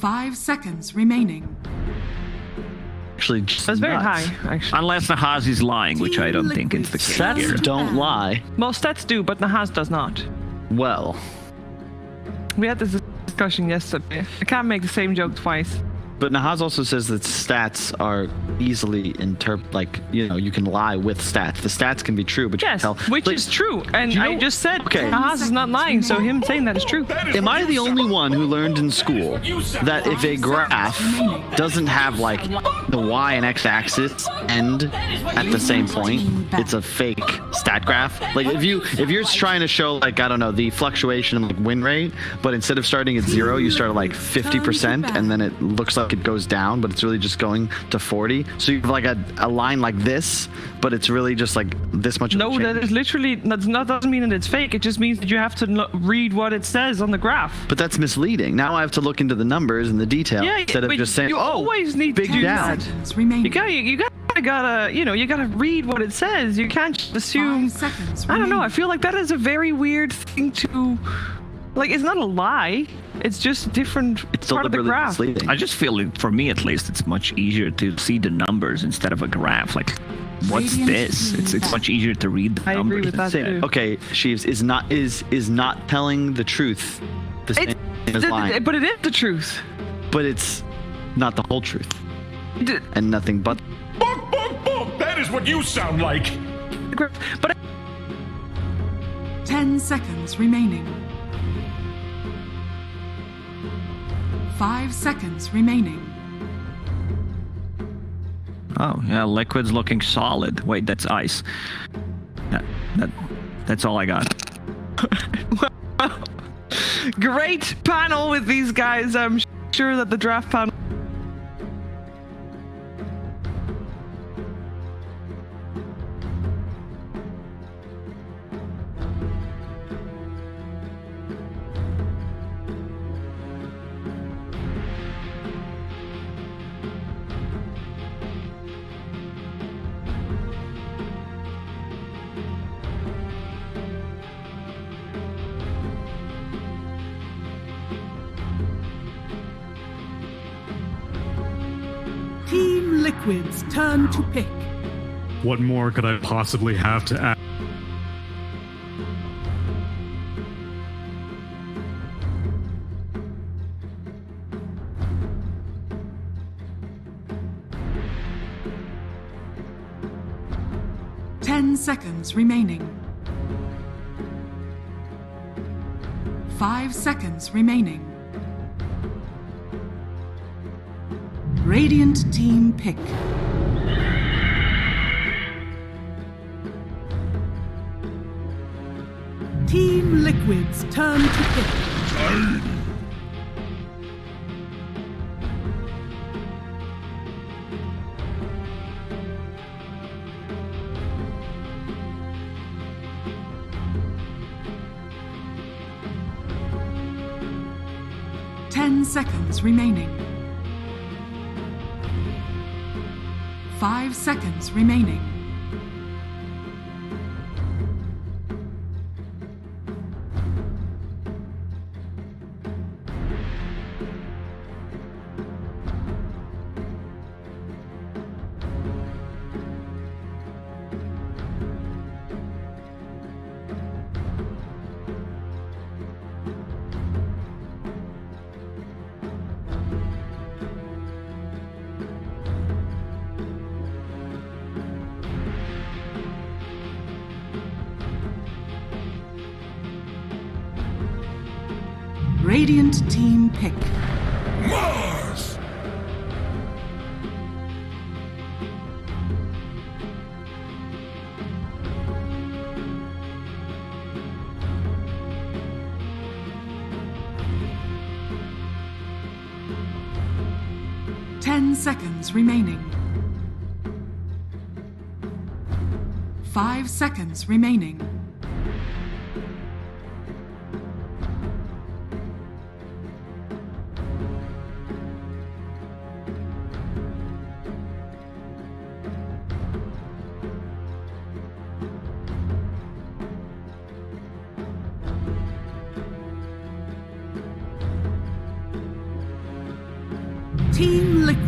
5 seconds remaining. Actually, That's very high, actually. Unless Nahaz is lying, which I don't think it's the case Stats here. don't lie. Well, stats do, but Nahaz does not. Well, We had this discussion yesterday. I can't make the same joke twice. but Nahaz also says that stats are easily you can lie with stats. The stats can be true, but you Yes, can tell. which is true. And I just said Nahaz is not lying, so him saying that is true. Am I the only one who learned in school that if a graph doesn't have like the y and x axis end at the same point, it's a fake stat graph? Like if you're trying to show like, I don't know, the fluctuation of like win rate, but instead of starting at 0, you start at like 50% and then it looks like it goes down, but it's really just going to 40. So you have like a line like this, but it's really just like this much. No, that is literally, that doesn't mean that it's fake. It just means that you have to read what it says on the graph. But that's misleading. Now I have to look into the numbers and the detail instead of just saying, you always need big to do down. that. Remaining. You gotta read what it says. You can't just assume. 5 seconds I don't know. I remaining. feel like that is a very weird thing to, like, it's not a lie. It's just different It's part of the deliberately graph. misleading. I just feel, for me at least, it's much easier to see the numbers instead of a graph. Like, what's Radiant this? team It's much easier to read the I numbers. agree with that Say- too. okay, Sheaves is not telling the truth the same as lying, But it is the truth. but it's not the whole truth D- and nothing but. Bonk, bonk, bonk! That is what you sound like! But 10 seconds remaining. 5 seconds remaining. Oh, yeah, liquid's looking solid. Wait, that's ice. That's all I got. great panel with these guys. I'm sure that the draft panel. Team Liquid's turn to pick. What more could I possibly have to add? Ten seconds remaining. 5 seconds remaining. Radiant team pick. Team Liquid's turn to pick. 10 seconds remaining. 5 seconds remaining. Radiant team pick. Mars! Ten seconds remaining. 5 seconds remaining.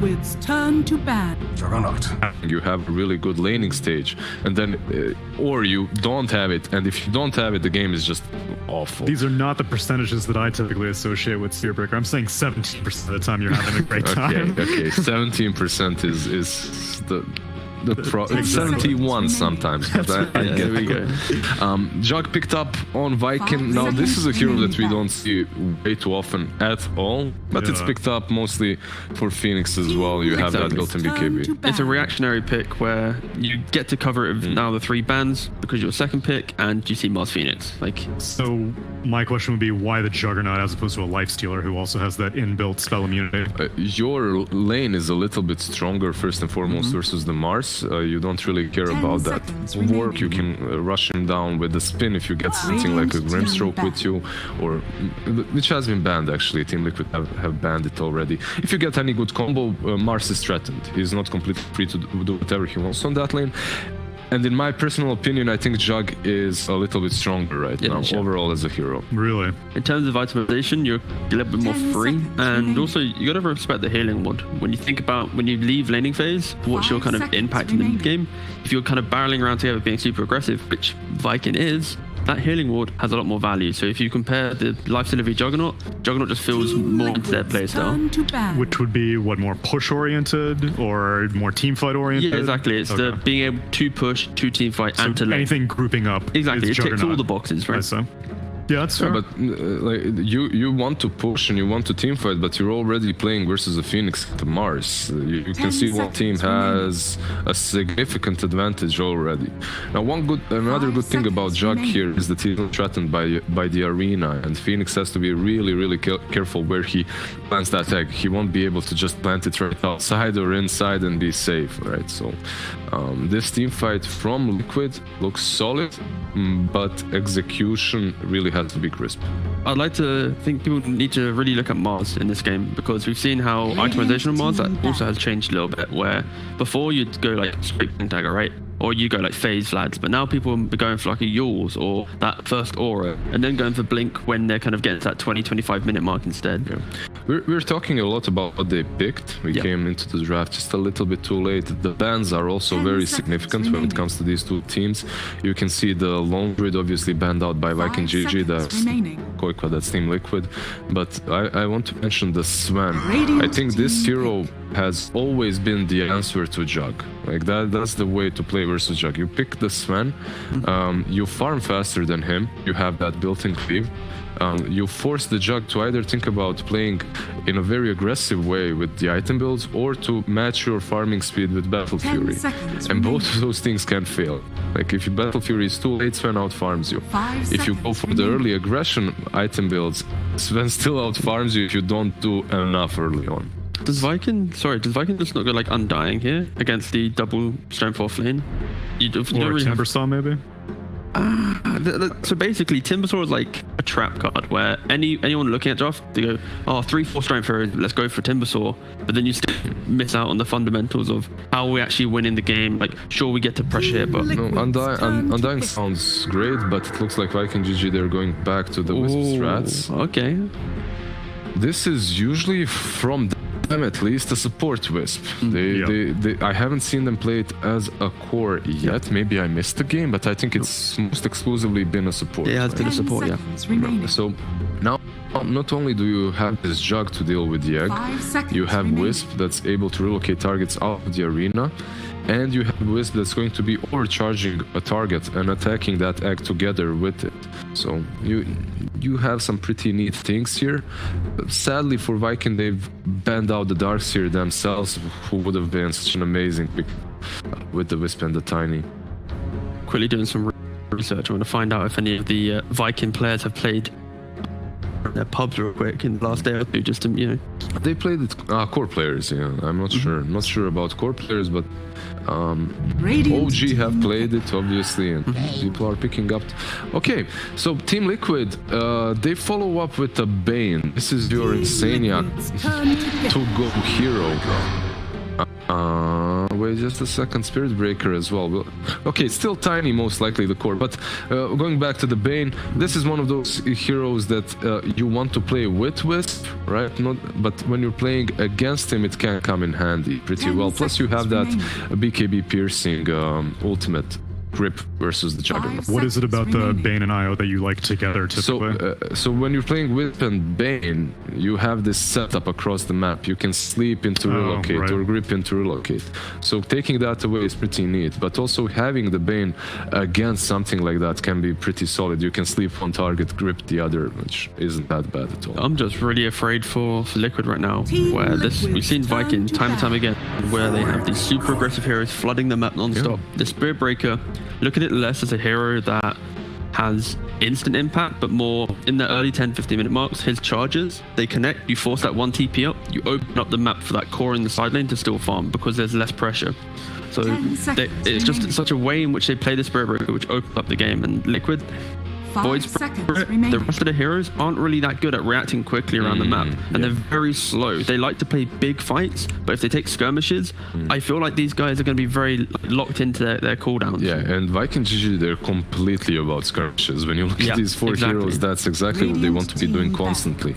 Liquid's turn to ban. Juggernaut. You have a really good laning stage, and then or you don't have it, and if you don't have it, the game is just awful. These are not the percentages that I typically associate with Spearbreaker. I'm saying 17% of the time you're having a great time. Okay, 17% is the it's 71 sometimes, but I get it. Jug picked up on Viking. Now this is a hero that we don't see way too often at all, but it's picked up mostly for Phoenix as well. You have that built in BKB. It's a reactionary pick where you get to cover it with now the 3 bans because you're second pick and you see Mars Phoenix. So my question would be, why the Juggernaut as opposed to a Lifestealer who also has that inbuilt spell immunity? Your lane is a little bit stronger first and foremost versus the Mars. You don't really care about that. Work, you can rush him down with the spin if you get something like a Grimstroke with you, or which has been banned actually. Team Liquid have banned it already. If you get any good combo, Mars is threatened. He's not completely free to do whatever he wants on that lane. And in my personal opinion, I think Jug is a little bit stronger right now, overall as a hero. Really? In terms of itemization, you're a little bit more free, and also you gotta respect the healing ward. When you think about when you leave laning phase, what's your kind of impact in the game? If you're kind of barreling around together being super aggressive, which Viking is, that healing ward has a lot more value. So if you compare the Lifestealer v Juggernaut, Juggernaut just feels more into their playstyle. Which would be, what, more push-oriented or more teamfight-oriented? Yeah, exactly. It's the being able to push, to teamfight, and to lane. Anything grouping up. Exactly, it ticks Juggernaut. all the boxes, right? So. Yeah, that's fair. But like you want to push and you want to teamfight, but you're already playing versus a Phoenix to Mars. You can see one team has a significant advantage already. Now, another good thing about Jug here is that he's not threatened by the arena, and Phoenix has to be really careful where he plants that egg. He won't be able to just plant it right outside or inside and be safe, right? So this team fight from Liquid looks solid, but execution really has to be crisp. I'd like to think people need to really look at Mars in this game, because we've seen how itemization of Mars that also has changed a little bit, where before you'd go like straight dagger, right? Or you go like phase flags, but now people will be going for like a Yules or that first aura, and then going for blink when they're kind of getting to that 20-25 minute mark instead. Yeah. We're talking a lot about what they picked. We came into the draft just a little bit too late. The bans are also very significant when it comes to these two teams. You can see the Long Grid obviously banned out by Viking GG, that's Koikwa, that's Team Liquid. But I want to mention the Sven. I think this hero has always been the answer to Jug. Like that's the way to play versus Jug. You pick the Sven, you farm faster than him, you have that built-in cleave. You force the Jug to either think about playing in a very aggressive way with the item builds, or to match your farming speed with Battle Fury. And both of those things can fail. Like if your Battle Fury is too late, Sven out farms you. If you go for the early aggression item builds, Sven still out farms you if you don't do enough early on. Does Viking just not go like Undying here against the double strength off lane? You don't really Timbersaw maybe? So basically, Timbersaw is like a trap card where anyone looking at draft, they go, oh, 3-4 strength here, let's go for Timbersaw. But then you still miss out on the fundamentals of how we actually win in the game. Like, sure, we get to pressure here, but... No, Undying sounds great, but it looks like Viking GG, they're going back to the Wisp strats. Okay. This is usually from them at least a support Wisp. I haven't seen them play it as a core yet. Maybe I missed the game, but I think it's most exclusively been a support. It has been a support, yeah. So now, not only do you have this Jug to deal with the egg, you have Wisp that's able to relocate targets out of the arena, and you have Wisp that's going to be overcharging a target and attacking that egg together with it. So you have some pretty neat things here. Sadly for Viking, they've banned out the Darkseer themselves, who would have been such an amazing pick with the Wisp and the Tiny. Quickly doing some research. I want to find out if any of the Viking players have played their pubs real quick in the last day or two, just to, you know. They played it, core players, yeah. I'm not sure. I'm not sure about core players, but OG have played it, obviously, and people are picking up. Okay, so Team Liquid, they follow up with a Bane. This is your Insaniac to go hero. away just a second. Spirit Breaker as well. Okay, still tiny, most likely the core. But going back to the Bane, this is one of those heroes that you want to play with Wisp, right? But when you're playing against him, it can come in handy pretty well. Plus, you have that BKB piercing ultimate grip versus the Juggernaut. What is it about the Bane and Io that you like together typically? So when you're playing Whip and Bane, you have this setup across the map. You can sleep into relocate or grip into relocate. So taking that away is pretty neat. But also having the Bane against something like that can be pretty solid. You can sleep on target, grip the other, which isn't that bad at all. I'm just really afraid for Liquid right now, where we've seen Viking time and time again, where they have these super aggressive heroes flooding the map non-stop. The Spirit Breaker, look at it less as a hero that has instant impact, but more in the early 10-15 minute marks. His charges, they connect, you force that one TP up, you open up the map for that core in the side lane to still farm because there's less pressure. So it's just such a way in which they play the Spirit Breaker, which opens up the game. And Liquid, Void Spirit, the rest of the heroes aren't really that good at reacting quickly around the map, and they're very slow. They like to play big fights, but if they take skirmishes, I feel like these guys are going to be very locked into their cooldowns. Yeah, and Viking GG, they're completely about skirmishes. When you look at these four heroes, that's exactly what they want to be doing constantly.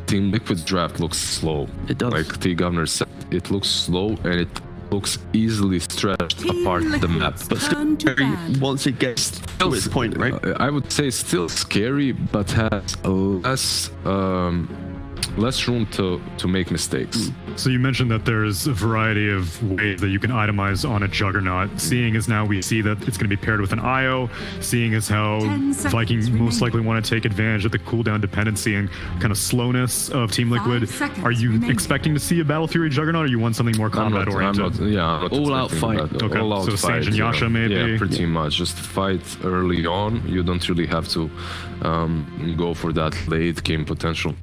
Team Liquid's draft looks slow. It does. Like T Governor said, it looks slow and it looks easily stretched apart the map. But still scary once it gets to its point, right? I would say still scary, but has less room to make mistakes. So you mentioned that there's a variety of ways that you can itemize on a Juggernaut. Seeing as now we see that it's going to be paired with an Io, seeing as how Viking most likely want to take advantage of the cooldown dependency and kind of slowness of Team Liquid. Are you expecting to see a Battle Fury Juggernaut, or you want something more combat oriented? I'm not all out fight. Okay, all out so fight, Sage and Yasha maybe? Yeah, pretty much. Just fight early on. You don't really have to go for that late game potential.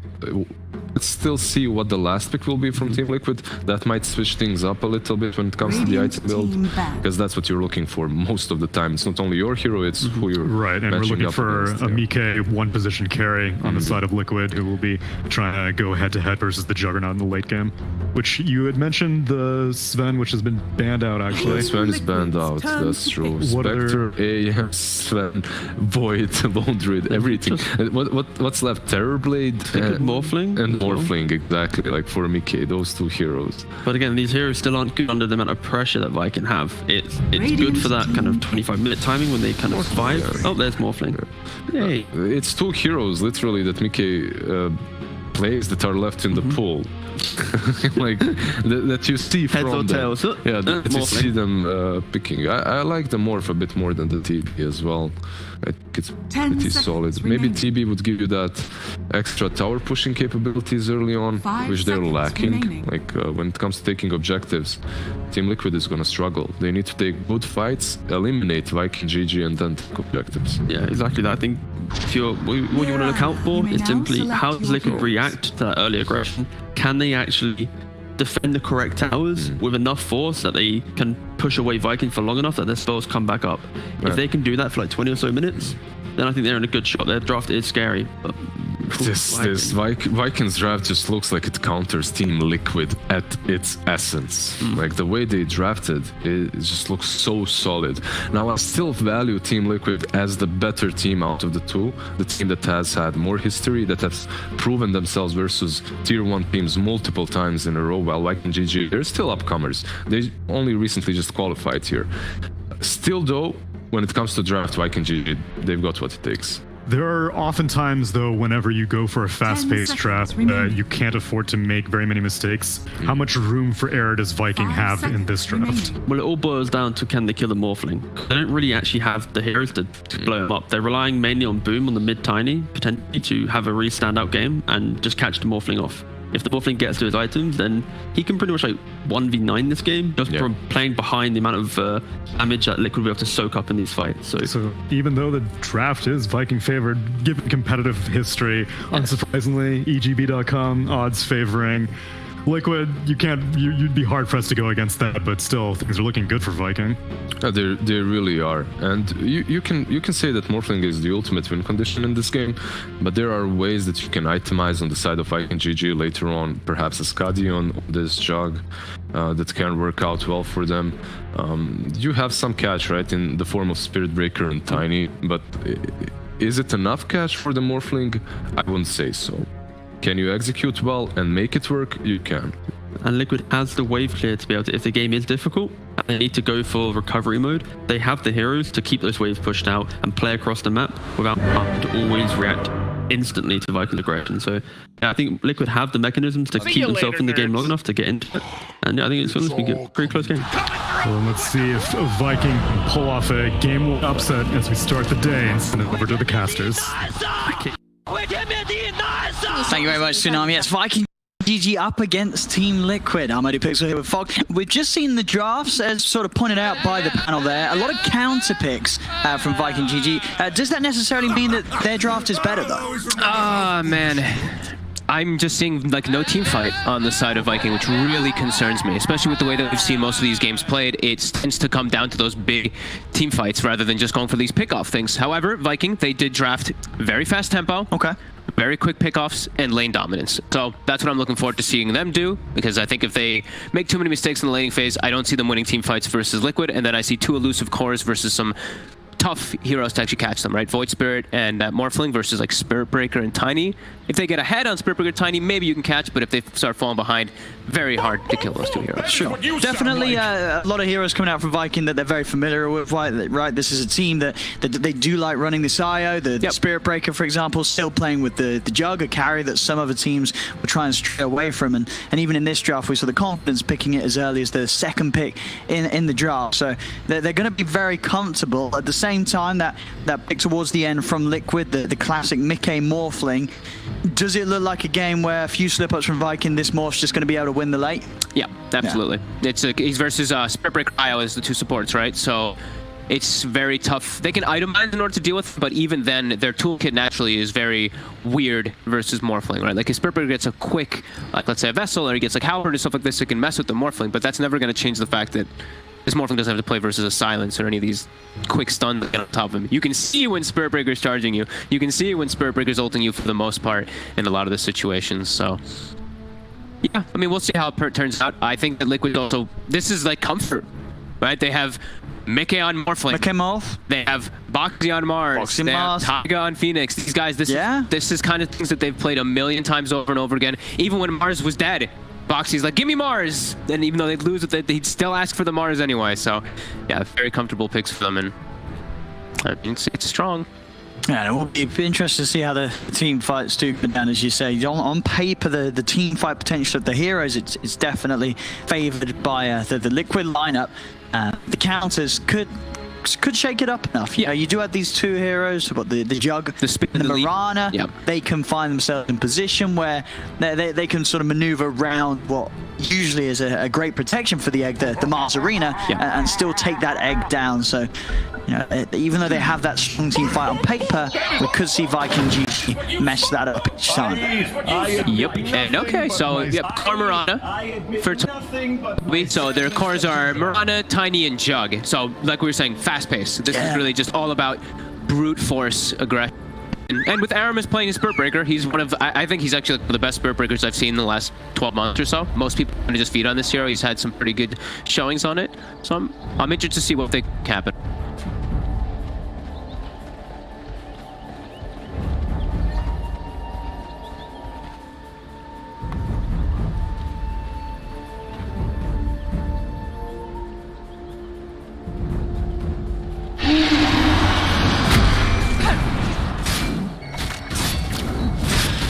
Let's still see what the last pick will be from Team Liquid. That might switch things up a little bit when it comes to the item build, because that's what you're looking for most of the time. It's not only your hero, it's who you're right, and we're looking for a Mike one position carry on the side of Liquid, who will be trying to go head to head versus the Juggernaut in the late game. Which you had mentioned the Sven, which has been banned out actually. Sven is banned out, that's true. Spectre, AM, Sven, Void, Lone Druid, everything. What's left? Terrorblade and Morphling? And Morphling, exactly, like for Mickey, those two heroes. But again, these heroes still aren't good under the amount of pressure that Viking have. It's good for that kind of 25-minute timing when they kind of survive. Oh, there's Morphling. Yay. It's two heroes, literally, that Mickey plays that are left in the pool. Like that you see Heads from or them. tails. Yeah, that you see them picking. I like the Morph a bit more than the TB as well. I think it's pretty solid. Maybe TB would give you that extra tower pushing capabilities early on, which they're lacking. Like when it comes to taking objectives, Team Liquid is gonna struggle. They need to take good fights, eliminate Viking GG, and then take objectives. Yeah, exactly that. I think what you want to look out for is simply how does Liquid react to that early aggression. Can they actually defend the correct towers with enough force that they can push away Viking for long enough that their spells come back up? If they can do that for like 20 or so minutes, then I think they're in a good shot. Their draft is scary, but This Vikings draft just looks like it counters Team Liquid at its essence. Like the way they drafted, it just looks so solid. Now I still value Team Liquid as the better team out of the two, the team that has had more history, that has proven themselves versus tier 1 teams multiple times in a row, while Viking GG, they're still upcomers. They only recently just qualified here. Still though, when it comes to draft Viking GG, they've got what it takes. There are often times, though, whenever you go for a fast-paced draft, you can't afford to make very many mistakes. How much room for error does Viking have in this draft? Well, it all boils down to can they kill the Morphling. They don't really actually have the heroes to blow them up. They're relying mainly on Boom on the mid-tiny, potentially to have a really standout game and just catch the Morphling off. If the Morphling gets to his items, then he can pretty much like 1v9 this game just from playing behind the amount of damage that Liquid will be able to soak up in these fights. So even though the draft is Viking favored, given competitive history, unsurprisingly, EGB.com odds favoring Liquid, you'd be hard pressed to go against that, but still, things are looking good for Viking. They really are, and you can say that Morphling is the ultimate win condition in this game, but there are ways that you can itemize on the side of Viking GG later on, perhaps a Skadi on this jug that can work out well for them. You have some catch, right, in the form of Spirit Breaker and Tiny, but is it enough catch for the Morphling? I wouldn't say so. Can you execute well and make it work? You can. And Liquid has the wave clear to be able to, if the game is difficult and they need to go for recovery mode, they have the heroes to keep those waves pushed out and play across the map without having to always react instantly to Viking's aggression. So yeah, I think Liquid have the mechanisms to keep themselves in the game long enough to get into it. And yeah, I think it's going to be a pretty close game. Well, let's see if Viking can pull off a game upset as we start the day and send it over to the casters. Thank you very much, Tsunami. Yes, Viking GG up against Team Liquid. Amadou Pixel here with Fog. We've just seen the drafts, as sort of pointed out by the panel there. A lot of counter picks from Viking GG. Does that necessarily mean that their draft is better, though? Ah, man. I'm just seeing like no team fight on the side of Viking, which really concerns me, especially with the way that we've seen most of these games played. It tends to come down to those big team fights rather than just going for these pickoff things. However, Viking, they did draft very fast tempo. Okay. Very quick pickoffs and lane dominance. So that's what I'm looking forward to seeing them do, because I think if they make too many mistakes in the laning phase, I don't see them winning team fights versus Liquid, and then I see two elusive cores versus some tough heroes to actually catch them, right? Void Spirit and Morphling versus like Spirit Breaker and Tiny. If they get ahead on Spirit Breaker Tiny, maybe you can catch, but if they start falling behind, very hard to kill those two heroes. Sure. Definitely a lot of heroes coming out from Viking that they're very familiar with, right? This is a team that they do like running this IO. The Spirit Breaker, for example, still playing with the Jug, a carry that some other teams will try and stray away from. And even in this draft, we saw the confidence picking it as early as the second pick in the draft. So they're going to be very comfortable. At the same time, that pick towards the end from Liquid, the classic Mickey Morphling, does it look like a game where a few slip-ups from Viking, this Morph's just going to be able to win the late? Yeah, absolutely. Yeah. He's versus Spirit Breaker IO as the two supports, right? So it's very tough. They can itemize in order to deal with it, but even then, their toolkit naturally is very weird versus Morphling, right? Like if Spirit Breaker gets a quick, like let's say a Vessel, or he gets like Halberd or stuff like this, it can mess with the Morphling, but that's never going to change the fact that this Morphling doesn't have to play versus a Silence or any of these quick stuns that get on top of him. You can see when Spirit Breaker's charging you. You can see when Spirit Breaker's ulting you for the most part in a lot of the situations, so yeah, I mean, we'll see how it turns out. I think that Liquid also, this is like comfort, right? They have Mickey on Morphling. Mickey Morph. They have Boxy on Mars. They have Taiga on Phoenix. These guys, this is kind of things that they've played a million times over and over again. Even when Mars was dead, Boxy's like, give me Mars! And even though they'd lose with it, he'd still ask for the Mars anyway. So, yeah, very comfortable picks for them, and I mean, it's strong. Yeah, it will be interesting to see how the team fights do go down, as you say. On paper, the team fight potential of the heroes, it's definitely favored by the Liquid lineup. The counters could shake it up enough. You do have these two heroes, but the Jug, the and the Mirana, they can find themselves in position where they can sort of maneuver around what usually is a great protection for the egg, the Mars Arena, and still take that egg down. So, you know, even though they have that strong team fight on paper, we could see Viking GG mess that up each time. Yep. And okay, so core Mirana for so their cores are Mirana, Tiny, and Jug. So like we were saying, fast pace. This is really just all about brute force aggression. And with Aramis playing a Spirit Breaker, he's one of, I think he's actually the best Spirit Breakers I've seen in the last 12 months or so. Most people kind of just feed on this hero. He's had some pretty good showings on it. So I'm interested to see what they can happen.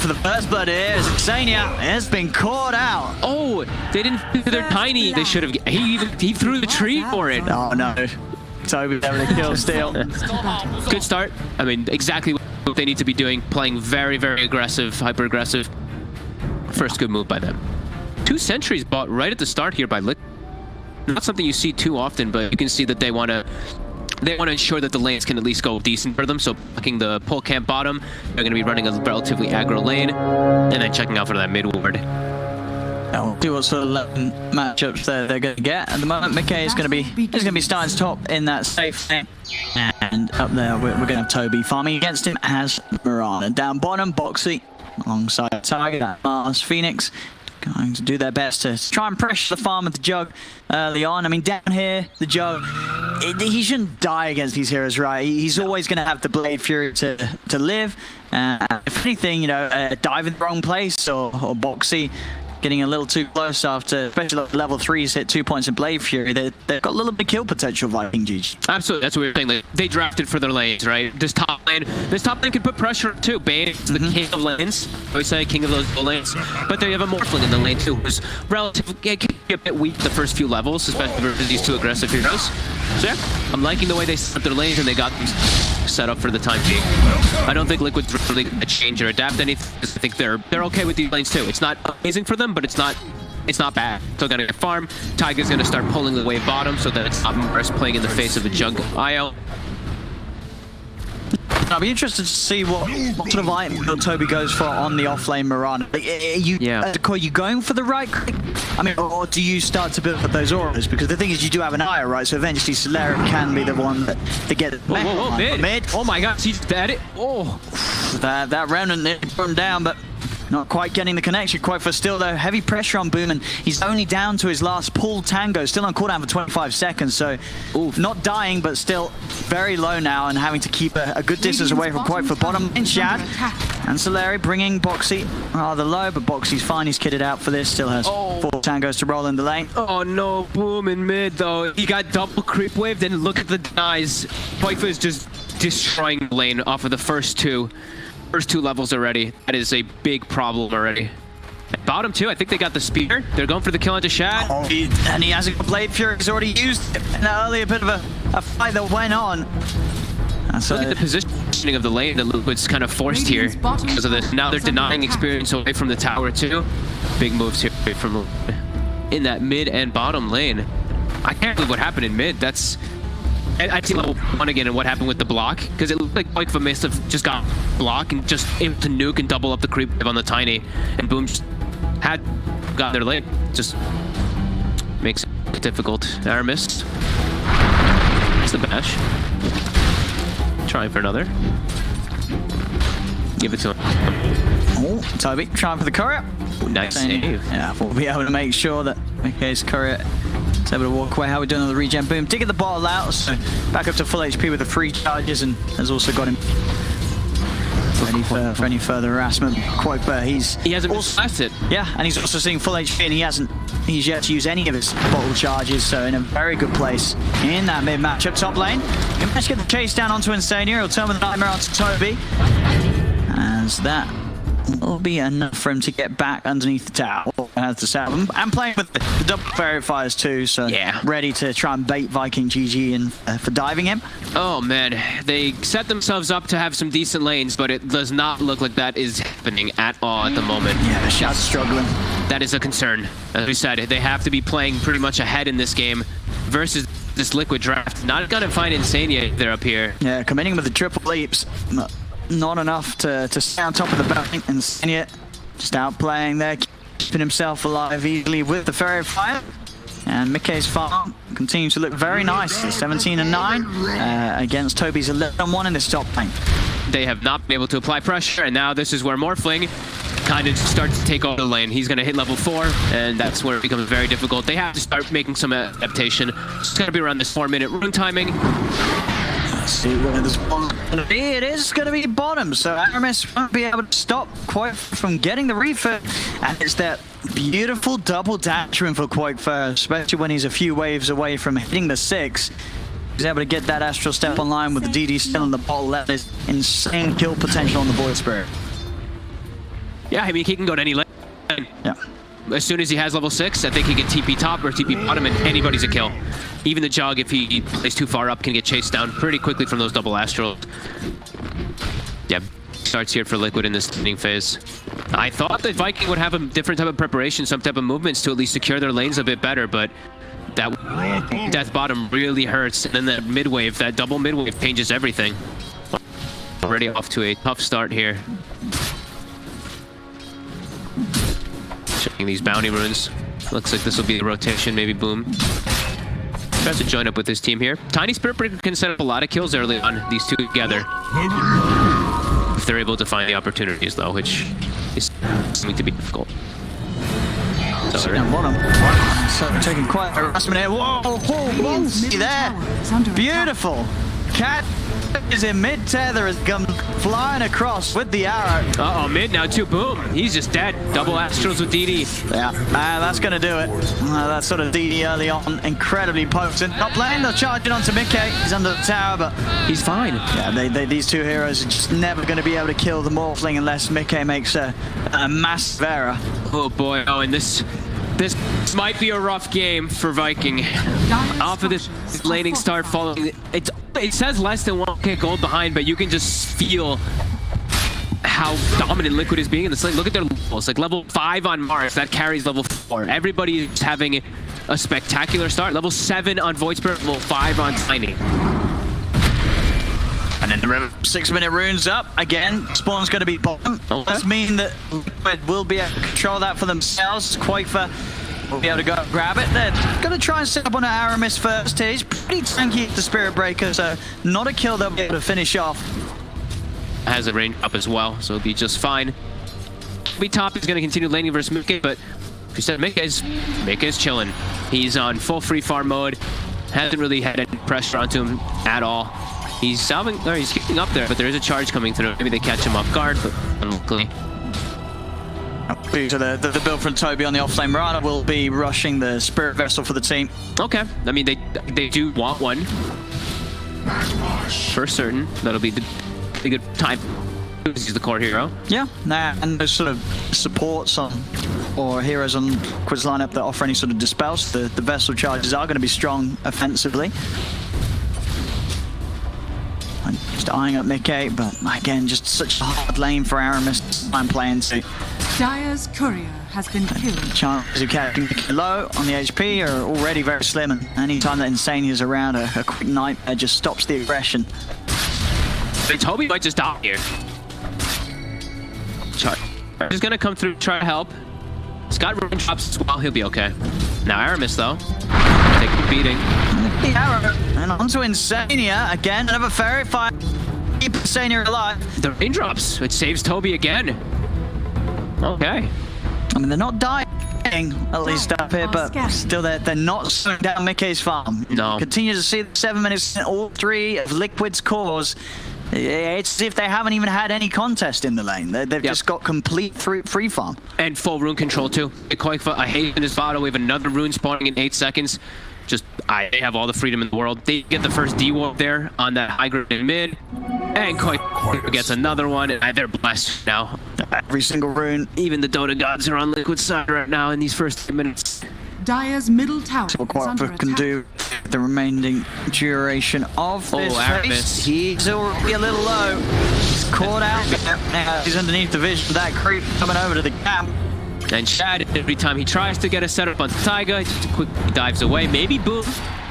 The first blood here is Xenia has been caught out. Oh, they didn't do their Tiny. They should have. He threw the tree for it. Oh no, Toby having a kill steal. Good start. I mean, exactly what they need to be doing. Playing very, very aggressive, hyper aggressive. First good move by them. 2 sentries bought right at the start here by Liquid. Not something you see too often, but you can see that they want to ensure that the lanes can at least go decent for them. So blocking the pole camp bottom, they're going to be running a relatively aggro lane, and then checking out for that mid ward. We'll see what sort of matchups they're going to get. At the moment, Mickey is going to be starting top in that safe lane. And up there, we're going to have Toby farming against him as Mirana. Down bottom, Boxy alongside Tiger, that Mars Phoenix, going to do their best to try and pressure the farm with the Jug early on. I mean, down here, the Jug, he shouldn't die against these heroes, right? He's always going to have the Blade Fury to live. If anything, you know, dive in the wrong place or Boxy getting a little too close after, especially level 3s hit 2 points in Blade Fury, they've got a little bit of kill potential, Viking GG. Absolutely, that's what we were saying. Like, they drafted for their lanes, right? This top lane can put pressure too. Bane is the king of lanes. I always say king of those lanes. But they have a Morphling in the lane too, who's relatively can be a bit weak the first few levels, especially versus these two aggressive heroes. So yeah, I'm liking the way they set up their lanes and they got them set up for the time being. I don't think Liquid's really going to change or adapt anything. I think they're okay with these lanes too. It's not amazing for them, but it's not bad. Still gonna get farm. Tiger's gonna start pulling the wave bottom so that it's not Mars playing in the face of a Jug IO. I'll be interested to see what sort of item Toby goes for on the offlane Mirana. Are you going for the right click? I mean, or do you start to build up those auras? Because the thing is, you do have an IO, right? So eventually Solera can be the one that get it. Whoa, mid. Oh my god, he's dead. Oh. That remnant brought him down, but not quite getting the connection. Quite for still though, heavy pressure on Boom, and he's only down to his last pull tango, still on cooldown for 25 seconds, so not dying, but still very low now and having to keep a good distance away from Quite for bottom in Shad. And Solari bringing Boxy rather low, but Boxy's fine, he's kitted out for this, still has 4 tangos to roll in the lane. Oh no, Boom in mid though. He got double creep wave, then look at the denies. Quite is just destroying the lane off of the first two levels already. That is a big problem already. Bottom two, I think they got the spear. They're going for the kill onto Shad. And he hasn't got Blade Fury, he's already used it. And earlier, a bit of a fight that went on. Look at the positioning of the lane that Liquid's kind of forced here because of this. Now they're denying experience away from the tower too. Big moves here from in that mid and bottom lane. I can't believe what happened in mid. I'd see level 1 again and what happened with the block, because it looked like the mist have just got block and just able to nuke and double up the creep on the tiny, and Boom just got their lane. Just makes it difficult. Aramis. It's the bash. Trying for another. Give it to him. Oh, Toby trying for the courier. Nice save. Yeah, we'll be able to make sure that MK's courier is able to walk away. How are we doing on the regen? Boom, digging the bottle out, so back up to full HP with the free charges, and has also got him ready for any further harassment. Quoper, he hasn't also it. Yeah, and he's also seeing full HP, and he's yet to use any of his bottle charges, so in a very good place in that mid matchup. Top lane, he managed to get the chase down onto Insania. He'll turn with the Nightmare onto Toby, as that will be enough for him to get back underneath the tower. Has to stab him. And playing with the double verifiers too, so yeah, ready to try and bait Viking GG in for diving him. Oh man, they set themselves up to have some decent lanes, but it does not look like that is happening at all at the moment. Yeah, Shad's struggling. That is a concern. As we said, they have to be playing pretty much ahead in this game versus this Liquid draft. Not gonna find Insania there up here. Yeah, committing with the triple leaps. Not enough to stay on top of the batting, and Insania just outplaying there, keeping himself alive easily with the Fairy Fire. And Mickey's farm continues to look very nice. 17-9 against Toby's 11-1 in this top lane. They have not been able to apply pressure, and now this is where Morphling kind of starts to take over the lane. He's going to hit level 4, and that's where it becomes very difficult. They have to start making some adaptation. It's going to be around this 4-minute rune timing. See where this one's going to be. It is going to be bottom, so Aramis won't be able to stop Quite from getting the refit, and it's that beautiful double dash room for Quite first, especially when he's a few waves away from hitting the 6. He's able to get that Astral Step online with the DD still in the bottle. That is insane kill potential on the Void Spirit. Yeah, I mean, he can go to any lane. Yeah. As soon as he has level 6, I think he can TP top or TP bottom, and anybody's a kill. Even the Jug, if he plays too far up, can get chased down pretty quickly from those double Astrals. Yeah, starts here for Liquid in this inning phase. I thought that Viking would have a different type of preparation, some type of movements to at least secure their lanes a bit better, but that death bottom really hurts. And then that mid wave, that double mid wave changes everything. Already off to a tough start here. these bounty runes. Looks like this will be the rotation, maybe Boom tries to join up with his team here. Tiny Spirit Breaker can set up a lot of kills early on, these two together. If they're able to find the opportunities, though, which is going to be difficult. So, taking quite a harassment here. Whoa, see there? Beautiful. Cat is in mid-tether, has come flying across with the arrow. Uh-oh, mid now too. Boom. He's just dead. Double Astrals with DD. Yeah, that's going to do it. That sort of DD early on, incredibly potent. Not playing, they're charging onto Mickey. He's under the tower, but he's fine. Yeah, these two heroes are just never going to be able to kill the Morphling unless Mickey makes a massive error. Oh boy. Oh, and this might be a rough game for Viking. Off of this laning start following, it says less than 1k gold behind, but you can just feel how dominant Liquid is being in this lane. Look at their levels, like level 5 on Mars, that carries level 4. Everybody is having a spectacular start. Level 7 on Void Spirit, level 5 on Tiny. And then the 6-minute runes up. Again, spawn's going to be bottom. Okay. Does mean that Liquid will be able to control that for themselves. Quakefer will be able to go grab it. They're going to try and set up on Aramis first here. He's pretty tanky, the Spirit Breaker, so not a kill they'll be able to finish off. Has a range up as well, so it'll be just fine. B top is going to continue laning versus Mickey, but you said Mickey's chilling. He's on full free farm mode. Hasn't really had any pressure onto him at all. He's he's keeping up there, but there is a charge coming through. Maybe they catch him off guard, but unluckily. So the build from Toby on the offlane Mirana will be rushing the Spirit Vessel for the team. Okay, I mean they do want one for certain. That'll be a good time. He's the core hero. Yeah, and those sort of supports or heroes on Quid's lineup that offer any sort of dispels. The Vessel charges are going to be strong offensively. Just eyeing up Mickey, but again, just such a hard lane for Aramis I'm playing to. Dire's courier has been killed. Chances of catching Mickey low on the HP are already very slim, and anytime that Insania is around, a quick nightmare just stops the aggression. But Toby might just die here. Charge is gonna come through, try to help. He's got rune drops as well, he'll be okay. Now Aramis though, take a beating. The arrow, and onto Insania again, another fairy fire. Keep Insania alive. The raindrops, it saves Toby again. Okay. I mean, they're not dying, at least up here, but still they're not slowing down Mickey's farm. No. Continue to see the 7 minutes in all 3 of Liquid's cores. It's as if they haven't even had any contest in the lane. They've just got complete free farm. And full rune control too. I hate in this Vado. We have another rune spawning in 8 seconds. They have all the freedom in the world. They get the first D-warp there on that high ground in mid. And Quakefer gets another one, and they're blessed now. Every single rune. Even the Dota gods are on Liquid's side right now in these first 3 minutes. Dire's middle tower So is under Quakefer can attack. do the remaining duration of this race. He's already a little low. He's caught out. Now he's underneath the vision of that creep coming over to the camp. And Shad, every time he tries to get a setup on Taiga, he just quickly dives away. Maybe Boom.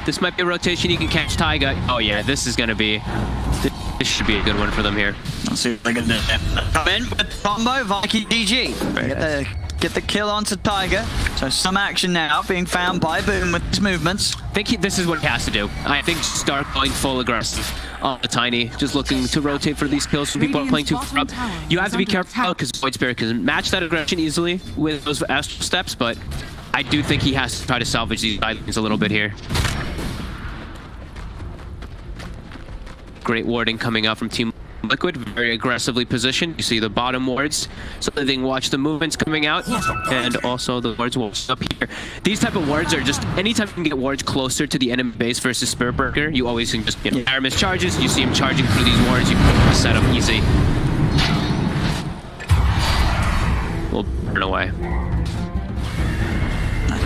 This might be a rotation. You can catch Taiga. Oh yeah, this should be a good one for them here. Let's see what they're gonna do. Come in with combo, Viking GG. Get the kill onto Tiger. So some action now being found by Boom with his movements. I think this is what he has to do. I think start going full aggressive on the Tiny, just looking to rotate for these kills. Some people are playing too far up. You have to be careful because Void Spirit can match that aggression easily with those astral steps, but I do think he has to try to salvage these islands a little bit here. Great warding coming out from Team Liquid, very aggressively positioned. You see the bottom wards, so they can watch the movements coming out, and also the wards will up here. These type of wards are just, anytime you can get wards closer to the enemy base versus Spirit Breaker, you always can just, Aramis charges, you see him charging through these wards, you can set up easy. We'll burn away.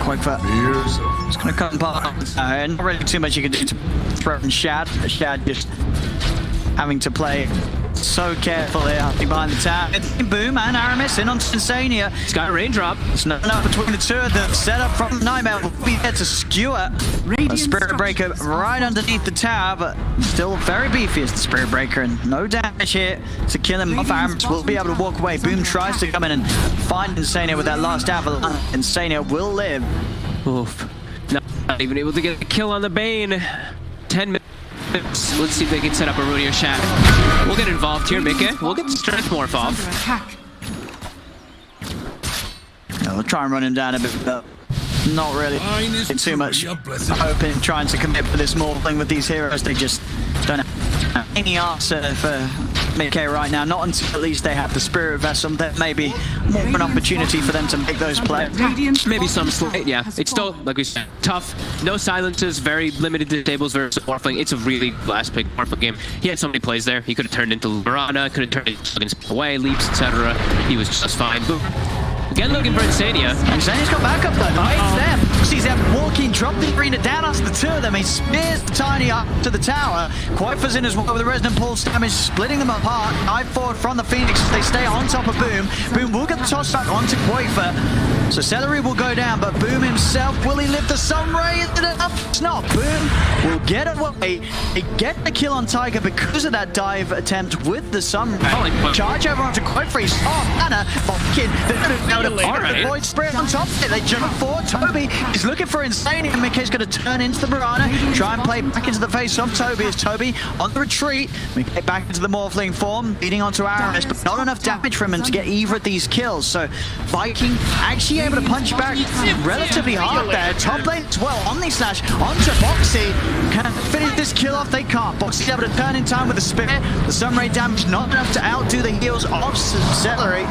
Quakefer is going to come past. Not really too much you can do to threaten Shad. Shad just having to play so careful here, hunting behind the tower. Boom and Aramis in on Insania. He's got a raindrop. It's not enough between the two of them. Set up from Nigma will be there to skewer. A Spirit Breaker right underneath the tower, but still very beefy as the Spirit Breaker, and no damage here to kill him off. Aramis will be able to walk away. Boom tries to come in and find Insania with that last avalanche. Insania will live. Oof. Not even able to get a kill on the Bane. 10 minutes. Let's see if they can set up a Runier Shack. We'll get involved here, Mika. We'll get the Strength Morph off. Under attack. No, we'll try and run him down a bit, but not really too much hope in trying to commit for this morphling with these heroes. They just don't have any answer for Mickey right now. Not until at least they have the Spirit Vessel. That may be more of an opportunity for them to make those plays. Maybe some slight, yeah. It's still, like we said, tough. No silences, very limited disables versus Morphling. It's a really last pick Morphling game. He had so many plays there. He could have turned into Lurana, could have turned into away, leaps, etc. He was just fine. Boom. Again, looking for Insania. Insania's got backup though. It's them. Sees them walking, drop the arena down onto the two of them. He spears the Tiny up to the tower. Quaifa's in as well with the Resonant Pulse damage, splitting them apart. Dive forward from the Phoenix. They stay on top of Boom. Boom will get the toss back onto Quaifa. So Celery will go down, but Boom himself, will he lift the Sun Ray? Is it enough? It's not. Boom will get away. He get the kill on Tiger because of that dive attempt with the Sun Ray. Charge over onto Quaifa. He's Anna. They're the Void Spirit on top of it. They jump forward. Toby is looking for Insania. Mickey's going to turn into the Piranha, try and play back into the face of Toby. As Toby on the retreat, Mickey back into the Morphling form, beating onto Aramis, but not enough damage from him to get either of these kills. So Viking actually able to punch back relatively hard there. Top lane as well. Omni Slash onto Boxy. Can finish this kill off? They can't. Boxy's able to turn in time with the Spear. The Sunray damage not enough to outdo the heals of Celery.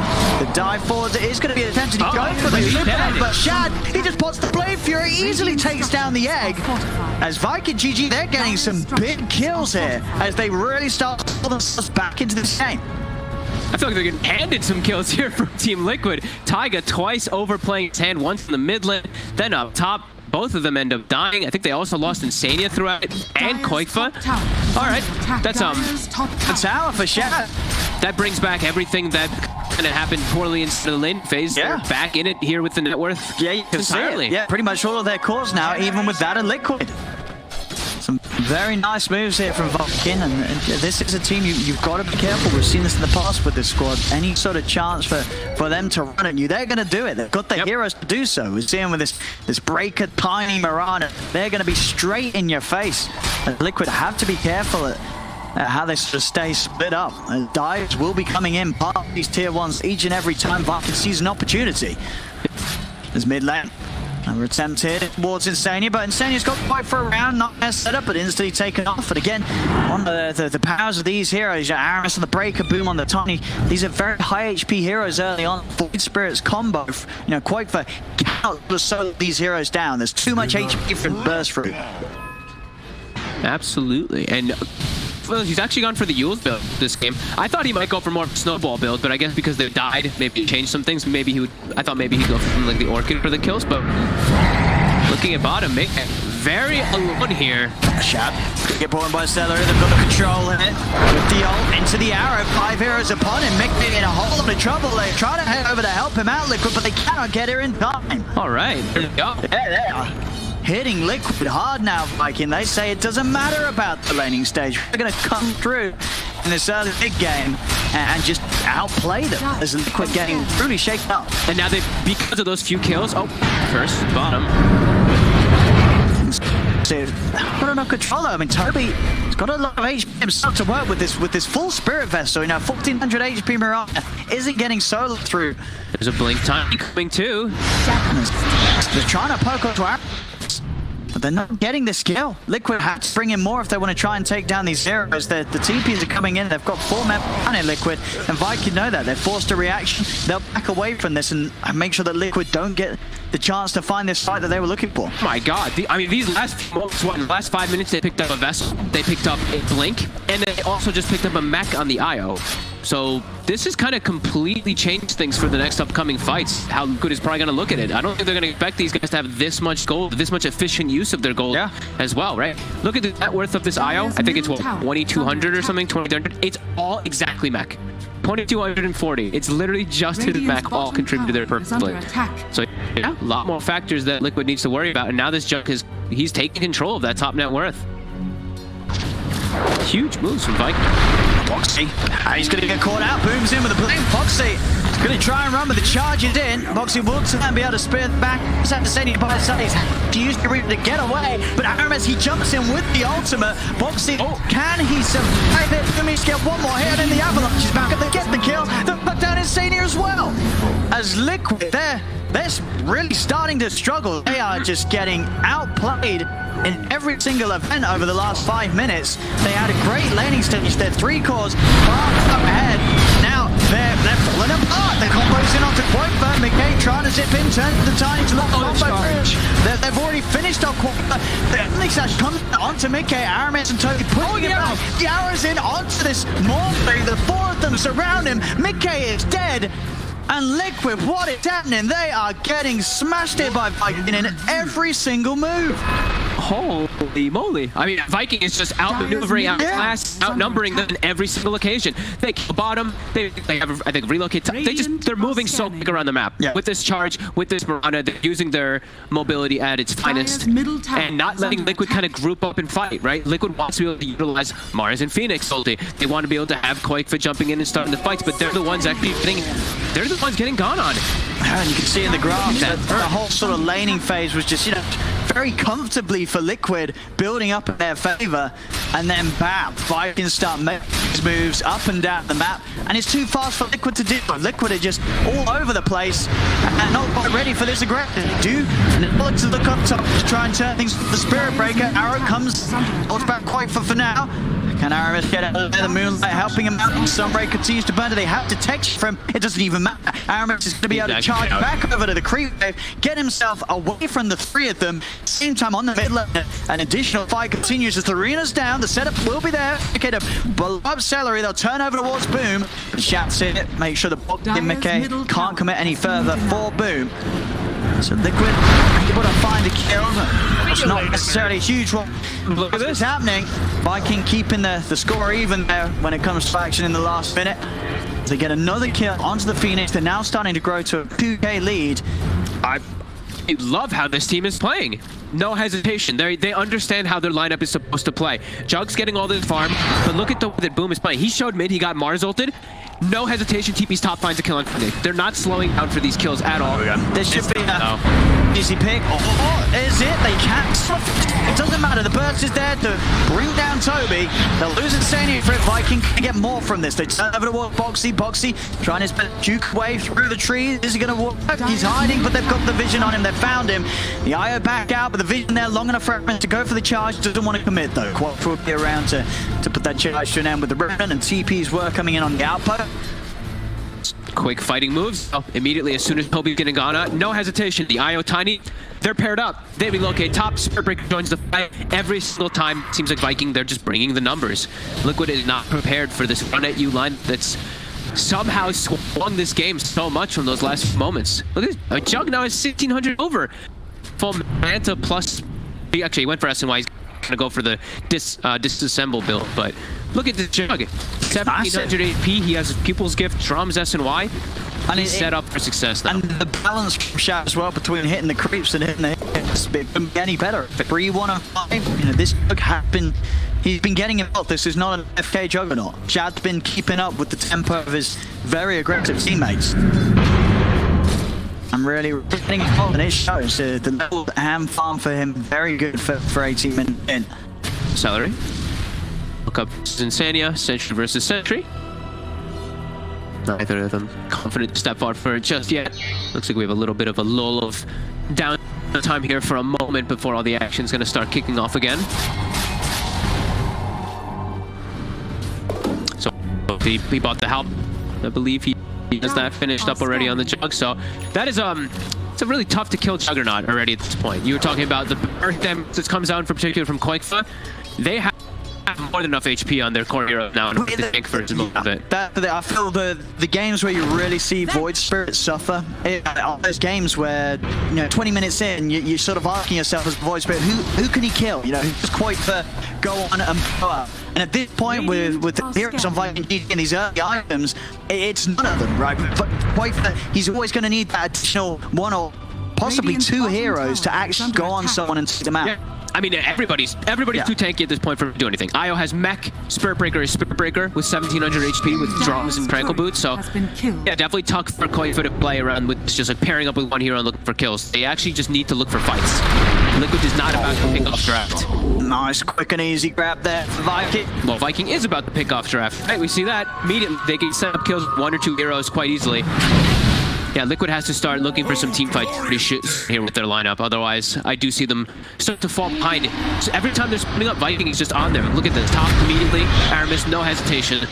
The dive forward is going to be attempted. He goes for the super, but Shad, he just pots the Blade Fury, easily takes down the egg. As Viking GG, they're getting some big kills here as they really start to pull themselves back into this game. I feel like they're getting handed some kills here from Team Liquid. Taiga twice overplaying his hand, once in the mid lane, then up top. Both of them end up dying. I think they also lost Insania throughout it, and Koifa. All right, that's the tower for Shad. That brings back everything that kind of happened poorly in the lane phase. Yeah. They're back in it here with the net worth. Yeah, you can see it. Yeah, pretty much all of their cores now, even with that and Liquid. Some very nice moves here from Viking, and this is a team you've got to be careful. We've seen this in the past with this squad. Any sort of chance for them to run at you, they're going to do it. They've got the heroes to do so. We're seeing with this Breaker, Tiny, Mirana, they're going to be straight in your face. And Liquid have to be careful at how they sort of stay split up. Dives will be coming in part of these tier ones each and every time Viking sees an opportunity. There's mid lane. Another attempt here towards Insania, but Insania's got quite for a round, not their setup, but instantly taken off. And again, on the powers of these heroes, Aramis on the Breaker, Boom on the Tiny, these are very high HP heroes early on. Void Spirits combo, quite for cannot slow these heroes down. There's too much HP for burst through. Absolutely, and well, he's actually gone for the Yule's build this game. I thought he might go for more of a Snowball build, but I guess because they died, maybe changed some things. Maybe he would. I thought maybe he'd go for like the Orchid for the kills, but looking at bottom, very alone here. Shad get brought in by Celery. They've got the control in it. With the ult into the arrow, 5 heroes upon him. Mick in a whole lot of trouble. They try to head over to help him out, Liquid, but they cannot get here in time. All right, there we go. Yeah, they are hitting Liquid hard now, Viking. They say it doesn't matter about the laning stage. We're going to come through in this early big game and just outplay them as Liquid getting truly shaken up. And now they, because of those few kills, first, bottom. So, not enough control though. I mean, Toby's got a lot of HP himself to work with this full Spirit Vessel. 1400 HP Mirana isn't getting solo through. There's a Blink Tiny coming too. They're trying to poke onto our, but they're not getting this kill. Liquid have to bring in more if they want to try and take down these heroes. The TPs are coming in. They've got 4 men on it, Liquid, and Viking know that. They're forced a reaction. They'll back away from this and make sure that Liquid don't get the chance to find this fight that they were looking for. Oh my God. I mean, these last few moments, in the last 5 minutes, they picked up a vessel, they picked up a blink, and they also just picked up a mech on the IO. So this has kind of completely changed things for the next upcoming fights. How Liquid is probably going to look at it. I don't think they're going to expect these guys to have this much gold, this much efficient use of their gold as well, right? Look at the net worth of this IO. I think it's, what, 2,200 or something? 2,300? It's all exactly mech. 2,240. It's literally just his mech all contributed there perfectly. So yeah, a lot more factors that Liquid needs to worry about. And now this Junk he's taking control of that top net worth. Huge moves from Viking. Boxy, he's going to get caught out. Booms in with a blink. Boxy is going to try and run, but the charge is in. Boxy will turn, be able to spear back. He's at the stadium by his side. He's used the reaper to get away, but Aramis, he jumps in with the ultimate. Boxy, can he survive it? Boomies get one more hit, and the Avalanche is back up. They get the kill. They put down Insania as well. As Liquid, they're really starting to struggle. They are just getting outplayed in every single event over the last 5 minutes. They had a great laning stage. Their 3 cores far up ahead. Now they're falling apart. The combo's in onto Quoifer. McKay trying to zip in, turn the tiny to lock combo bridge. They've already finished off Quoifer. The only slash comes onto McKay, Aramis and Toby pushing it back. The arrows in onto this Morphe. The 4 of them surround him. McKay is dead. And Liquid, what is happening? They are getting smashed here by Viking in every single move. Holy moly. I mean, Viking is just outmaneuvering, outnumbering them in every single occasion. They kill bottom, they have, I think, relocate. They're moving so quick around the map. With this charge, with this Mirana, they're using their mobility at its finest and not letting Liquid kind of group up and fight, right? Liquid wants to be able to utilize Mars and Phoenix ulti. They want to be able to have Quake for jumping in and starting the fights, but they're the ones actually getting gone on. And you can see in the graph that the whole sort of laning phase was just, very comfortably for Liquid, building up in their favor, and then bam, Vikings start making moves up and down the map, and it's too fast for Liquid to do. Liquid are just all over the place and not quite ready for this aggression. And it looks to look up top to try and turn things. The Spirit Breaker arrow comes, holds back quite for now. Can Aramis get out of the moonlight, helping him out? Sunbreak continues to burn. They have detection from him. It doesn't even matter. Aramis is going to be able to charge back over to the creep wave, get himself away from the 3 of them. Same time on the mid lane. An additional fight continues as the arena's down. The setup will be there. Okay, below up Celery. They'll turn over towards Boom. Shouts it. Make sure the bot in McKay can't commit any further for Boom. So Liquid able to find a kill. It's not necessarily a huge one. Look at this happening. Viking keeping the score even there when it comes to action in the last minute. They get another kill onto the Phoenix. They're now starting to grow to a 2K lead. I love how this team is playing. No hesitation. They understand how their lineup is supposed to play. Jug's getting all this farm, but look at the way that Boom is playing. He showed mid, he got Mars ulted. No hesitation, TP's top finds a kill on Phoenix. They're not slowing down for these kills at all. This should be an easy pick. Is it? They can't. It doesn't matter. The burst is there to bring down Toby. They'll lose Insania for it. Viking can get more from this. They turn over towards Boxy. Boxy trying his juke way through the trees. Is he going to work? He's hiding, but they've got the vision on him. They've found him. The IO back out, but the vision there long enough for him to go for the charge. Doesn't want to commit though. Quattro will be around to put that charge to an end with the Revenant, and TPs were coming in on the outpost. Quick fighting moves. Immediately, as soon as Toby's getting gone out, no hesitation. The IO Tiny, they're paired up. They relocate top. Spirit Breaker joins the fight. Every single time, seems like Viking, they're just bringing the numbers. Liquid is not prepared for this run at you line that's somehow swung this game so much from those last moments. Look at this. Jug now is 1,600 over. Full Manta plus. Actually, he went for SNY. He's going to go for the disassemble build, but look at the Jug. 1,700 AP. He has Pupil's Gift, Drums, SNY. And he's set up for success now. And the balance shot as well between hitting the creeps and hitting the hits couldn't be any better. 3, 1, and 5. This Jug has been. He's been getting involved. This is not an FK juggernaut. Shad's been keeping up with the tempo of his very aggressive teammates. I'm really getting involved, and it shows. The level ham farm for him very good for 18 minutes in. Celery. Look up Insania, Sentry versus Sentry. Neither of them confident to step forward for it just yet. Looks like we have a little bit of a lull of downtime here for a moment before all the action's going to start kicking off again. So he bought the help. I believe he has that finished up already on the Jug. So that is it's it's a really tough to kill Juggernaut already at this point. You were talking about the burst damage that comes out, in particular from Koikfa. They have more than enough HP on their core hero now in order to tank for just a little bit. I feel the games where you really see Void Spirit suffer are those games where, 20 minutes in, you're sort of asking yourself as Void Spirit, who can he kill? Who's Koikfa go on and blow up? And at this point, with the heroes on Viking and these early items, it's none of them, right? But Koikfa, he's always going to need that additional one or possibly two heroes to actually go on someone and take them out. Yeah. I mean, everybody's too tanky at this point for doing anything. Io has Mech, Spirit Breaker is Spirit Breaker with 1700 HP with drums and Tranquil Boots. So, yeah, definitely tough for Koikfa to play around with just like pairing up with one hero and looking for kills. They actually just need to look for fights. Liquid is not about to pick off draft. Nice, quick and easy grab there for Viking. Well, Viking is about to pick off draft. Right, we see that immediately. They can set up kills with one or two heroes quite easily. Yeah, Liquid has to start looking for some team fights here with their lineup. Otherwise, I do see them start to fall behind. So every time they're spinning up, Viking is just on them. Look at the top immediately. Aramis, no hesitation.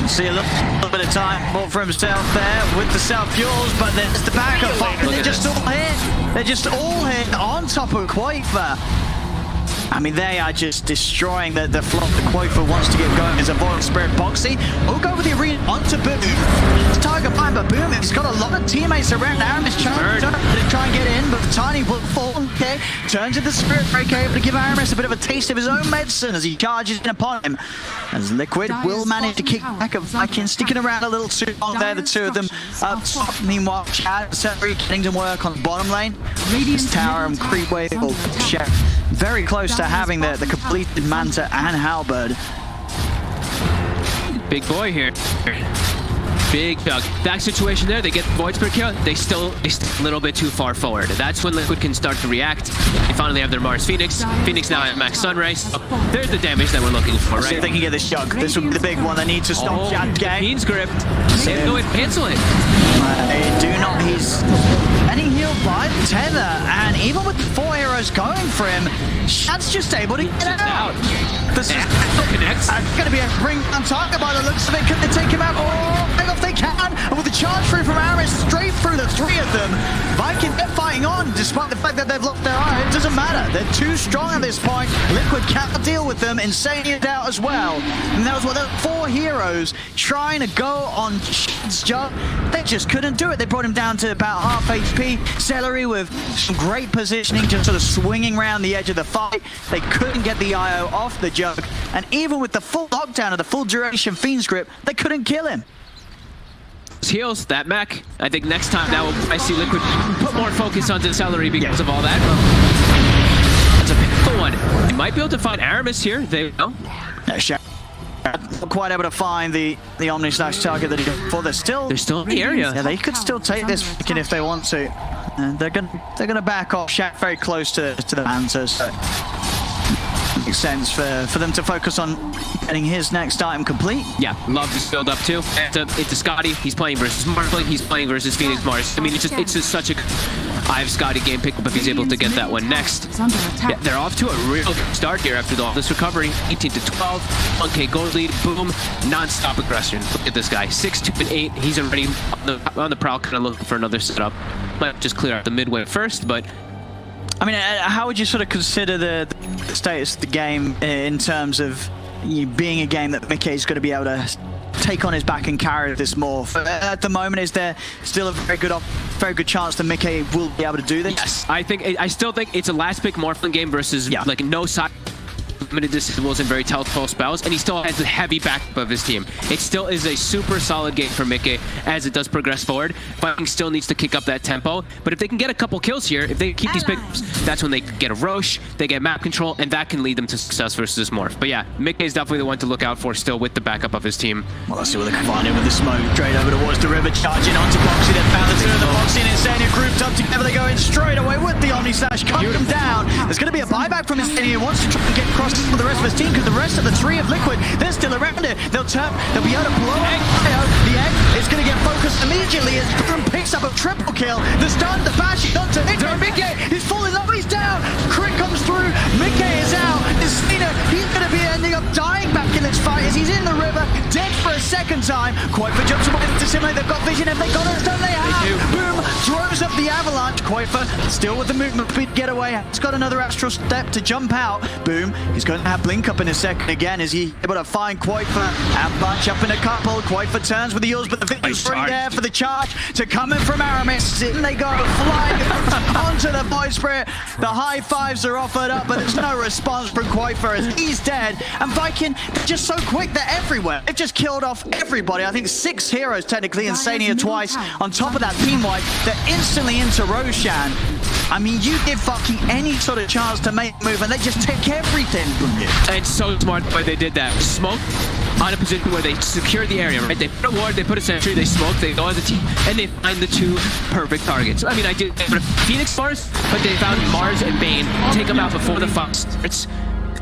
See a little bit of time more for himself there with the self-fuels, but there's the backup fight. They're just all hit. They're just all hit on top of Koikfa. I mean, they are just destroying the flop that Koikfa wants to get going as a Void Spirit Boxy. We'll go with the arena onto Boom. It's target fine, but Boom, he's got a lot of teammates around. Aramis trying to try and get in, but the Tiny will fall. Okay, turns to the Spirit Breaker, able to give Aramis a bit of a taste of his own medicine as he charges in upon him. As Liquid will manage to kick back a Viking, sticking around a little too long there, the two of them up top. Meanwhile, Chad and Celery getting to work on the bottom lane. This tower and creep wave will share very close to having the completed Manta and Halberd. Big boy here. Big Jug. Back situation there. They get Void Spirit kill. They still a little bit too far forward. That's when Liquid can start to react. They finally have their Mars Phoenix. Phoenix now at max Sunrise. So there's the damage that we're looking for, right? See if they can get this Jug. This will be the big one. They need to stop Chad game. Bean's grip. They go and cancel it. They do not. He's getting healed by the tether, and even with the four heroes going for him, Shad's just able to get out. This is going to be a bring down target by the looks of it. Can they take him out? Oh, if they can, and with the charge through from Aramis straight through the three of them, Viking, they're fighting on despite the fact that they've locked their eye. It doesn't matter. They're too strong at this point. Liquid can't deal with them, insane it out as well. And that was what the four heroes trying to go on Shad's Jug. They just couldn't do it. They brought him down to about half HP. Celery with some great positioning, just sort of swinging around the edge of the fight. They couldn't get the IO off the Jug, and even with the full lockdown of the full duration Fiend's Grip, they couldn't kill him. Heals that mech. I think next time now I see Liquid put more focus onto Celery because of all that. That's a pivotal one. They might be able to find Aramis here. They know. Not quite able to find the Omni Slash target that he got before. They're still in the area. Yeah, they could still take this Viking if they want to. And they're gonna back off. Shaq very close to the Manta, so makes sense for them to focus on getting his next item complete. Yeah, love this build up too. It's a Scotty. He's playing versus Marpley. He's playing versus Phoenix Mars. I mean, it's just such a I have Scotty game pick up if he's able to get that one next. Yeah, they're off to a real good start here after all this recovery. 18 to 12, 1K gold lead, boom, non-stop aggression. Look at this guy, 6, 2, and 8. He's already on the prowl, kind of looking for another setup. Might just clear out the midway first, but. I mean, how would you sort of consider the status of the game in terms of being a game that Mickey is going to be able to take on his back and carry this more? At the moment, is there still a very good chance that Mickey will be able to do this? Yes, I still think it's a last pick Morphlin game versus like no side. Limited disables and very telltale spells, and he still has the heavy backup of his team. It still is a super solid game for Mickey as it does progress forward. Viking still needs to kick up that tempo, but if they can get a couple kills here, if they keep these pickups, that's when they get a Roche, they get map control, and that can lead them to success versus Morph. But yeah, Mickey is definitely the one to look out for still with the backup of his team. Well, let's see what they can find in with the smoke. Straight over towards the river, charging onto Boxy. They found the two of the Boxy and Insania grouped up together. They go in straight away with the Omni Slash, cut them down. There's going to be a buyback from Insania who wants to try and get across with the rest of his team, because the rest of the three of Liquid, they're still around it. They'll be able to blow up the egg. It's going to get focused immediately as Boom picks up a triple kill. The stun, the bash, he's onto Mickey. He's falling low, he's down. Crit comes through. Mickey is out. Insania, he's going to be ending up dying back in this fight as he's in the river, dead for a second time. Koikfa jumps away to assimilate. They've got vision. Have they got it? Don't they have? They do. Boom! Throws up the avalanche. Quaver still with the movement speed getaway. He's got another astral step to jump out. Boom! He's going to have blink up in a second again. Is he able to find Quaver and bunch up in a couple? Quaver turns with the yours, but the vision's already there for the charge to come in from Aramis. In they go, flying onto the Void Spirit. The high fives are offered up, but there's no response from Quaver as he's dead. And Viking, they're just so quick. They're everywhere. They've just killed off everybody. I think 6 heroes technically, Insania twice. On top of that team wipe, they're instantly into Roshan. I mean, you give Viking any sort of chance to make a move, and they just take everything from you. It's so smart the way they did that. Smoke on a position where they secure the area, right? They put a ward, they put a sentry, they smoke, they go as a team, and they find the 2 perfect targets. I mean, I did put a Phoenix Mars, but they found Mars and Bane, take them out before the fight starts.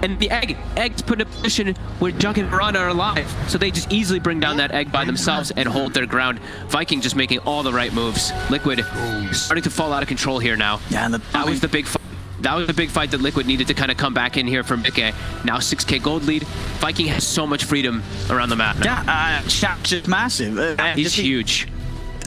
And the egg's put in a position where Junk and Piranha are alive, so they just easily bring down that egg by themselves and hold their ground. Viking just making all the right moves. Liquid starting to fall out of control here now. Yeah, and that was the big fight. That was the big fight that Liquid needed to kind of come back in here from Mickey. Now 6k gold lead. Viking has so much freedom around the map now. Yeah, Shaq's just massive. He's huge.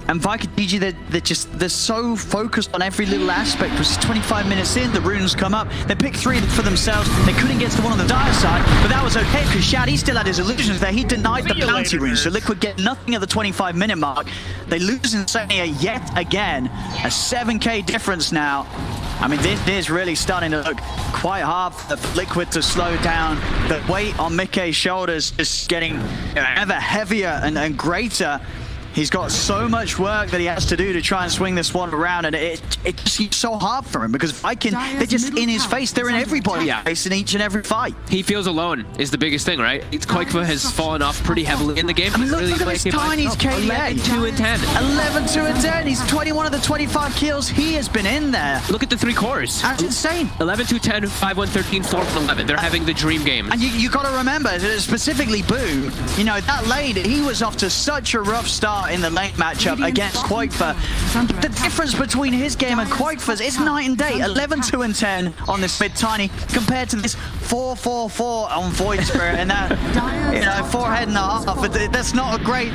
And Viking DG, they're so focused on every little aspect. It was 25 minutes in, the runes come up. They picked 3 for themselves. They couldn't get to one on the dire side, but that was okay because Shad, he still had his illusions there. He denied the bounty runes, so Liquid get nothing at the 25-minute mark. They lose Insania yet again. A 7k difference now. I mean, this is really starting to look quite hard for Liquid to slow down. The weight on Mickey's shoulders is getting ever heavier and greater. He's got so much work that he has to do to try and swing this one around, and it seems so hard for him because Viking, they're just in his face. They're in everybody's face in each and every fight. He feels alone is the biggest thing, right? Quakefa has fallen off pretty heavily in the game. I mean, look at this Tiny's KDA. 11-2 and 10. 11-2 and 10. He's 21 of the 25 kills. He has been in there. Look at the 3 cores. That's insane. 11-2, 10, 5-1, 13, 4-11. They're having the dream game. And you got to remember, specifically Boo, you know, that lane, he was off to such a rough start in the lane matchup against Quakefa. The difference between his game and Quakefa's is night and day. 11-2 and 10 on this mid Tiny compared to this 4-4-4 on Void Spirit, and that, you know, 4.5 head. That's not a great.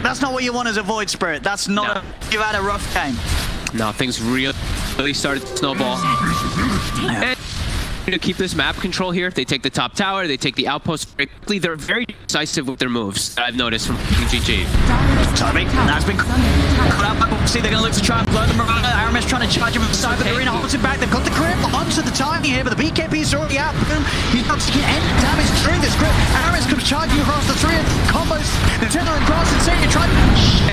That's not what you want as a Void Spirit. That's not. You've had a rough game. No, things really started to snowball. And to keep this map control here, they take the top tower, they take the outpost very quickly. They're very decisive with their moves, I've noticed from GG. Timing, that's been caught out by see they're going to look to try and blow them around. Aramis trying to charge him from the side, but they're in, holds him back. They've got the grip onto the timing here, but the BKB's already out. Boom. He's not taking any damage during this grip. Aramis comes charging across the 3 combos. The Tether and Cross and Satan trying to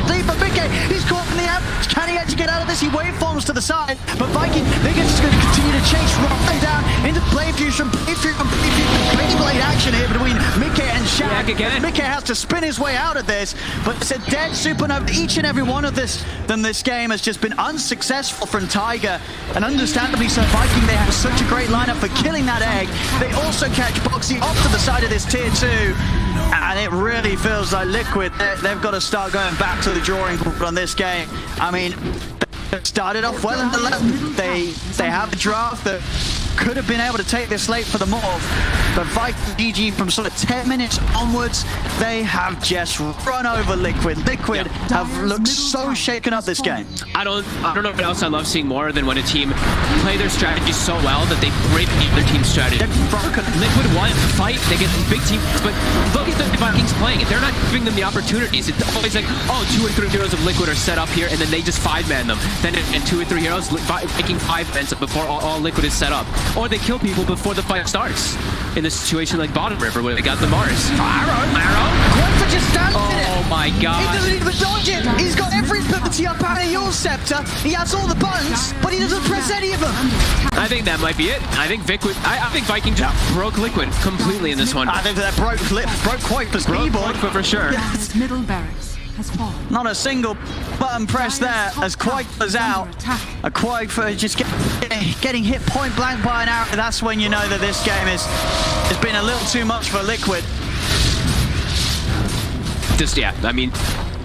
leave, but BK, he's caught in the app. Can he actually get out of this? He waveforms to the side, but Viking, they're just going to continue to chase right down into Blade Fusion, Blade action here between Mickey and Shaq. Mickey has to spin his way out of this, but it's a dead supernova. Each and every one of this game has just been unsuccessful from Tiger, and understandably so. Viking, they have such a great lineup for killing that egg. They also catch Boxy off to the side of this tier 2, and it really feels like Liquid, they've got to start going back to the drawing board on this game. I mean, they started off well in the left. They have a draft that could have been able to take this late for the morph, but Viking GG from sort of 10 minutes onwards, they have just run over Liquid. Liquid have looked so shaken up this game. I don't know what else I love seeing more than when a team play their strategy so well that they break the other team's strategy. Liquid wants to fight, they get these big teams, but look at the Vikings playing it. They're not giving them the opportunities. It's always like, oh, 2 or 3 heroes of Liquid are set up here, and then they just 5-man them. Then and 2 or 3 heroes making 5-mans before all Liquid is set up. Or they kill people before the fight starts. In a situation like Bottom River where they got the Mars. Arrow! Quakefa just stands in it! Oh my god. He doesn't even dodge it! He's got every ability up out of your scepter. He has all the buttons, but he doesn't press any of them. I think that might be it. I think Viking just broke Liquid completely in this one. I think that broke Quakefa's keyboard. For sure. Yes. Middle barracks has fallen. Not a single button press there as Quakefa's out. A Quakefa just getting hit point blank by an arrow. That's when you know that this game has been a little too much for Liquid. Just, yeah, I mean,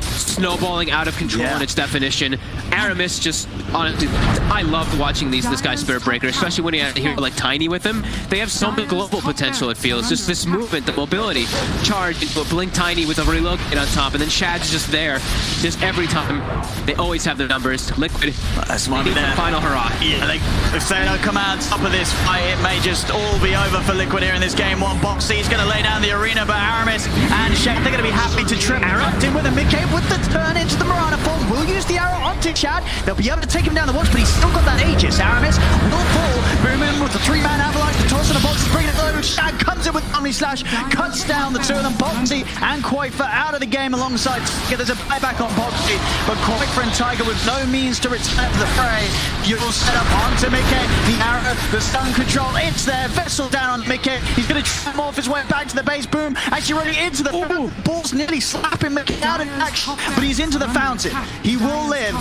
snowballing out of control in its definition. Aramis just, honestly, I loved watching this guy Spirit Breaker, especially when he had a hero like Tiny with him. They have so much global potential, it feels. Just this movement, the mobility, charge into a Blink Tiny with a relocate on top, and then Shad's just there. Just every time, they always have their numbers. Liquid, That's they need the final hurrah. Yeah, if they don't come out on top of this fight, it may just all be over for Liquid here in this game one. Boxy's going to lay down the arena, but Aramis and Shad, they're going to be happy to trip. Tucked in with a mid-game with the turn into the Mirana form. Will use the arrow onto Shad. They'll be able to take him down the watch, but he's still got that Aegis. Aramis will fall. Boom in with the 3-man avalanche. The toss in the box is bringing it low. Shad comes in with Omni Slash, cuts down the two of them. Boxy and Koifer out of the game alongside Tiger. There's a buyback on Boxy, but Koifer and Tiger with no means to return to the fray. You'll set up onto Mickey. The arrow, the stun control, it's there. Vessel down on Mickey. He's going to try morph his way back to the base. Boom. Actually running into the balls, nearly slapping Mickey out of action, but he's into the fountain. He will live.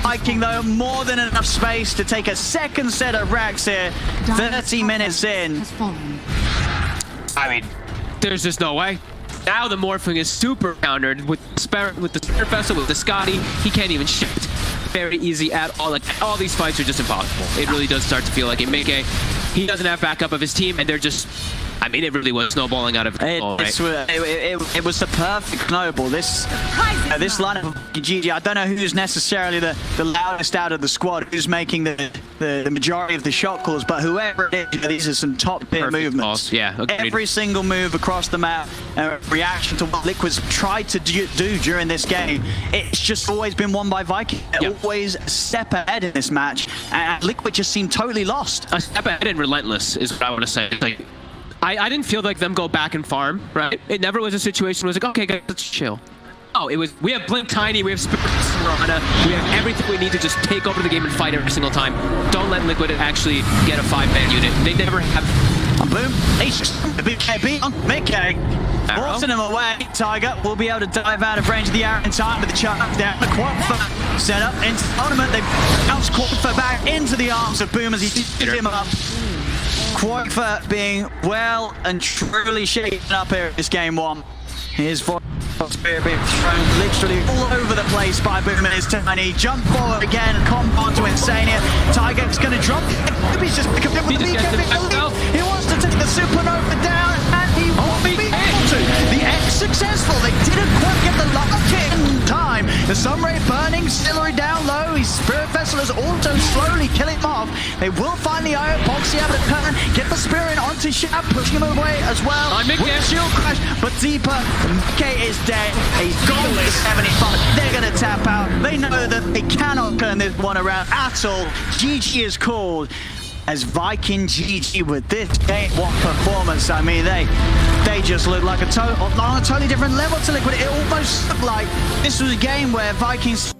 Viking, though, more than enough space to take a second set of racks here. 30 minutes in. I mean, there's just no way. Now the morphing is super countered with the Spirit Vessel, with the Scotty. He can't even shift very easy at all. Like, all these fights are just impossible. It really does start to feel like in Mickey, he doesn't have backup of his team, and they're just, I mean, it really was snowballing out of control, right? It was the perfect snowball. This lineup of GG, I don't know who's necessarily the loudest out of the squad, who's making the majority of the shot calls, but whoever it is, these are some top tier movements. Calls. Yeah, agreed. Every single move across the map, reaction to what Liquid's tried to do during this game, it's just always been won by Viking. Always a step ahead in this match, and Liquid just seemed totally lost. A step ahead and relentless is what I want to say. Like, I didn't feel like them go back and farm, right? It never was a situation where it was like, okay, guys, let's chill. Oh, it was, we have Blink Tiny, we have Spirit Mirana, we have everything we need to just take over the game and fight every single time. Don't let Liquid actually get a 5-man unit. They never have. Boom. BKB on Mickey. Forcing him away. Tiger will be able to dive out of range of the arrow in time with the charge down. The Quadfer set up into the tournament. They bounce Quadfer back into the arms of Boom as he shoots him up. Quadfer being well and truly shaken up here in this game one. His Spirit being thrown literally all over the place by Boom and his Tiny. Jump forward again, combo to Insania. Tiger's going to drop. He's just picking up with the BKB. He wants to take the Supernova down, and he won't be able to. The X successful. They didn't quite get the lock kick in time. The Sunray burning Stillery down low. His Spirit Vessel is also slowly killing him off. They will find the Io. Boxy able to turn, get the Spirit onto Shab, pushing him away as well. With the shield crash, but deeper. Mickey is dead. He's gone with 75. They're going to tap out. They know that they cannot turn this one around at all. GG is called as Viking GG with this game one performance. I mean, they just look like on a totally different level to Liquid. It almost looked like this was a game where Vikings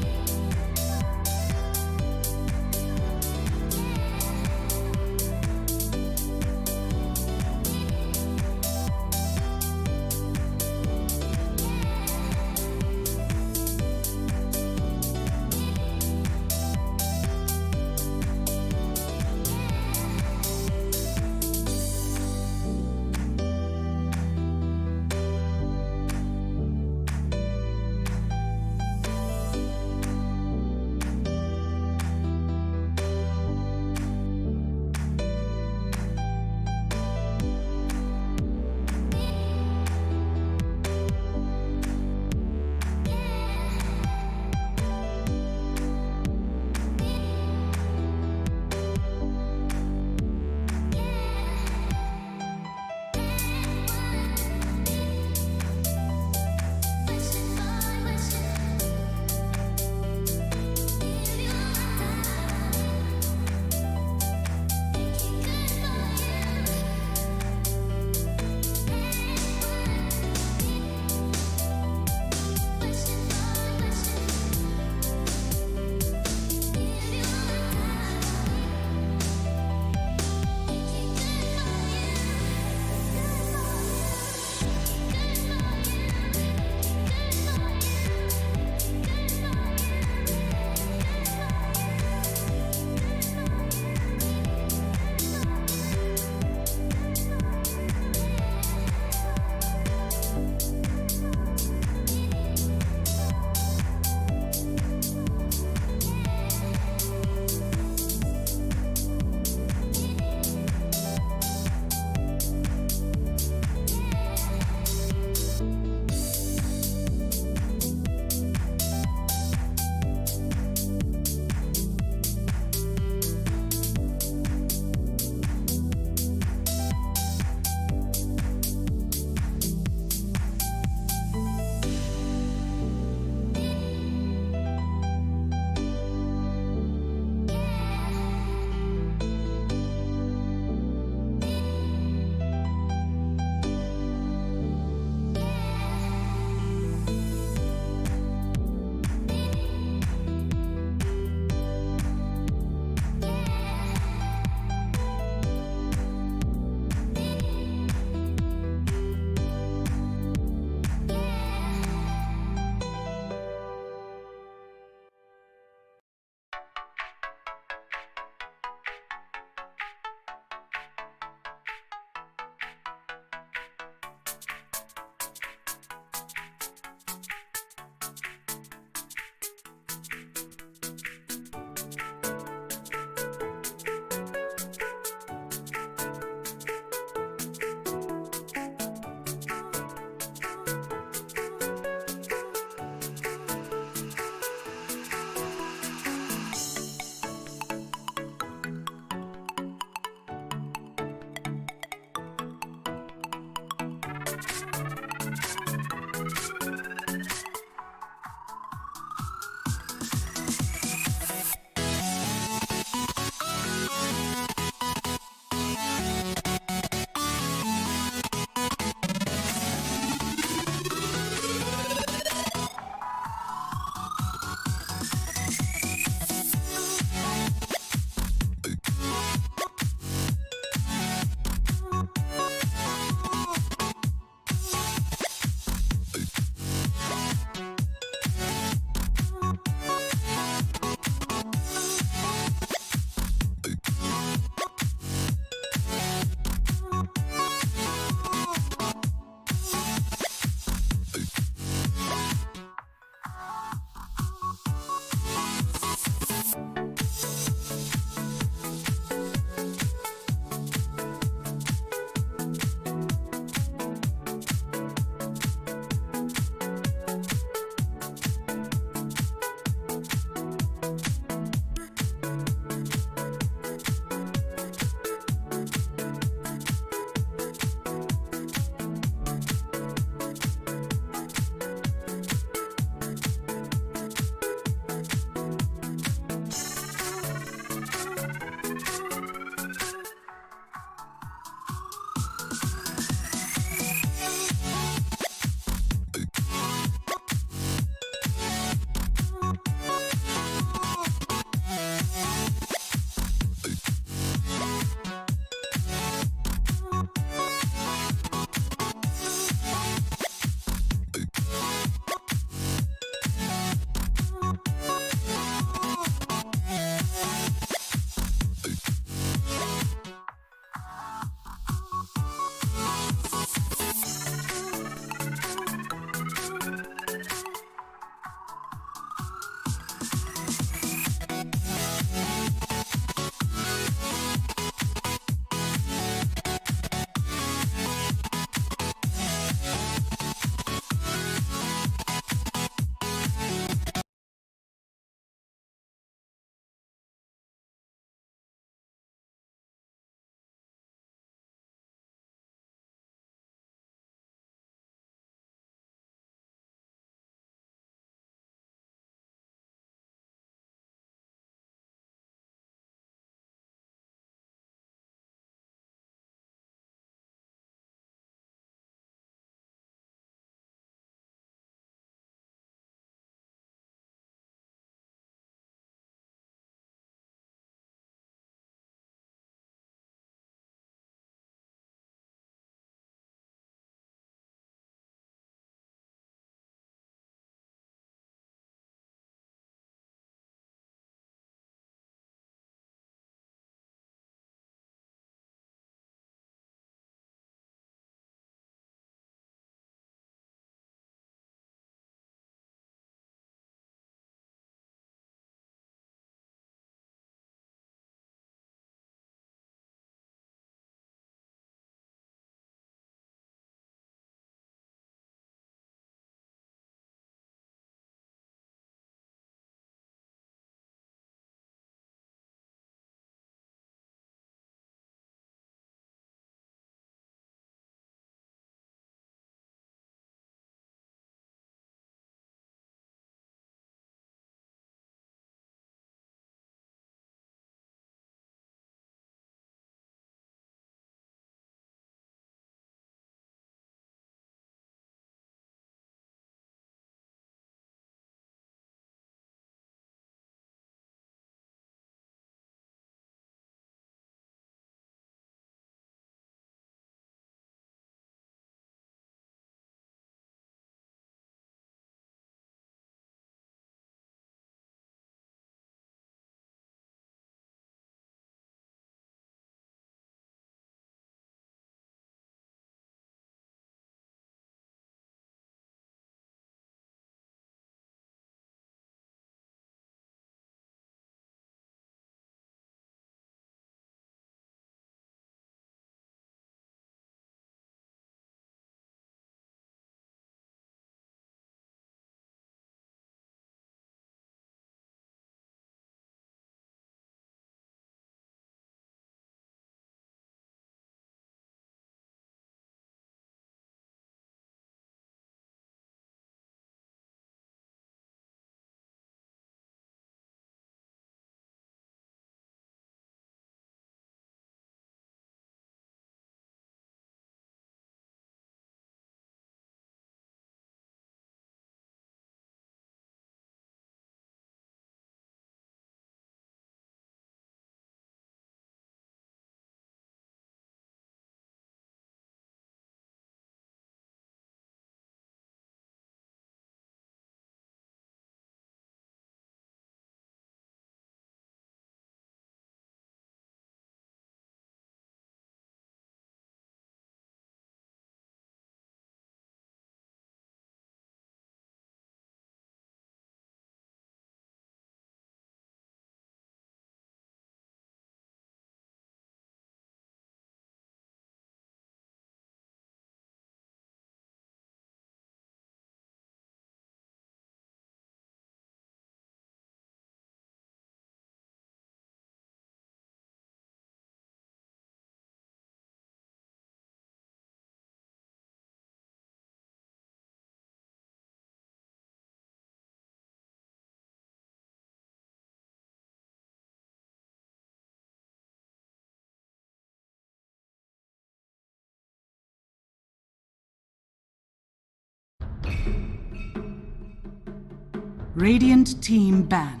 Radiant team ban.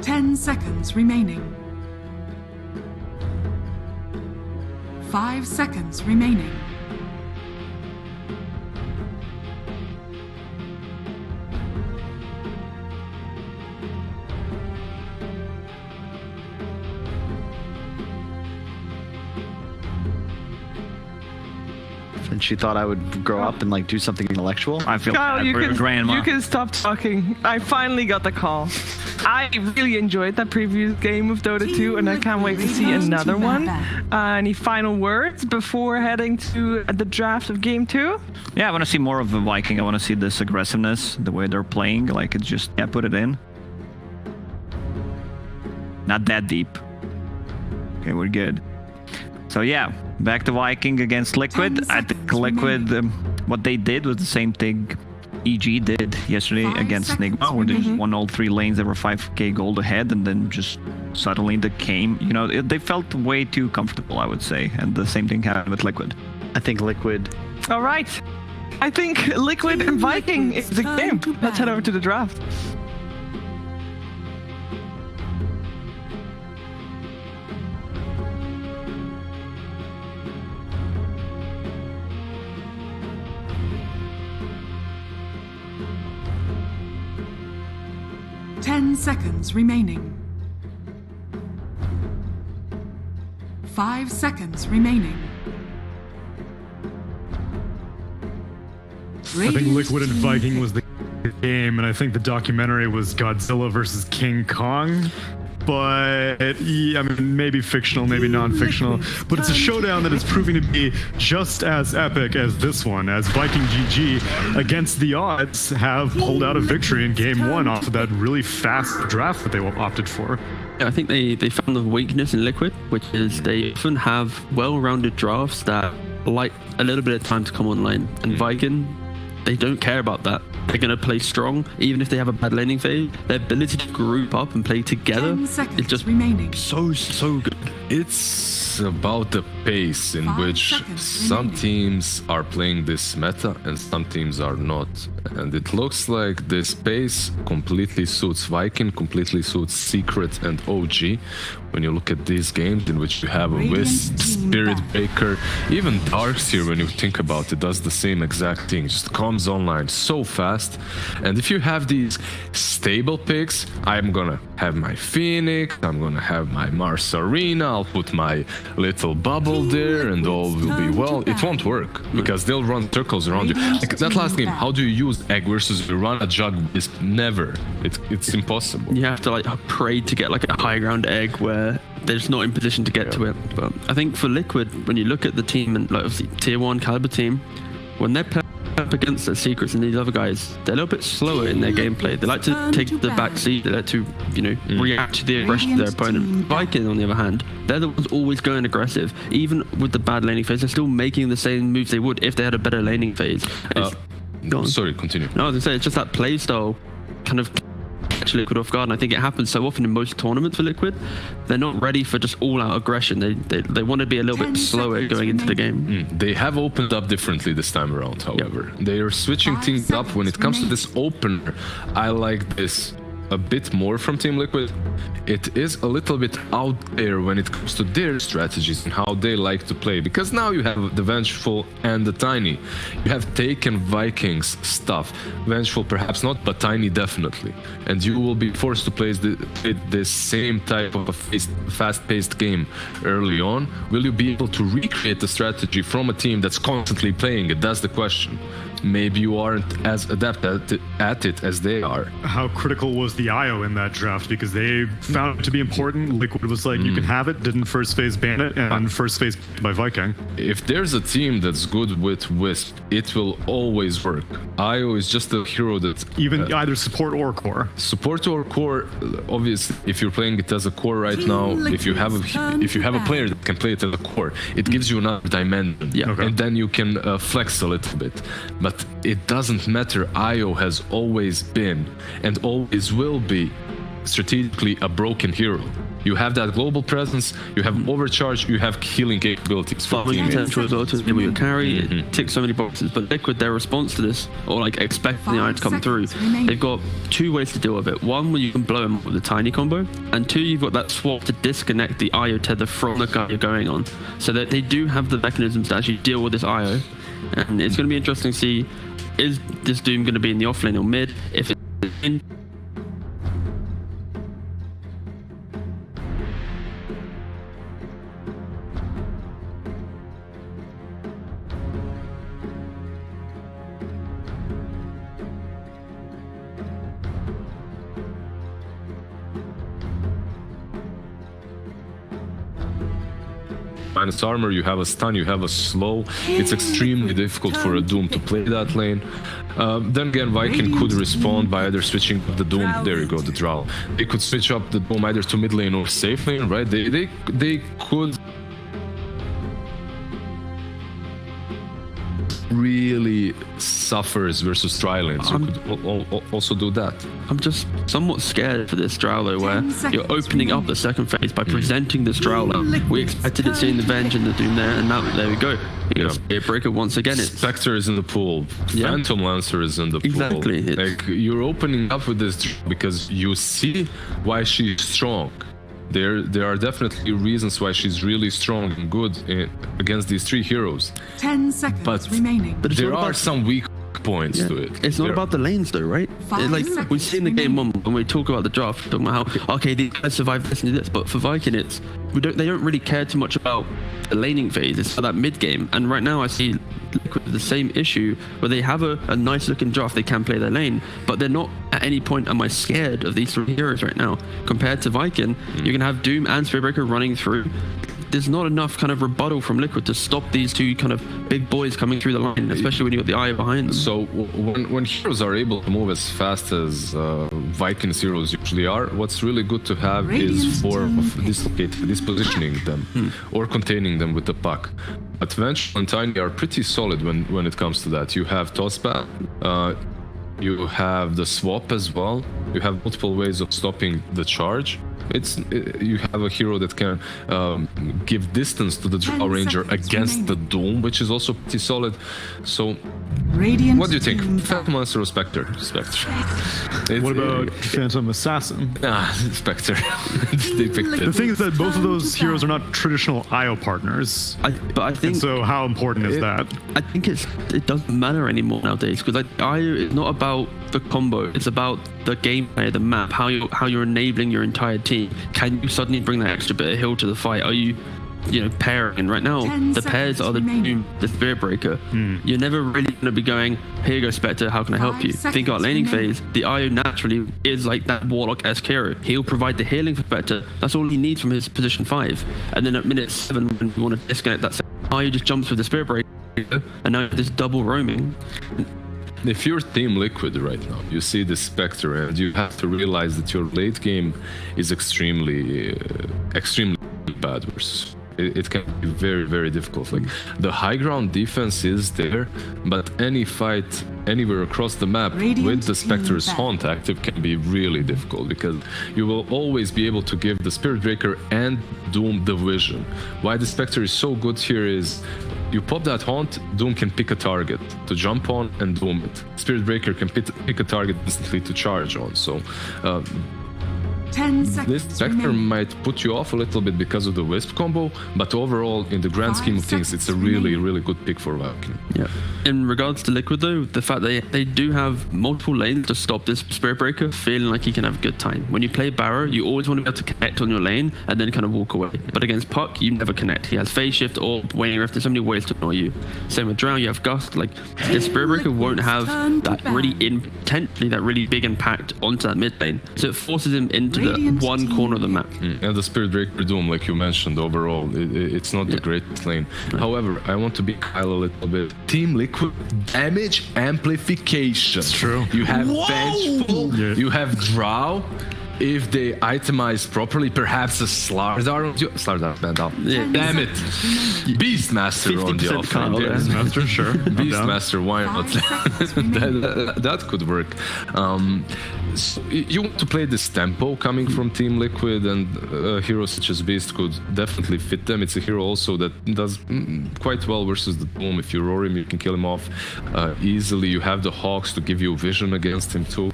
Ten seconds remaining. 5 seconds remaining. And she thought I would grow up and like do something intellectual. I feel Kyle, bad you for your grandma. you can stop talking. I finally got the call. I really enjoyed that previous game of Dota 2, and I can't wait to see another one. Any final words before heading to the draft of Game 2? Yeah, I want to see more of the Viking. I want to see this aggressiveness, the way they're playing. Like, it's just, yeah, put it in. Not that deep. Okay, we're good. So yeah, back to Viking against Liquid. I think Liquid, what they did was the same thing EG did yesterday against Nigma, where they just won all 3 lanes. They were 5k gold ahead, and then just suddenly they came. You know, they felt way too comfortable, I would say. And the same thing happened with Liquid. I think Liquid. All right. I think Liquid and Viking is the game. Let's head over to the draft. Ten seconds remaining. 5 seconds remaining. I think Liquid and Viking was the game, and I think the documentary was Godzilla versus King Kong. But yeah, I mean, maybe fictional, maybe non-fictional. But it's a showdown that is proving to be just as epic as this one, as Viking GG, against the odds, have pulled out a victory in Game 1 off of that really fast draft that they opted for. Yeah, I think they found the weakness in Liquid, which is they often have well-rounded drafts that like a little bit of time to come online. And Viking, they don't care about that. They're going to play strong, even if they have a bad laning phase. Their ability to group up and play together is just remaining. so good. It's about the pace in 5 which seconds some remaining. teams are playing this meta and some teams are not. And it looks like this pace completely suits Viking, completely suits Secret and OG. When you look at these games in which you have a Wisp, Spirit Breaker, even Darkseer, when you think about it, does the same exact thing. Just comes online so fast. And if you have these stable picks, I'm gonna have my Phoenix, I'm gonna have my Mars Arena, I'll put my little bubble there and all will be well. It won't work because they'll run circles around you. Like that last game, how do you use egg versus you run a jug? Is never. It's impossible. You have to like pray to get like a high ground egg where they're just not in position to get to it. But I think for Liquid, when you look at the team and like obviously tier 1 caliber team, when they're playing up against the Secrets and these other guys, they're a little bit slower in their gameplay. They like to take the back seat. They like to, you know, react to the aggression of their opponent. Viking, on the other hand, they're the ones always going aggressive. Even with the bad laning phase, they're still making the same moves they would if they had a better laning phase. Sorry, continue. No, I was gonna say it's just that play style kind of catch Liquid off guard, and I think it happens so often in most tournaments for Liquid. They're not ready for just all-out aggression. They want to be a little bit slower going into the game. They have opened up differently this time around, however. They are switching things up. When it comes to this opener, I like this a bit more from Team Liquid. It is a little bit out there when it comes to their strategies and how they like to play, because now you have the Vengeful and the Tiny. You have taken Vikings stuff. Vengeful perhaps not, but Tiny definitely. And you will be forced to play this same type of a fast-paced game early on. Will you be able to recreate the strategy from a team that's constantly playing it? That's the question. Maybe you aren't as adept at it as they are. How critical was the IO in that draft? Because they found it to be important. Liquid was like, you can have it, didn't first phase ban it, and first phase by Viking. If there's a team that's good with Wisp, it will always work. IO is just a hero that... Even either support or core. Support or core, obviously, if you're playing it as a core right now, if you have a player that can play it as a core, it gives you another dimension. Yeah. Okay. And then you can flex a little bit. But but it doesn't matter. IO has always been and always will be strategically a broken hero. You have that global presence, you have overcharge, you have healing capabilities for Farming teammates. potential as well to enable your carry. It ticks so many boxes. But Liquid, their response to this, or like expecting the iron to come through, they've got two ways to deal with it. One, where you can blow him with a tiny combo, and two, you've got that swap to disconnect the IO tether from the guy you're going on, so that they do have the mechanisms to actually deal with this IO. And it's going to be interesting to see, is this Doom going to be in the offlane or mid? If it's in, minus armor, you have a stun, you have a slow. It's extremely difficult for a Doom to play that lane. Then again, Viking could respond by either switching up the Doom. There you go, the Drow. They could switch up the Doom either to mid lane or safe lane, right? They could really suffers versus tri lanes. You could also do that. I'm just somewhat scared for this Drow though, where you're opening up the second phase by presenting this Drow lane. We expected it seeing the Venge and the Doom there, and now there we go. You got Spear Breaker once again. Spectre is in the pool. Phantom Lancer is in the pool. Exactly. Like, you're opening up with this because you see why she's strong. There are definitely reasons why she's really strong and good against these three heroes. 10 seconds remaining. But there are some weak points to it. It's not about the lanes though, right? Like we've seen the game one when we talk about the draft, talking about how these guys survive this and this, but for Viking they don't really care too much about the laning phase. It's that mid game, and right now I see Liquid with the same issue where they have a nice looking draft, they can play their lane, but they're not at any point am I scared of these three heroes right now. Compared to Viking, you're gonna have Doom and Spearbreaker running through. There's not enough kind of rebuttal from Liquid to stop these two kind of big boys coming through the line, especially when you got the eye behind them. So when heroes are able to move as fast as Vikings heroes usually are, what's really good to have is form of dispositioning them or containing them with the puck. But Venge and Tiny are pretty solid when it comes to that. You have Tossback, you have the swap as well. You have multiple ways of stopping the charge. You have a hero that can give distance to the Drow Ranger against the Doom, which is also pretty solid. So, what do you think? Phantom Lancer or Spectre? Spectre. What about Phantom Assassin? Spectre. They picked it. The thing is that both of those heroes are not traditional IO partners. But I think. And so, how important is that? I think it doesn't matter anymore nowadays, because IO is not about the combo. It's about the gameplay, the map, how you're enabling your entire team. Can you suddenly bring that extra bit of heal to the fight? Are you pairing? And right now, the pairs are the Doom, the Spirit Breaker. You're never really going to be going, here you go, Spectre, how can I help you? Think about laning phase. The IO naturally is like that Warlock-esque hero. He'll provide the healing for Spectre. That's all he needs from his position 5. And then at minute 7, when you want to disconnect that, IO just jumps with the Spirit Breaker, and now this double roaming. If you're Team Liquid right now, you see the Spectre, and you have to realize that your late game is extremely bad versus. It can be very, very difficult. Like, the high ground defense is there, but any fight anywhere across the map with the Spectre's haunt active can be really difficult, because you will always be able to give the Spirit Breaker and Doom the vision. Why the Spectre is so good here is you pop that haunt, Doom can pick a target to jump on and Doom it. Spirit Breaker can pick a target instantly to charge on. So 10 seconds this Spectre might put you off a little bit because of the Wisp combo, but overall, in the grand scheme of things, it's a really, really good pick for Viking. Yeah. In regards to Liquid though, the fact that they do have multiple lanes to stop this Spirit Breaker feeling like he can have a good time. When you play Barrow, you always want to be able to connect on your lane and then kind of walk away. But against Puck, you never connect. He has Phase Shift or Waning Rift. There's so many ways to annoy you. Same with Drow, you have Gust. Like, this Spirit Breaker won't have that really intently, that really big impact onto that mid lane. So it forces him into the one corner of the map. And the Spirit Breaker Doom, like you mentioned, overall, it's not the greatest lane. However, I want to be Kyle a little bit. Team Liquid damage amplification. It's true. You have Vengeful, you have Drow, if they itemize properly, perhaps a Slardar on the Slardar banned out. Yeah. Damn it. Beastmaster on the 50% offense. card, yeah. Beastmaster, sure. Beastmaster, why not? that could work. So you want to play this tempo coming from Team Liquid, and heroes such as Beast could definitely fit them. It's a hero also that does quite well versus the Doom. If you roar him, you can kill him off easily. You have the Hawks to give you vision against him too,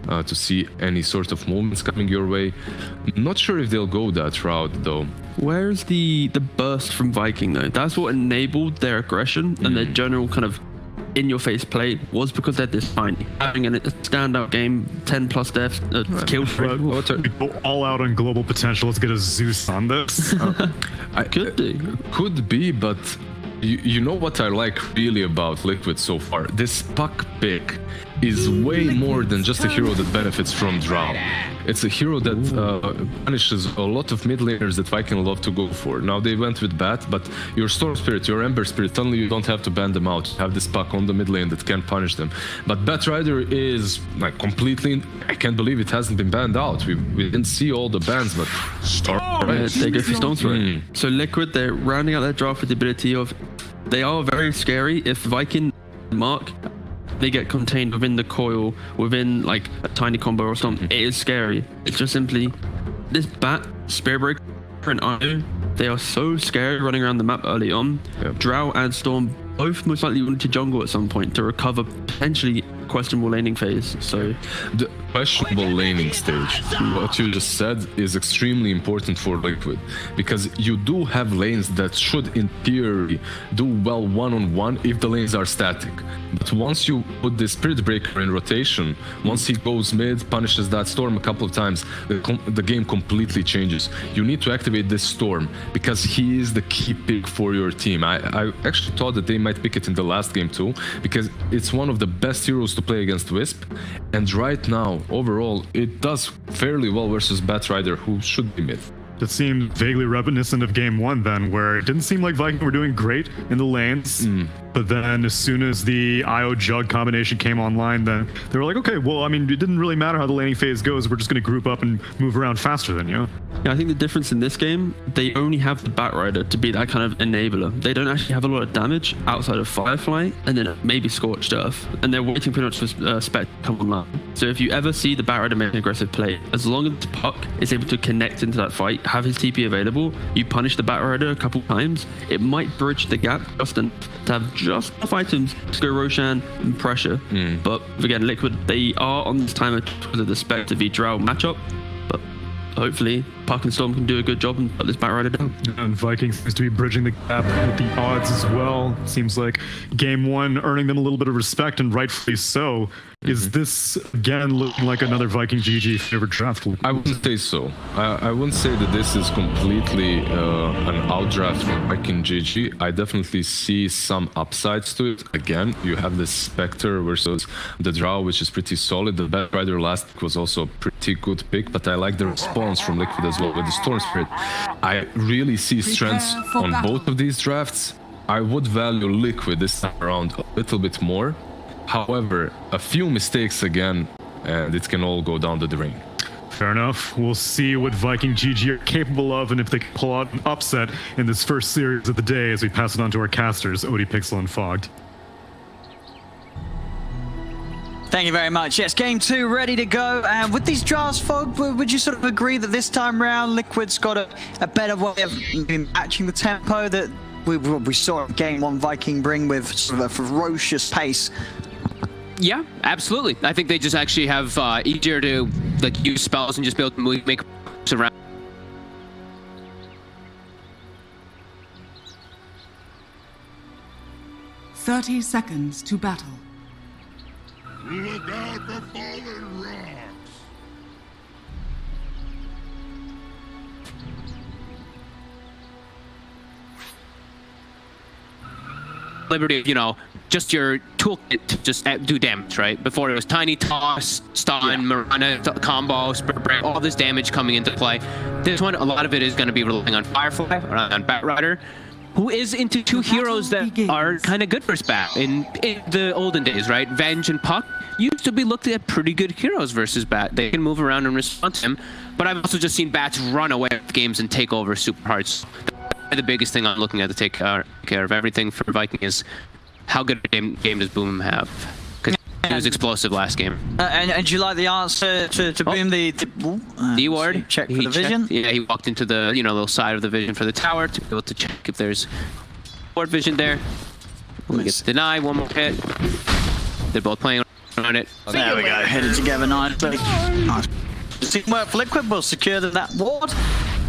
to see any sort of movements coming your way. Not sure if they'll go that route though. Where's the burst from Viking though? That's what enabled their aggression and their general kind of in-your-face play was because they're this tiny. Having a standout game, 10 plus deaths, kills. We go all out on global potential. Let's get a Zeus on this. Could be, but you know what I like really about Liquid so far? This Puck pick is way more than just a hero that benefits from Drow. It's a hero that punishes a lot of mid laners that Viking love to go for. Now they went with Bat, but your Storm Spirit, your Ember Spirit, suddenly you don't have to ban them out. You have this Puck on the mid lane that can punish them. But Bat Rider is like completely... I can't believe it hasn't been banned out. We didn't see all the bans, but... They go for Storm Spirit. So Liquid, they're rounding out their draft with the ability of... They are very scary. If Viking mark... they get contained within the coil, within like a tiny combo or something. It is scary. It's just simply this Bat, Spirit Breaker, and Io. They are so scary running around the map early on. Yep. Drow and Storm both most likely went to jungle at some point to recover potentially questionable laning phase. So the questionable laning stage, what you just said, is extremely important for Liquid, because you do have lanes that should in theory do well one-on-one if the lanes are static. But once you put the Spirit Breaker in rotation, once he goes mid, punishes that Storm a couple of times, the game completely changes. You need to activate this Storm because he is the key pick for your team. I actually thought that they might pick it in the last game too, because it's one of the best heroes to play against Wisp, and right now overall it does fairly well versus Bat Rider, who should be mid. That seemed vaguely reminiscent of game one then, where it didn't seem like Viking were doing great in the lanes, but then as soon as the IO Jug combination came online, then they were like, okay, well, I mean, it didn't really matter how the laning phase goes, we're just going to group up and move around faster than you. Yeah, I think the difference in this game, they only have the Bat Rider to be that kind of enabler. They don't actually have a lot of damage outside of Firefly and then maybe Scorched Earth, and they're waiting pretty much for Spec to come online. So if you ever see the Bat Rider make an aggressive play, as long as Puck is able to connect into that fight, have his TP available, you punish the Bat Rider a couple times, it might bridge the gap just enough to have just enough items to go Roshan and pressure. But again, Liquid, they are on this timer because of the Spectre v Drow matchup, but hopefully Puck and Storm can do a good job and put this Bat Rider down. And Vikings seems to be bridging the gap with the odds as well. Seems like game one earning them a little bit of respect, and rightfully so. Is this again looking like another Viking GG favorite draft? I wouldn't say so. I wouldn't say that this is completely an outdraft from Viking GG. I definitely see some upsides to it. Again, you have the Spectre versus the Drow, which is pretty solid. The Bat Rider last pick was also a pretty good pick, but I like the response from Liquid as well with the Storm Spirit. I really see strengths on both of these drafts. I would value Liquid this time around a little bit more. However, a few mistakes again, and it can all go down the drain. Fair enough. We'll see what Viking GG are capable of, and if they can pull out an upset in this first series of the day as we pass it on to our casters, Odie, Pixel, and Fogged. Thank you very much. Yes, game two ready to go. And with these drafts, Fog, would you sort of agree that this time round Liquid's got a better way of matching the tempo that we saw game one Viking bring with sort of a ferocious pace? Yeah, absolutely. I think they just actually have easier to like use spells and just be able to make around. "30 seconds to battle." Look out for fallen rocks! Liberty, you know, just your toolkit to just do damage, right? Before it was tiny toss, stun, Marana combo, Spirit Break, all this damage coming into play. This one, a lot of it is going to be relying on Firefly, on Bat Rider, who is into two heroes that are kind of good for Spat in the olden days, right? Venge and Puck. used to be looked at pretty good heroes versus Bat. They can move around and respond to him, but I've also just seen Bats run away with games and take over super hard. So the biggest thing I'm looking at to take care of everything for Viking is how good a game does Boom have? Because he was explosive last game. And do you like the answer to Boom? The ward. Check for the vision. Yeah, he walked into the little side of the vision for the tower to be able to check if there's ward vision there. We get to deny, one more hit. They're both playing around it. There we go, headed together nicely. Nice. Teamwork for Liquid will secure that ward.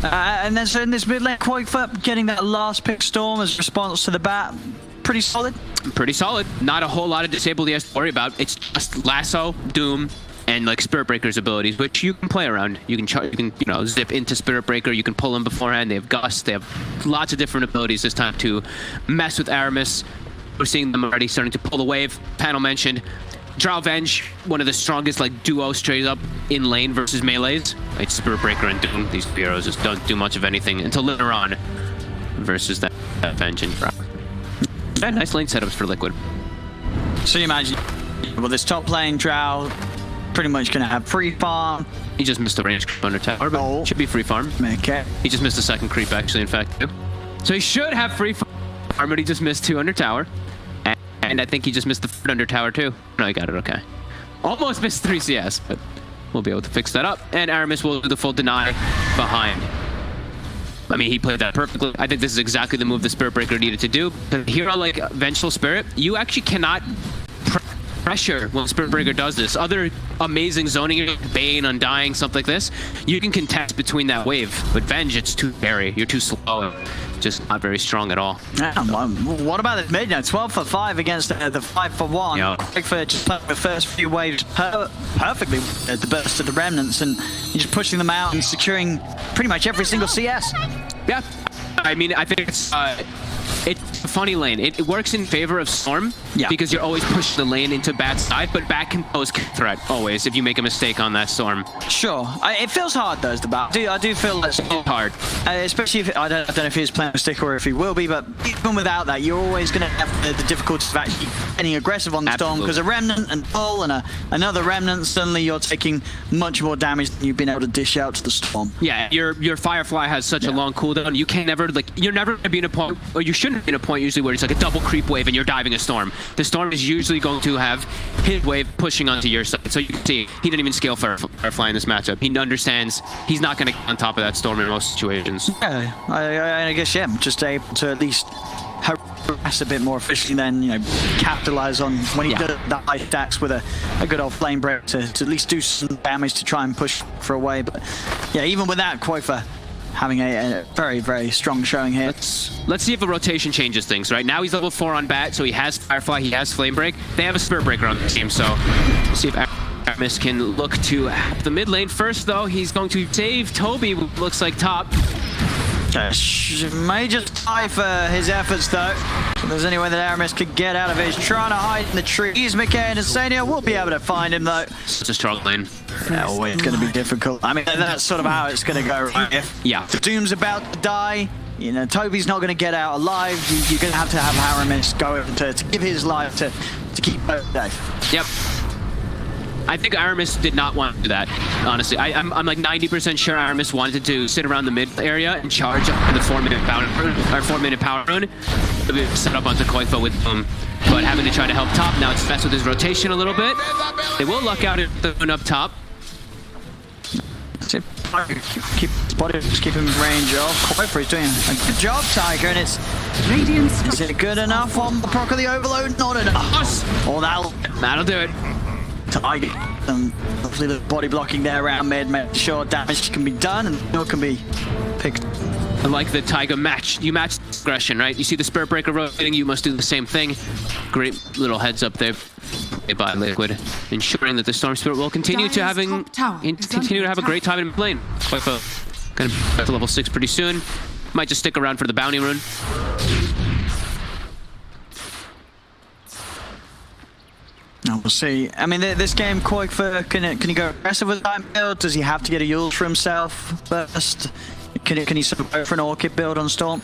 And then so in this mid lane, Quoifer getting that last pick Storm as response to the Bat. Pretty solid. Pretty solid. Not a whole lot of disabled he has to worry about. It's just Lasso, Doom, and like Spirit Breaker's abilities, which you can play around. You can zip into Spirit Breaker. You can pull him beforehand. They have Gust. They have lots of different abilities this time to mess with Aramis. We're seeing them already starting to pull the wave. Panel mentioned Drow Venge, one of the strongest like duos straight up in lane versus melees. Like Spirit Breaker and Doom. These heroes just don't do much of anything until later on versus that Venge and Drow. Yeah, nice lane setups for Liquid. So you imagine, well, this top lane Drow pretty much gonna have free farm. He just missed the range creep under tower, but should be free farm. Okay. He just missed the second creep actually, in fact, too. So he should have free farm, but he just missed 2 under tower. And I think he just missed the 3rd under tower too. No, he got it, okay. Almost missed 3 CS, but we'll be able to fix that up. And Aramis will do the full deny behind. I mean, he played that perfectly. I think this is exactly the move the Spirit Breaker needed to do. A hero like Vengeful Spirit, you actually cannot pressure when Spirit Breaker does this. Other amazing zoning, Bane, Undying, stuff like this, you can contest between that wave. But Venge, it's too scary. You're too slow. Just not very strong at all. What about this mid now? 12 for 5 against the 5 for 1. Yeah. Quick for just playing the first few waves perfectly at the burst of the remnants, and you're just pushing them out and securing pretty much every single CS. Yeah, I mean, I think it's a funny lane. It works in favor of Storm because you're always pushing the lane into Bat's side, but Bat can pose threat always if you make a mistake on that Storm. Sure. It feels hard though as the Bat. I do feel it's hard. Especially if, I don't know if he's playing a stick or if he will be, but even without that, you're always going to have the difficulties of actually getting aggressive on the Storm, because a Remnant and pull and another Remnant, suddenly you're taking much more damage than you've been able to dish out to the Storm. Yeah, your Firefly has such a long cooldown. You can never, you're never going to be in a point, or you shouldn't be in a point usually where it's like a double creep wave and you're diving a Storm. The Storm is usually going to have his wave pushing onto your side. So you can see, he didn't even scale Firefly in this matchup. He understands he's not going to get on top of that Storm in most situations. Yeah, I guess, yeah, just able to at least harass a bit more efficiently than, capitalize on when he does that high stacks with a good old flame break to at least do some damage to try and push for away. But yeah, even with that, Quoifer having a very, very strong showing here. Let's see if the rotation changes things. Right now he's level 4 on Bat, so he has Firefly, he has Flame Break. They have a Spirit Breaker on the team, so we'll see if Aramis can look to the mid lane. First, though, he's going to save Toby, looks like top. Major tie for his efforts, though. If there's any way that Aramis could get out of it, he's trying to hide in the trees. McKay and Insania will be able to find him, though. It's a strong lane. It's going to be difficult. I mean, that's sort of how it's going to go, right? If the Doom's about to die, Toby's not going to get out alive. You're going to have Aramis go to give his life to keep both safe. Yep. I think Aramis did not want to do that, honestly. I'm like 90% sure Aramis wanted to sit around the mid area and charge up the 4-minute power rune to be set up onto Koifa with Boom. But having to try to help top, now it's messed with his rotation a little bit. They will luck out at the one up top. Keep spotted, just keep him in range of Koifa. He's doing a good job, Tiger, and it's is it good enough on the proc of the overload? Not enough. Or that'll do it. Tiger, hopefully the body blocking there around mid, make sure damage can be done and no can be picked. I like the Tiger match. You match aggression, right? You see the Spirit Breaker rotating, you must do the same thing. Great little heads up there by Liquid, ensuring that the Storm Spirit will continue to have a great time in lane. Quite gonna get to level 6 pretty soon. Might just stick around for the bounty rune. Now we'll see. I mean, this game, Quoifer, can he go aggressive with time build? Does he have to get a Yule for himself first? Can he sort of go for an Orchid build on Storm?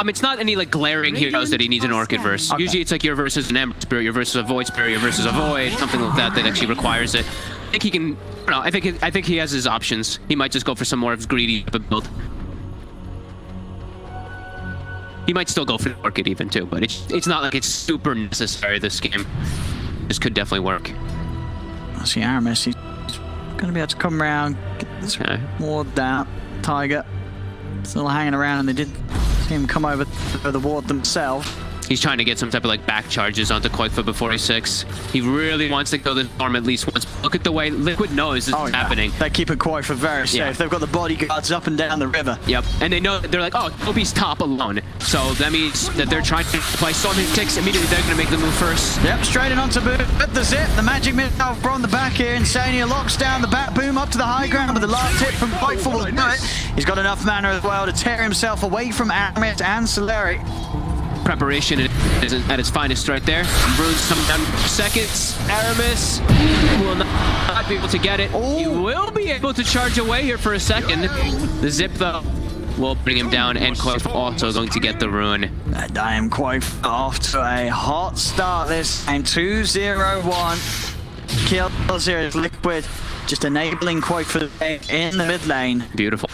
It's not any like glaring heroes that he needs an Orchid verse. Okay. Usually it's like you're versus an Ember Spirit, you're versus a Void Spirit, you're versus a Void, something like that that actually requires it. I think he can. I don't know. I think he has his options. He might just go for some more of his greedy build. He might still go for the Orchid even too, but it's not like it's super necessary this game. This could definitely work. I see Aramis. He's going to be able to come around, get this ward down. Tiger still hanging around, and they did see him come over the ward themselves. He's trying to get some type of like back charges onto Koifa before he 6. He really wants to kill the Storm at least once. Look at the way Liquid knows this is happening. They keep it Koifa very safe. Yeah. They've got the bodyguards up and down the river. Yep, and they know, they're like, oh, Toby's top alone. So that means that they're trying to play Storm in 6. Immediately they're going to make the move first. Yep, straight in onto boot. At the zip, the magic missile from the back here. Insania locks down the bat boom up to the high ground, but the last hit from Koifa will do it. He's got enough mana as well to tear himself away from Aramis and Soleri. Preparation is at its finest right there. Runes coming down for seconds. Aramis will not be able to get it. He will be able to charge away here for a second. The zip, though, will bring him down, and Koifa also going to get the rune. And I am Koifa off to a hot start this time. 2-0-1. Kills here is Liquid, just enabling Koifa in the mid lane. Beautiful.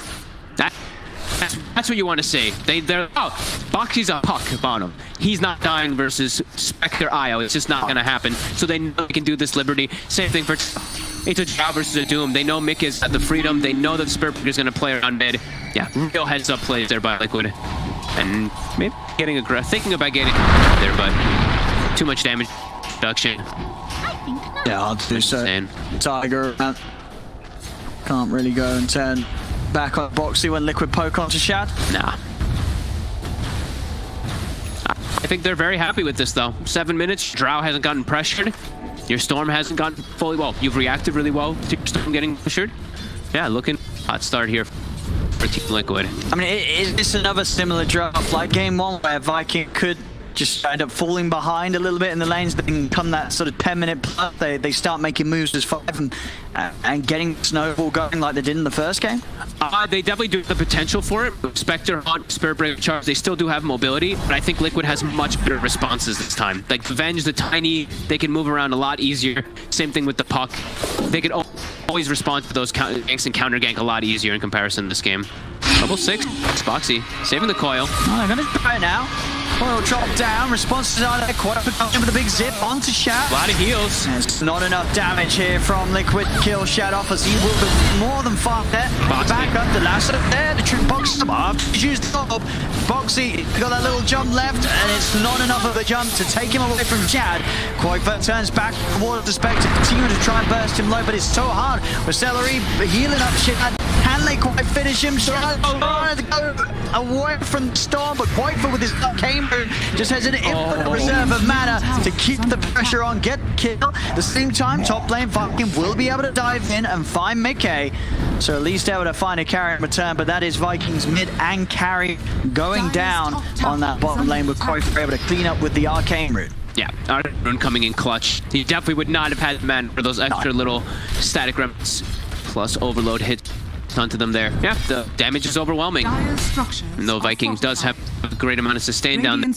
That's what you want to see. They're Boxy's a puck bottom. He's not dying versus Spectre IO. It's just not going to happen. So they know they can do this Liberty. Same thing for it's a Drow versus a Doom. They know Mick is at the Freedom. They know that Spirit is going to play around mid. Yeah, real heads up plays there by Liquid. And maybe getting aggressive, thinking about getting there, but too much damage reduction. Yeah, I'll do so. Insane. Tiger can't really go and turn back on Boxy when Liquid poke onto Shad. Nah. I think they're very happy with this, though. 7 minutes, Drow hasn't gotten pressured. Your Storm hasn't gotten fully well. You've reacted really well to your Storm getting pressured. Yeah, looking hot start here for Team Liquid. I mean, is this another similar draft like Game 1 where Viking could just end up falling behind a little bit in the lanes, then come that sort of 10-minute plus, they start making moves as 5 and getting snowball going like they did in the first game? They definitely do have the potential for it. Spectre, Haunt, Spirit Breaker, Charge, they still do have mobility, but I think Liquid has much better responses this time. Like Venge, the tiny, they can move around a lot easier. Same thing with the puck. They can always respond to those ganks and counter gank a lot easier in comparison to this game. Level 6, Boxy, saving the coil. Oh, they're gonna try it now. Coil drop down, responses are there. Koifa comes in with a big zip onto Shad. A lot of heals. There's not enough damage here from Liquid. Kill Shad off as he will be more than far there. Back up, the last up there, the true Boxy up. He's used the top. Boxy got that little jump left, and it's not enough of a jump to take him away from Shad. Koifa turns back towards the Spectre, continuing to try and burst him low, but it's so hard. With Celery healing up Shad. Can they quite finish him? Trying to go away from the Storm, but Koifa with his arcane boot just has an infinite reserve of mana to keep the pressure on, get the kill. At the same time, top lane Viking will be able to dive in and find Mickey. So at least able to find a carry in return, but that is Vikings mid and carry going down on that bottom lane with Koifa able to clean up with the arcane root. Yeah, Rune coming in clutch. He definitely would not have had the man for those extra little static remnants plus overload hits onto them there. Yeah, the damage is overwhelming. And though Viking does have a great amount of sustain down there.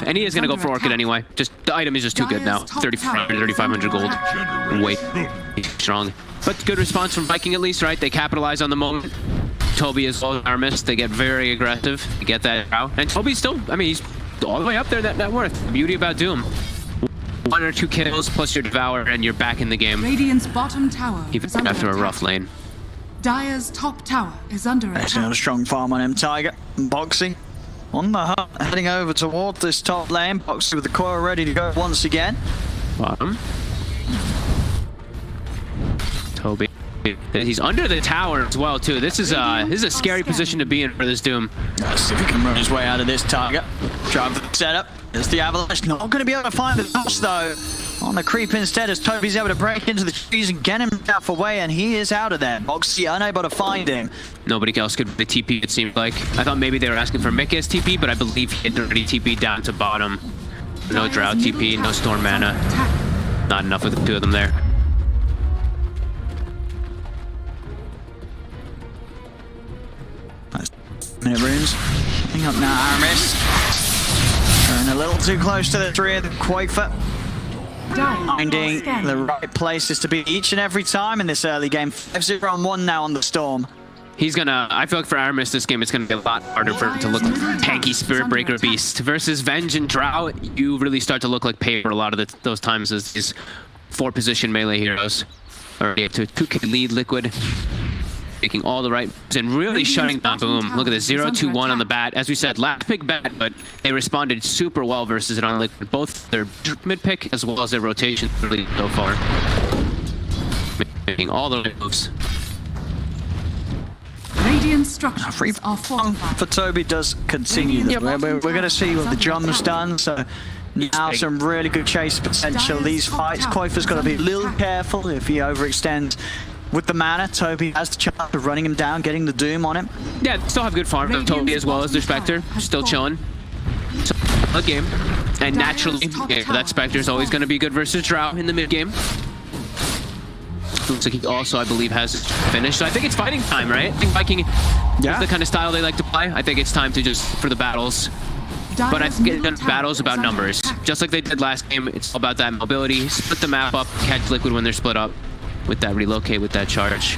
And he is going to go for Orchid anyway. Just the item is just too good now. 3,500 gold. Wait, strong. But good response from Viking at least, right? They capitalize on the moment. Toby as well as Aramis, they get very aggressive to get that out. And Toby's still, I mean, he's all the way up there, that net worth. The beauty about Doom. 1 or 2 kills plus your Devour and you're back in the game. Radiant's bottom tower Even after a rough lane. Dire's top tower is under attack. There's a strong farm on him, Tiger. Boxy on the hunt, heading over towards this top lane. Boxy with the coil ready to go once again. Bottom. Toby. He's under the tower as well, too. This is a scary position to be in for this Doom. Let's see if he can run his way out of this, Tiger. Drive the setup. There's the Avalanche. Not going to be able to find the tops, though. On the creep instead, as Toby's able to break into the trees and get himself away, and he is out of there. Boxy unable to find him. Nobody else could be TP, it seemed like. I thought maybe they were asking for Mickey's TP, but I believe he had already TP down to bottom. No Drought TP, no Storm mana. Not enough with the 2 of them there. Minute runes. Hang up now, Aramis. And a little too close to the tree of the Quaker. Finding the right places to be each and every time in this early game. 5-0 on 1 now on the Storm. He's gonna, I feel like for Aramis this game, it's gonna be a lot harder for him to look like tanky Spirit Breaker Beast. Versus Venge and Drow, you really start to look like paper a lot of those times as these 4-position melee heroes. Already to 2k lead Liquid. Making all the right and really shutting down Boom. Look at this 0-2-1 on the bat. As we said, last pick bat, but they responded super well versus it on Liquid. Both their mid pick as well as their rotation really so far. Making all the right moves. Radiant structures are fortified. For Toby does continue. We're going to see what the drum's done. So now some really good chase potential. These fights, Koifer's got to be a little careful if he overextends. With the mana, Toby has the chance of running him down, getting the Doom on him. Yeah, they still have good farm from Toby as well as their Spectre. Still chilling. So, a game. And naturally, that Spectre is always going to be good versus Drow in the mid game. Looks like he also, I believe, has his finish. So I think it's fighting time, right? I think Viking is the kind of style they like to play. I think it's time to just, for the battles. But I think it's battles about numbers. Just like they did last game, it's all about that mobility. Split the map up, catch Liquid when they're split up. With that relocate, with that charge.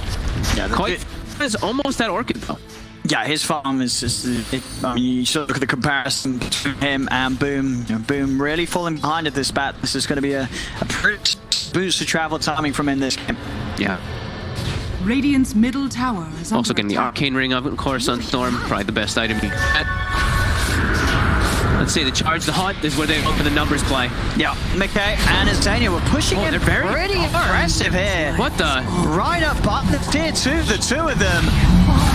Yeah, Koifer is almost that Orchid though. Yeah, his farm is just, I mean, you sort of look at the comparison between him and Boom. You know, Boom really falling behind at this bat. This is going to be a pretty boost of travel timing from in this game. Yeah. Radiant's middle tower is also getting the Arcane Ring up, of course, on Storm. Probably the best item you get. Let's see, the charge, the hunt is where they open the numbers play. Yeah, McKay and Azania were pushing it pretty impressive here. What the? Right up on the tier 2, the two of them.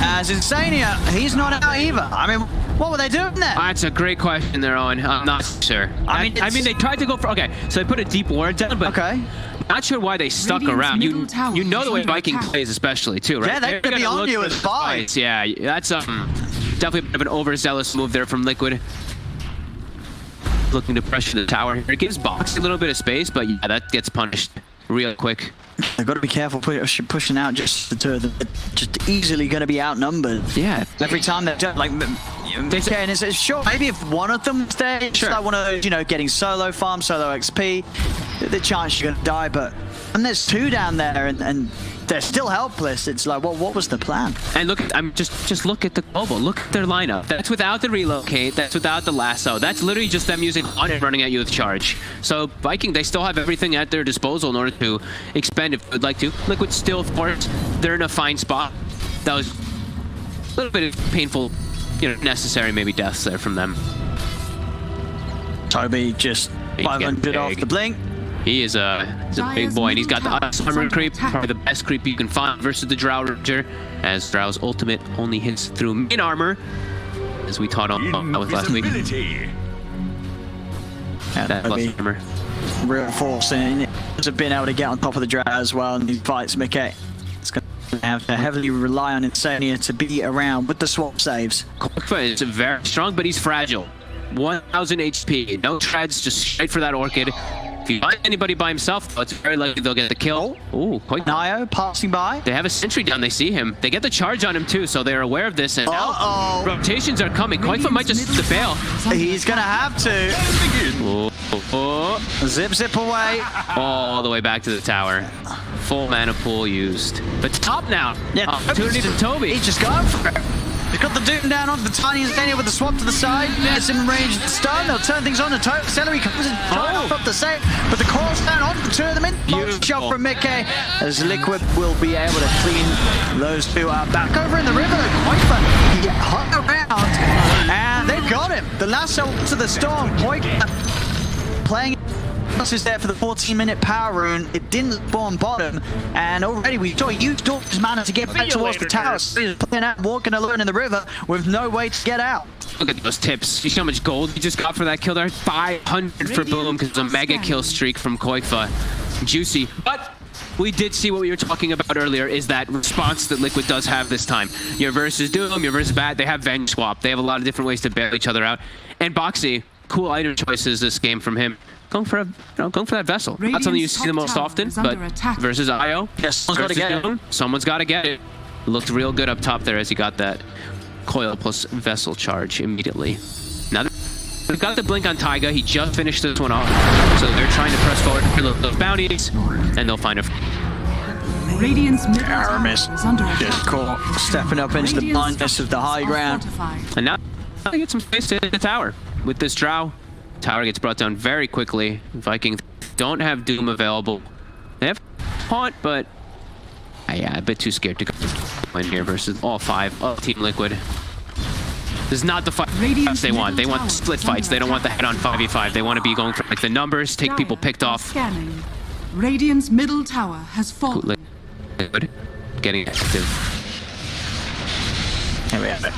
As Azania, he's not out either. I mean, what were they doing there? That's a great question there, Owen. I'm not sure. I mean, they tried to go for, okay, so they put a deep ward down, but not sure why they stuck around. You know the way Viking plays especially, too, right? Yeah, they're going to be on you with fights. Yeah, that's definitely a bit of an overzealous move there from Liquid. Looking to pressure the tower here. It gives Box a little bit of space, but yeah, that gets punished real quick. They've got to be careful pushing out just the two of them. Just easily going to be outnumbered. Yeah. Every time they've done, like, and it's sure, maybe if one of them was there, it's like one of those, you know, getting solo farm, solo XP, the chance you're going to die, but and there's two down there and they're still helpless. It's like, what was the plan? And look, just look at the global. Look at their lineup. That's without the relocate. That's without the lasso. That's literally just them using on and running at you with charge. So Viking, they still have everything at their disposal in order to expend if they'd like to. Liquid still, of course, they're in a fine spot. That was a little bit of painful, you know, necessary maybe deaths there from them. Toby just 500 off the blink. He is he's a big boy, and he's got the armor creep, probably the best creep you can find versus the Drow Ranger, as Drow's ultimate only hits through main armor, as we taught on with last week. That plus armor. Real force, and has been able to get on top of the Drow as well, and he fights Mickey. It's going to have to heavily rely on Insania to be around with the swap saves. Koifer is very strong, but he's fragile. 1,000 HP, no treads, just straight for that Orchid. If you find anybody by himself, though, it's very likely they'll get the kill. Ooh, quite. Nio passing by. They have a sentry down. They see him. They get the charge on him too, so they're aware of this. And now rotations are coming. Koifer might just bail. He's gonna have to. Zip away. All the way back to the tower. Full mana pool used. But top now. Yeah, opportunity from Toby. He's just gone for it. He's got the Doom down on the tiny Azania with the swap to the side. Gets him in range of the stun. They'll turn things on. The Celery comes in, up the save, but the core's down on the two of them in. Shot from Mickey, as Liquid will be able to clean those two out. Back over in the river, Koifer, he hung around, and they've got him. The lasso to the storm. Koifer playing is there for the 14-minute power rune. It didn't spawn bottom, and already we saw you used all his mana to get back towards the tower. So he's playing out, walking alone in the river with no way to get out. Look at those tips. You see how much gold he just got for that kill there? 500 for Boom because a mega kill streak from Koifer. Juicy. But we did see what we were talking about earlier, is that response that Liquid does have this time. Your versus Doom, your versus Bat, they have Venge swap. They have a lot of different ways to bail each other out. And Boxy, cool item choices this game from him. Going for that vessel. Not something you see the most often, but versus IO, yes, someone's got to get it. Someone's got to get it. Looked real good up top there as he got that. coil plus vessel charge immediately. Now we've got the blink on Taiga. He just finished this one off, so they're trying to press forward for those bounties, and they'll find a. Radiant's middle tower Aramis is under attack. just caught stepping up into the blindness of the high ground. And now they get some space to hit the tower. With this drow, tower gets brought down very quickly. Vikings don't have Doom available. They have Haunt, but yeah, a bit too scared to go in here versus all 5 of Team Liquid. This is not the fight they want. They want split fights. They don't want the head-on 5v5. They want to be going for like the numbers, take people picked off. Scanning. Radiant's middle tower has fallen. Liquid getting active. Here we have it.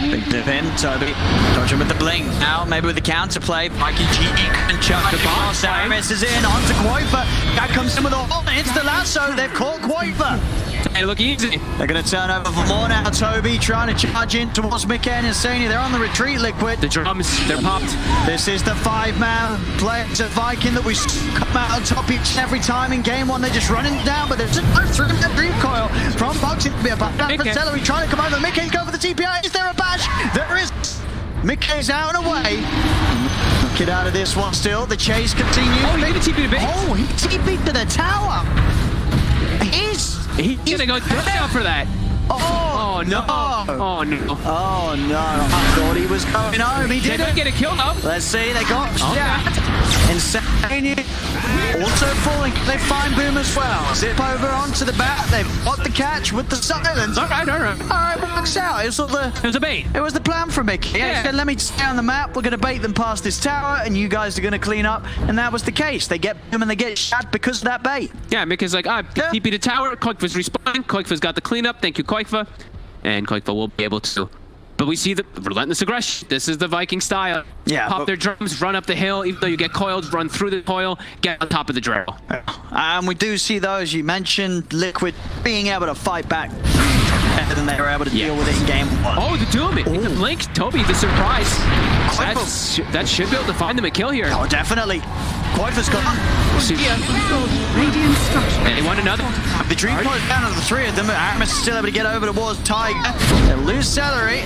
Big dip in, Toby. Dodging with the blink. Now, maybe with the counterplay. Mikey G can charge the boss. Aramis is in. Onto Quoifer. That comes in with a ult. It's the lasso. They've caught Quoifer. They look easy. They're going to turn over for more now. Toby trying to charge in towards Mickey and Insania. They're on the retreat, Liquid. The drums, they're popped. This is the 5-man play to Viking that we come out on top each and every time in game 1. They're just running down, but they're just through the dream coil from Boxing. Be a back down for Celery trying to come over. Mickey's going for the TPI. Is there a bash? There is. Mickey's out and away. Get out of this one still. The chase continues. Oh, he did a TP to base. Oh, he TP'd to the tower. He's gonna go down for that. Oh no. Oh no. Oh no. I thought he was going home. He They didn't. don't get a kill though. Let's see, they got Insane. Also falling. They find Boom as well. Zip over onto the bat. They've got the catch with the silence. All right. Alright, works out. It was a bait. It was the plan for Mickey. Yeah. He said, let me stay on the map. We're going to bait them past this tower, and you guys are going to clean up. And that was the case. They get Boom and they get shot because of that bait. Yeah, Mickey's like, TP to tower. Koikva's respawning. Koikva's got the cleanup. Thank you, Koikva. And Koikva will be able to. But we see the relentless aggression. This is the Viking style. Yeah, Pop their drums, run up the hill. Even though you get coiled, run through the coil, get on top of the drill. And we do see those, you mentioned, Liquid being able to fight back better than they were able to deal with it in game 1. Oh, the Doom. The blink. Toby, the surprise. That should be able to find them a kill here. Oh, definitely. Quoifer's gone. See ya. Radiant structure. And they want another. The dream point down to the 3 of them. Aramis is still able to get over towards Tiger. They lose Celery.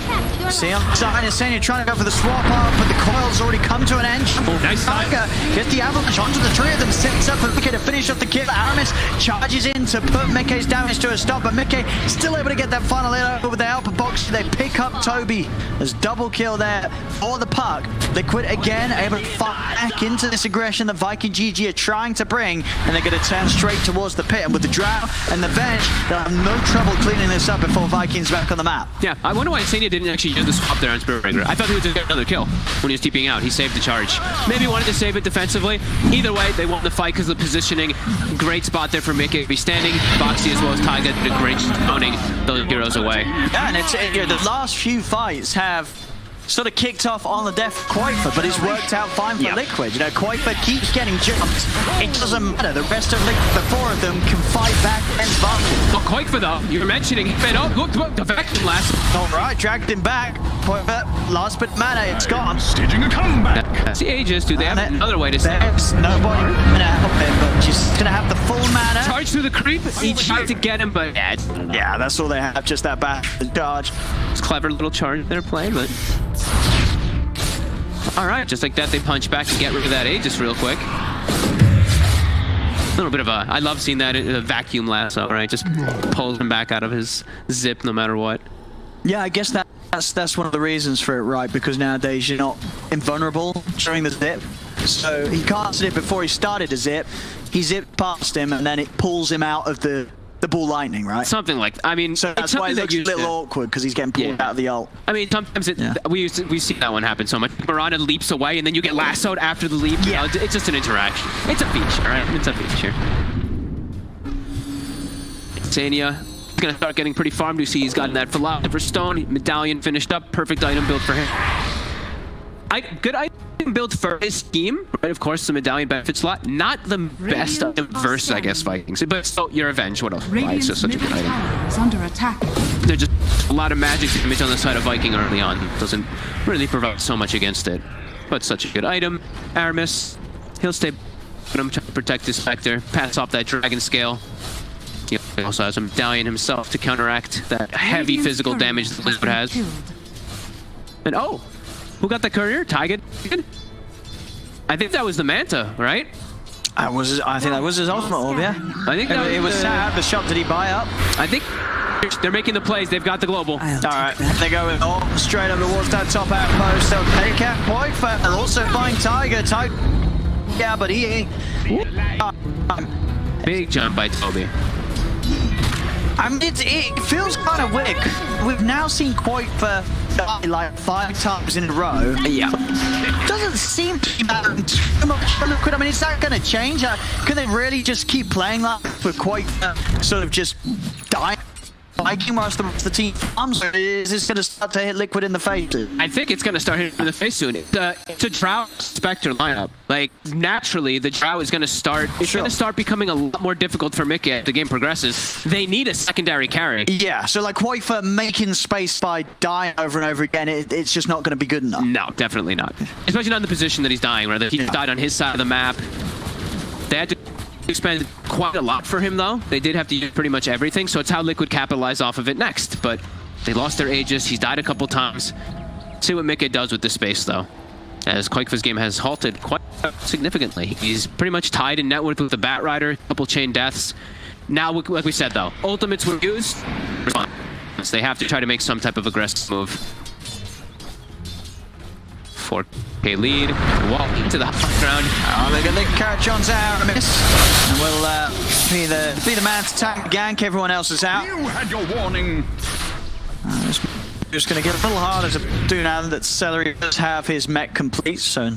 See on the side, Insania trying to go for the swap up, but the coil's already come to an end. Nice Tiger gets the avalanche onto the 3 of them, sets up for Mickey to finish off the kill. Aramis charges in to put Mickey's damage to a stop, but Mickey still able to get that final hit over with the upper box. They pick up Toby. There's double kill there for the puck. Liquid again able to fight back into this aggression that Viking GG are trying to bring, and they're going to turn straight towards the pit. And with the Drow and the Venge, they'll have no trouble cleaning this up before Vikings back on the map. Yeah, I wonder why Insania didn't actually use the swap there on Spirit Breaker. I thought he was going to get another kill when he was TPing out. He saved the charge. Maybe he wanted to save it defensively. Either way, they won the fight because of the positioning. Great spot there for Mickey to be standing. Boxy as well as Taiga did a great owning those heroes away. Yeah, and it's the last few fights have sort of kicked off on the death of Quoifer, but it's worked out fine for Liquid. You know, Quoifer keeps getting jumped. It doesn't matter. The rest of Liquid, the 4 of them, can fight back against Viking. Oh, Quoifer though, you were mentioning, look, the vacuum last. All right, dragged him back. Quoifer, last bit mana, it's gone. Staging a comeback. That's the Aegis. Do they have another way to save? There's nobody gonna help him, but just gonna have the full mana. Charge through the creep. He tried to get him, but yeah, that's all they have. Just that bad charge. It's a clever little charge they're playing, but. Alright, just like that, they punch back and get rid of that Aegis real quick. A little bit of a... I love seeing that vacuum lasso, right? Just pulls him back out of his zip no matter what. Yeah, I guess that's one of the reasons for it, right? Because nowadays you're not invulnerable during the zip. So he casted it before he started to zip. He zipped past him, and then it pulls him out of the ball lightning, right? Something like, I mean, so that's why it looks a little awkward, because he's getting pulled out of the ult. I mean, sometimes we see that one happen so much. Miranda leaps away, and then you get lassoed after the leap. Yeah, you know, it's just an interaction. It's a feature, right? It's a feature. Insania is gonna start getting pretty farmed. You see, he's gotten that philosopher's stone medallion finished up. Perfect item build for him. Good item build for his scheme, right? Of course, the medallion benefit slot. Not the best item versus, I guess, Vikings. But still, your Avenge. What else? Why it's just such a good item. Is under attack. There's just a lot of magic damage on the side of Viking early on. Doesn't really provide so much against it. But such a good item. Aramis, he'll stay. But I'm trying to protect this Spectre. Pass off that Dragon Scale. He also has a medallion himself to counteract that heavy Radiant's physical courier damage that has Liquid has. been killed. And oh, who got the courier? Tiger? I think that was the Manta, right? I think that was his ultimate orb, yeah. I think that It was sad. The shot did he buy up? I think they're making the plays. They've got the global. All right, they go with all straight up towards that top outpost. They'll take out Quite. They'll also find Tiger. Yeah, but he ain't. Big jump by Toby. I mean, it feels kind of weird. We've now seen Quite die like 5 times in a row. Yeah. It doesn't seem to be mattering too much for Liquid. I mean, is that going to change? Can they really just keep playing like for Quite sort of just dying? Viking whilst the rest of the team farms, or is this going to start to hit Liquid in the face? I think it's going to start hitting in the face soon. It's a Drow Spectre lineup. Like, naturally, the Drow is going to start... It's going to start becoming a lot more difficult for Mickey as the game progresses. They need a secondary carry. Yeah, so like Quite for making space by dying over and over again, it's just not going to be good enough. No, definitely not. Especially not in the position that he's dying, where he died on his side of the map. They had to expend quite a lot for him, though. They did have to use pretty much everything, so it's how Liquid capitalize off of it next. But they lost their Aegis. He's died a couple times. See what Mickey does with this space, though, as Quakefa's game has halted quite significantly. He's pretty much tied in net worth with the Bat Rider, a couple chain deaths. Now, like we said, though, ultimates were used. They have to try to make some type of aggressive move. 4K lead, walk into the high ground. Oh, they're going to catch on to Aramis. And we'll be the man to tank gank. Everyone else is out. You had your warning. Just going to get a little harder to do now that Celery does have his mech complete, so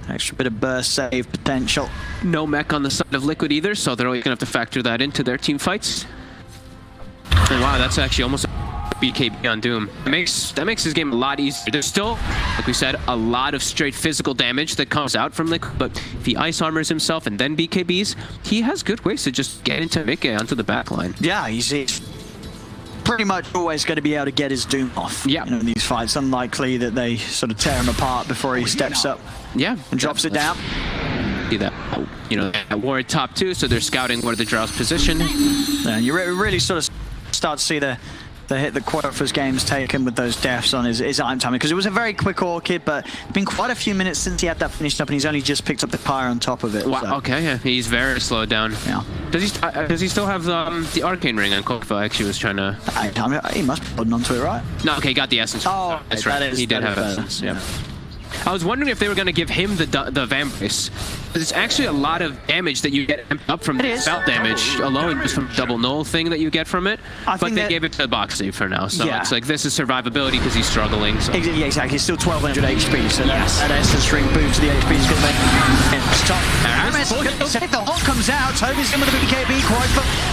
extra bit of burst save potential. No mech on the side of Liquid either, so they're always going to have to factor that into their team fights. And wow, that's actually almost BKB on Doom. That makes his game a lot easier. There's still, like we said, a lot of straight physical damage that comes out from Liquid, but if he ice armors himself and then BKBs, he has good ways to just get into Mickey onto the back line. Yeah, he's pretty much always going to be able to get his Doom off. Yeah. In these fights, unlikely that they sort of tear him apart before he steps up. Yeah. And drops it down. See that, that ward top 2, so they're scouting where the Drow's position. And you really sort of start to see the hit that Quaterfa's game's taken with those deaths on his item timing, because it was a very quick orchid, but it's been quite a few minutes since he had that finished up, and he's only just picked up the pyre on top of it. Wow, so. okay, yeah, he's very slowed down. Yeah. Does he still have the arcane ring on Quaterfa? Actually, was trying to. He must be holding onto it, right? No, okay, he got the essence. Oh, that's right. He did have essence. Yeah. I was wondering if they were going to give him the Vambrace. It's actually a lot of damage that you get up from spell damage alone, just from the double null thing that you get from it. But they gave it to Boxy for now, so it's like this is survivability because he's struggling. So. Yeah, exactly. He's still 1200 HP, so that essence ring boost to the HP is going to make it. The hot comes out. Toby's in with the BKB. Quite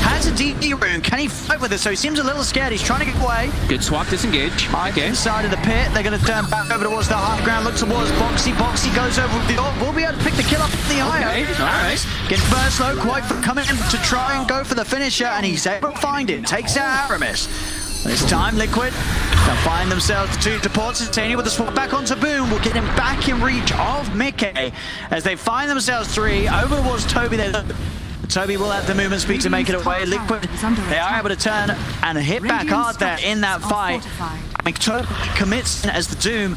has a DD rune. Can he fight with it? So he seems a little scared. He's trying to get away. Good swap, disengage. Okay. Inside of the pit. They're going to turn back over towards the high ground. Look towards Boxy. Boxy goes over with the orb. We'll be able to pick the kill up in the IO. Alright. Gets burst low. Quite coming in to try and go for the finisher, and he's able to find it. Takes out Aramis. This time, Liquid, they'll find themselves the 2 supports. Titania with the swap back onto Boom will get him back in reach of Mickey as they find themselves 3 over towards Toby. Toby will have the movement speed to make it away. Liquid, they are able to turn and hit back hard there in that fight. I mean, Toby commits as the Doom.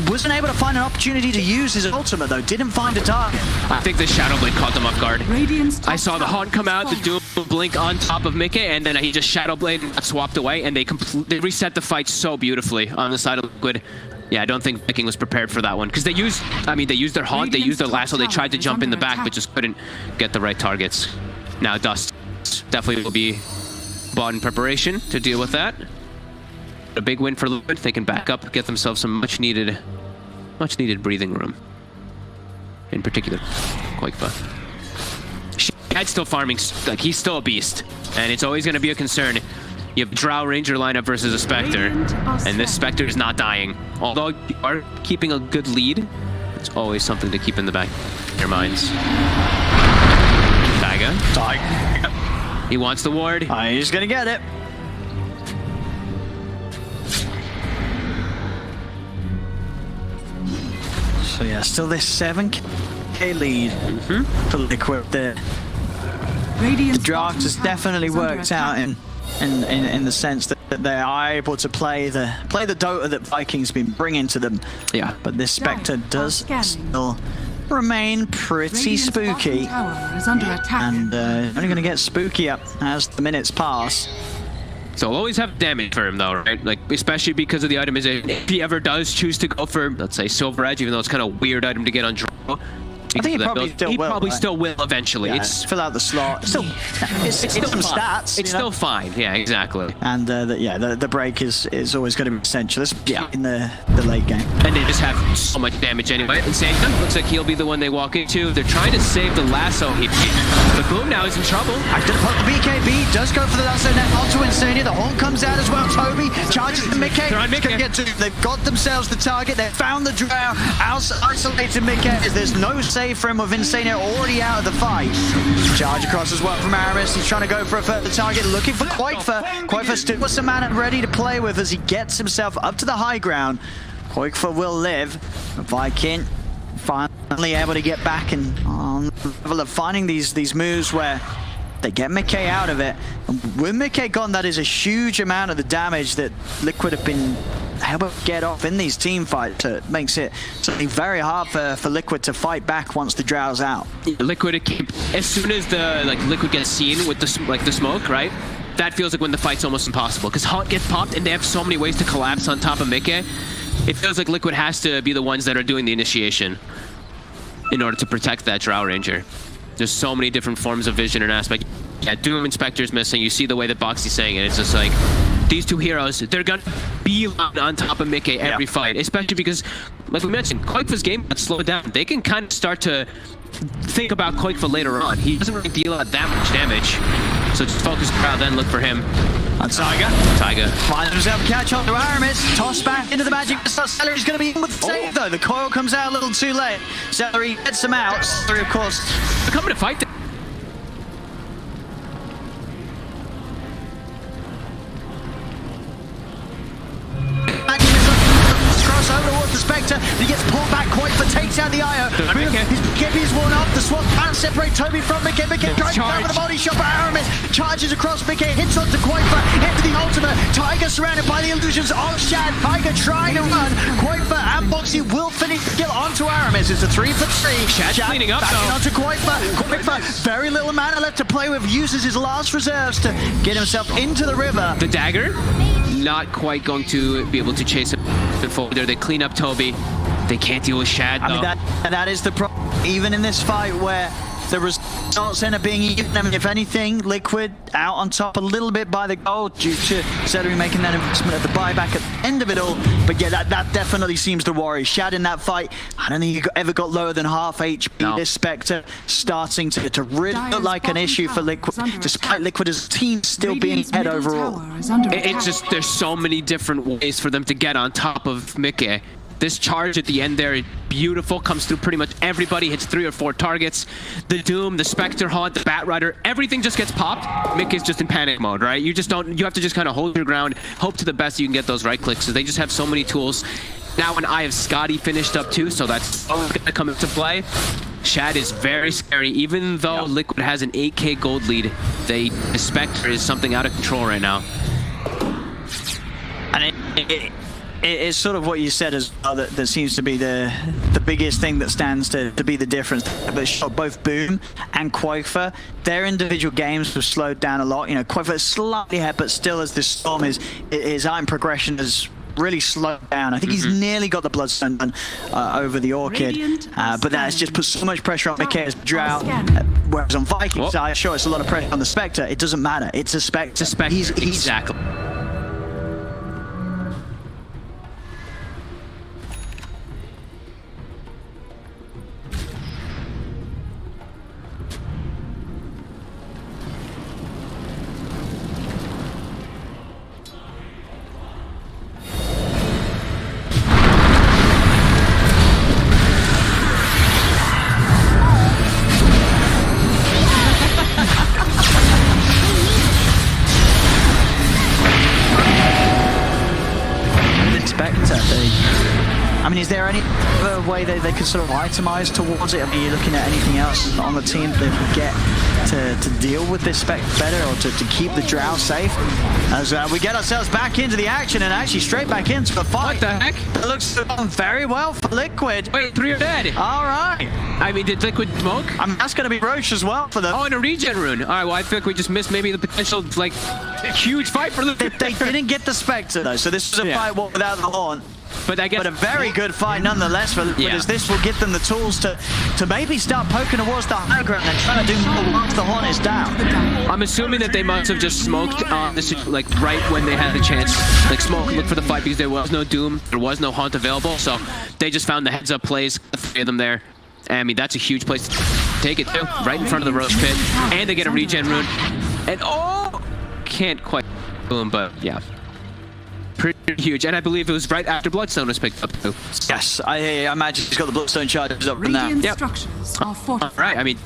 Wasn't able to find an opportunity to use his ultimate, though. Didn't find a target. I think the Shadow Blade caught them off guard. I saw the Haunt come out, the Doom blink on top of Mickey, and then he just Shadow Blade and got swapped away, and they reset the fight so beautifully on the side of Liquid. Yeah, I don't think Viking was prepared for that one, because they used their Haunt, they used their lasso, they tried to jump in the back, but just couldn't get the right targets. Now Dust definitely will be bought in preparation to deal with that. A big win for Liquid. They can back up, get themselves some much needed breathing room. In particular, Quakefa. Shad's still farming, like he's still a beast, and it's always going to be a concern. You have Drow Ranger lineup versus a Spectre, and this Spectre is not dying. Although you are keeping a good lead, it's always something to keep in the back of your minds. Taiga. He wants the ward. He's gonna get it. So yeah, still this 7K lead for Liquid there. the draft has definitely worked out in the sense that they are able to play the Dota that Vikings been bringing to them. Yeah. But this Spectre does still remain pretty spooky, and only going to get spookier as the minutes pass. So we'll always have damage for him though, right? Like, especially because of the itemization. If he ever does choose to go for, let's say, Silver Edge, even though it's kind of a weird item to get on draw. I think he probably still will eventually. Yeah, it's fill out the slot. Still, it's still some fine. stats. It's still fine. Yeah, exactly. And the break is always going to be essential. In the late game. And they just have so much damage anyway. Insane looks like he'll be the one they walk into. They're trying to save the lasso here. But Boom now is in trouble. Actually, the BKB does go for the lasso net onto Insania. The horn comes out as well. Toby charges the Mickey. They're on Mickey. They've got themselves the target. They've found the drow. Isolated Mickey. There's no save for him with Insania already out of the fight. Charge across as well from Aramis. He's trying to go for a further target. Looking for Koikfa. Koikfa still with some mana ready to play with as he gets himself up to the high ground. Koikfa will live. Viking finally able to get back and on the level of finding these moves where they get Mickey out of it. And with Mickey gone, that is a huge amount of the damage that Liquid have been able to get off in these team fights. It makes it something very hard for Liquid to fight back once the drow's out. Liquid, as soon as the Liquid gets seen with the smoke, right? That feels like when the fight's almost impossible because Hot gets popped and they have so many ways to collapse on top of Mickey. It feels like Liquid has to be the ones that are doing the initiation in order to protect that Drow Ranger. There's so many different forms of vision and aspect. Yeah, Doom Inspector's missing. You see the way that Boxy's saying it. It's just like, these two heroes, they're gonna be on top of Mickey every fight. Especially because, like we mentioned, Koikfa's game got slowed down. They can kind of start to think about Koikfa later on. He doesn't really deal out that much damage. So just focus the crowd, then look for him. And Taiga finds himself a catch on to Aramis. Toss back into the magic. Celery's going to be in with the save though. The coil comes out a little too late. Celery gets him out. Celery, of course, they're coming to fight them. Over towards the Spectre, he gets pulled back. Koikfa takes out the IO. His worn off. The swap can't separate Toby from Mickey. Mickey drives down with the body shot, but Aramis charges across Mickey, hits onto Koikfa, into the ultimate. Tiger surrounded by the illusions of Shad. Tiger trying to run. Koikfa and Boxy will finish the kill onto Aramis. It's a 3 for 3. Shad cleaning up though. Onto Koikfa. Koikfa, very little mana left to play with, uses his last reserves to get himself into the river. The dagger, not quite going to be able to chase him forward there. They clean up Toby. They can't deal with Shad though. I mean, that is the problem. Even in this fight where the results end up being even. I mean, if anything, Liquid out on top a little bit by the goal due to Celery making that investment at the buyback at the end of it all. But yeah, that definitely seems to worry. Shad in that fight, I don't think he ever got lower than half HP. No. This Spectre starting to really look like an issue for Liquid, despite Liquid as a team still being head overall. It's just, there's so many different ways for them to get on top of Mickey. This charge at the end there, beautiful, comes through pretty much everybody, hits 3 or 4 targets. The Doom, the Spectre Haunt, the Bat Rider, everything just gets popped. Mickey's just in panic mode, right? You have to just kind of hold your ground, hope to the best you can get those right clicks, so they just have so many tools. Now an Eye of Scotty finished up too, so that's all gonna come into play. Shad is very scary, even though Liquid has an 8k gold lead. The Spectre is something out of control right now. And it is sort of what you said as well, that seems to be the biggest thing that stands to be the difference. But sure, both Boom and Koikfa, their individual games have slowed down a lot. You know, Koikfa is slightly ahead, but still as this Storm his item progression has really slowed down. I think he's nearly got the Bloodstone done over the Orchid, but that has just put so much pressure on Mikae's Drow. Whereas on Viking's side, sure, it's a lot of pressure on the Spectre. It doesn't matter. It's a Spectre. Exactly. I mean, is there any way they could sort of itemize towards it? I mean, you're looking at anything else on the team that would get to deal with this spec better, or to keep the Drow safe? As we get ourselves back into the action and actually straight back into the fight. What the heck? It looks very well for Liquid. Wait, 3 are dead. All right. I mean, did Liquid smoke? I mean, that's going to be Roche as well for them. Oh, and a regen rune. All right, well, I feel like we just missed maybe the potential, like, huge fight for Liquid. They didn't get the Spectre, though, so this was a fight without the Horn. But I guess... But a very good fight nonetheless for Liquid, as this will give them the tools to maybe start poking towards the high ground and trying to do more once the Horn is down. I'm assuming that they must have just smoked this, like, right when they had the chance. Like, smoke, look for the fight because there was no Doom, there was no Haunt available, so they just found the heads-up plays, the 3 of them there. I mean, that's a huge place to take it, too. Right in front of the Roche pit, and they get a regen rune. And, oh! Can't quite boom, but, yeah. Pretty huge, and I believe it was right after Bloodstone was picked up too. Yes, I imagine he's got the Bloodstone charges up from there. Radiant structures are fortified. Right, I mean,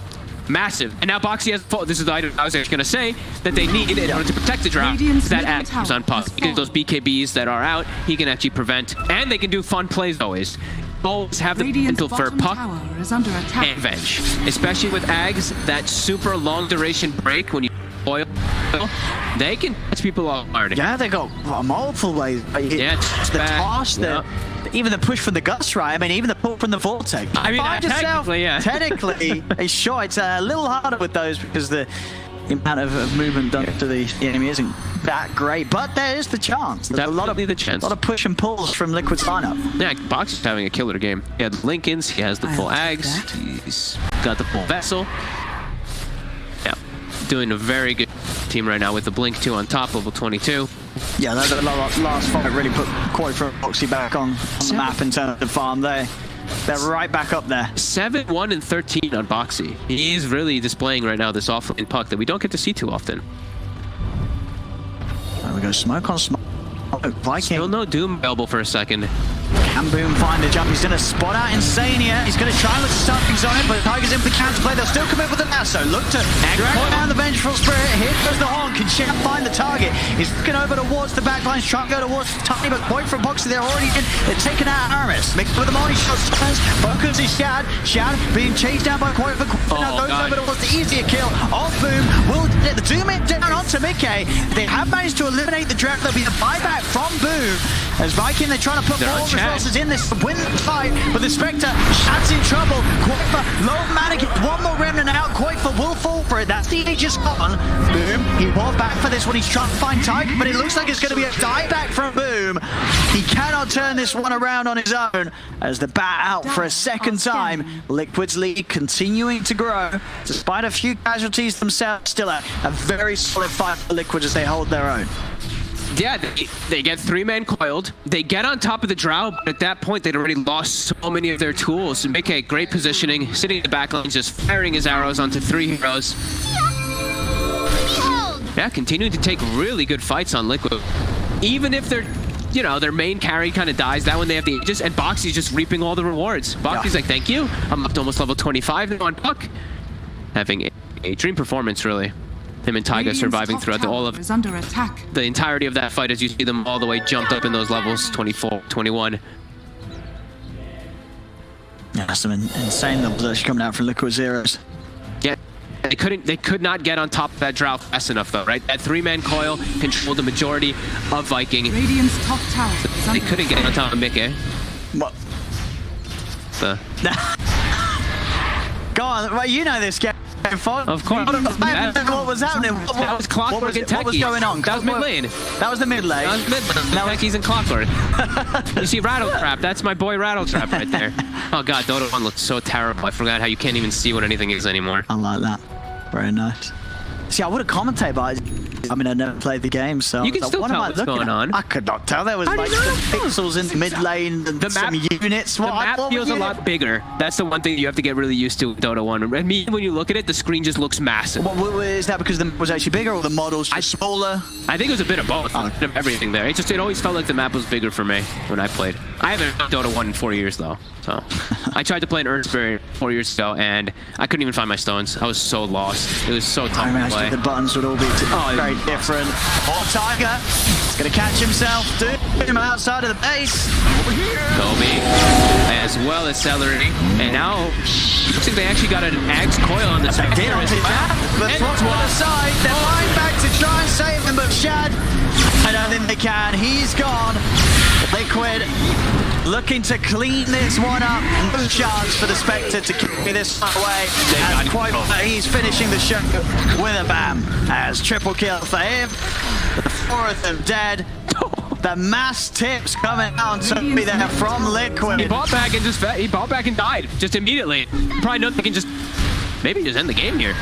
massive. And now Boxy has this is the item I was actually going to say that they need in order to protect the Drow. That acts on Puck. Because those BKBs that are out, he can actually prevent, and they can do fun plays always. Always have the potential for Puck and Venge. Especially with Ags, that super long duration break when you oil, they can catch people off guard. Yeah, they got multiple ways. Yeah, the toss, even the push from the Gust, right? I mean, even the pull from the Vortex. I mean, technically, yeah. Technically, a shot. It's a little harder with those because the amount of movement done to the enemy isn't that great. But there is the chance. There's a lot of push and pulls from Liquid's lineup. Yeah, Box is having a killer game. He had Lincolns, he has the full Ags, he's got the full Vessel. Yeah, doing a very good team right now with the Blink 2 on top, level 22. Yeah, that last fight really put Koi for Boxy back on the map in terms of farm there. They're right back up there. 7-1 and 13 on Boxy. He's really displaying right now this offlane Puck that we don't get to see too often. There we go, smoke on smoke. Viking. Still no Doom available for a second. Can Boom find the jump? He's going to spot out Insania. He's going to try and look to start things on it, but Tiger's in for the counterplay. They'll still come in with the lasso. Look to drag down the Vengeful Spirit. Here goes the Horn. Can Shep find the target? He's looking over towards the backlines, trying to go towards Tiny, but point from Boxy. They're already in. They're taking out Aramis. Mixed with the multi-shot turns. Focus is Shad. Shad being chased down by Koi for now goes over towards the easier kill of Boom. Will get the Doom it down onto Mickey. They have managed to eliminate the draft. There'll be a buyback from Boom. As Viking, they're trying to put more resources in this to win the fight, but the Spectre, Shad's in trouble. Koifa, low mana, get one more remnant out. Koifa will fall for it. That's the Aegis gone. Boom, he was back for this one. He's trying to find Tiger, but it looks like it's going to be a dieback from Boom. He cannot turn this one around on his own as the bat out for a second time. Liquid's lead continuing to grow. Despite a few casualties themselves, still a very solid fight for Liquid as they hold their own. Yeah, they get 3-man coiled. They get on top of the Drow, but at that point, they'd already lost so many of their tools. And Mickey, great positioning, sitting in the back lines, just firing his arrows onto 3 heroes. Yeah, continuing to take really good fights on Liquid. Even if they're, you know, their main carry kind of dies, that one they have the Aegis, and Boxy's just reaping all the rewards. Boxy's like, thank you. I'm up to almost level 25 now on Puck. Having a dream performance, really. Him and Taiga surviving throughout the entirety of that fight as you see them all the way jumped up in those levels, 24, 21. Yeah, some insane numbers coming out from Liquid Zeros. Yeah, they could not get on top of that Drow fast enough though, right? That 3-man coil controlled the majority of Viking. Radiant's top tower. So they couldn't get on top of Mickey. What? Go on, well, you know this game. Of course. What was happening? That was Clockwork and Techies. What was going on? That was mid lane. That was the mid lane. That was mid lane. Techies and Clockwork. You see Rattletrap. That's my boy Rattletrap right there. Oh god, Dota 1 looks so terrible. I forgot how you can't even see what anything is anymore. I like that. Very nice. See, I would have commentated, but I mean, I never played the game, so you can still tell what's going on. I could not tell. There was like some pixels in the mid lane and some units. The map feels a lot bigger. That's the one thing you have to get really used to with Dota 1. And when you look at it, the screen just looks massive. Is that because the map was actually bigger or the models just smaller? I think it was a bit of both. Everything there. It always felt like the map was bigger for me when I played. I haven't played Dota 1 in 4 years though. So I tried to play in Earthspirit 4 years ago and I couldn't even find my stones. I was so lost. It was so tough to play. The buttons would all be very different. Or Tiger is going to catch himself, Doom outside of the base. Kobe, as well as Celery. And now, looks like they actually got an Axe coil on the side. Get onto Shad, but Fox on the side. They're flying back to try and save him, but Shad, I don't think they can. He's gone. Liquid looking to clean this one up. No chance for the Spectre to carry this one away. As quite he's finishing the show with a bam. As triple kill for him. The fourth of dead. The mass tips coming out to be there from Liquid. He bought back and died just immediately. Probably know they can just maybe just end the game here.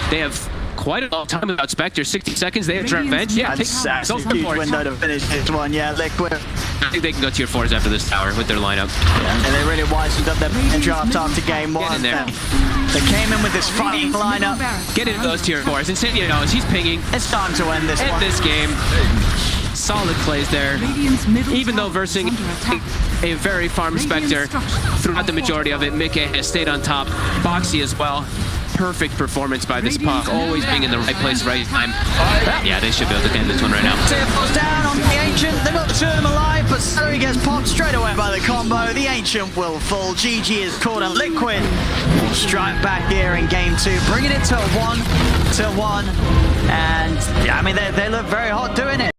They have quite a long time without Spectre. 60 seconds. They have revenge. Yeah, that's a huge window to finish this one. Yeah, Liquid. I think they can go tier 4s after this tower with their lineup. Yeah, and they really wisened up their draft after game one. Get in there. They came in with this fighting lineup. Get into those tier 4s. Incendio knows he's pinging. It's time to end this one. End this game. Solid plays there. Even though versing a very farm Spectre throughout the majority of it, Mickey has stayed on top. Boxy as well. Perfect performance by this puck, always being in the right place, right time. Yeah, they should be able to end this one right now. Falls down on the Ancient. They've got two of them alive, but Celery gets popped straight away by the combo. The Ancient will fall. GG is caught, and Liquid will strike back here in game 2, bringing it to 1-1. And yeah, I mean, they look very hot doing it.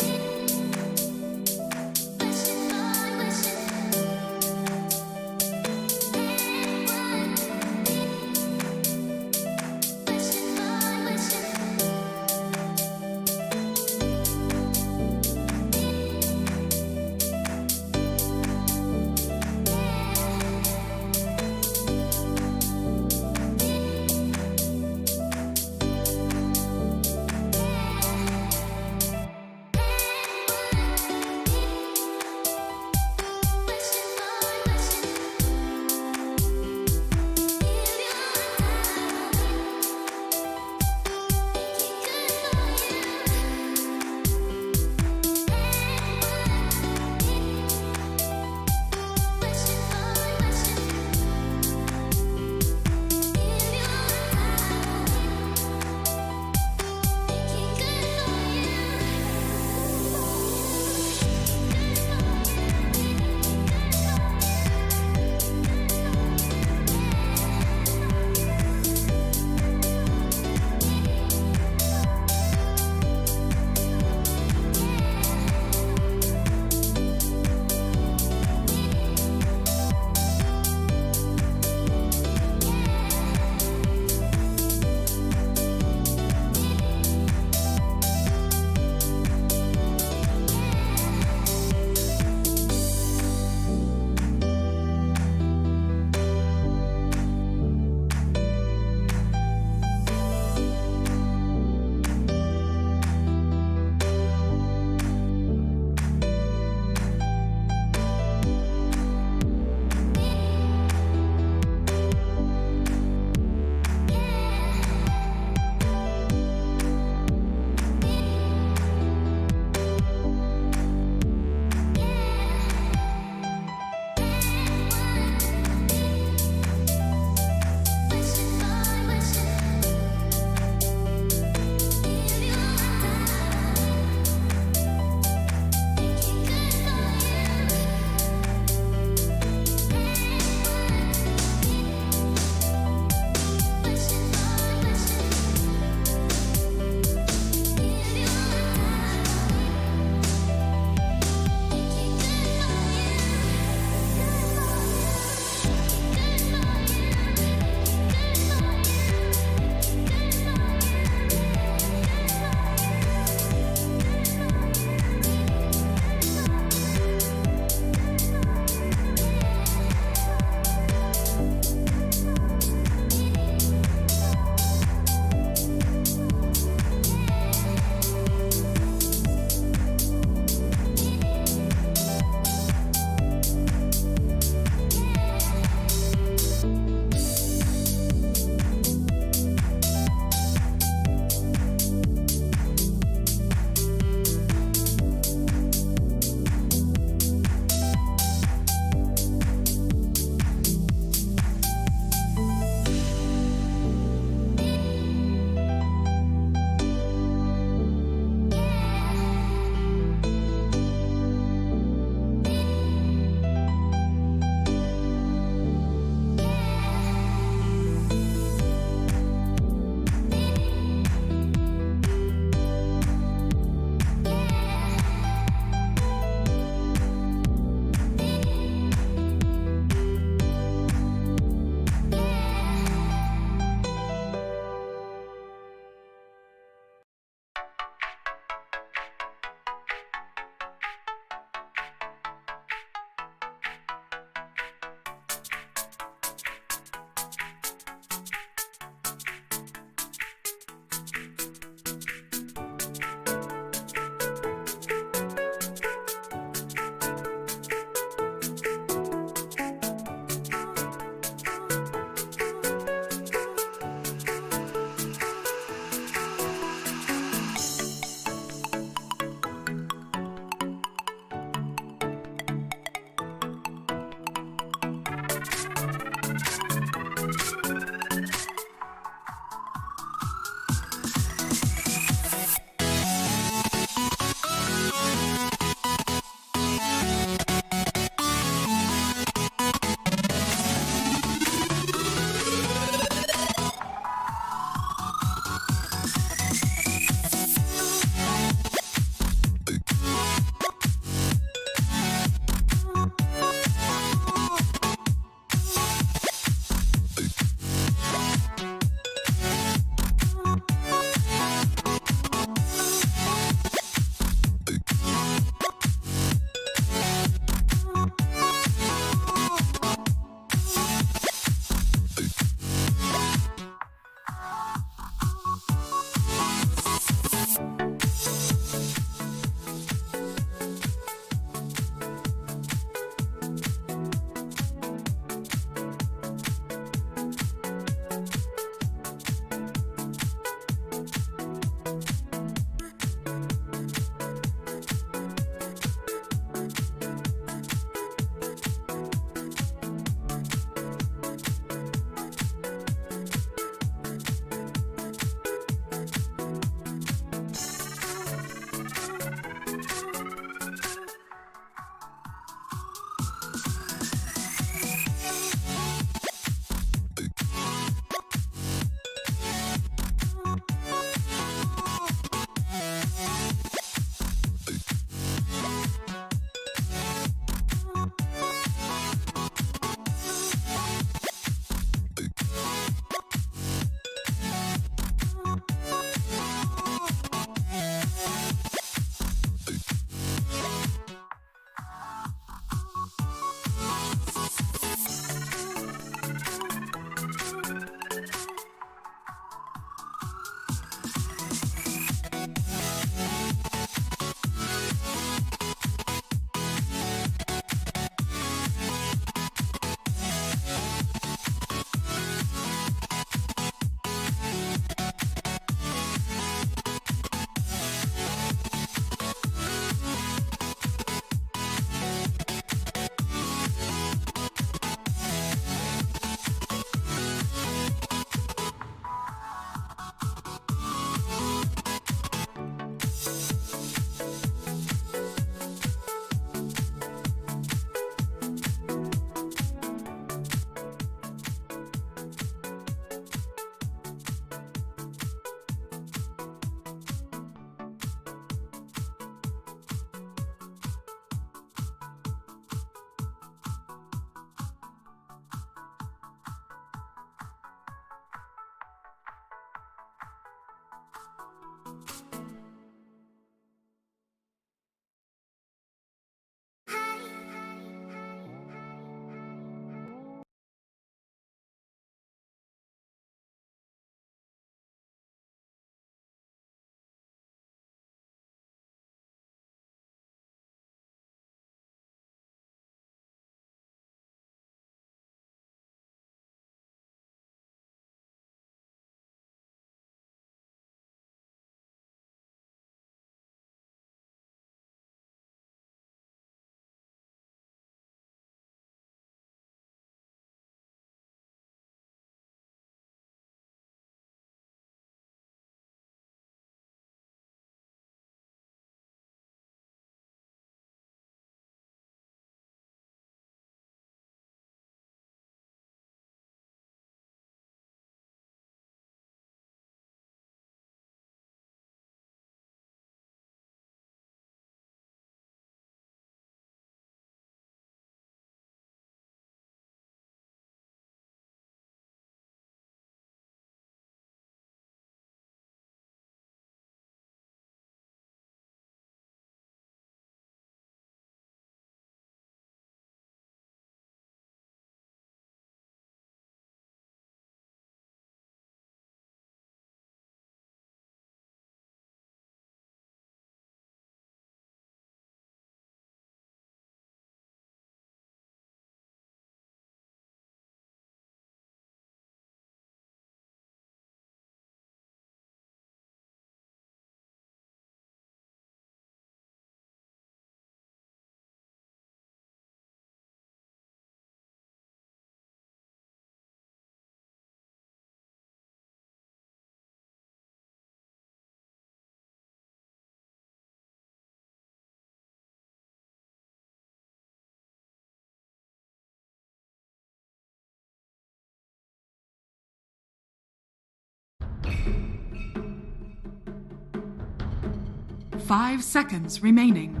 5 seconds remaining.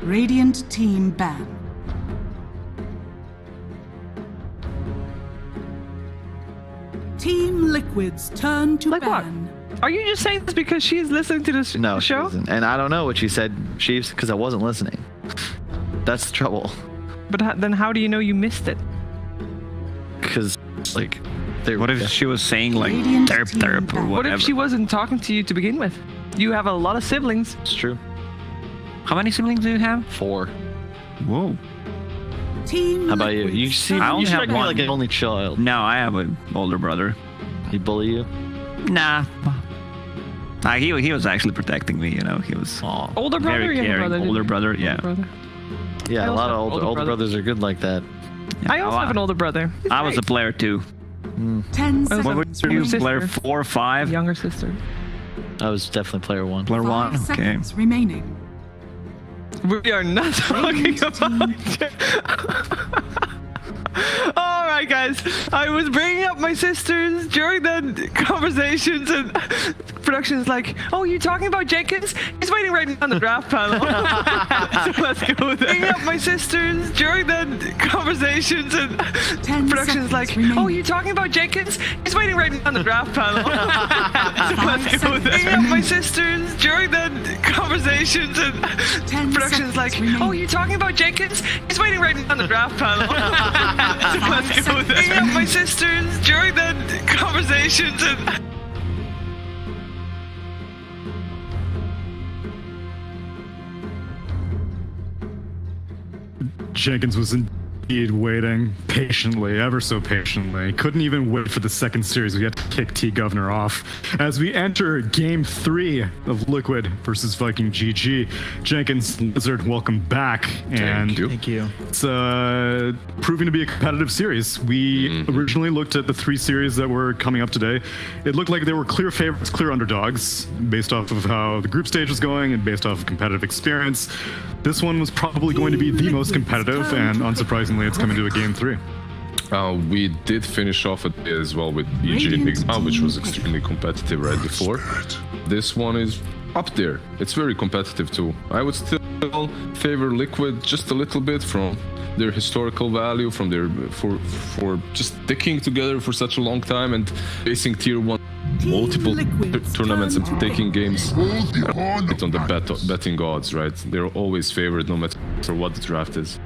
Radiant team ban. Team Liquid's turn to Like what? ban. Are you just saying this because she's listening to this No, she show? wasn't. And I don't know what she said, Chiefs, because I wasn't listening. That's the trouble. But then how do you know you missed it? Because, like, What if she was saying like Radiant derp team derp or back. What whatever? if she wasn't talking to you to begin with? You have a lot of siblings. It's true. How many siblings do you have? 4. Whoa. Team How about you? Liquid's You seem I only you have strike me one. like an only child. No, I have an older brother. He bully you? Nah. He was actually protecting me, you know. He was Older brother, very younger caring. brother. Older brother, yeah. Older brother. Yeah, I a also lot of have older older brothers are good like that. I also have an older brother. He's I was a great. player too. 10 What What were seconds you, remaining. player sister. 4 or 5? Younger sister. I was definitely player 1. Player 1? 5 Okay. seconds remaining. We are not talking Radiant about. All right, guys. I was bringing up my sisters during the conversations, and production is like, "Oh, you talking about Jenkins? He's waiting right on the draft panel." So let's go there. Bringing up my sisters during the conversations, and 10 production is like, seconds "Oh, remaining. you talking about Jenkins? He's waiting right on the draft panel." So let's go seconds there. Bringing up my remaining. sisters during the conversations, and 10 production is seconds like, remaining. "Oh, you talking about Jenkins? He's waiting right on the draft panel." So let's go seconds there. Bringing up my remaining. sisters during the conversations, and Jenkins was indeed waiting patiently, ever so patiently. Couldn't even wait for the second series. We had to kick T Governor off. As we enter game 3 of Liquid versus Viking GG. Jenkins, Lizard, welcome back. And you. Thank you. it's proving to be a competitive series. We originally looked at the 3 series that were coming up today. It looked like they were clear favorites, clear underdogs, based off of how the group stage was going and based off of competitive experience. This one was probably going to be the most competitive, and unsurprisingly, it's coming to a game 3. We did finish off it as well with EG Nigma, which was extremely competitive right before. This one is up there. It's very competitive too. I would still favor Liquid just a little bit from their historical value, from their for just sticking together for such a long time and facing tier 1 multiple tournaments and taking games on the betting odds, right? They're always favored no matter what the draft is.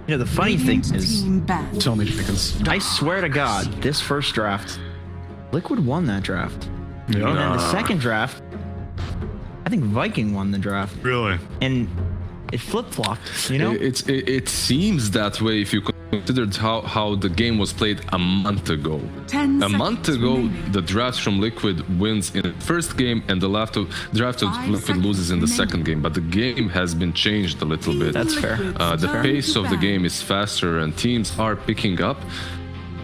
You know, the funny thing Radiant is, team ban. Tell me, Jenkins. I swear to God, this first draft, Liquid won that draft. Yeah. And then the second draft, I think Viking won the draft. Really? And it flip-flopped, you know? It seems that way if you considered how the game was played a month ago. 10 A month seconds ago, remaining. the draft from Liquid wins in the first game, and the draft of 5 Liquid seconds loses in the remaining. second game. But the game has been changed a little bit. That's fair. The pace of the game is faster, and teams are picking up.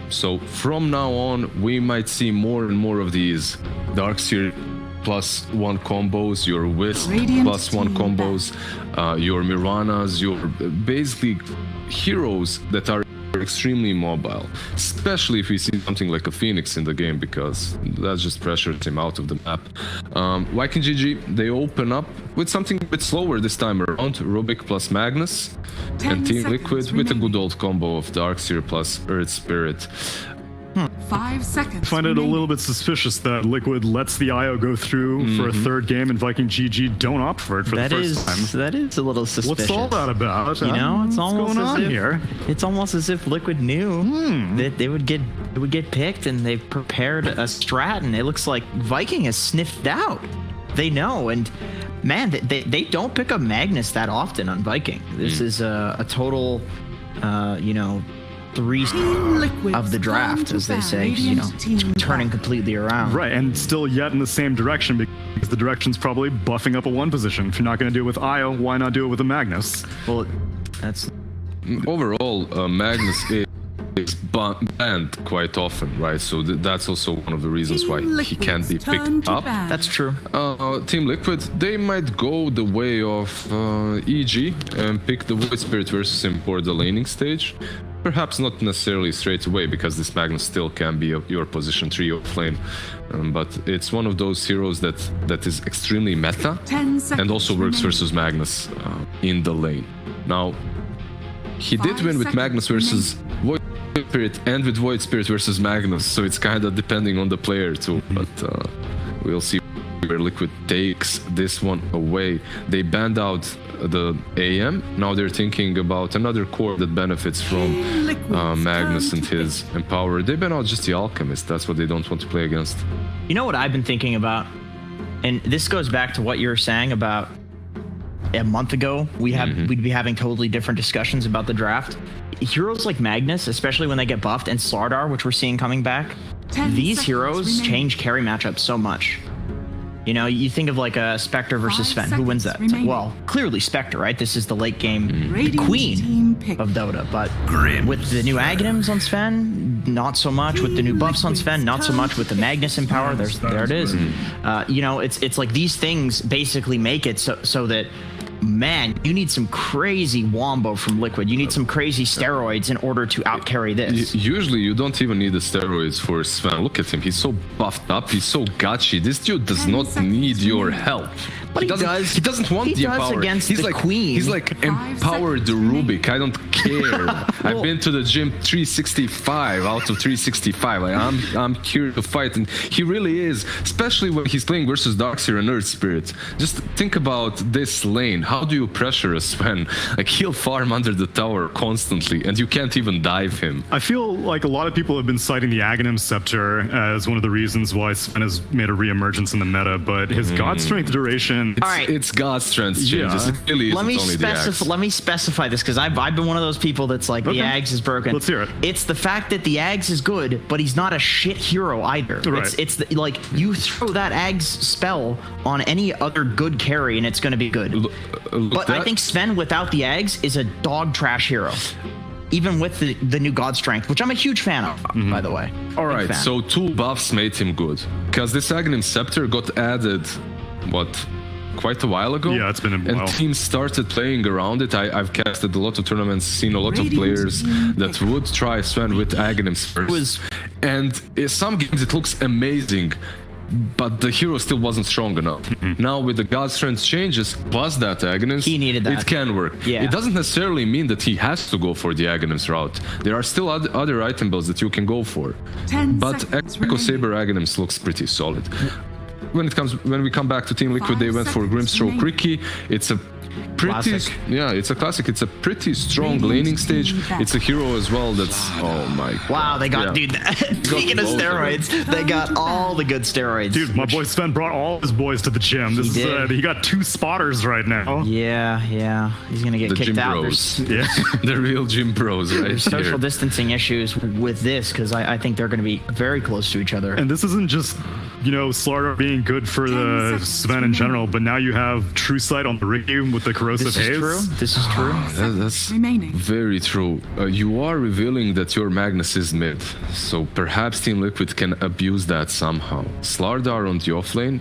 So from now on, we might see more and more of these Darkseer +1 combos, your Wisp Radiant +1 team combos, your Miranas, your basically heroes that are extremely mobile, especially if we see something like a Phoenix in the game, because that just pressures him out of the map. Viking GG, they open up with something a bit slower this time around, Rubik plus Magnus, 10 and Team seconds Liquid with a remaining. good old combo of Darkseer plus Earth Spirit. 5 seconds. Find it a remaining. little bit suspicious that Liquid lets the IO go through for a third game and Viking GG don't opt for it for That the is first time. that is a little suspicious. What's all that about? You know, it's What's almost going as on if here? it's almost as if Liquid knew that it would get picked, and they've prepared a strat, and it looks like Viking has sniffed out. They know, and man, they don't pick up Magnus that often on Viking. This is a total, you know, 3 Team Liquid's of the turn draft, to as they ban. say. You know, Radiant team turning ban. completely around. Right, and still yet in the same direction, because the direction's probably buffing up a 1 position. If you're not going to do it with IO, why not do it with a Magnus? Well, that's Overall, Magnus is banned quite often, right? So that's also one of the reasons why Team he can't be Liquid's turn picked to up. ban. that's true. Team Liquid, they might go the way of EG and pick the Void Spirit versus him for the laning stage. Perhaps not necessarily straight away, because this Magnus still can be your position 3 of lane. But it's one of those heroes that is extremely meta 10 seconds and also works remaining. versus Magnus in the lane. Now, he did 5 win with Magnus seconds versus Void Spirit and with Void Spirit versus Magnus, so it's kind of depending on the player too. But we'll see where Liquid takes this one away. They banned out the AM. Now they're thinking about another core that benefits from Magnus and his Empower. They banned out just the Alchemist. That's what they don't want to play against. You know what I've been thinking about? And this goes back to what you were saying about a month ago. We'd be having totally different discussions about the draft. Heroes like Magnus, especially when they get buffed, and Slardar, which we're seeing coming back, 10 these seconds heroes remaining. change carry matchups so much. You know, you think of like a Spectre versus 5 Sven. Who wins that? seconds It's like, remaining. well, clearly Spectre, right? This is the late game Radiant's queen team pick. of Dota. But with the new Aghanims on Sven, not so much. With the new buffs on Sven, not so much. With the Magnus in power, there it is. You know, it's like these things basically make it so that, man, you need some crazy wombo from Liquid. You need some crazy steroids in order to outcarry this. Usually you don't even need the steroids for Sven. Look at him. He's so buffed up. He's so gutchy. This dude does 10 not seconds need your remaining. help. But he does. He doesn't want He the does empower. against he's the like queen. He's like 5 empowered seconds remaining. Rubik. I don't care. I've been to the gym 365 out of 365. Like, I'm here to fight, and he really is. Especially when he's playing versus Darkseer and Earth Spirit. Just think about this lane. How do you pressure a Sven? Like, he'll farm under the tower constantly, and you can't even dive him. I feel like a lot of people have been citing the Aghanim Scepter as one of the reasons why Sven has made a re-emergence in the meta, but his God Strength duration... All right. It's God's strength changes. Yeah. It really Let isn't me only the axe. let me specify this, because I've been one of those people that's like, Okay. the Ags is broken. Let's hear it. It's the fact that the Ags is good, but he's not a shit hero either. Right. Like, you throw that Ags spell on any other good carry and it's going to be good. Look, But I that- think Sven without the Ags is a dog trash hero. Even with the new God Strength, which I'm a huge fan of, by the way. All Big right, fan. so 2 buffs made him good. Because this Aghanim Scepter got added, quite a while ago? Yeah, it's been a while. And teams started playing around it. I've casted a lot of tournaments, seen a lot of Radiant's players team that pick. would try Sven with Aghanims first. And in some games it looks amazing, but the hero still wasn't strong enough. Now with the God Strength changes, plus that Aghanims, He needed that. it can work. Yeah. It doesn't necessarily mean that he has to go for the Aghanims route. There are still other item builds that you can go for. 10 But seconds Echo remaining. Saber Aghanims looks pretty solid. When we come back to Team Liquid, 5 they went for seconds Grimstroke remaining. Ricky. It's a pretty Classic. it's a classic. It's a pretty strong Radiant laning stage. team back. It's a hero as well that's oh my god. Wow, they got, Yeah. dude, speaking of both of them. steroids, they got all the good steroids. Dude, my boy Sven brought all his boys to the gym. This He is did. he got 2 spotters right now. Yeah. He's going to get The kicked gym out. bros. Yeah. The real gym bros right There's social here. distancing issues with this, because I think they're going to be very close to each other. And this isn't just, Slardar being good for 10 the seconds Sven in general, but now you have True Sight on the Ricky with the Corrosive This is Haze. true. This is true. That's remaining. very true. You are revealing that your Magnus is mid, so perhaps Team Liquid can abuse that somehow. Slardar on the offlane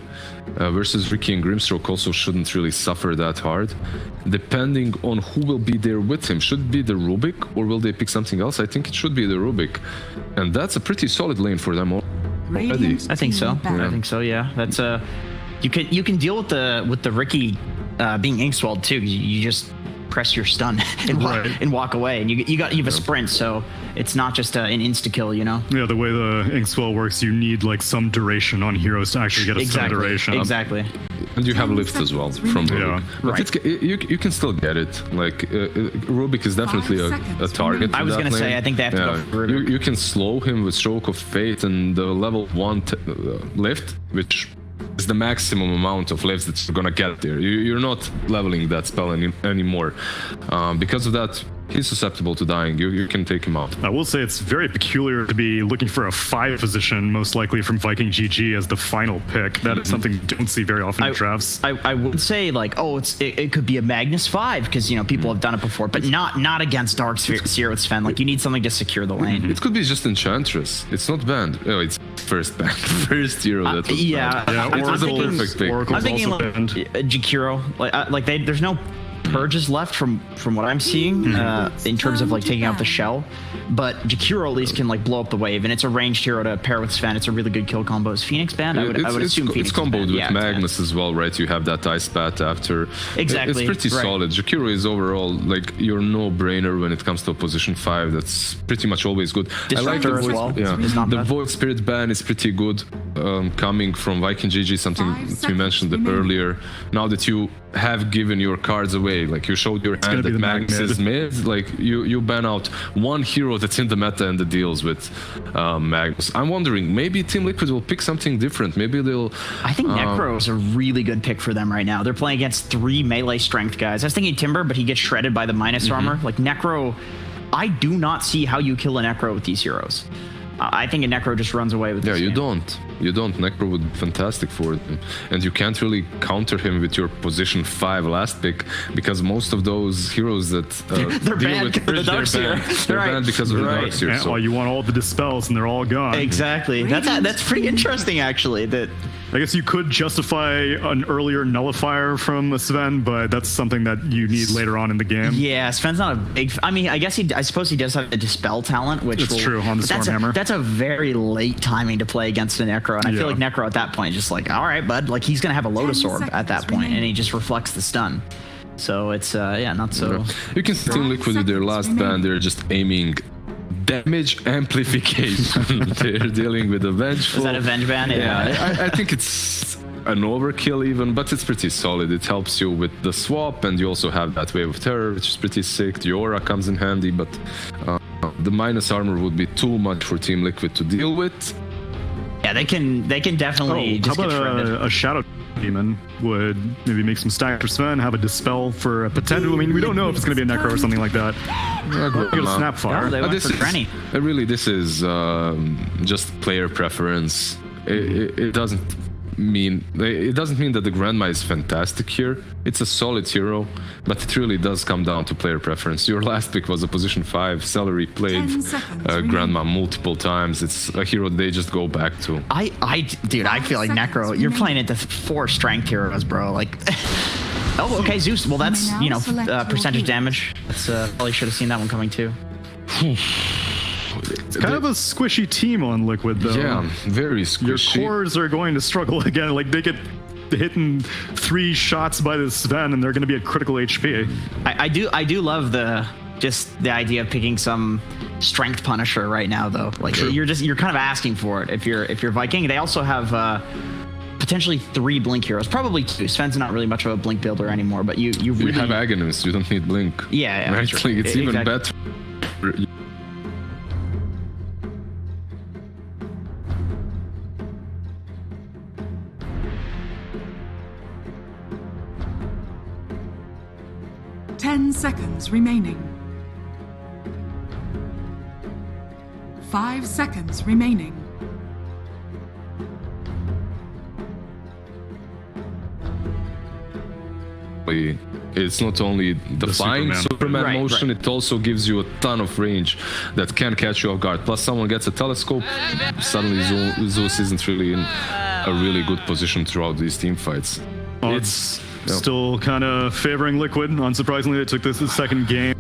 versus Ricky and Grimstroke also shouldn't really suffer that hard, depending on who will be there with him. Should it be the Rubik, or will they pick something else? I think it should be the Rubik, and that's a pretty solid lane for them already. Radiant I think so. team back. I think so. Yeah, that's you can deal with the Ricky being Inkswelled too. You just press your stun and walk away, and you have a sprint, so it's not just an insta kill. Yeah, the way the Inkswell works, you need like some duration on heroes to actually get a stun duration. Exactly. And you have 10 lift as well seconds from remaining. Rubik. Yeah. But Right. you can still get it. Like Rubik is definitely 5 a seconds target. remaining. I was in that gonna say, lane. I think they have to go for Rubik. You can slow him with Stroke of Fate and the level 1 lift, which is the maximum amount of lifts that you're gonna get there. You're not leveling that spell anymore. Because of that, he's susceptible to dying. You can take him out. I will say it's very peculiar to be looking for a 5 position, most likely from Viking GG as the final pick. That is something you don't see very often in drafts. I would say like, it could be a Magnus 5, because people have done it before, but not against Darkseer with Sven. Like, you need something to secure the lane. It could be just Enchantress. It's not banned. Oh, it's first banned. First hero that was Yeah, banned. Yeah, It was a perfect pick. Oracle's I'm thinking also like banned. Jakiro. There's no Purge is left from what I'm seeing in terms of like taking out the shell, but Jakiro at least can like blow up the wave, and it's a ranged hero to pair with Sven. It's a really good kill combo. Is Phoenix banned? I would assume Phoenix it's comboed is with banned. Magnus as well, right? You have that ice bat after. Exactly. It's pretty solid. Jakiro is overall like your no-brainer when it comes to position 5. That's pretty much always good. I like the Disruptor as void, well. yeah. Is not The bad. Void Spirit ban is pretty good, coming from Viking GG, something 5 that you seconds mentioned remaining. earlier. Now that you have given your cards away, like you showed your gonna hand be that the Magnus Magnet. is mid, like you ban out one hero that's in the meta and that deals with Magnus. I'm wondering, maybe Team Liquid will pick something different. Maybe they'll. I think Necro is a really good pick for them right now. They're playing against 3 melee strength guys. I was thinking Timber, but he gets shredded by the minus armor. Like Necro, I do not see how you kill a Necro with these heroes. I think a Necro just runs away with Yeah, this you game. don't. You don't. Necro would be fantastic for it. And you can't really counter him with your position 5 last pick, because most of those heroes that They're deal banned with because of the Purge, they're Darkseer. banned. They're Right. banned because of the Right. Darkseer. And So. you want all the dispels, and they're all gone. Exactly. That's pretty interesting, actually. That I guess you could justify an earlier nullifier from Sven, but that's something that you need later on in the game. yeah, Sven's not a big. I mean, I suppose he does have the dispel talent, which It's true, on the but Stormhammer. That's a very late timing to play against a Necro, and I feel Yeah. like Necro at that point just like, all right, bud, like he's gonna have a Lotus 10 Orb at that seconds point, and he remaining. just reflects the stun. So it's not so. You can see Team Liquid with their last ban, they're just aiming damage amplification. They're dealing with a vengeful. Is that a Venge ban? Yeah, I think it's an overkill even, but it's pretty solid. It helps you with the swap, and you also have that Wave of Terror, which is pretty sick. The Aura comes in handy, but the minus armor would be too much for Team Liquid to deal with. Yeah, they can definitely How just get about shredded. a Shadow Demon would maybe make some stack for Sven, have a Dispel for a potential. I mean, we don't know if it's going to be a Necro or something like that. Get a Snapfire. No, they went This for is Granny. really, this is just player preference. It doesn't mean that the Grandma is fantastic here. It's a solid hero, but it really does come down to player preference. Your last pick was a position 5. Celery played 10 seconds Grandma multiple times. It's a hero they just go back to. Dude, I feel like Necro. seconds You're remaining. playing into 4 strength heroes, bro. Like, oh, okay, Zeus. Well, that's You may now select your percentage hero. damage. That's probably should have seen that one coming too. It's kind of a squishy team on Liquid, though. Yeah, very Your squishy. cores are going to struggle again. Like, they get hitting 3 shots by the Sven, and they're going to be at critical HP. I do love the idea of picking some strength Punisher right now, though. Like you're kind of asking for it if you're Viking. They also have potentially 3 blink heroes, probably 2. Sven's not really much of a blink builder anymore, but you You really have Aghanim's, you don't need Blink. Yeah, right? that's Like, right. it's even Exactly. better. 10 seconds remaining. 5 seconds remaining. It's not only the flying Superman Right, motion, right. it also gives you a ton of range that can catch you off guard. Plus, someone gets a telescope, suddenly Zeus isn't really in a really good position throughout these team fights. It's still kind of favoring Liquid. Unsurprisingly, they took this the second game.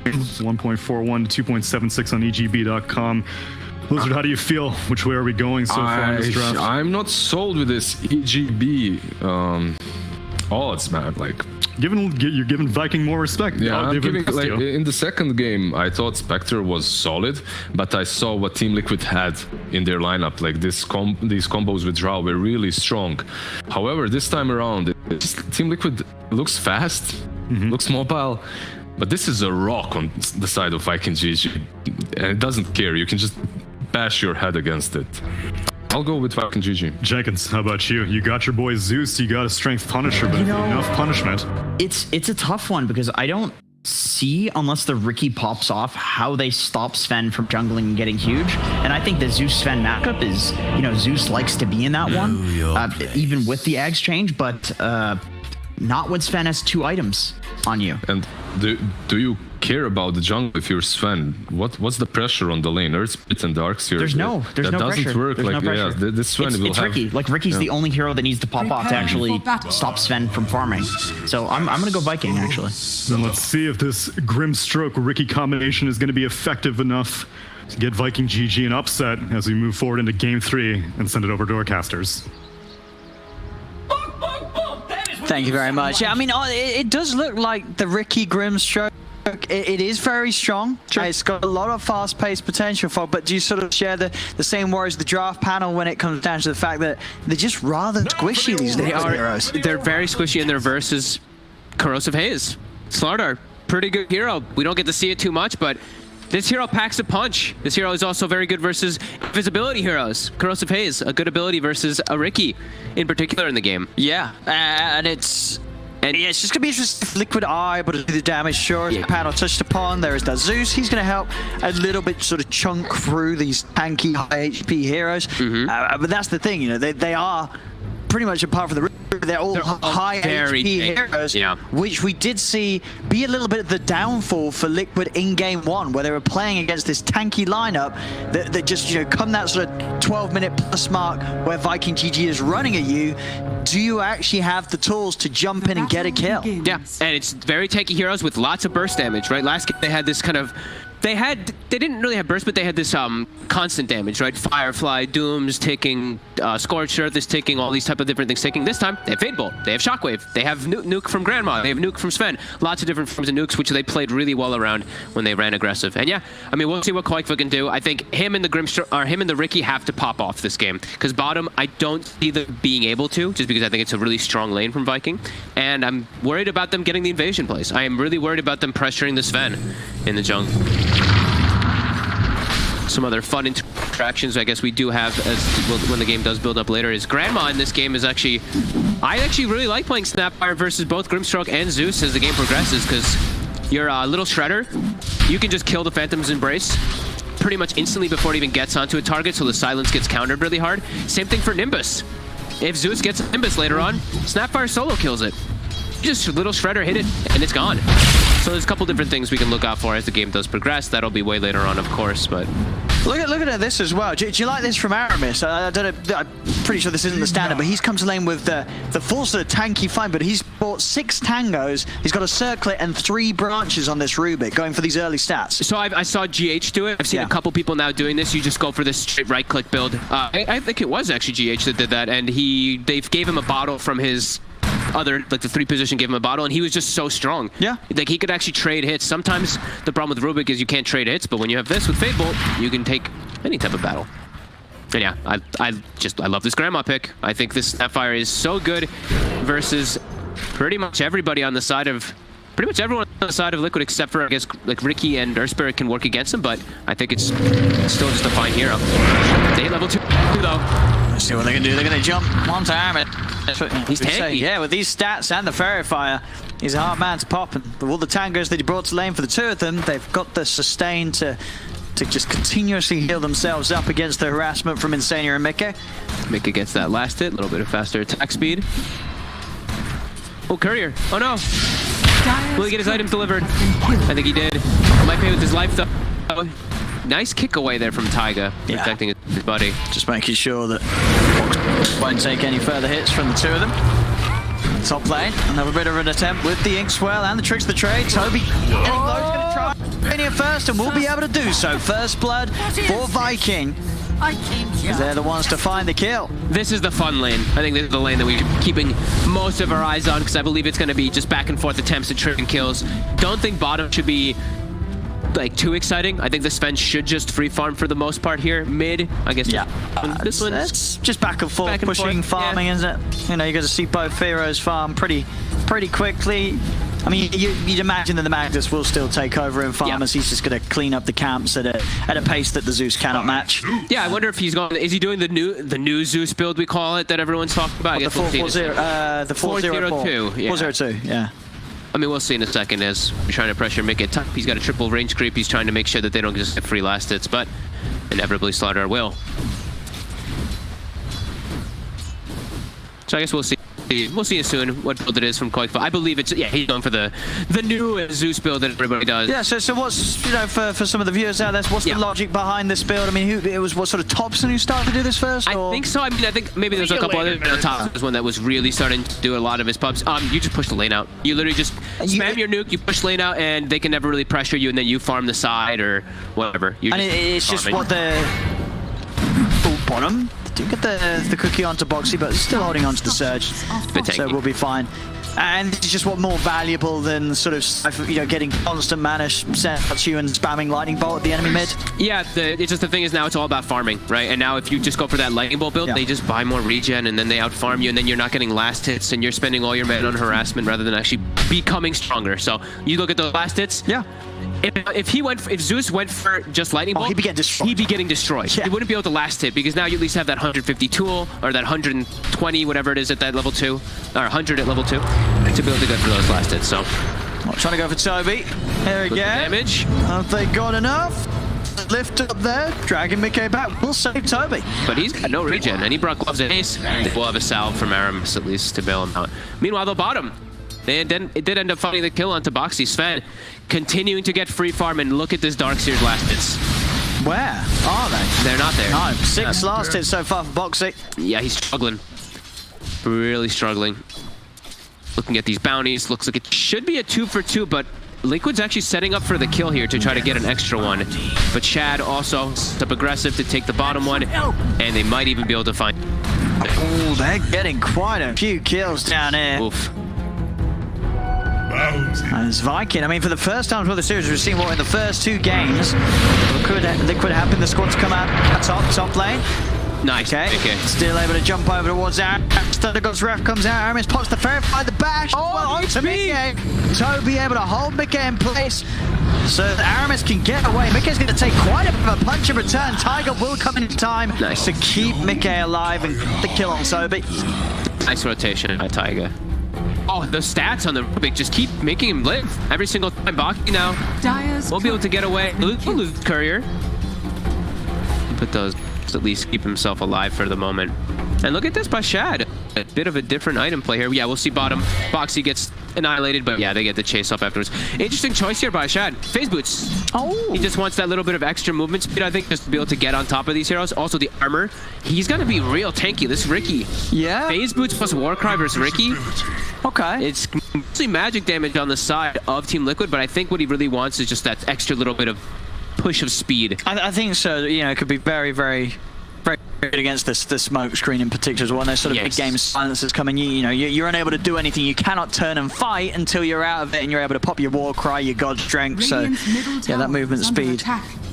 1.41 to 2.76 on EGB.com. Blizzard, how do you feel? Which way are we going so far in this draft? I'm not sold with this EGB odds, man. Like, you're giving Viking more respect. yeah, Oh, I'm they've giving, impressed like, you. in the second game, I thought Spectre was solid, but I saw what Team Liquid had in their lineup. Like, these combos with Drow were really strong. However, this time around, Team Liquid looks fast, looks mobile, but this is a rock on the side of Viking GG, and it doesn't care. You can just bash your head against it. I'll go with Viking GG. Jenkins, how about you? You got your boy Zeus, you got a strength Punisher, but enough punishment. It's a tough one because I don't see, unless the Ricky pops off, how they stop Sven from jungling and getting huge. And I think the Zeus Sven matchup is, Zeus likes to be in that one, even with the Ags change. But not when Sven has 2 items on you. And do you care about the jungle if you're Sven? What's the pressure on the lane? Earth Split and Darks here. There's no that doesn't pressure. work. There's like no pressure. yeah, this Sven will it's have. Ricky. Like Ricky's the only hero that needs to pop off to actually stop Sven from farming. So I'm gonna go Viking actually. Then let's see if this Grimstroke Ricky combination is going to be effective enough to get Viking GG an upset as we move forward into Game 3 and send it over to our casters. Thank you very much. Yeah, I mean, it does look like the Ricky Grimstroke. It is very strong. Sure. It's got a lot of fast-paced potential for, but do you sort of share the same worries the draft panel when it comes down to the fact that they're just rather squishy, these heroes? They're very squishy in their versus Corrosive Haze. Slardar, pretty good hero. We don't get to see it too much, but this hero packs a punch. This hero is also very good versus invisibility heroes. Corrosive Haze, a good ability versus a Ricky in particular in the game. Yeah, and it's just gonna be interesting if Liquid are able to do the damage. Sure, as the panel touched upon, there is that Zeus. He's gonna help a little bit sort of chunk through these tanky, high HP heroes. But that's the thing, you know, they are pretty much apart from the they're all high HP heroes, which we did see be a little bit of the downfall for Liquid in Game 1, where they were playing against this tanky lineup that just, you know, come that sort of 12-minute plus mark where Viking GG is running at you, do you actually have the tools to jump in and get a kill? Yeah, and it's very tanky heroes with lots of burst damage, right? Last game they had this kind of they didn't really have burst, but they had this constant damage, right? Firefly, Dooms taking, Scorched Earth is taking, all these type of different things taking. This time, they have Fade Bolt, they have Shockwave, they have Nuke from Grandma, they have Nuke from Sven. Lots of different forms of nukes, which they played really well around when they ran aggressive. And yeah, I mean, we'll see what Koikva can do. I think him and the Ricky have to pop off this game, because bottom, I don't see them being able to, just because I think it's a really strong lane from Viking. And I'm worried about them getting the invasion plays. I am really worried about them pressuring the Sven in the jungle. Some other fun interactions I guess we do have as when the game does build up later is Grandma in this game is actually, I actually really like playing Snapfire versus both Grimstroke and Zeus as the game progresses, because your little Shredder, you can just kill the Phantom's Embrace pretty much instantly before it even gets onto a target, so the silence gets countered really hard. Same thing for Nimbus. If Zeus gets a Nimbus later on, Snapfire solo kills it. Just a little Shredder hit it, and it's gone. So there's a couple different things we can look out for as the game does progress. That'll be way later on, of course, but... Look at this as well. Do you like this from Aramis? I don't know, I'm pretty sure this isn't the standard, but he's come to lane with the full sort of tanky fight, but he's bought 6 tangos, he's got a circlet and 3 branches on this Rubik, going for these early stats. So I saw GH do it. I've seen a couple people now doing this. You just go for this straight right-click build. I think it was actually GH that did that, and they gave him a bottle from his... other, like the 3 position gave him a bottle, and he was just so strong. Yeah. Like he could actually trade hits. Sometimes the problem with Rubik is you can't trade hits, but when you have this with Fade Bolt, you can take any type of battle. And yeah, I love this Grandma pick. I think this Snapfire is so good versus pretty much everybody on the side of, pretty much everyone on the side of Liquid except for, I guess, like Ricky and Earth Spirit can work against him, but I think it's still just a fine hero. They hit level 2 though. Let's see what they can do. They're going to jump one time. He's tanky. Yeah, with these stats and the Fairy Fire, he's a hard man to pop. And with all the tangos that he brought to lane for the 2 of them, they've got the sustain to just continuously heal themselves up against the harassment from Insania and Mika. Mika gets that last hit, a little bit of faster attack speed. Oh, Courier. Oh no. Will he get his items delivered? I think he did. Might pay with his life though. Nice kick away there from Taiga, protecting his buddy. Just making sure that won't take any further hits from the 2 of them. Top lane, another bit of an attempt with the Inkswell and the Tricks of the Trade. Toby getting low, he's going to try it first and will be able to do so. First blood for Viking. Because they're the ones to find the kill. This is the fun lane. I think this is the lane that we're keeping most of our eyes on, because I believe it's going to be just back and forth attempts at trading kills. Don't think bottom should be like too exciting. I think the Sven should just free farm for the most part here. Mid, I guess. Yeah. This one's just back and forth, pushing, farming, isn't it? You know, you got to see both heroes farm pretty quickly. I mean, you'd imagine that the Magnus will still take over in farm, as he's just going to clean up the camps at a pace that the Zeus cannot match. Yeah, I wonder if he's going. Is he doing the new Zeus build, we call it, that everyone's talking about? The 402. Yeah. 402. Yeah. I mean, we'll see in a second as we're trying to pressure Mick at top. He's got a triple range creep. He's trying to make sure that they don't just get free last hits, but inevitably Slaughter will. So I guess we'll see we'll see soon what build it is from Koik. But I believe it's he's going for the new Zeus build that everybody does. Yeah. So what's for some of the viewers out there, what's the logic behind this build? I mean, it was what sort of Thompson who started to do this first? I think so. I mean, I think maybe there's a couple other Thompson was one that was really starting to do a lot of his pubs. You just push the lane out. You literally just spam your nuke, you push lane out, and they can never really pressure you, and then you farm the side or whatever. It's just what the bottom. Do get the cookie onto Boxy, but still holding onto the surge, so we'll be fine. And it's just what more valuable than sort of getting constant mana set at you and spamming lightning bolt at the enemy mid. Yeah, it's just the thing is now it's all about farming, right? And now if you just go for that lightning bolt build, they just buy more regen and then they outfarm you, and then you're not getting last hits and you're spending all your mana on harassment rather than actually becoming stronger. So you look at the last hits. Yeah. If Zeus went for just lightning bolt, he'd be getting destroyed. He wouldn't be able to last hit because now you at least have that 150 tool or that 120 whatever it is at that level 2 or 100 at level 2 to be able to go for those last hits. So I'm trying to go for Toby. There again. Damage. Have they got enough? Lift up there, dragging Mickey back. We'll save Toby. But he's got no regen, and he brought gloves and ace. We'll have a salve from Aramis at least to bail him out. Meanwhile, the bottom. It did end up finding the kill onto Boxy. Sven continuing to get free farm, and look at this Darkseer's last hits. Where are they? They're not there. No, 6 last hits so far for Boxy. Yeah, he's struggling. Really struggling. Looking at these bounties, looks like it should be a 2 for 2, but Liquid's actually setting up for the kill here to try to get an extra one. But Chad also up aggressive to take the bottom one, and they might even be able to find... Oh, they're getting quite a few kills down here. Oof. As Viking, I mean, for the first time for the series, we've seen what in the first 2 games Liquid happen the squad to come out top lane. Nice. Okay. Still able to jump over towards Aramis. Thundergod's Ref comes out. Aramis pops the ferret by the bash. To Mickey. Toby able to hold Mickey in place so that Aramis can get away. Mickey's going to take quite a bit of a punch in return. Tiger will come in time to keep Mickey alive and get the kill on Toby. Nice rotation by Tiger. Oh, the stats on the Rubik just keep making him live every single time. Baki now won't be able to get away. We'll lose Courier. Put those at least keep himself alive for the moment. And look at this by Shad. A bit of a different item play here. Yeah, we'll see bottom. Boxy gets annihilated, but yeah, they get the chase off afterwards. Interesting choice here by Shad. Phase boots. He just wants that little bit of extra movement speed, I think, just to be able to get on top of these heroes. Also, the armor. He's going to be real tanky. This Ricky. Yeah. Phase boots plus Warcry versus Ricky. Okay. It's mostly magic damage on the side of Team Liquid, but I think what he really wants is just that extra little bit of push of speed. I think so. It could be very, very, very good against the smoke screen in particular as well. Those sort of big game silencers coming. You're unable to do anything. You cannot turn and fight until you're out of it, and you're able to pop your war cry, your god strength. So yeah, that movement speed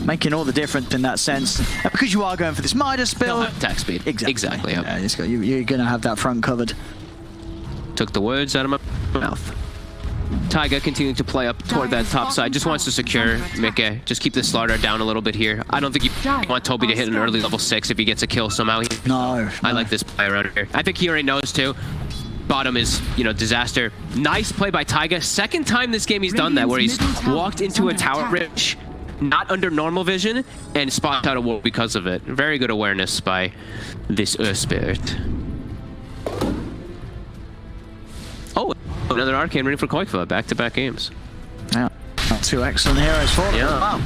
making all the difference in that sense. And because you are going for this Midas build, attack speed. Exactly. Yep. Yeah, you're going to have that front covered. Took the words out of my mouth. Taiga continuing to play up toward that top side. Just wants to secure Mickey. Just keep the slaughter down a little bit here. I don't think you want Toby to hit an early level 6 if he gets a kill somehow. No. I like this play around here. I think he already knows too. Bottom is, disaster. Nice play by Taiga. Second time this game he's done that, where he's walked into a tower bridge, not under normal vision, and spot out a wall because of it. Very good awareness by this Spirit. Oh, another Arcane ready for Koikfa. Back-to-back games. Yeah, 2 excellent heroes for them. Yeah. Wow.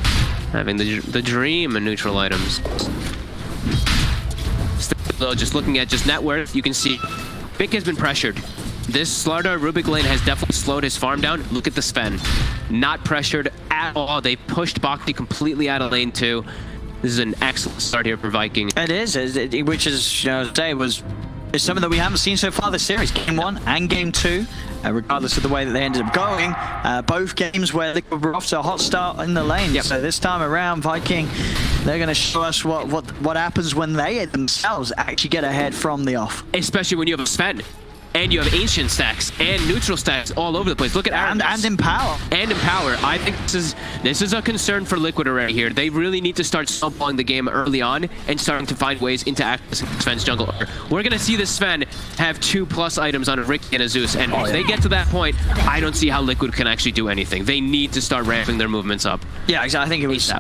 Having the dream and neutral items. Still, just looking at just net worth, you can see Vic has been pressured. This Slardar Rubik lane has definitely slowed his farm down. Look at the Sven. Not pressured at all. They pushed Bhakti completely out of lane 2. This is an excellent start here for Viking. It is, which is, today is something that we haven't seen so far this series. Game 1 and Game 2, regardless of the way that they ended up going. Both games where Liquid were off to a hot start in the lane. Yep. So this time around, Viking, they're going to show us what happens when they themselves actually get ahead from the off. Especially when you have a Sven. And you have ancient stacks and neutral stacks all over the place. Look at Aramis. And Empower. And Empower. I think this is a concern for Liquid already here. They really need to start snowballing the game early on and starting to find ways into accessing Sven's jungle. We're going to see this Sven have 2+ items on a Ricky and a Zeus. And if they get to that point, I don't see how Liquid can actually do anything. They need to start ramping their movements up. Yeah, exactly. I think it was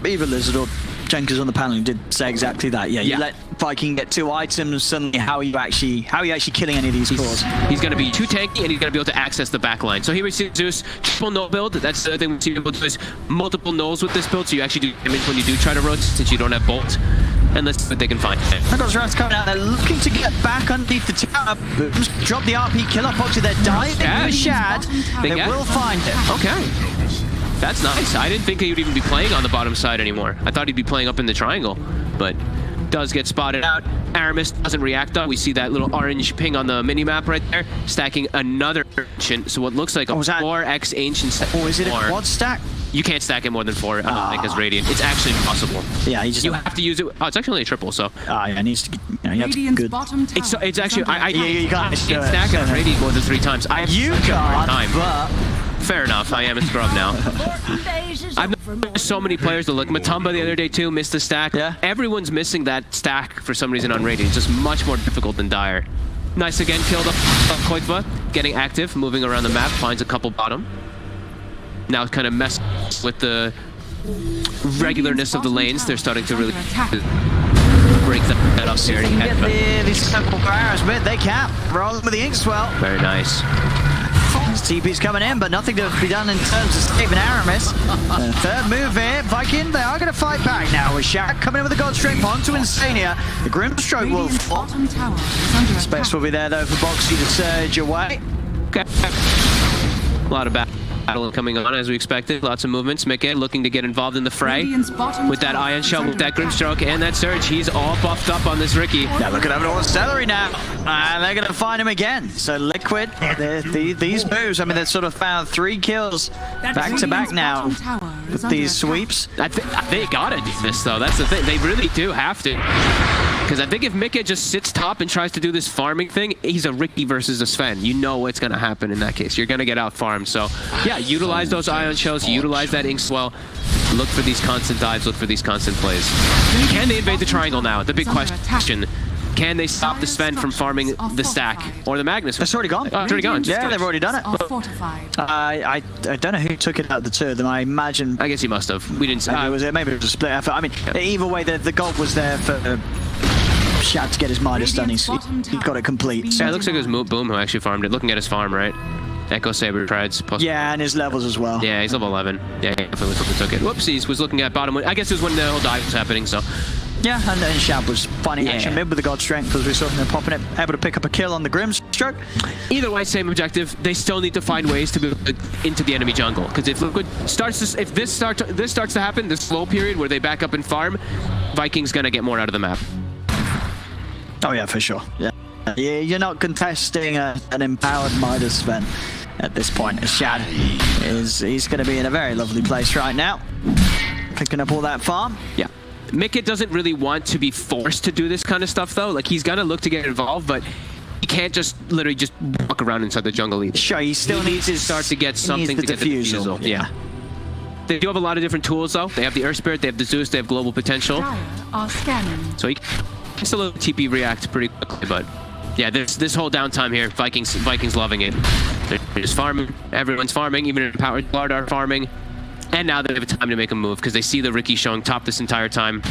either Lizard or Jenkins on the panel did say exactly that. Yeah, you let Viking get 2 items, suddenly how are you actually killing any of these cores? He's going to be too tanky, and he's going to be able to access the back line. So here we see Zeus, triple null build. That's the other thing we see people do is multiple nulls with this build, so you actually do damage when you do try to rotate, since you don't have bolt. And let's see what they can find. Knuckles Rats coming out there, looking to get back underneath the tower. Drop the RP kill up onto their diving with Shad. They will find it. Okay. That's nice. I didn't think he would even be playing on the bottom side anymore. I thought he'd be playing up in the triangle, but does get spotted out. Aramis doesn't react though. We see that little orange ping on the mini-map right there, stacking another ancient. So what looks like a 4x ancient stack. Oh, is it a quad stack? You can't stack it more than 4, I don't think, as Radiant. It's actually impossible. Yeah, you have to use it. Oh, it's actually only a triple, so. Yeah, it needs to get, you have to be good. It's actually, you can't stack it on Radiant more than 3 times. You can't, but... Fair enough, I am a scrub now. I've known so many players to look. Matumba the other day too missed the stack. Yeah. Everyone's missing that stack for some reason on Radiant. It's just much more difficult than Dire. Nice again, killed up Koitva, getting active, moving around the map, finds a couple bottom. Now kind of mess with the regularness of the lanes. They're starting to really break that up here. These simple fires, but they can't. Rolling with the Inkswell. Very nice. TP's coming in, but nothing to be done in terms of saving Aramis. Third move here, Viking, they are going to fight back now with Shaq coming in with the God Strength onto Insania. The Grimstroke will fall. Space will be there though for Boxy to surge away. Okay. A lot of battle coming on as we expected. Lots of movements. Mickey looking to get involved in the fray with that Ion Shell, with that Grimstroke, and that Surge. He's all buffed up on this Ricky. Yeah, look at him on Celery now. And they're going to find him again. So Liquid, these moves, I mean, they've sort of found 3 kills back to back now with these sweeps. They gotta do this though. That's the thing. They really do have to. Because I think if Mickey just sits top and tries to do this farming thing, he's a Ricky versus a Sven. You know what's going to happen in that case. You're going to get out farmed. So yeah, utilize those Ion Shells, utilize that Inkswell, look for these constant dives, look for these constant plays. Can they invade the triangle now? The big question. Can they stop the Sven from farming the stack or the Magnus? It's already gone. It's already gone. Yeah, they've already done it. I don't know who took it out of the 2 of them. I imagine. I guess he must have. We didn't. Maybe it was a split effort. I mean, either way, the gold was there for Shad to get his Midas done. He got it complete. Yeah, it looks like it was Boom who actually farmed it. Looking at his farm, right? Echo Saber tried. Yeah, and his levels as well. Yeah, he's level 11. Yeah, he definitely took it. Whoopsies, was looking at bottom. I guess it was when the whole dive was happening, so. Yeah, and then Shab was finding action mid with the God Strength as we saw him popping it, able to pick up a kill on the Grimstroke. Either way, same objective. They still need to find ways to move into the enemy jungle, because if Liquid starts to, if this starts to happen, this slow period where they back up and farm, Viking's gonna get more out of the map. Oh yeah, for sure. Yeah, you're not contesting an empowered Midas Sven at this point. Shad he's going to be in a very lovely place right now, picking up all that farm. Yeah. Mickey doesn't really want to be forced to do this kind of stuff though. Like, he's gonna look to get involved, but he can't just literally just walk around inside the jungle either. Sure, he still needs to start to get something to get the defusal. Yeah. They do have a lot of different tools though. They have the Earth Spirit, they have the Zeus, they have global potential. So he can still TP react pretty quickly, but yeah, this whole downtime here, Vikings loving it. They're just farming. Everyone's farming. Even Empowered Guard are farming. And now they have time to make a move because they see the Ricky showing top this entire time.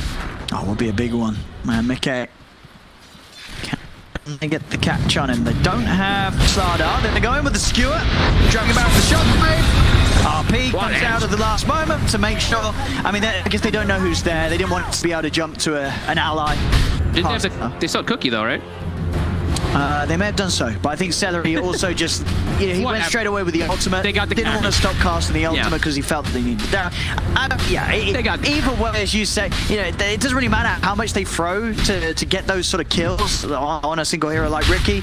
Oh, will be a big one. Man, Mickey. Can they get the catch on him? They don't have Slardar. They're going with the skewer. Dragging back the shockwave. RP comes out at the last moment to make sure. I mean, I guess they don't know who's there. They didn't want to be able to jump to an ally. They saw Cookie though, right? They may have done so, but I think Celery also just, he went straight away with the ultimate. They got the didn't want to stop casting the ultimate because he felt that they needed that. Either way, as you say, it doesn't really matter how much they throw to get those sort of kills on a single hero like Ricky,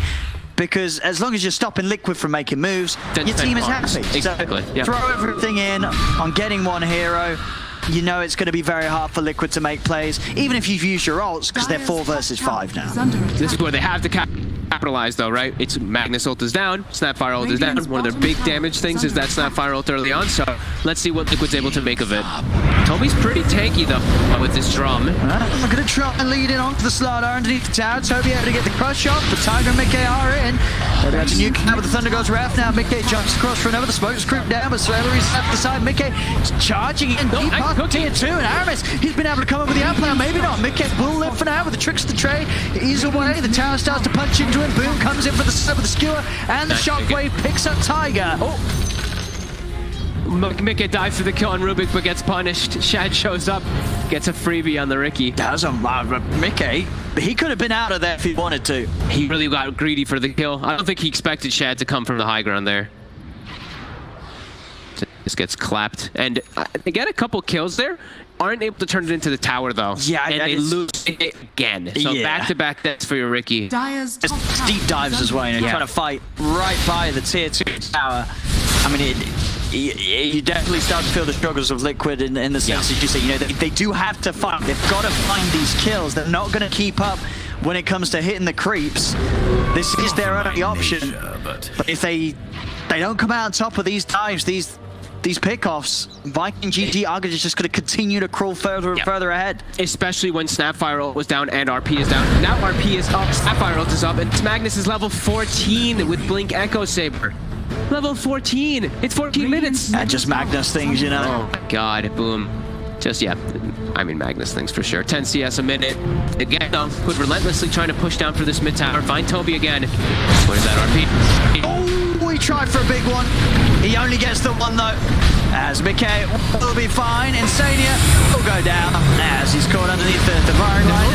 because as long as you're stopping Liquid from making moves, your team is happy. Exactly. So throw everything in on getting one hero. You know it's going to be very hard for Liquid to make plays, even if you've used your ults, because they're 4 versus 5 now. This is where they have to capitalize though, right? It's Magnus ult is down, Snapfire ult is down. One of their big damage things is that Snapfire ult early on, so let's see what Liquid's able to make of it. Toby's pretty tanky though with this drum. I'm gonna try and lead in onto the Slardar underneath the tower. Toby able to get the crush off, but Tiger and Mickey are in. They're about to nuke out with the Thunder God's Wrath now. Mickey jumps across for another. The smoke's creeped down, but Celery's at the side. Mickey is charging in deep past tier 2, and Aramis, he's been able to come up with the outplay. Maybe not. Mickey will live for now with the tricks of the trade. He's away. The tower starts to punch into him. Boom comes in for the slip with the skewer, and the shockwave picks up Tiger. Mickey dives for the kill on Rubik, but gets punished. Shad shows up, gets a freebie on the Ricky. That was a Mickey. He could have been out of there if he wanted to. He really got greedy for the kill. I don't think he expected Shad to come from the high ground there. Just gets clapped, and they get a couple kills there. Aren't able to turn it into the tower though. Yeah, and they lose it again. So back-to-back deaths for your Ricky. Dyer's top It's tower deep dives as well, you know, trying to fight right by the tier 2 tower. I mean, you definitely start to feel the struggles of Liquid in the sense that you say, you know, they do have to fight. They've got to find these kills. They're not going to keep up when it comes to hitting the creeps. This is their only option. But if they don't come out on top of these dives, these pickoffs, Viking GG are just going to continue to crawl further and further ahead. Especially when Snapfire ult was down and RP is down. Now RP is up, Snapfire ult is up, and Magnus is level 14 with Blink Echo Saber. Level 14! It's 14 minutes! Just Magnus things, you know. Oh my god, boom. Just, I mean Magnus things for sure. 10 CS a minute. Again though, Liquid relentlessly trying to push down for this mid tower. Find Toby again. Where's that RP? Oh, he tried for a big one. He only gets the one though. As Mickey will be fine. Insania will go down as he's caught underneath the firing line.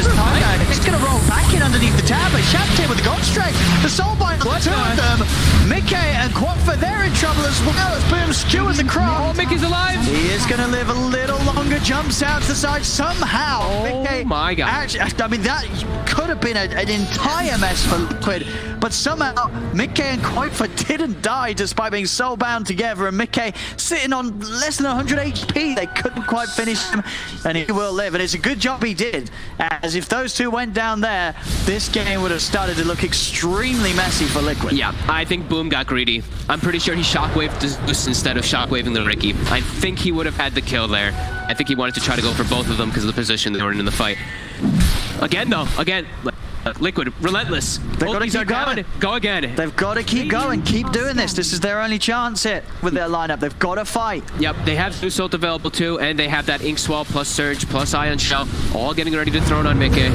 He's going to roll back in underneath the tower, but Shaptir with the God Strike. The Soulbind on two of them. Mickey and Quafa, they're in trouble as well as Boom skewers across. Oh, Mickey's alive. He is going to live a little longer. Jumps out to the side somehow. Oh Mickey, my god. Actually, I mean, that could have been an entire mess for Liquid, but somehow Mickey and Quafa didn't die despite being soulbound together, and Mickey sitting on less than 100 HP. They couldn't quite finish him, and he will live. And it's a good job he did, as if those two went down there, this game would have started to look extremely messy for Liquid. Yeah, I think Boom got greedy. I'm pretty sure he shockwaved Zeus instead of shockwaving the Ricky. I think he would have had the kill there. I think he wanted to try to go for both of them because of the position they were in the fight. Again, though, Liquid, relentless. They've got to keep going. Go again. They've got to keep going, keep doing this. This is their only chance here with their lineup. They've got to fight. Yep, they have Zeus ult available too, and they have that Ink Swell plus Surge plus Ion Shell, all getting ready to throw it on Mickey.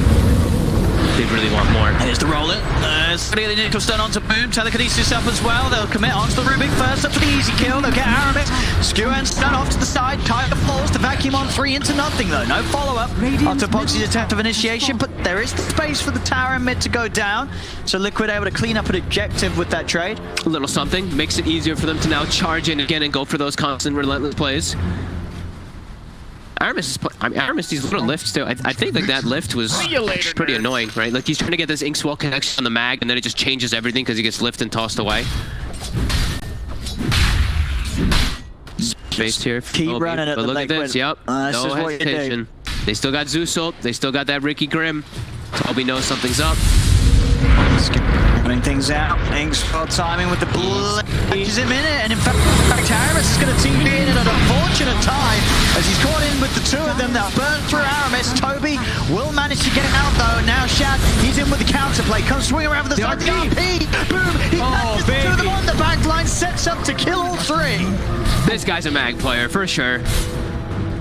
They really want more. Here's the roll it. The Nickel Stun onto Boom. Telekinesis up as well. They'll commit onto the Rubik first up for the easy kill. They'll get Aramis. Skewer and Stun off to the side. Tiger falls. The vacuum on 3 into nothing though. No follow-up after Boxy's attempt of initiation, but there is the space for the tower and mid to go down. So Liquid able to clean up an objective with that trade. A little something. Makes it easier for them to now charge in again and go for those constant relentless plays. Aramis, these little lifts too. I think like that lift was pretty annoying, right? Like he's trying to get this Ink Swell connection on the mag, and then it just changes everything because he gets lifted and tossed away. Space here. Keep running at the look at this. Yep. No hesitation. They still got Zeus ult. They still got that Ricky Grimm. Toby knows something's up. Running things out. Ink Swell timing with the blitz him in it, and in fact, Aramis is going to TP in at an unfortunate time as he's caught in with the two of them. They'll burn through Aramis. Toby will manage to get out though. Now Shad, he's in with the counterplay. Comes swing around with the side. RP. Boom. He catches the two of them on the back line. Sets up to kill all three. This guy's a mag player for sure.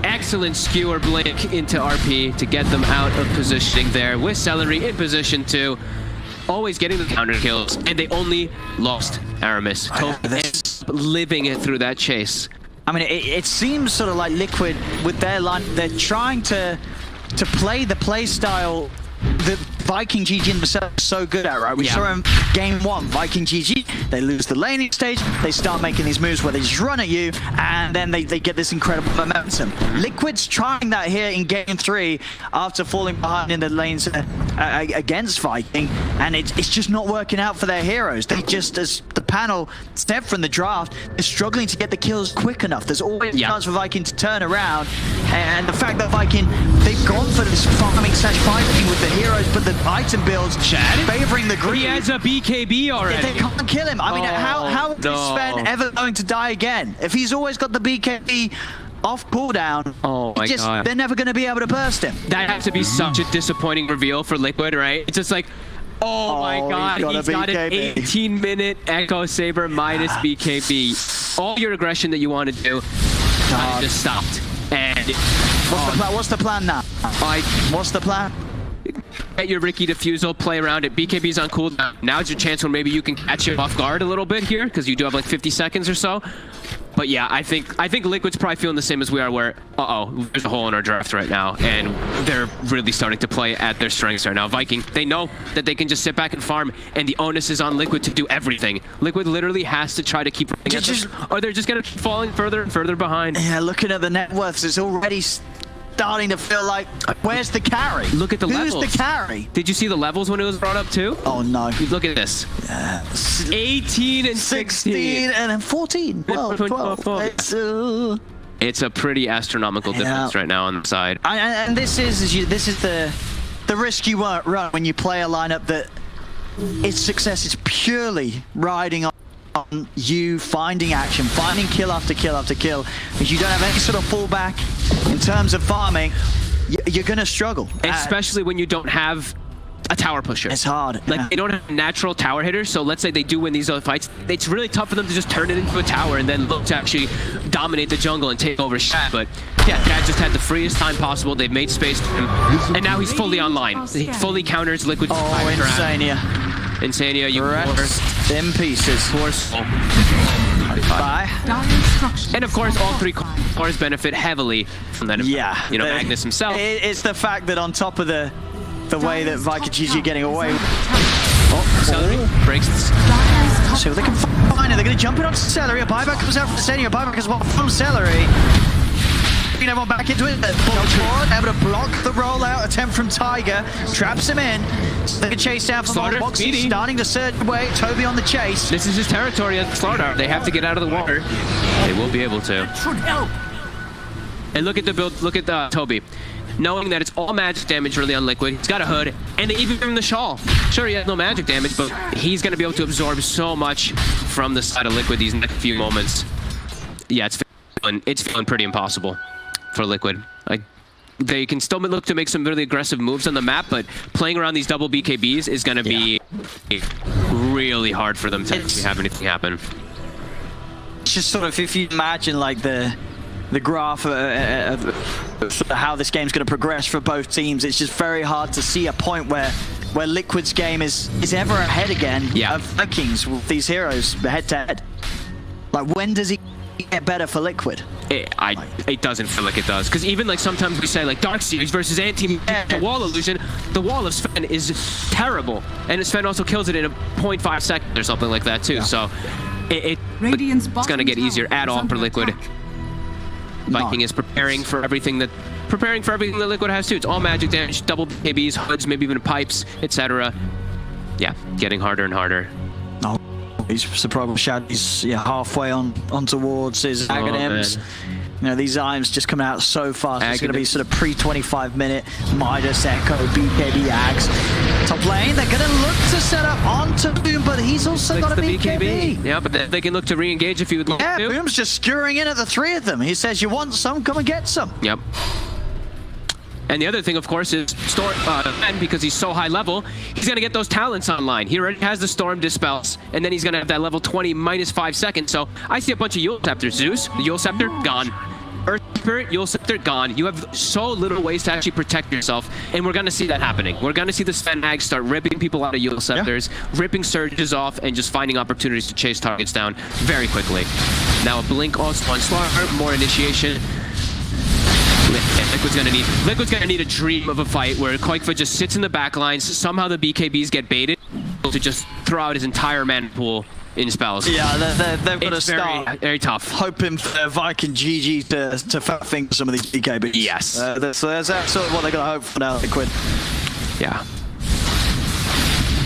Excellent skewer blink into RP to get them out of positioning there with Celery in position 2. Always getting the counter kills, and they only lost Aramis. Toby living it through that chase. I mean, it seems sort of like Liquid with their line. They're trying to play the play style that Viking GG themselves are so good at, right? We saw in game 1, Viking GG, they lose the laning stage, they start making these moves where they just run at you, and then they get this incredible momentum. Liquid's trying that here in game 3 after falling behind in the lanes against Viking, and it's just not working out for their heroes. They just, as the panel said from the draft, they're struggling to get the kills quick enough. There's always a chance for Viking to turn around. And the fact that Viking, they've gone for this farming / fighting with the heroes, but the item builds favoring the green. He has a BKB already. They can't kill him. I mean, how is Sven ever going to die again? If he's always got the BKB off cooldown, God. they're never going to be able to burst him. That has to be such a disappointing reveal for Liquid, right? It's just like, oh my God, he's got an 18-minute Echo Saber minus BKB. All your aggression that you want to do just stopped. And what's the plan now? What's the plan? Get your Ricky defusal, play around it. BKB's on cooldown. Now's your chance when maybe you can catch him off guard a little bit here, because you do have like 50 seconds or so. But yeah, I think Liquid's probably feeling the same as we are, where there's a hole in our draft right now, and they're really starting to play at their strengths right now. Viking, they know that they can just sit back and farm, and the onus is on Liquid to do everything. Liquid literally has to try to keep running at them, or they're just gonna keep falling further and further behind. Yeah, looking at the net worths, it's already starting to feel like, where's the carry? Look at the levels. Who's the carry? Did you see the levels when it was brought up too? Oh no. Look at this. 18 and 16 and then 14. 12. It's a pretty astronomical difference right now on the side. And this is the risk you won't run when you play a lineup that its success is purely riding on you finding action, finding kill after kill after kill. If you don't have any sort of fallback in terms of farming, you're gonna struggle. Especially when you don't have a tower pusher. It's hard. Like, they don't have natural tower hitters, so let's say they do win these other fights, it's really tough for them to just turn it into a tower and then look to actually dominate the jungle and take over Shad. But yeah, Dad just had the freest time possible. They've made space for him, and now he's fully online. He fully counters Liquid's Insania. Insania, you rest in pieces. Forceful. Bye. And of course, all three cores benefit heavily from that. Yeah. You know, Magnus himself. It's the fact that on top of the way that Viking GG getting away. Celery breaks. So they can find it. They're going to jump in on Celery. A buyback comes out from Insania. A buyback as well from Celery. Bringing everyone back into it. Able to block the rollout attempt from Tiger. Traps him in. So they can chase down from the box. He's starting to surge away. Toby on the chase. This is his territory at Slaughter. They have to get out of the water. They will be able to. And look at the build. Look at Toby. Knowing that it's all magic damage really on Liquid. He's got a hood, and they even give him the shawl. Sure, he has no magic damage, but he's going to be able to absorb so much from the side of Liquid these next few moments. Yeah, it's feeling pretty impossible for Liquid. Like, they can still look to make some really aggressive moves on the map, but playing around these double BKBs is going to be really hard for them to actually have anything happen. It's just sort of, if you imagine like the graph of how this game's going to progress for both teams, it's just very hard to see a point where Liquid's game is ever ahead again of Vikings with these heroes head to head. Like, when does he get better for Liquid? It doesn't feel like it does, because even like sometimes we say like Dark Series versus Anti Wall Illusion, the wall of Sven is terrible, and Sven also kills it in a 0.5 seconds or something like that too. So it's going to get easier at all for Liquid. Viking is preparing for everything that Liquid has too. It's all magic damage, double BKBs, hoods, maybe even pipes, etc. Yeah, getting harder and harder. Oh, he's surprised Shad. He's halfway on towards his Aghanims. You know, these items just coming out so fast. It's going to be sort of pre-25 minute Midas, Echo, BKB, Ags. Top lane, they're going to look to set up onto Boom, but he's also got a BKB. Yeah, but they can look to re-engage if you would like to. Yeah, Boom's just skewering in at the three of them. He says, you want some? Come and get some. Yep. And the other thing, of course, is Storm, because he's so high level, he's going to get those talents online. He already has the Storm Dispels, and then he's going to have that level 20 minus 5 seconds. So I see a bunch of Yule Scepters. Zeus, the Yule Scepter, gone. Earth Spirit, Yule Scepter, gone. You have so little ways to actually protect yourself, and we're going to see that happening. We're going to see the Sven Hags start ripping people out of Yule Scepters, ripping surges off, and just finding opportunities to chase targets down very quickly. Now a Blink also on Slaughter, more initiation. Liquid's gonna need a dream of a fight where Koikva just sits in the back lines, somehow the BKBs get baited to just throw out his entire mana pool in spells. Yeah, they've got to start very tough. Hoping for Viking GG to fat finger some of these BKBs. Yes. So that's sort of what they're going to hope for now, Liquid. Yeah.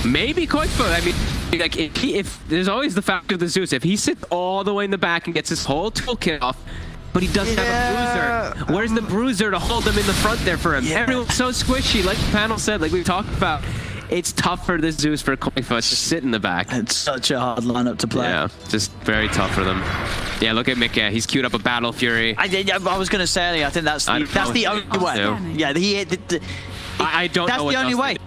Maybe Koikfa. I mean, like if there's always the factor of the Zeus. If he sits all the way in the back and gets his whole toolkit off, but he doesn't have a bruiser. Where's the bruiser to hold him in the front there for him? Everyone's so squishy, like the panel said, like we've talked about. It's tough for this Zeus for Koikfa to sit in the back. It's such a hard lineup to play. Yeah, just very tough for them. Yeah, look at Mick. Yeah, he's queued up a Battle Fury. I was going to say, I think that's the only way. Yeah, I don't know. That's what the only else way. they-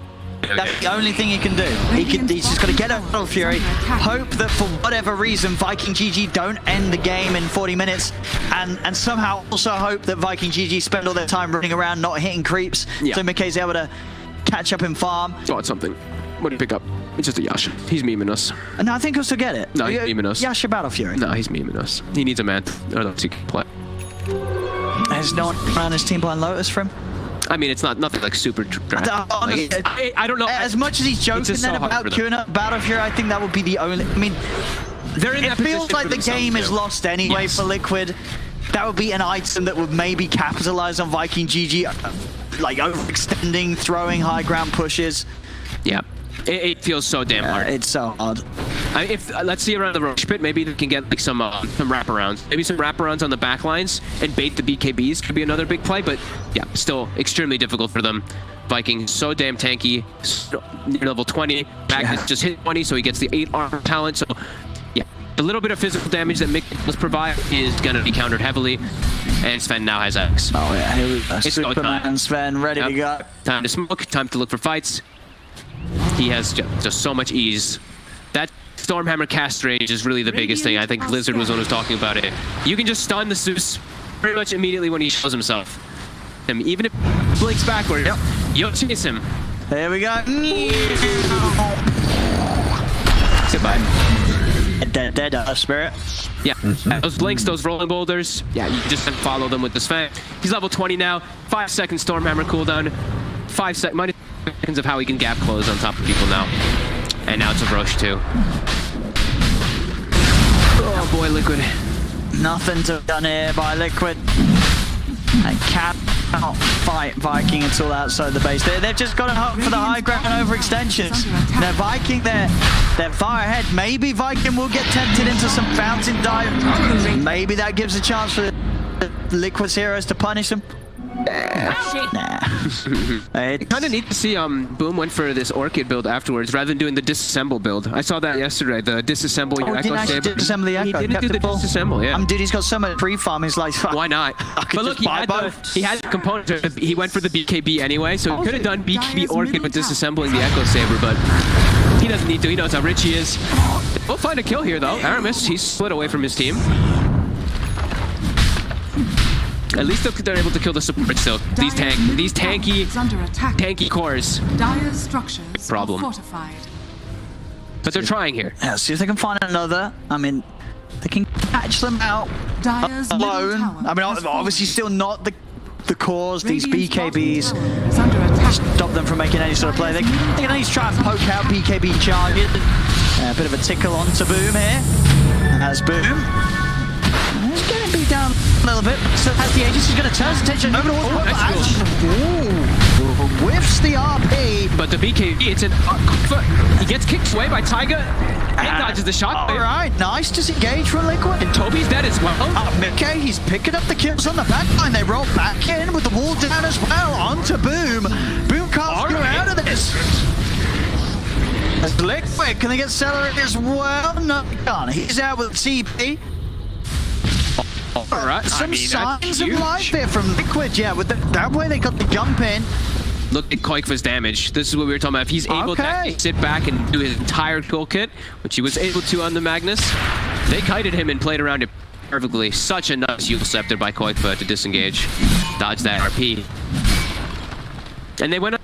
That's the only thing he can do. He's just got to get a Battle Fury, hope that for whatever reason Viking GG don't end the game in 40 minutes, and somehow also hope that Viking GG spend all their time running around not hitting creeps, so Mickey's able to catch up in farm. Oh, it's something. What do you pick up? It's just a Yasha. He's memeing us. And I think he'll still get it. No, he's memeing us. Yasha Battle Fury. No, he's memeing us. He needs a man, or else he can play. There's no one around his team behind Lotus for him. I mean, it's nothing like super drastic. Honestly, I don't know. As much as he's joking then about queuing up Battle Fury, I think that would be the only. I mean, it feels like the game is lost anyway for Liquid. That would be an item that would maybe capitalize on Viking GG, like overextending, throwing high ground pushes. Yeah, it feels so damn hard. It's so hard. If let's see around the rush pit, maybe they can get like some wraparounds. Maybe some wraparounds on the back lines and bait the BKBs could be another big play. But yeah, still extremely difficult for them. Viking so damn tanky, near level 20. Magnus just hit 20, so he gets the 8 armor talent. So yeah, the little bit of physical damage that Mick must provide is gonna be countered heavily. And Sven now has X. Oh yeah, here we go. Superman Sven ready to go. Time to smoke, time to look for fights. He has just so much ease. That Stormhammer cast range is really the biggest thing. I think Blizzard was the one who was talking about it. You can just stun the Zeus pretty much immediately when he shows himself. And even if he blinks backward, you'll chase him. There we go. Goodbye. Dead Spirit. Yeah, those blinks, those rolling boulders, yeah, you just follow them with the Sven. He's level 20 now, 5 second Stormhammer cooldown, minus seconds of how he can gap close on top of people now. And now it's a Roche too. Oh boy, Liquid. Nothing to be done here by Liquid. They cannot fight Viking until outside the base. They've just got to hope for the high ground overextensions. Now Viking, they're far ahead. Maybe Viking will get tempted into some fountain dive. Maybe that gives a chance for the Liquid's heroes to punish them. Nah. Kind of neat to see Boom went for this Orchid build afterwards rather than doing the disassemble build. I saw that yesterday, the disassemble your Echo Saber. Disassemble the Echo. He didn't do the disassemble, yeah. Dude, he's got so much pre-farm, he's like, why not? But look, he had the components. He went for the BKB anyway, so he could have done BKB Orchid with disassembling the Echo Saber, but he doesn't need to. He knows how rich he is. We'll find a kill here, though. Aramis, he's split away from his team. At least they're able to kill the support still. These tanky cores. Dire structures Problem. fortified. But they're trying here. Yeah, see if they can find another. I mean, they can catch them out Dire's alone. middle I mean, tower obviously still not the cause, these Radiant's BKBs. bottom tower is under attack. Stop them from making any sort of play. They can at least try and poke out BKB charges. A bit of a tickle onto Boom here. As Boom. He's going to be down a little bit. So as the Aegis is going to turn his attention over towards whiffs the RP. But the BKB, it's an he gets kicked away by Taiga and dodges the shot. All right, nice disengage from Liquid. And Toby's dead as well. Mickey, he's picking up the kills on the back line. They roll back in with the wall down as well onto Boom. Boom can't go out of this. As Liquid, can they get Celery as well? No, he can't. He's out with TP. All right. Some signs of life there from Liquid, yeah. With that way they got the jump in. Look at Koikfa's damage. This is what we were talking about. If he's able to actually sit back and do his entire toolkit, which he was able to on the Magnus, they kited him and played around it perfectly. Such a nice Yule Scepter by Koikfa to disengage. Dodge that RP. And they went up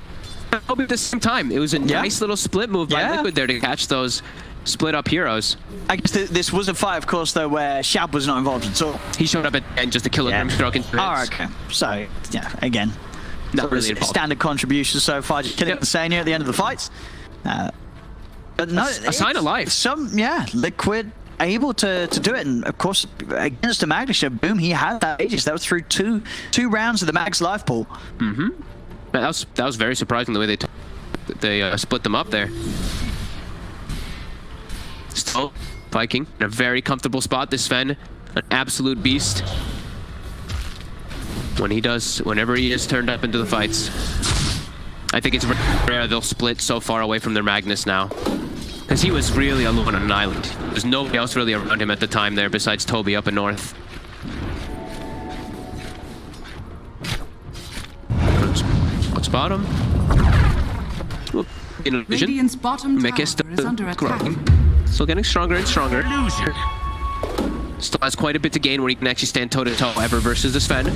at the same time. It was a nice little split move by Liquid there to catch those split up heroes. I guess this was a fight, of course, though, where Shab was not involved at all. He showed up at the end just to kill a Grimstroke into hits. Oh, okay. So, yeah, again, not really involved. Standard contributions so far. Just killing Insania at the end of the fights. But no, a sign of life. Liquid able to do it, and of course against the Magnus, Boom, he had that Aegis. That was through two rounds of the Mag's life pool. That was very surprising the way they split them up there. Still, Viking in a very comfortable spot. This Sven, an absolute beast. Whenever he is turned up into the fights. I think it's rare they'll split so far away from their Magnus now. Because he was really alone on an island. There's nobody else really around him at the time there besides Toby up in north. What's bottom? Radiant's bottom tower is under attack. Still getting stronger and stronger. Still has quite a bit to gain when he can actually stand toe-to-toe ever versus the Sven.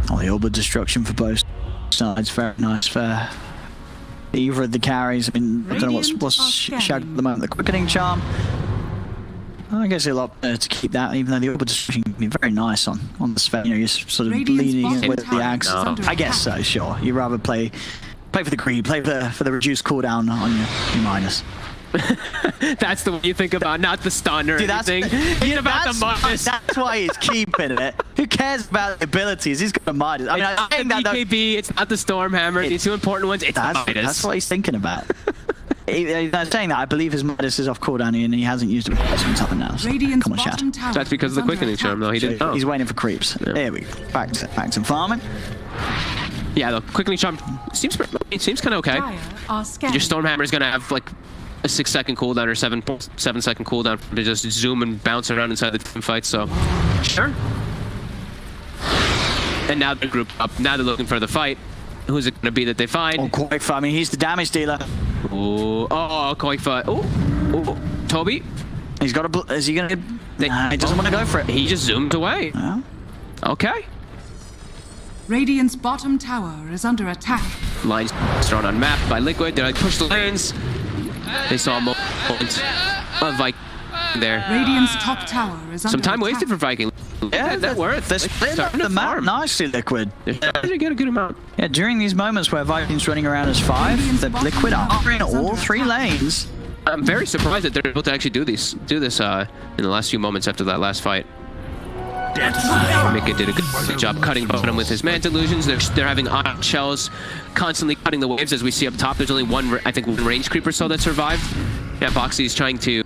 Oh, the orbital destruction for both sides. Very nice for either of the carries. I mean, I don't know what's Shag at the moment. The quickening charm. I guess he'll opt to keep that, even though the orbital destruction can be very nice on the Sven. You know, you're sort of leaning in with the axe. I guess so, sure. You'd rather play for the creep, play for the reduced cooldown on your minus. That's the way you think about, not the stun or anything. That's why he's keeping it. Who cares about the abilities? He's got a Midas. I mean, it's not the BKB, it's not the Stormhammer. The two important ones, it's the Midas. That's what he's thinking about. He's saying that I believe his Midas is off cooldown and he hasn't used it since up and now. So come on, Shad. That's because of the quickening charm, though. He didn't. He's waiting for creeps. Yeah. There we go. Back to farming. Yeah, the quickening charm seems kind of okay. Your Stormhammer is gonna have like a 6-second cooldown or 7-second cooldown to just zoom and bounce around inside the team fight. So sure. And now they're grouped up. Now they're looking for the fight. Who's it gonna be that they find? Oh, Koifa. I mean, he's the damage dealer. Oh, Koifa. Oh, Toby. He's got a. Is he gonna? He doesn't want to go for it. He just zoomed away. Yeah. Okay. Radiant's bottom tower is under attack. Lines thrown on map by Liquid. They're like, push the lanes. They saw a moment of Viking there. Radiant's top tower is under Some time attack. wasted for Viking. Yeah, that worked. They're splitting up the map nicely, Liquid. They get a good amount. Yeah, during these moments where Viking's running around as 5, the Liquid are in all 3 lanes. I'm very surprised that they're able to actually do this in the last few moments after that last fight. Mika did a good job cutting bottom with his Manta Illusions. They're having ion shells constantly cutting the waves, as we see up top. There's only one range creep or so that survived. Yeah, Boxy's trying to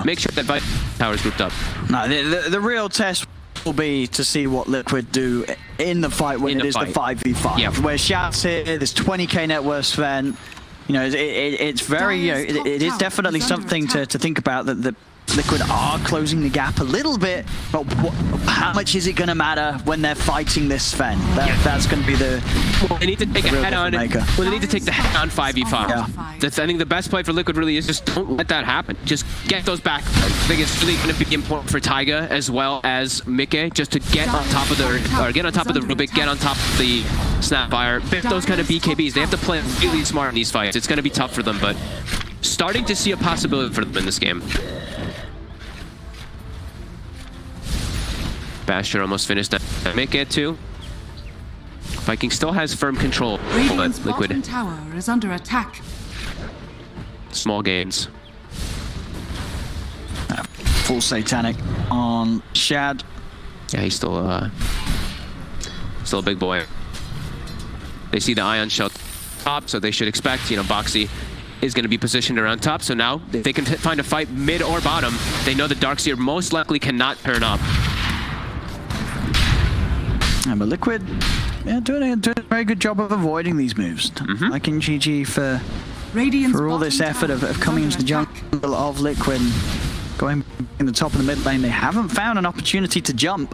make sure that Viking tower's grouped up. No, the real test will be to see what Liquid do in the fight when it is the 5v5. Yep. Where Shad's here, there's 20k net worth Sven. You know, it's very, you know, it is definitely something to think about that Liquid are closing the gap a little bit, but how much is it going to matter when they're fighting this Sven? That's going to be the. Well, they need to take a head-on. Well, they need to take the head-on 5v5. Yeah. I think the best play for Liquid really is just don't let that happen. Just get those back. I think it's really going to be important for Taiga as well as Mickey, just to get on top of the Rubik, get on top of the Snapfire, those kind of BKBs. They have to play really smart in these fights. It's going to be tough for them, but starting to see a possibility for them in this game. Basher almost finished that. Make it too. Viking still has firm control, but Liquid tower is under attack. Small gains. Full satanic on Shad. Yeah, he's still a big boy. They see the ion shell top, so they should expect, you know, Boxy is going to be positioned around top. So now, if they can find a fight mid or bottom, they know the Darkseer most likely cannot turn up. Yeah, but Liquid, doing a very good job of avoiding these moves. I can GG for all this effort of coming into the jungle of Liquid, going in the top of the mid lane. They haven't found an opportunity to jump.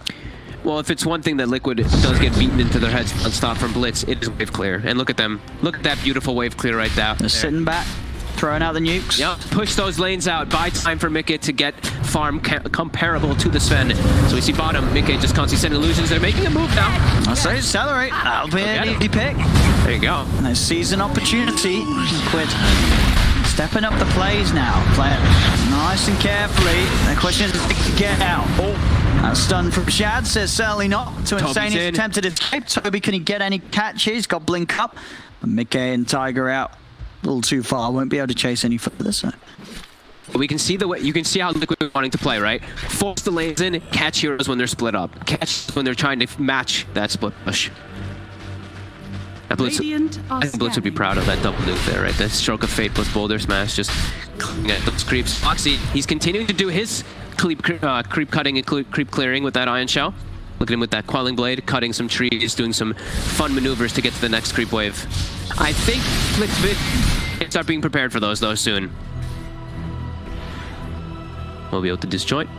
Well, if it's one thing that Liquid does get beaten into their heads and stop from Blitz, it is wave clear. And look at them. Look at that beautiful wave clear right there. They're sitting back, throwing out the nukes. Yep, push those lanes out. Buy time for Mickey to get farm comparable to the Sven. So we see bottom. Mickey just constantly sending illusions. They're making a move now. I say accelerate. That'll be an easy pick. There you go. And they seize an opportunity. Liquid stepping up the plays now. Playing nice and carefully. The question is, if they can get out. That stun from Shad says certainly not. To Insane, he's attempted to escape. Toby, can he get any catches? Got Blink up. And Mickey and Tiger out. A little too far. Won't be able to chase any further. So. We can see the way, you can see how Liquid is wanting to play, right? Force the lanes in, catch heroes when they're split up. Catch when they're trying to match that split push. Radiant are I think Blitz would be proud of that double nuke there, right? The stroke of fate plus boulder smash, just at those creeps. Foxy, he's continuing to do his creep cutting and creep clearing with that iron shell. Look at him with that quelling blade, cutting some trees, doing some fun maneuvers to get to the next creep wave. I think Liquid can start being prepared for those though soon. We'll be able to disjoint.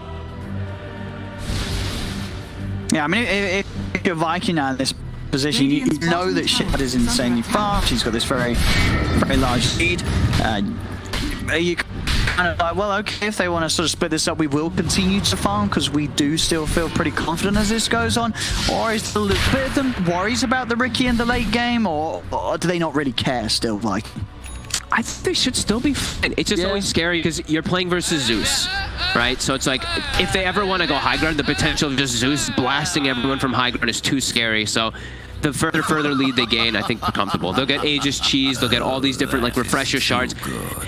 Yeah, I mean, if you're Viking now in this position, you know that Shad is insanely fast. She's got this very, very large lead. You kind of like, well, okay, if they want to sort of split this up, we will continue to farm because we do still feel pretty confident as this goes on. Or is a little bit of them worries about the Riki in the late game, or do they not really care still, Viking? I think they should still be fine. It's just always scary because you're playing versus Zeus, right? So it's like, if they ever want to go high ground, the potential of just Zeus blasting everyone from high ground is too scary. So the further lead they gain, I think they're comfortable. They'll get Aegis cheese, they'll get all these different like refresher shards.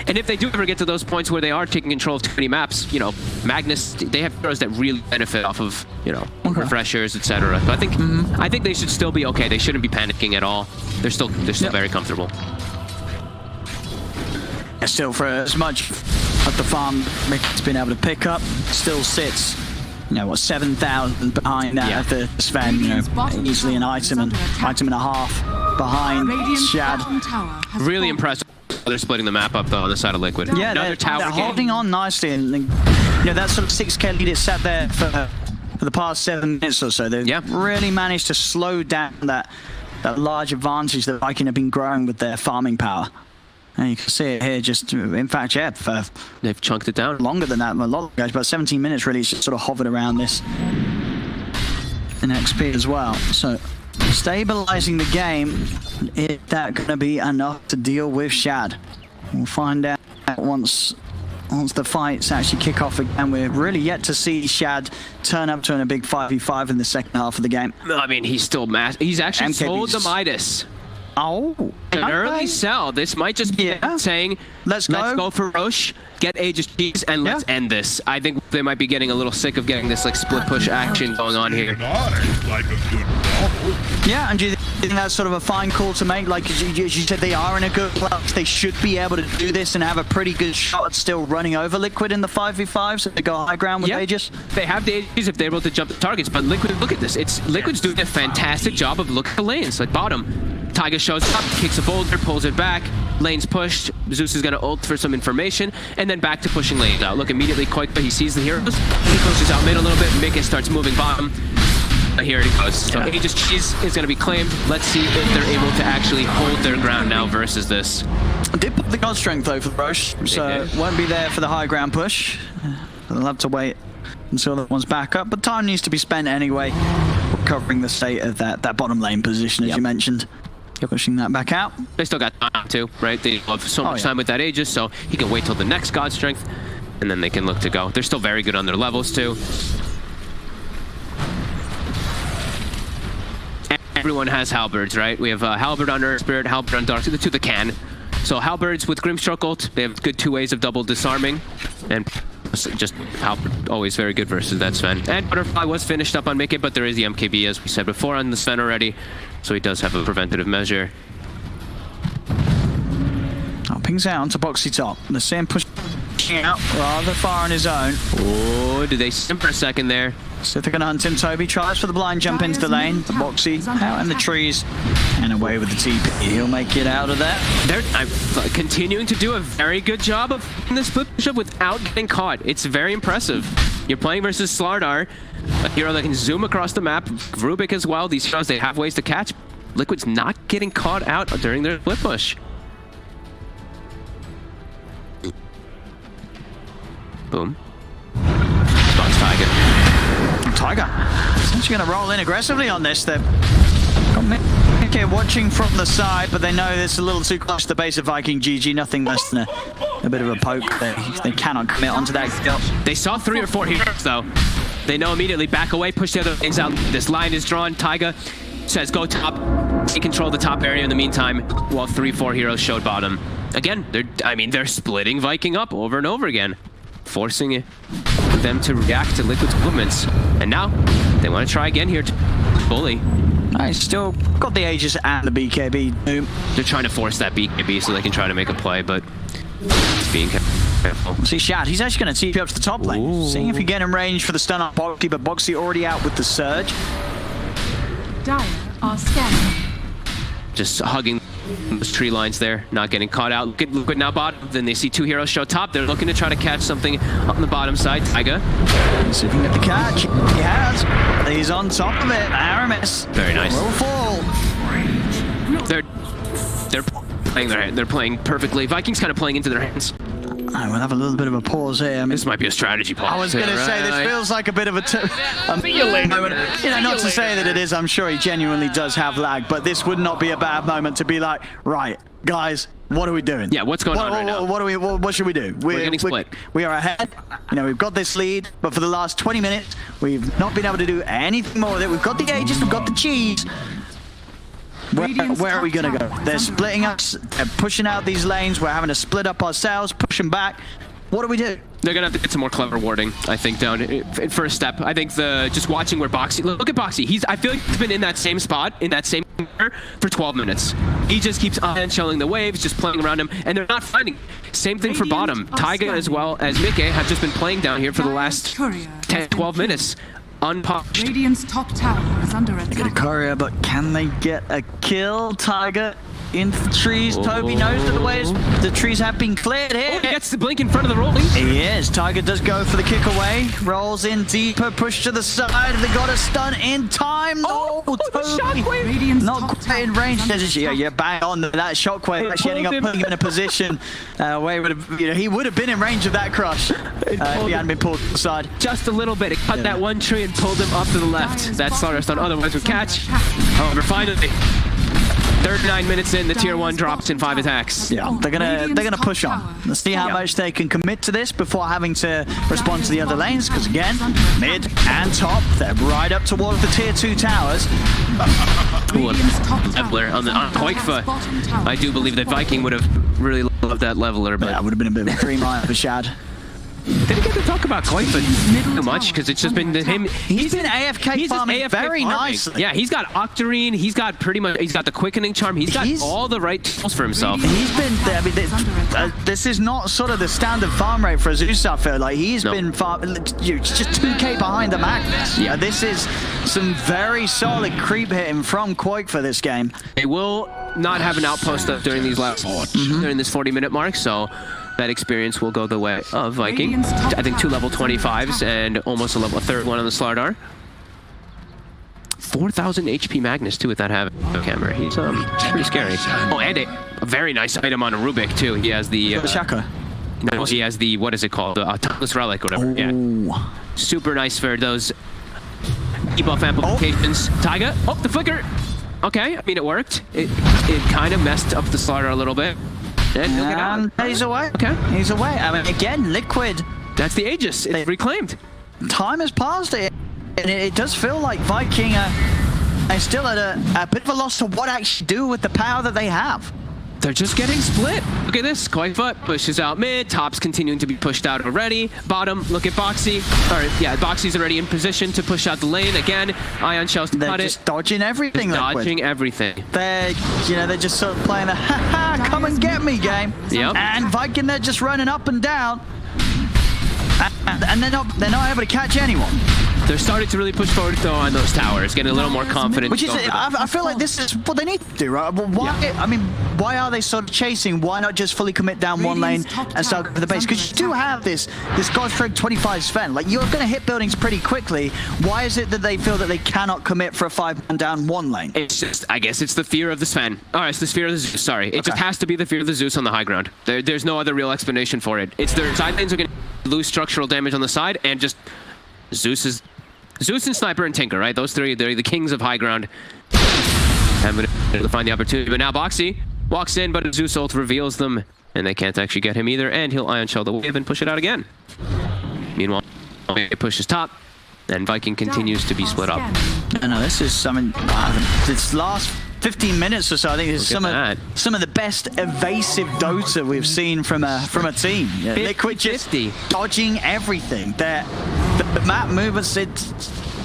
And if they do ever get to those points where they are taking control of too many maps, you know, Magnus, they have heroes that really benefit off of, you know, refreshers, etc. So I think they should still be okay. They shouldn't be panicking at all. They're still very comfortable. Still, for as much of the farm Ricky's been able to pick up, still sits, you know, what, 7,000 behind that of the Sven, you know, easily an item and a half behind Shad. Really impressive. They're splitting the map up though on the side of Liquid. Yeah, another tower they're game. holding on nicely, and you know that sort of 6k lead is sat there for the past 7 minutes or so. They've really managed to slow down that large advantage that Viking have been growing with their farming power. And you can see it here, just, in fact, yeah, for they've chunked it down. Longer than that, a lot of guys, but 17 minutes really just sort of hovered around this in XP as well. So, stabilizing the game, is that going to be enough to deal with Shad? We'll find out once the fights actually kick off again. We're really yet to see Shad turn up to in a big 5v5 in the second half of the game. I mean, he's still he's actually sold the Midas. Oh, an early sell. This might just be saying, let's go for Roche, get Aegis cheese, and let's end this. I think they might be getting a little sick of getting this like split push action going on here. Yeah, and do you think that's sort of a fine call to make? Like as you said, they are in a good place. They should be able to do this and have a pretty good shot at still running over Liquid in the 5v5, so they go high ground with Aegis. They have the Aegis if they're able to jump the targets, but Liquid, look at this. Liquid's doing a fantastic job of looking at the lanes, like bottom. Taiga shows up, kicks a boulder, pulls it back, lane's pushed, Zeus is gonna ult for some information, and then back to pushing lanes out. Look, immediately Koikba, he sees the heroes, he pushes out mid a little bit, Mickey starts moving bottom. Here it goes. So Aegis cheese is gonna be claimed. Let's see if they're able to actually hold their ground now versus this. Did put the god strength though for the Roche, so won't be there for the high ground push. They'll have to wait until that one's back up, but time needs to be spent anyway, recovering the state of that bottom lane position as you mentioned. Pushing that back out. They still got time too, right? They have so much time with that Aegis, so he can wait till the next God Strength, and then they can look to go. They're still very good on their levels too. Everyone has halberds, right? We have halberd on Earth Spirit, halberd on Dark, the two that can. So halberds with Grimstroke ult, they have good 2 ways of double disarming, and just halberd always very good versus that Sven. And Butterfly was finished up on Mickey, but there is the MKB as we said before on the Sven already. So he does have a preventative measure. Oh, pings out onto boxy top. The same pushing out rather far on his own. Oh, did they simper a second there? So they're going to hunt him. Toby tries for the blind jump into the lane. The boxy out in the trees and away with the TP. He'll make it out of there. They're continuing to do a very good job of this push-up without getting caught. It's very impressive. You're playing versus Slardar, a hero that can zoom across the map. Rubik as well. These heroes, they have ways to catch. Liquid's not getting caught out during their split push. Boom. Spots Taiga. Taiga essentially going to roll in aggressively on this. They've got Mickey watching from the side, but they know it's a little too close to the base of Viking. GG, nothing less than a bit of a poke. They cannot commit onto that kill. They saw 3 or 4 heroes though. They know immediately, back away, push the other things out. This line is drawn. Taiga says go top, take control of the top area in the meantime, while 3-4 heroes showed bottom. Again, they're splitting Viking up over and over again, forcing them to react to Liquid's movements. And now, they want to try again here to bully. I still got the Aegis and the BKB. They're trying to force that BKB so they can try to make a play, but it's being careful. See Shad, he's actually going to TP up to the top lane. Ooh. Seeing if he get in range for the stun on Boxy, but Boxy already out with the surge. Dire are scanning. Just hugging those tree lines there, not getting caught out. Look at Liquid now bottom. Then they see two heroes show top. They're looking to try to catch something on the bottom side. Taiga. See if he can get the catch. He has. He's on top of it. Aramis. Very nice. Will fall. They're playing perfectly. Vikings kind of playing into their hands. I will have a little bit of a pause here. This might be a strategy pause. I was going to say, this feels like a bit of a moment. You know, not to say that it is, I'm sure he genuinely does have lag, but this would not be a bad moment to be like, right, guys, what are we doing? Yeah, what's going on right now? What should we do? We're getting split. We are ahead. You know, we've got this lead, but for the last 20 minutes, we've not been able to do anything more with it. We've got the Aegis, we've got the cheese. Where are we going to go? They're splitting us. They're pushing out these lanes. We're having to split up ourselves, push them back. What do we do? They're going to have to get some more clever warding, I think, down in first step. I think just watching where Boxy... Look at Boxy. I feel like he's been in that same spot, in that same corner, for 12 minutes. He just keeps shelling the waves, just playing around him, and they're not finding. Same thing for bottom. Taiga as well as Mickey have just been playing down here for the last 10, 12 minutes. Unpunished. Radiant's top tower is under attack. They get a courier, but can they get a kill? Taiga into the trees. Toby knows that the trees have been cleared here. Oh, he gets the blink in front of the rolling. He is. Taiga does go for the kick away. Rolls in deeper, push to the side. They got a stun in time. Oh, the shockwave. Radiant's not quite in range. Yeah, bang on that shockwave. Actually ending up putting him in a position where he would have been in range of that crush if he hadn't been pulled to the side. Just a little bit. It cut that one tree and pulled him off to the left. That Slaughter stun otherwise would catch. However, finally, 39 minutes in, the tier 1 drops in 5 attacks. Yeah, they're gonna push on. Let's see how much they can commit to this before having to respond to the other lanes, because again, mid and top, they're right up towards the tier 2 towers. Leveler on Koikfa. I do believe that Viking would have really loved that leveler, but that would have been a bit of a dream for Shad. Didn't get to talk about Koikfa too much because it's just been him. He's been AFK farming very nicely. Yeah, he's got Octarine. He's got he's got the quickening charm. He's got all the right tools for himself. He's been. I mean, this is not sort of the standard farm rate for Zeus. I feel like he's been just 2k behind the Magnus. Yeah, this is some very solid creep hitting from Koik for this game. They will not have an outpost up during these during this 40-minute mark, so that experience will go the way of Viking. I think 2 level 25s and almost a third one on the Slardar. 4,000 HP Magnus too with that camera. He's pretty scary. Oh, and a very nice item on a Rubik too. He has the Shaka. No, he has the, what is it called? The Timeless Relic, whatever. Yeah. Super nice for those debuff amplifications. Taiga. Oh, the flicker. Okay, I mean it worked. It kind of messed up the Slardar a little bit. And he's away. Okay. He's away. I mean, again, Liquid. That's the Aegis. It's reclaimed. Time has passed it. And it does feel like Viking are still at a bit of a loss to what actually do with the power that they have. They're just getting split. Look at this. Koikfa pushes out mid. Top's continuing to be pushed out already. Bottom, look at Boxy. Boxy's already in position to push out the lane. Again, Ion Shells to cut it. They're just dodging everything. Dodging everything. They're just sort of playing the come and get me game. Yep. And Viking, they're just running up and down. And they're not able to catch anyone. They're starting to really push forward though on those towers, getting a little more confident. Which is, I feel like this is what they need to do, right? Well, why? Yeah. I mean, why are they sort of chasing? Why not just fully commit down one lane and start with the base? Because you do have this Godstrike 25 Sven. Like, you're going to hit buildings pretty quickly. Why is it that they feel that they cannot commit for a 5-man down one lane? It's just, I guess it's the fear of the Sven. All right, it's the fear of the Zeus. Sorry, it just has to be the fear of the Zeus on the high ground. There's no other real explanation for it. It's their side lanes are going to lose structural damage on the side, and just Zeus and Sniper and Tinker, right? Those three, they're the kings of high ground. Haven't been able to find the opportunity, but now Boxy walks in, but Zeus ult reveals them, and they can't actually get him either, and he'll Ion Shell the wave and push it out again. Meanwhile, it pushes top, and Viking continues to be split up. I know, this is something, this last 15 minutes or so, I think this is some of the best evasive Dota we've seen from a team. Yeah, Liquid just dodging everything. The map movements,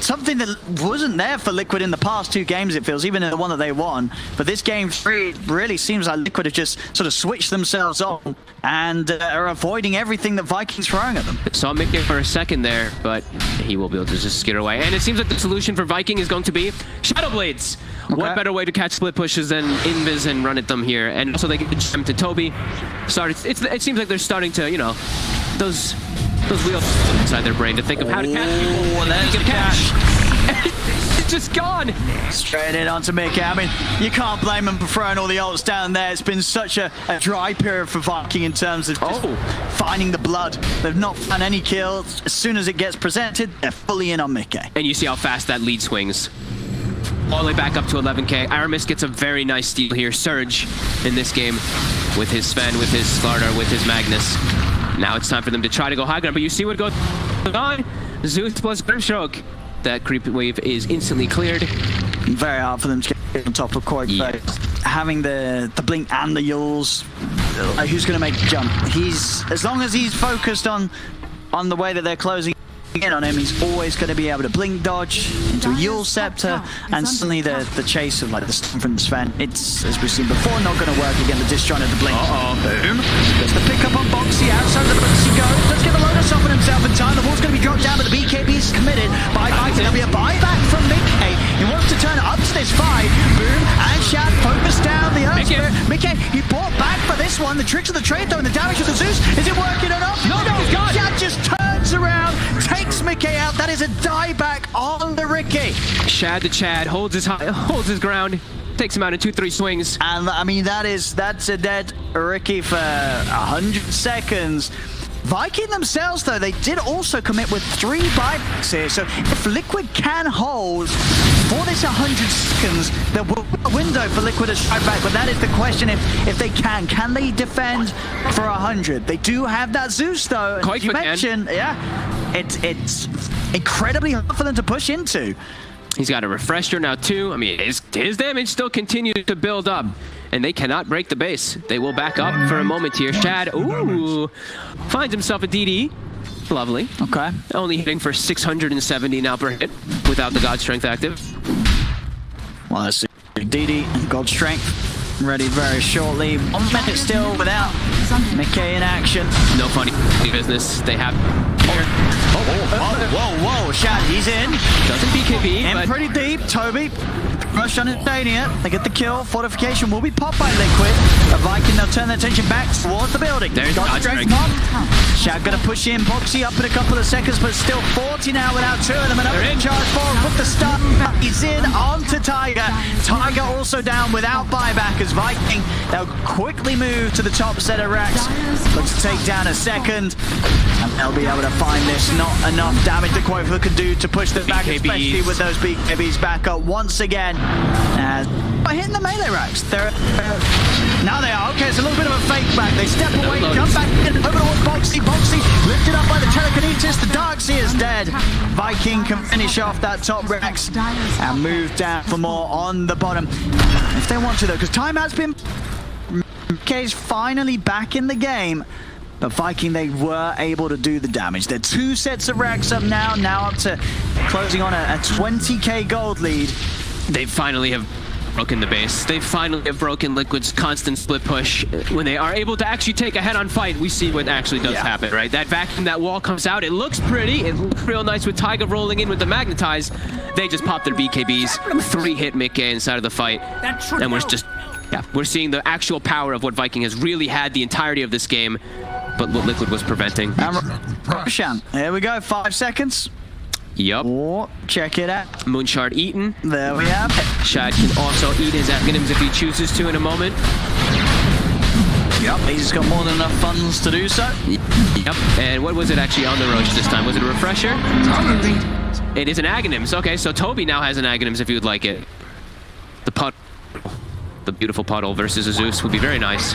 something that wasn't there for Liquid in the past 2 games, it feels, even in the one that they won. But this game 3 really seems like Liquid have just sort of switched themselves on and are avoiding everything that Viking's throwing at them. Saw Mickey for a second there, but he will be able to just skitter away. And it seems like the solution for Viking is going to be Shadow Blades. Okay. What better way to catch split pushes than invis and run at them here? And also they get the gem to Toby. It seems like they're starting to, you know, those wheels inside their brain to think of how to catch people. Oh, there's the catch. It's just gone. Straight in onto Mickey. I mean, you can't blame him for throwing all the ults down there. It's been such a dry period for Viking in terms of finding the blood. They've not found any kills. As soon as it gets presented, they're fully in on Mickey. And you see how fast that lead swings. All the way back up to 11k. Aramis gets a very nice steal here. Surge in this game with his Sven, with his Slardar, with his Magnus. Now it's time for them to try to go high ground, but you see what goes on. Zeus plus Grimstroke. That creep wave is instantly cleared. Very hard for them to get on top of Korg, but having the blink and the Yules, who's going to make the jump? As long as he's focused on the way that they're closing in on him, he's always going to be able to blink dodge into a Yule Scepter, and suddenly the chase of like the stun from Sven, it's, as we've seen before, not going to work again. The disjointed the blink. Boom. Gets the pick up on Boxy. Outside of the Boxy goes. Let's get the Lotus off on himself in time. The wall's going to be dropped down, but the BKB's committed by Viking. There'll be a buyback from Mickey. He wants to turn up to this fight. Boom. And Shad focused down the Earth Spirit. Mickey, he bought back for this one. The tricks of the trade though, and the damage of the Zeus. Is it working or not? No, he's gone. Shad just turns around, takes Mickey out. That is a dieback on the Ricky. Shad to Chad holds his ground, takes him out in 2-3 swings. And I mean that's a dead Ricky for 100 seconds. Viking themselves, though, they did also commit with 3 buybacks here. So if Liquid can hold for this 100 seconds, there will be a window for Liquid to strike back. But that is the question, if they can they defend for 100? They do have that Zeus, though. Quite you mentioned, it's incredibly hard for them to push into. He's got a refresher now, too. I mean, his damage still continues to build up, and they cannot break the base. They will back up for a moment here. Shad, finds himself a DD. Lovely. Okay. Only hitting for 670 now per hit without the God Strength active. Well, let's see. DD and God Strength ready very shortly. 1 minute still without Mickey in action. No funny business. They have... Whoa, Shad, he's in. Doesn't BKB, in but... pretty deep. Toby, rush on Dania. They get the kill. Fortification will be popped by Liquid. A Viking, they'll turn their attention back towards the building. There's God Strength pop. Shad gonna push in. Boxy up in a couple of seconds, but still 40 now without 2 of them. And up in charge forward with the stun. He's in onto Tiger. Tiger also down without buyback as Viking. They'll quickly move to the top set of racks. Looks to take down a second. And they'll be able to find this. Not enough damage that Quofa could do to push them back, especially with those BKBs back up once again. By hitting the melee racks. Now they are. Okay, it's a little bit of a fake back. They step away, come back in, over towards Boxy. Boxy lifted up by the telekinesis. The Darkseer is dead. Viking can finish off that top racks and move down for more on the bottom. If they want to, though, because time has been... K's finally back in the game. But Viking, they were able to do the damage. They're 2 sets of racks up now up to closing on a 20k gold lead. They finally have broken the base. They finally have broken Liquid's constant split push. When they are able to actually take a head-on fight, we see what actually does happen, right? That vacuum, that wall comes out. It looks pretty. It looks real nice with Tiger rolling in with the Magnetize. They just pop their BKBs. 3-hit Mickey inside of the fight. And we're seeing the actual power of what Viking has really had the entirety of this game, but what Liquid was preventing. Roshan, here we go, 5 seconds. Yep. Oh, check it out. Moonshard eaten. There we have it. Shad can also eat his Aghanims if he chooses to in a moment. Yep, he's got more than enough funds to do so. Yep. And what was it actually on the Roche this time? Was it a refresher? It is an Aghanims. Okay, so Toby now has an Aghanims if you would like it. The beautiful puddle versus a Zeus would be very nice,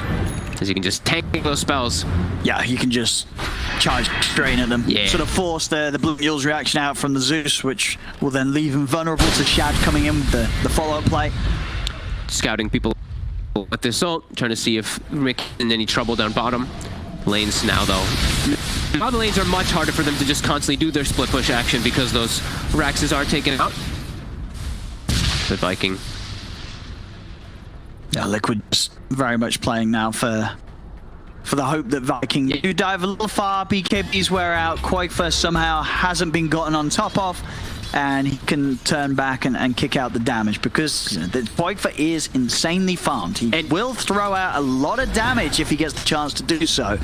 as you can just tank those spells. Yeah, you can just charge straight at them. Yeah. Sort of force the Blue Mule's reaction out from the Zeus, which will then leave him vulnerable to Shad coming in with the follow-up play. Scouting people with this ult, trying to see if Rick in any trouble down bottom. Lanes now, though. Now the lanes are much harder for them to just constantly do their split push action because those Raxes are taken out. The Viking. Yeah, Liquid just very much playing now for the hope that Viking do dive a little far. BKBs wear out. Quakefer somehow hasn't been gotten on top of, and he can turn back and kick out the damage because the Quakefer is insanely farmed. He will throw out a lot of damage if he gets the chance to do so.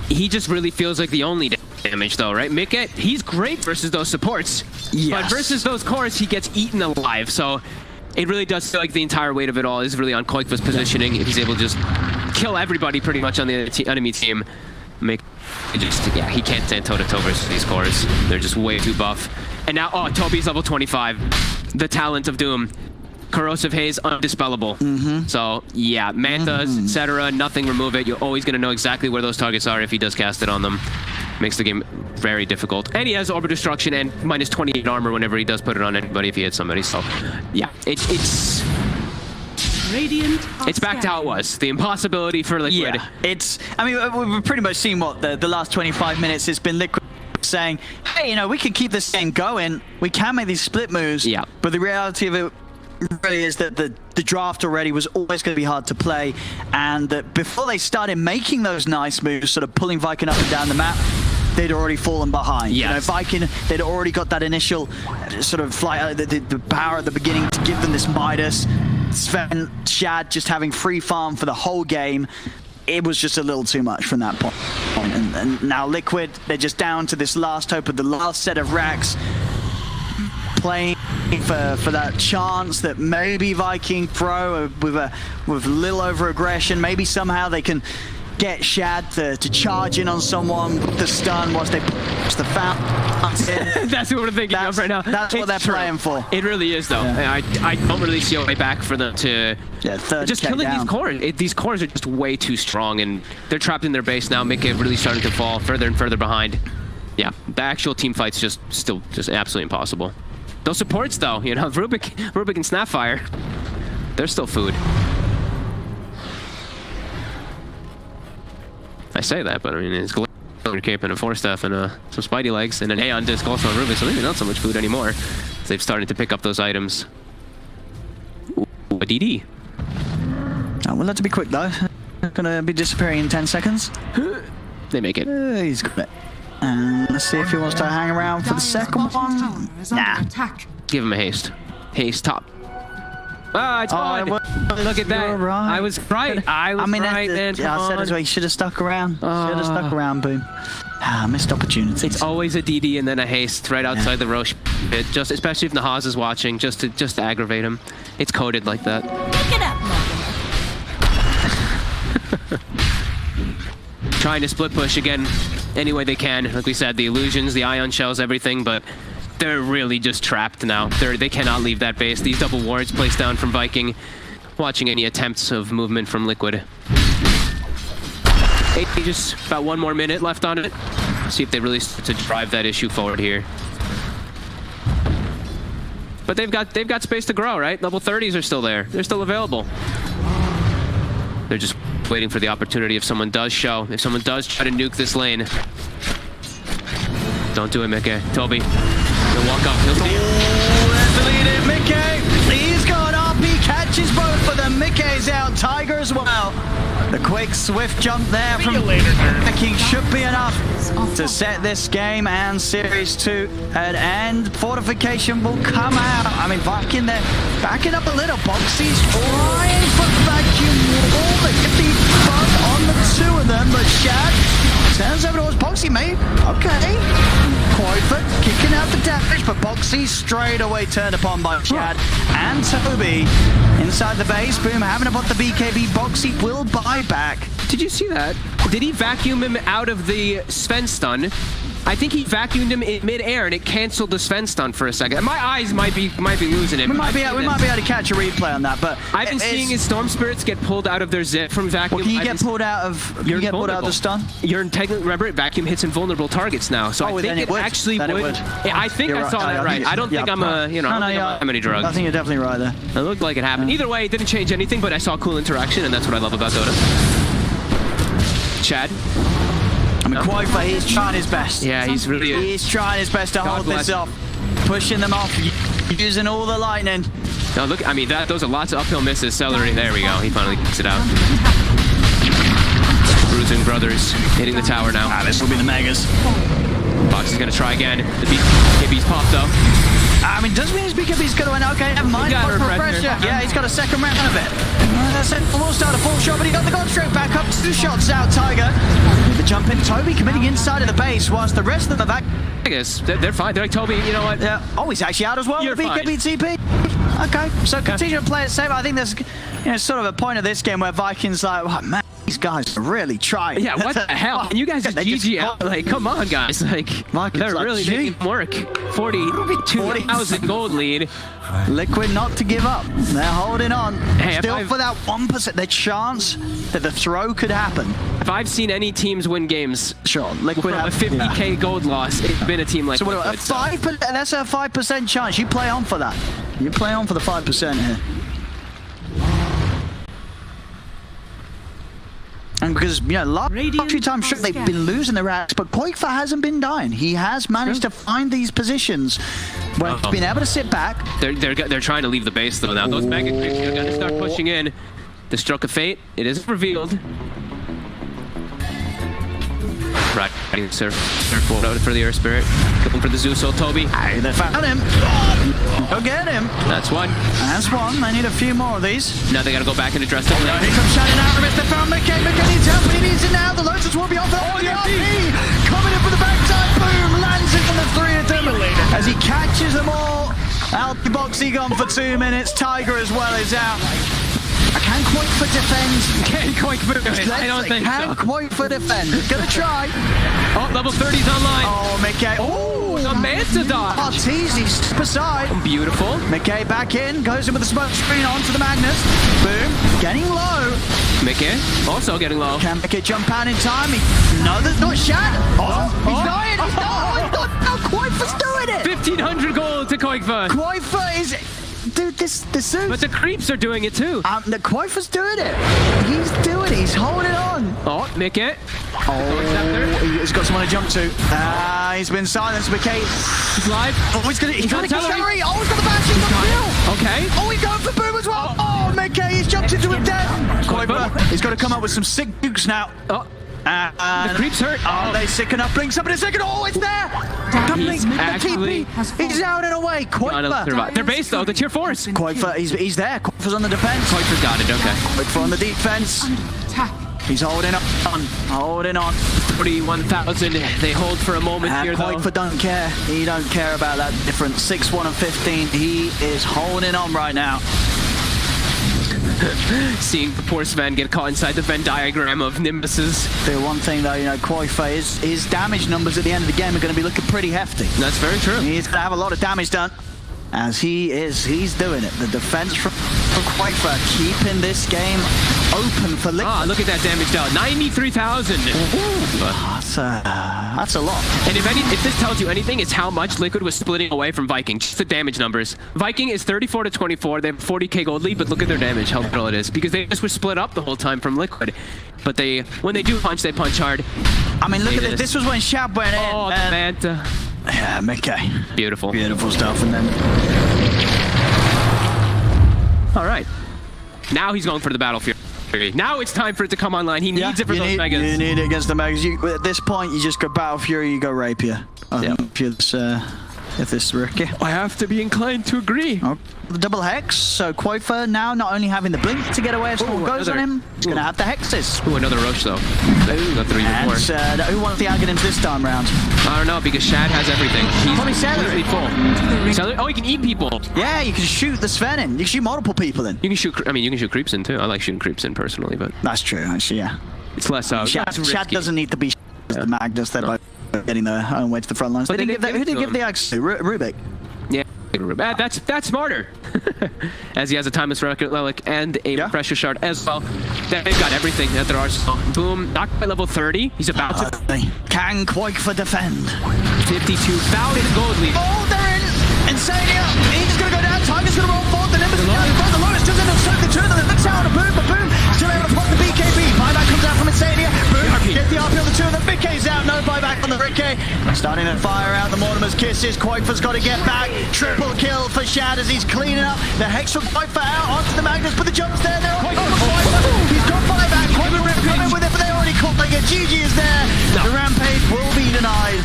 He just really feels like the only damage though, right? Mickey, he's great versus those supports, but versus those cores, he gets eaten alive. So it really does feel like the entire weight of it all is really on Quakefer's positioning. If he's able to just kill everybody pretty much on the enemy team, he can't stand toe-to-toe versus these cores. They're just way too buff. And now, Toby's level 25. The talent of Doom. Corrosive Haze, undispellable. So, yeah, Mantas, etc., nothing remove it. You're always going to know exactly where those targets are if he does cast it on them. Makes the game very difficult. And he has Orb of Destruction and minus 28 armor whenever he does put it on anybody if he hits somebody. So, yeah, it's back to how it was. The impossibility for Liquid. Yeah, I mean, we've pretty much seen what the last 25 minutes has been Liquid saying, hey, you know, we can keep this game going. We can make these split moves. Yeah. But the reality of it really is that the draft already was always going to be hard to play, and that before they started making those nice moves, sort of pulling Viking up and down the map, they'd already fallen behind. Yes. You know, Viking, they'd already got that initial sort of flight, the power at the beginning to give them this Midas. Sven, Shad just having free farm for the whole game. It was just a little too much from that point. And now Liquid, they're just down to this last hope of the last set of racks, playing for that chance that maybe Viking throw with a little over aggression. Maybe somehow they can get Shad to charge in on someone with the stun whilst they push the fountain. That's what we're thinking of right now. That's what they're playing for. It really is, though. Yeah. I don't really see a way back for them to just killing these cores. These cores are just way too strong, and they're trapped in their base now. Mickey really starting to fall further and further behind. Yeah, the actual team fight's just absolutely impossible. Those supports, though, you know, Rubik and Snapfire, they're still food. I say that, but I mean, it's Glitter Cape and a 4-staff and some Spidey legs and an Aeon Disc also on Rubik, so maybe not so much food anymore. They've started to pick up those items. Ooh, a DD. Oh, we'll have to be quick, though. Gonna be disappearing in 10 seconds. They make it. He's got it. And let's see if he wants to hang around for the second one. Nah. Give him a haste. Haste top. Ah, it's fine. Look at that. Right. I was right. I mean, right, man. I said as well. You should have stuck around. Should have stuck around, Boom. Missed opportunities. It's always a DD and then a haste right outside the Roche pit. Just especially if Nahaz is watching, just to aggravate him. It's coded like that. Pick it up, Trying to split push again any way they can. Like we said, the illusions, the ion shells, everything, but they're really just trapped now. They cannot leave that base. These double wards placed down from Viking. Watching any attempts of movement from Liquid. Just about 1 more minute left on it. See if they really start to drive that issue forward here. But they've got space to grow, right? Level 30s are still there. They're still available. They're just waiting for the opportunity if someone does show. If someone does try to nuke this lane. Don't do it, Mickey. Toby. He'll walk up. He'll see it. Mickey! He's gone up. He catches both of them. Mickey's out. Tiger as well. The quick, swift jump there from Viking should be enough to set this game and Series 2 at end. Fortification will come out. I mean, Viking, they're backing up a little. Boxy's flying for vacuum wall. There could be fun on the 2 of them, but Shad turns over towards Boxy, mate. Okay. Quakefer kicking out the damage, but Boxy straight away turned upon by Shad and Toby. Inside the base, Boom having to put the BKB. Boxy will buy back. Did you see that? Did he vacuum him out of the Sven stun? I think he vacuumed him in mid-air and it canceled the Sven stun for a second. My eyes might be losing it. We might be able to catch a replay on that, but I've been seeing his Storm Spirits get pulled out of their zip from vacuum. Well, can you get pulled out of the stun? You're technically, remember, vacuum hits invulnerable targets now, so I think it actually would. Yeah, I think I saw that right. I don't think I'm I don't think I'm many drugs. I think you're definitely right there. It looked like it happened. Either way, it didn't change anything, but I saw cool interaction, and that's what I love about Dota. Chad. I mean, Quaifa, he's trying his best. Yeah, he's really... He's trying his best to hold this off. Pushing them off, using all the lightning. No, look, I mean, those are lots of uphill misses. Celery, there we go. He finally kicks it out. Bruising Brothers hitting the tower now. This will be the Megas. Fox is going to try again. The BKB's popped up. I mean, does mean his BKB's going to win. Okay, never mind. He got a Pressure. Yeah, he's got a second round of it. That's it. We'll start a full shot, but he got the gold straight back up. 2 shots out, Tiger. The jump in. Toby committing inside of the base, whilst the rest of them are back. I guess they're fine. They're like, Toby, you know what? Yeah. Oh, he's actually out as well. You're BKB TP. Okay, so continue to play it safe. I think there's, sort of a point of this game where Vikings like, oh, man, these guys are really trying. Yeah, what the hell? And you guys just GG out. Like, come on, guys. Like, they're really making work. 42,000 gold lead. Liquid not to give up. They're holding on. Hey, still for that 1%, the chance that the throw could happen. If I've seen any teams win games, sure, Liquid from a 50k gold loss, it's been a team like so Liquid. That's a 5% chance. You play on for that. You play on for the 5% here. And because, last few times sure, they've been losing their racks, but Quaifa hasn't been dying. He has managed to find these positions where he's been able to sit back. They're trying to leave the base, though, now. Those mega creeps are going to start pushing in. The Stroke of Fate, it is revealed. Right, surfboard out for the Air Spirit. Going for the Zeus, Toby. Hey, they found him. Go get him. That's one. That's one. They need a few more of these. Now they got to go back and address them. Here comes Shannon Aramis. They found McKay. McKay needs help, but he needs it now. The Lotus will be off the RP. Coming in for the backside. Boom. Lands it from the 3 of them. As he catches them all. Alki Boxy gone for 2 minutes. Tiger as well is out. I can't quite for defend. Can't quite for defend. I don't think so. Can't quite for defend. Gonna try. Oh, level 30's online. Oh, McKay. Oh, the Manta dodge. Arteezy step aside. Beautiful. McKay back in. Goes in with the smoke screen onto the Magnus. Boom. Getting low. McKay also getting low. Can McKay jump out in time? No, there's not shot. He's dying. He's not. No, Quaifa's doing it. 1,500 gold to Quaifa. Quaifa is... Dude, this suit. But the creeps are doing it too. The Quaifa's doing it. He's doing it. He's holding on. Oh, McKay. Oh, he's got someone to jump to. He's been silenced. McKay. He's live. Oh, he's got to Celery. Oh, he's got the bash. He's got the kill. Okay. Oh, he's going for Boom as well. Oh, McKay. He's jumped into him dead. Quaifa. He's got to come up with some sick dukes now. Oh. The creeps hurt. Oh, they sicken up. Bring somebody a second. Oh, it's there. He's actually... He's out and away. Quaifa. They're based though. The tier 4s. Quaifa, he's there. Quaifa's on the defense. Quaifa's got it. Okay. Quaifa on the defense. He's holding on. Holding on. 41,000. They hold for a moment here though. Quaifa don't care. He don't care about that difference. 6-1 and 15. He is holding on right now. Seeing the poor Sven get caught inside the Venn diagram of Nimbuses. The one thing though, Quaifa, his damage numbers at the end of the game are going to be looking pretty hefty. That's very true. He's going to have a lot of damage done. As he's doing it. The defense from Quaifa keeping this game open for Liquid. Ah, look at that damage down. 93,000. That's a lot. And if this tells you anything, it's how much Liquid was splitting away from Viking. Just the damage numbers. Viking is 34 to 24. They have 40k gold lead, but look at their damage, how little it is. Because they just were split up the whole time from Liquid. But when they do punch, they punch hard. I mean, look at this. This was when Shab went in. Oh, the Manta. Yeah, McKay. Beautiful. Beautiful stuff. And then... All right. Now he's going for the Battle Fury. Now it's time for it to come online. He needs it for those Megas. You need it against the Megas. At this point, you just go Battle Fury, you go Rapier. If this is Ricky. I have to be inclined to agree. Oh, the double Hex. So Quaifa now not only having the Blink to get away if someone goes on him, he's going to have the Hexes. Ooh, another Roche though. The 3 before. And who wants the Aghanims this time round? I don't know, because Shad has everything. He's probably Celery. Full. Celery? Oh, he can eat people. Yeah, you can shoot the Sven in. You can shoot multiple people in. You can shoot. I mean, you can shoot creeps in too. I like shooting creeps in personally, but that's true. Actually, yeah. It's less. Shad doesn't need to be the Magnus there by getting their own way to the front lines. Who did they give the axe to? Rubik. Yeah, that's smarter. As he has a timeless relic and a refresher shard as well. They've got everything at their arsenal. Boom, knocked by level 30. He's about to. Can Quaifa defend? 52,000 gold lead. Oh, they're in. Insania. He's gonna go down. Tiger's gonna roll forward. The Nimbus is down. The Lotus doesn't have the two of them. The tower. Boom, boom. Still able to pop the BKB. Buyback comes out from Insania. Boom. Gets the RP on the two of them. Vikke's out. No buyback on the Vikke. Starting to fire out the Mortimer's kisses. Koifer's got to get back. Triple kill for Shad as he's cleaning up. The Hex from Koifer out onto the Magnus, but the jump's there. They're on Koifer. He's got buyback. Koifer Rip coming with it, but they're already calling it. GG is there. The rampage will be denied.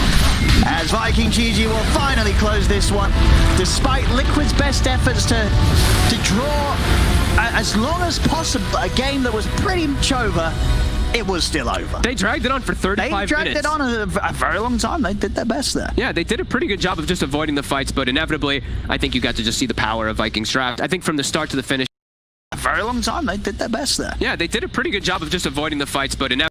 As Viking GG will finally close this one, despite Liquid's best efforts to draw as long as possible a game that was pretty much over. It was still over. They dragged it on for 35 minutes. They dragged it on a very long time. They did their best there. Yeah, they did a pretty good job of just avoiding the fights, but inevitably, I think you got to just see the power of Viking's draft. I think from the start to the finish. A very long time. They did their best there. Yeah, they did a pretty good job of just avoiding the fights, but inevitably.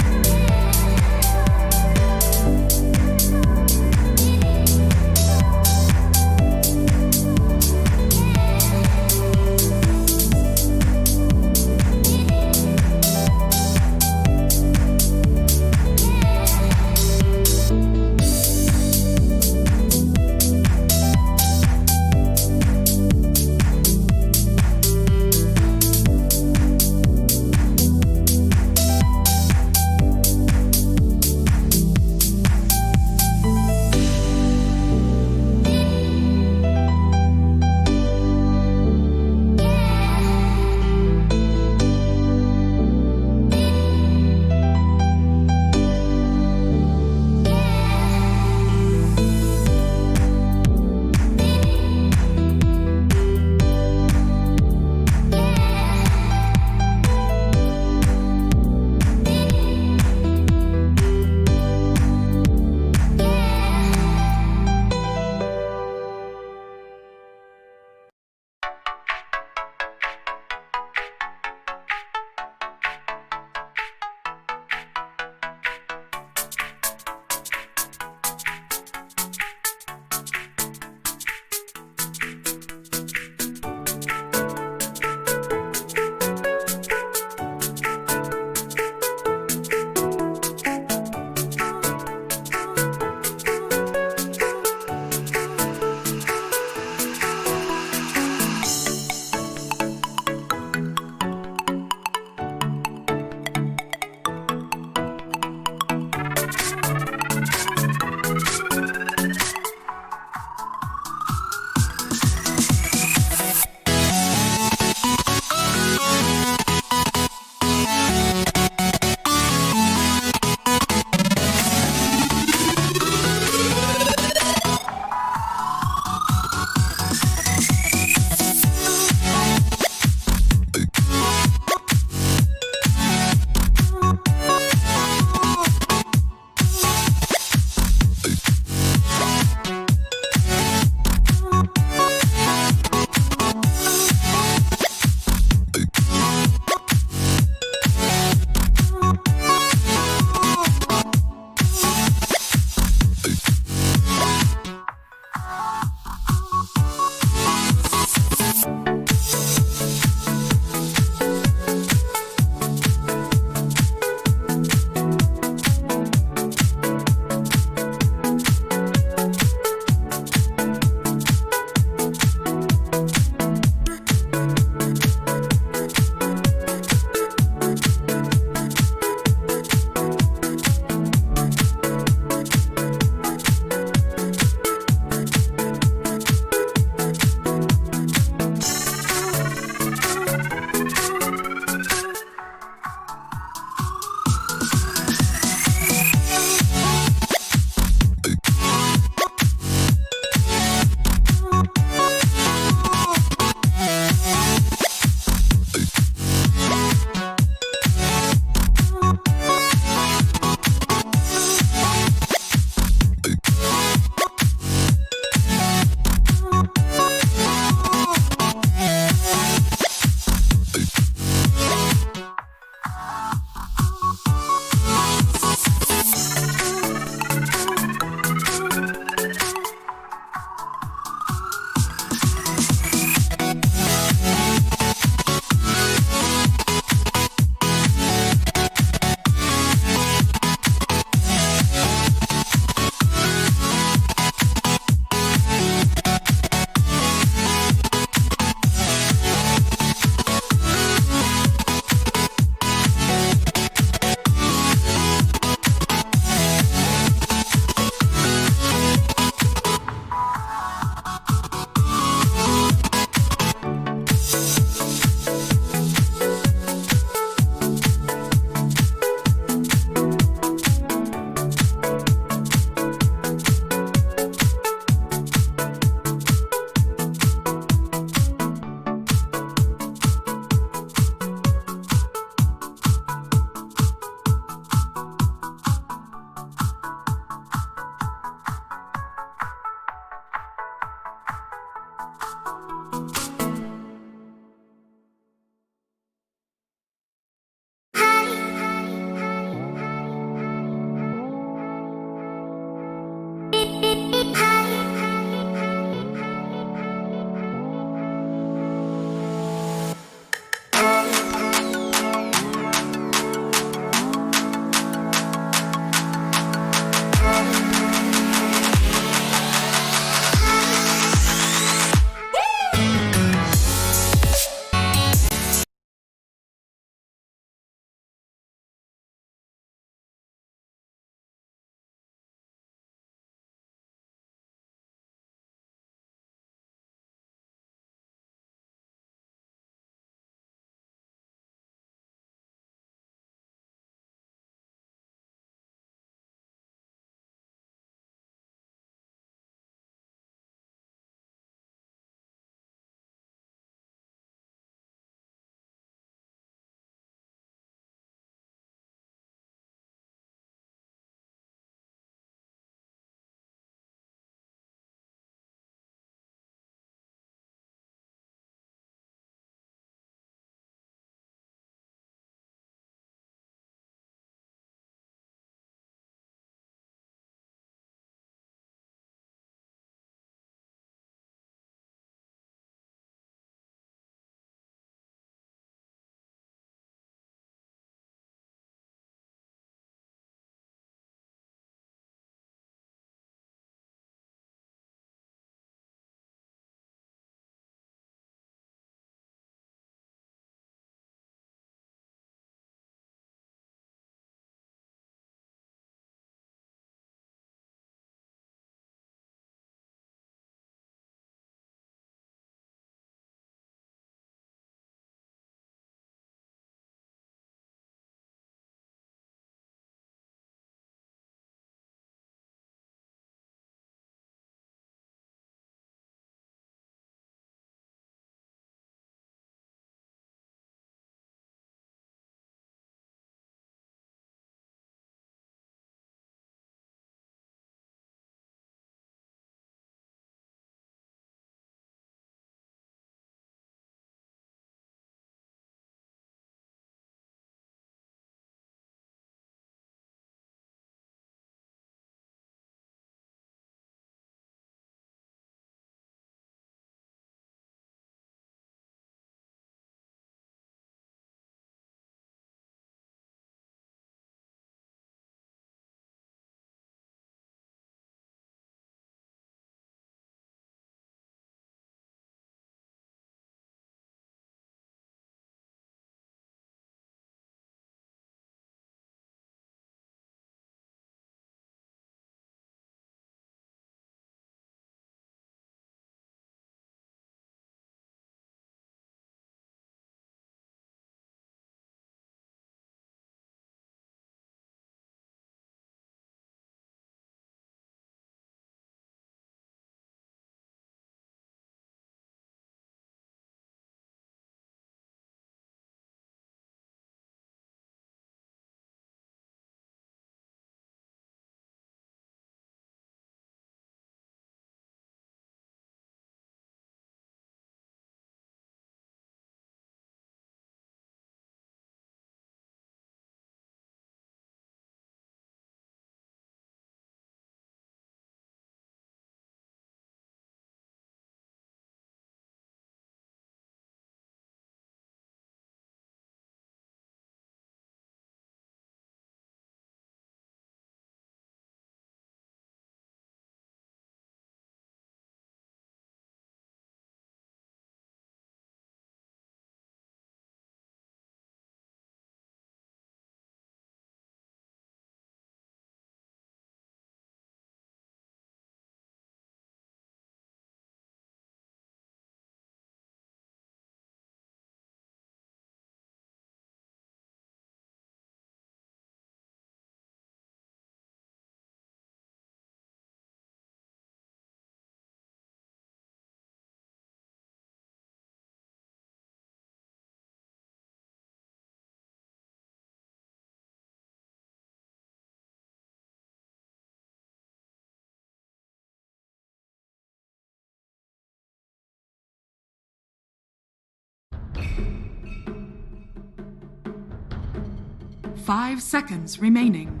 5 seconds remaining.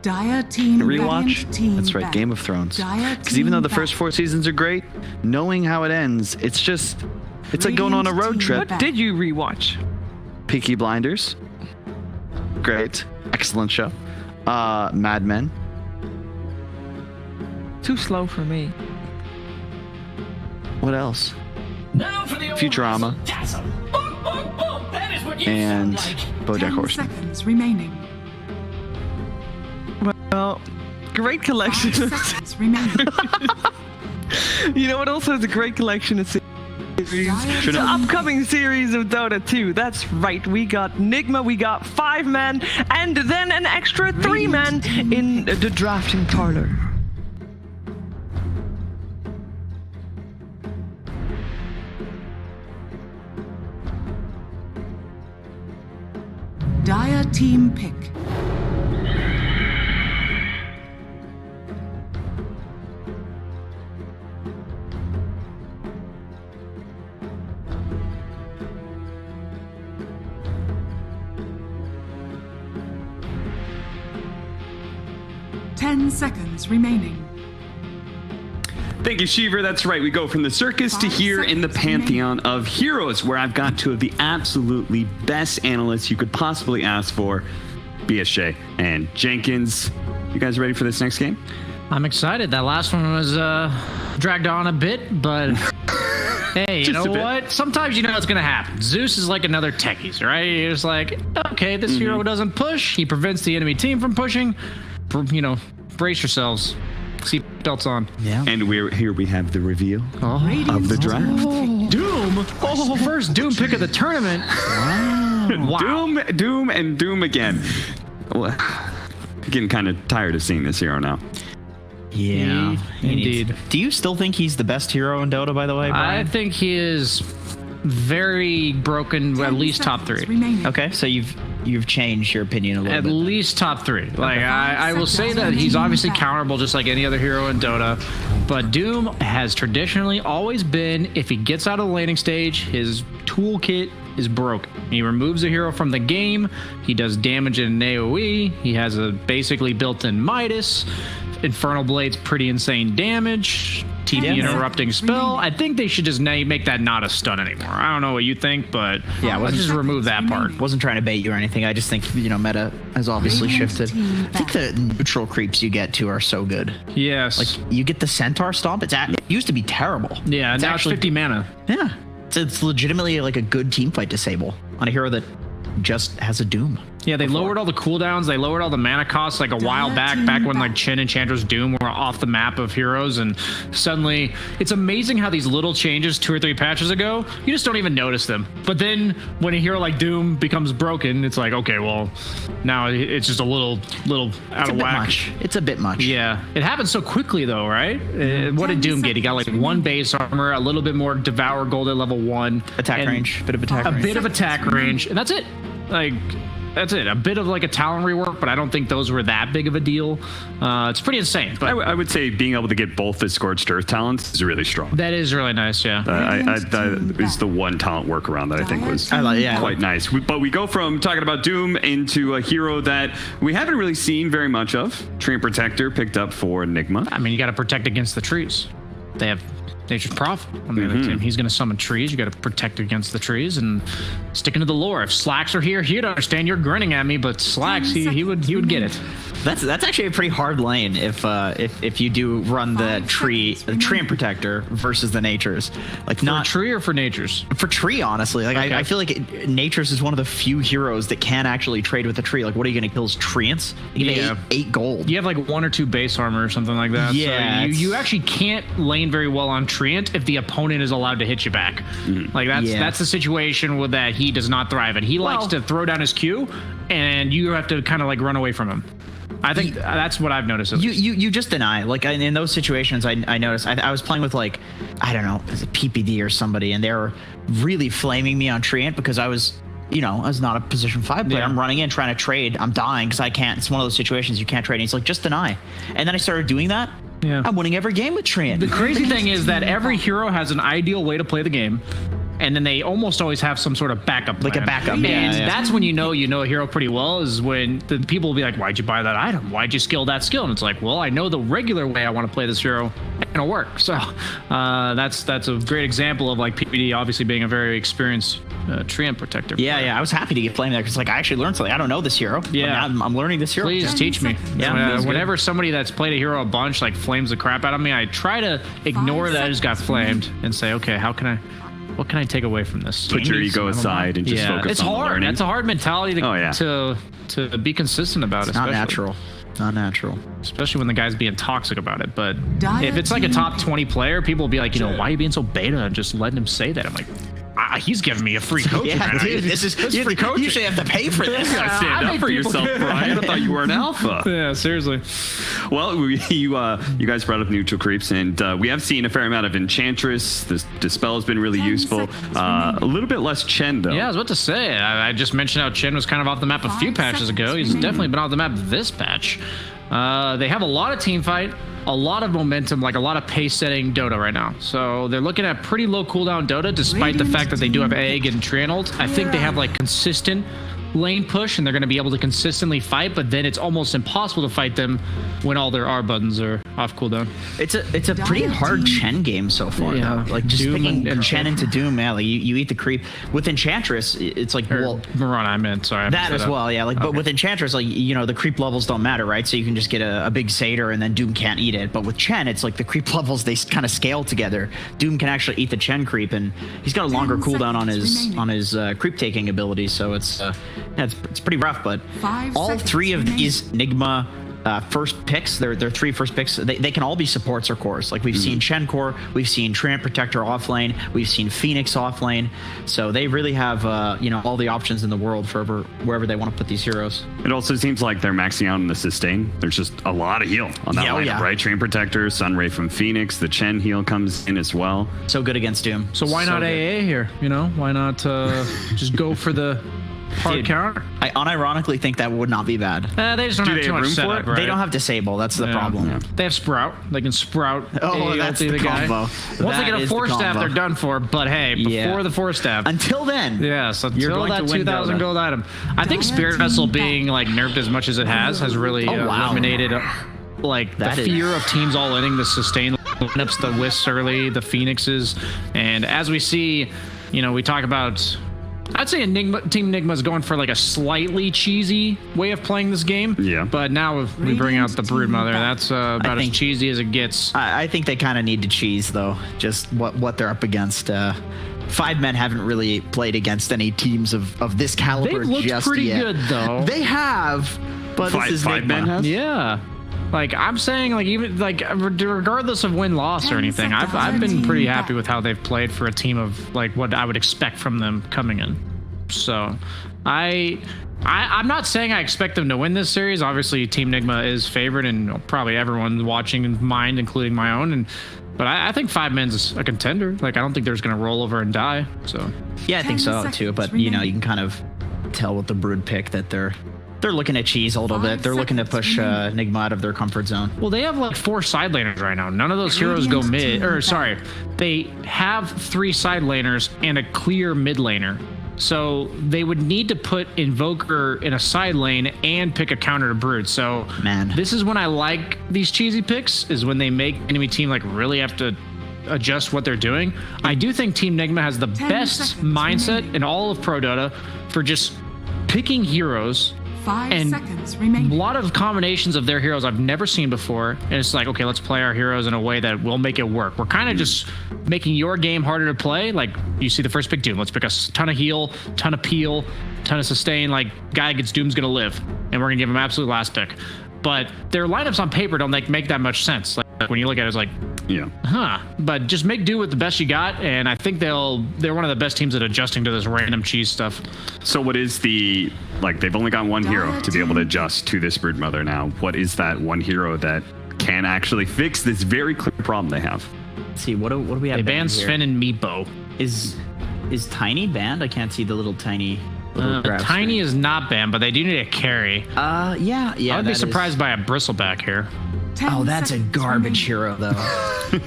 Dire team Rewatch. Valiant team That's right, back. Game of Thrones. Dire Because even though the team first back. 4 seasons are great, knowing how it ends, it's like going on a road Radiant trip. team What did you rewatch? Peaky Blinders. Great. Excellent show. Mad Men. Too slow for me. What else? Futurama. And BoJack 10 Horseman. seconds remaining. Well, great collection. 5 seconds remaining. You know what also is a great collection of series? The upcoming series of Dota 2. That's right. We got Nigma, we got 5 men, and then an extra 3 men in the drafting parlor. Dire team pick. Ten seconds remaining. Thank you, Shiver. That's right. We go from the circus to 5 here in the seconds pantheon of heroes, where I've got 2 of the absolutely best analysts you could possibly ask for, BSJ and Jenkins. You guys ready for this next game? I'm excited. That last one was dragged on a bit, but hey, you know what? Sometimes you know what's going to happen. Zeus is like another techies, right? You're just like, okay, this hero doesn't push. He prevents the enemy team from pushing. You know, brace yourselves. Seatbelts on. Yeah. And here we have the reveal Radiant's of the team draft. pick. Doom! Oh, first Doom pick of the tournament. Wow. Doom, and Doom again. Well, getting kind of tired of seeing this hero now. Yeah. Indeed. Do you still think he's the best hero in Dota, by the way, Brian? I think he is very broken, at 10 least top seconds 3. remaining. Okay, so you've changed your opinion a little At bit. least top 3. Like I will say that he's obviously counterable just like any other hero in Dota, but Doom has traditionally always been, if he gets out of the laning stage, his toolkit is broken. He removes a hero from the game, he does damage in an AoE, he has a basically built-in Midas, Infernal Blade's pretty insane damage, TP interrupting spell. I think they should just make that not a stun anymore. I don't know what you think, but yeah, let's just remove that part. Wasn't trying to bait you or anything. I just think, meta has obviously Radiant's shifted. team I think the neutral creeps you get to are so good. Yes. Like, you get the Centaur Stomp. It used to be terrible. Yeah, it's now it's 50 mana. Yeah. It's legitimately like a good teamfight disable on a hero that just has a Doom. Yeah, they lowered all the cooldowns. They lowered all the mana costs like a while back when like Chen, Enchantress, Doom were off the map of heroes, and suddenly it's amazing how these little changes 2 or 3 patches ago, you just don't even notice them. But then when a hero like Doom becomes broken, it's like, okay, well, now it's just a little out of whack. It's a bit much. Yeah, it happens so quickly though, right? What did Doom get? He got like 1 base armor, a little bit more Devour Gold at level 1, Attack range, bit of attack range. a bit of attack range, and that's it. Like, that's it. A bit of like a talent rework, but I don't think those were that big of a deal. It's pretty insane. But I would say being able to get both the Scorched Earth talents is really strong. that is really nice, yeah. That is the one talent workaround that I think was quite nice. But we go from talking about Doom into a hero that we haven't really seen very much of. Treant Protector picked up for Nigma. I mean, you got to protect against the trees. They have Nature's Prophet on the other team. He's going to summon trees. You got to protect against the trees and sticking to the lore. If Slacks are here, he'd understand. You're grinning at me, but Slacks, he would get it. That's actually a pretty hard lane if you do run the Treant Protector versus the Natures. Like, not for tree or for Natures? For tree, honestly. Like, okay. I feel like Natures is one of the few heroes that can actually trade with a tree. Like, what are you going to kill? Treants? You get 8 gold. You have like 1 or 2 base armor or something like that. Yeah. So you actually can't lane very well on Treant if the opponent is allowed to hit you back. Like that's the situation with that he does not thrive in. He likes to throw down his Q, and you have to kind of like run away from him. I think that's what I've noticed. You just deny. Like, in those situations, I noticed. I was playing with, like, I don't know, is it PPD or somebody, and they were really flaming me on Treant because I was not a position 5 player. I'm running in trying to trade. I'm dying because I can't. It's one of those situations you can't trade. And he's like, just deny. And then I started doing that. Yeah. I'm winning every game with Treant. The crazy thing is that every hero has an ideal way to play the game. and then they almost always have some sort of backup plan. Like a backup, yeah, And yeah. that's when you know a hero pretty well, is when the people will be like, why'd you buy that item? Why'd you skill that skill? And it's like, well, I know the regular way I want to play this hero ain't gonna work. So that's a great example of like PPD obviously being a very experienced treant protector. Yeah, I was happy to get playing there because like I actually learned something. I don't know this hero. Yeah. I'm learning this hero. Please teach me. Yeah, whenever somebody that's played a hero a bunch like flames the crap out of me, I try to ignore that I just got flamed and say, okay, what can I take away from this? Put your ego aside and just focus it's on hard. learning. That's a hard mentality to be consistent about. It's not natural. Not natural. Especially when the guy's being toxic about it. But Dire if it's like a team top 20 player, people will be like, why are you being so beta and just letting him say that? I'm like, he's giving me a free coach. Yeah, man. dude, this is free coaching. You should have to pay for this. You gotta stand up for yourself, Brian. I thought you were an alpha. Yeah, seriously. Well, you guys brought up neutral creeps, and we have seen a fair amount of Enchantress. This Dispel has been really 10 useful. seconds A remaining. little bit less Chen, though. Yeah, I was about to say, I just mentioned how Chen was kind of off the map a few 5 patches ago. seconds He's remaining. definitely been off the map this patch. They have a lot of team fight, a lot of momentum, like a lot of pace setting Dota right now. So they're looking at pretty low cooldown Dota, despite the fact that they do have Egg and Treant ult. I think they have like consistent lane push, and they're going to be able to consistently fight, but then it's almost impossible to fight them when all their R buttons are off cooldown. It's a pretty hard Chen game so far. Yeah. Like just Doom picking and Chen into Doom, man. Like you eat the creep. With Enchantress, it's like well, Mirana, I meant, sorry. I that messed as up. well, yeah. Like, but with Enchantress, like the creep levels don't matter, right? So you can just get a big Satyr, and then Doom can't eat it. But with Chen, it's like the creep levels they kind of scale together. Doom can actually eat the Chen creep, and he's got a longer 10 cooldown on seconds his creep taking ability. So it's pretty rough. But 5 all seconds three of remaining. these Nigma first picks, their 3 first picks, they can all be supports or cores. Like we've seen Chen core, we've seen Treant Protector offlane, we've seen Phoenix offlane. So they really have all the options in the world for wherever they want to put these heroes. It also seems like they're maxing out on the sustain. There's just a lot of heal on that lineup, right? Train Protector, Sunray from Phoenix, the Chen heal comes in as well. So good against Doom. So why not good. AA here? Why not just go for the hard Dude, counter? I unironically think that would not be bad. They just don't Do have they too have much room for setup, it? right? They don't have Disable. That's the problem. Yeah. They have Sprout. They can Sprout. Oh, AA that's ulti the guy. combo. Once That they get a is the 4-staff, combo. they're done for. But hey, before Yeah. the 4-staff. Until then, Yes, You're until going that to win 2,000 Dota. gold item. I think Spirit Vessel being like nerfed as much as it has really Oh, wow. eliminated like That the is- fear of teams all inning, the sustain lineups, the Wisps early, the Phoenixes. And as we see, we talk about, I'd say Team Nigma is going for like a slightly cheesy way of playing this game. Yeah. But now if we bring out the Broodmother, that's about as think- cheesy as it gets. I think they kind of need to cheese though. Just what they're up against. 5 men haven't really played against any teams of this caliber. They've looked just pretty yet. good though. They have, but this is Five Nigma. men have? Yeah. Like I'm saying, like even like regardless of win loss or 10 anything, I've seconds been pretty remaining happy back. with how they've played for a team of like what I would expect from them coming in. So I'm not saying I expect them to win this series. Obviously, Team Nigma is favored, and probably everyone watching mind, including my own. But I think 5 men's a contender. Like I don't think they're just gonna roll over and die. So Yeah, I think 10 so seconds too. But remaining. you can kind of tell with the Brood pick that they're looking at cheese a little 5 bit. They're looking to push seconds Nigma out of their comfort zone. well, they have like 4 side laners right now. None of those heroes go mid. Or sorry, they have 3 side laners and a clear mid laner. So they would need to put Invoker in a side lane and pick a counter to Brood. So Man. this is when I like these cheesy picks, is when they make enemy team like really have to adjust what they're doing. I do think Team Nigma has the 10 best seconds mindset remaining. in all of Pro Dota for just picking heroes 5 and seconds a remaining. lot of combinations of their heroes I've never seen before, and it's like, okay, let's play our heroes in a way that will make it work. We're kind of just making your game harder to play. Like you see the first pick Doom, let's pick a ton of heal, ton of peel, ton of sustain. Like guy gets Doom's gonna live, and we're gonna give him absolute last pick. But their lineups on paper don't make that much sense. Like when you look at it, it's like, Yeah. but just make do with the best you got, and I think they're one of the best teams at adjusting to this random cheese stuff. So what is they've only got one hero to be able to adjust to this Broodmother now. What is that one hero that can actually fix this very clear problem they have? Let's see, what do we have? They banned here? Sven and Meepo. Is Tiny banned? I can't see the little Tiny. graph Tiny screen. is not banned, but they do need a carry. Yeah. I would be that surprised by a Bristleback here. Oh, that's a garbage hero, though.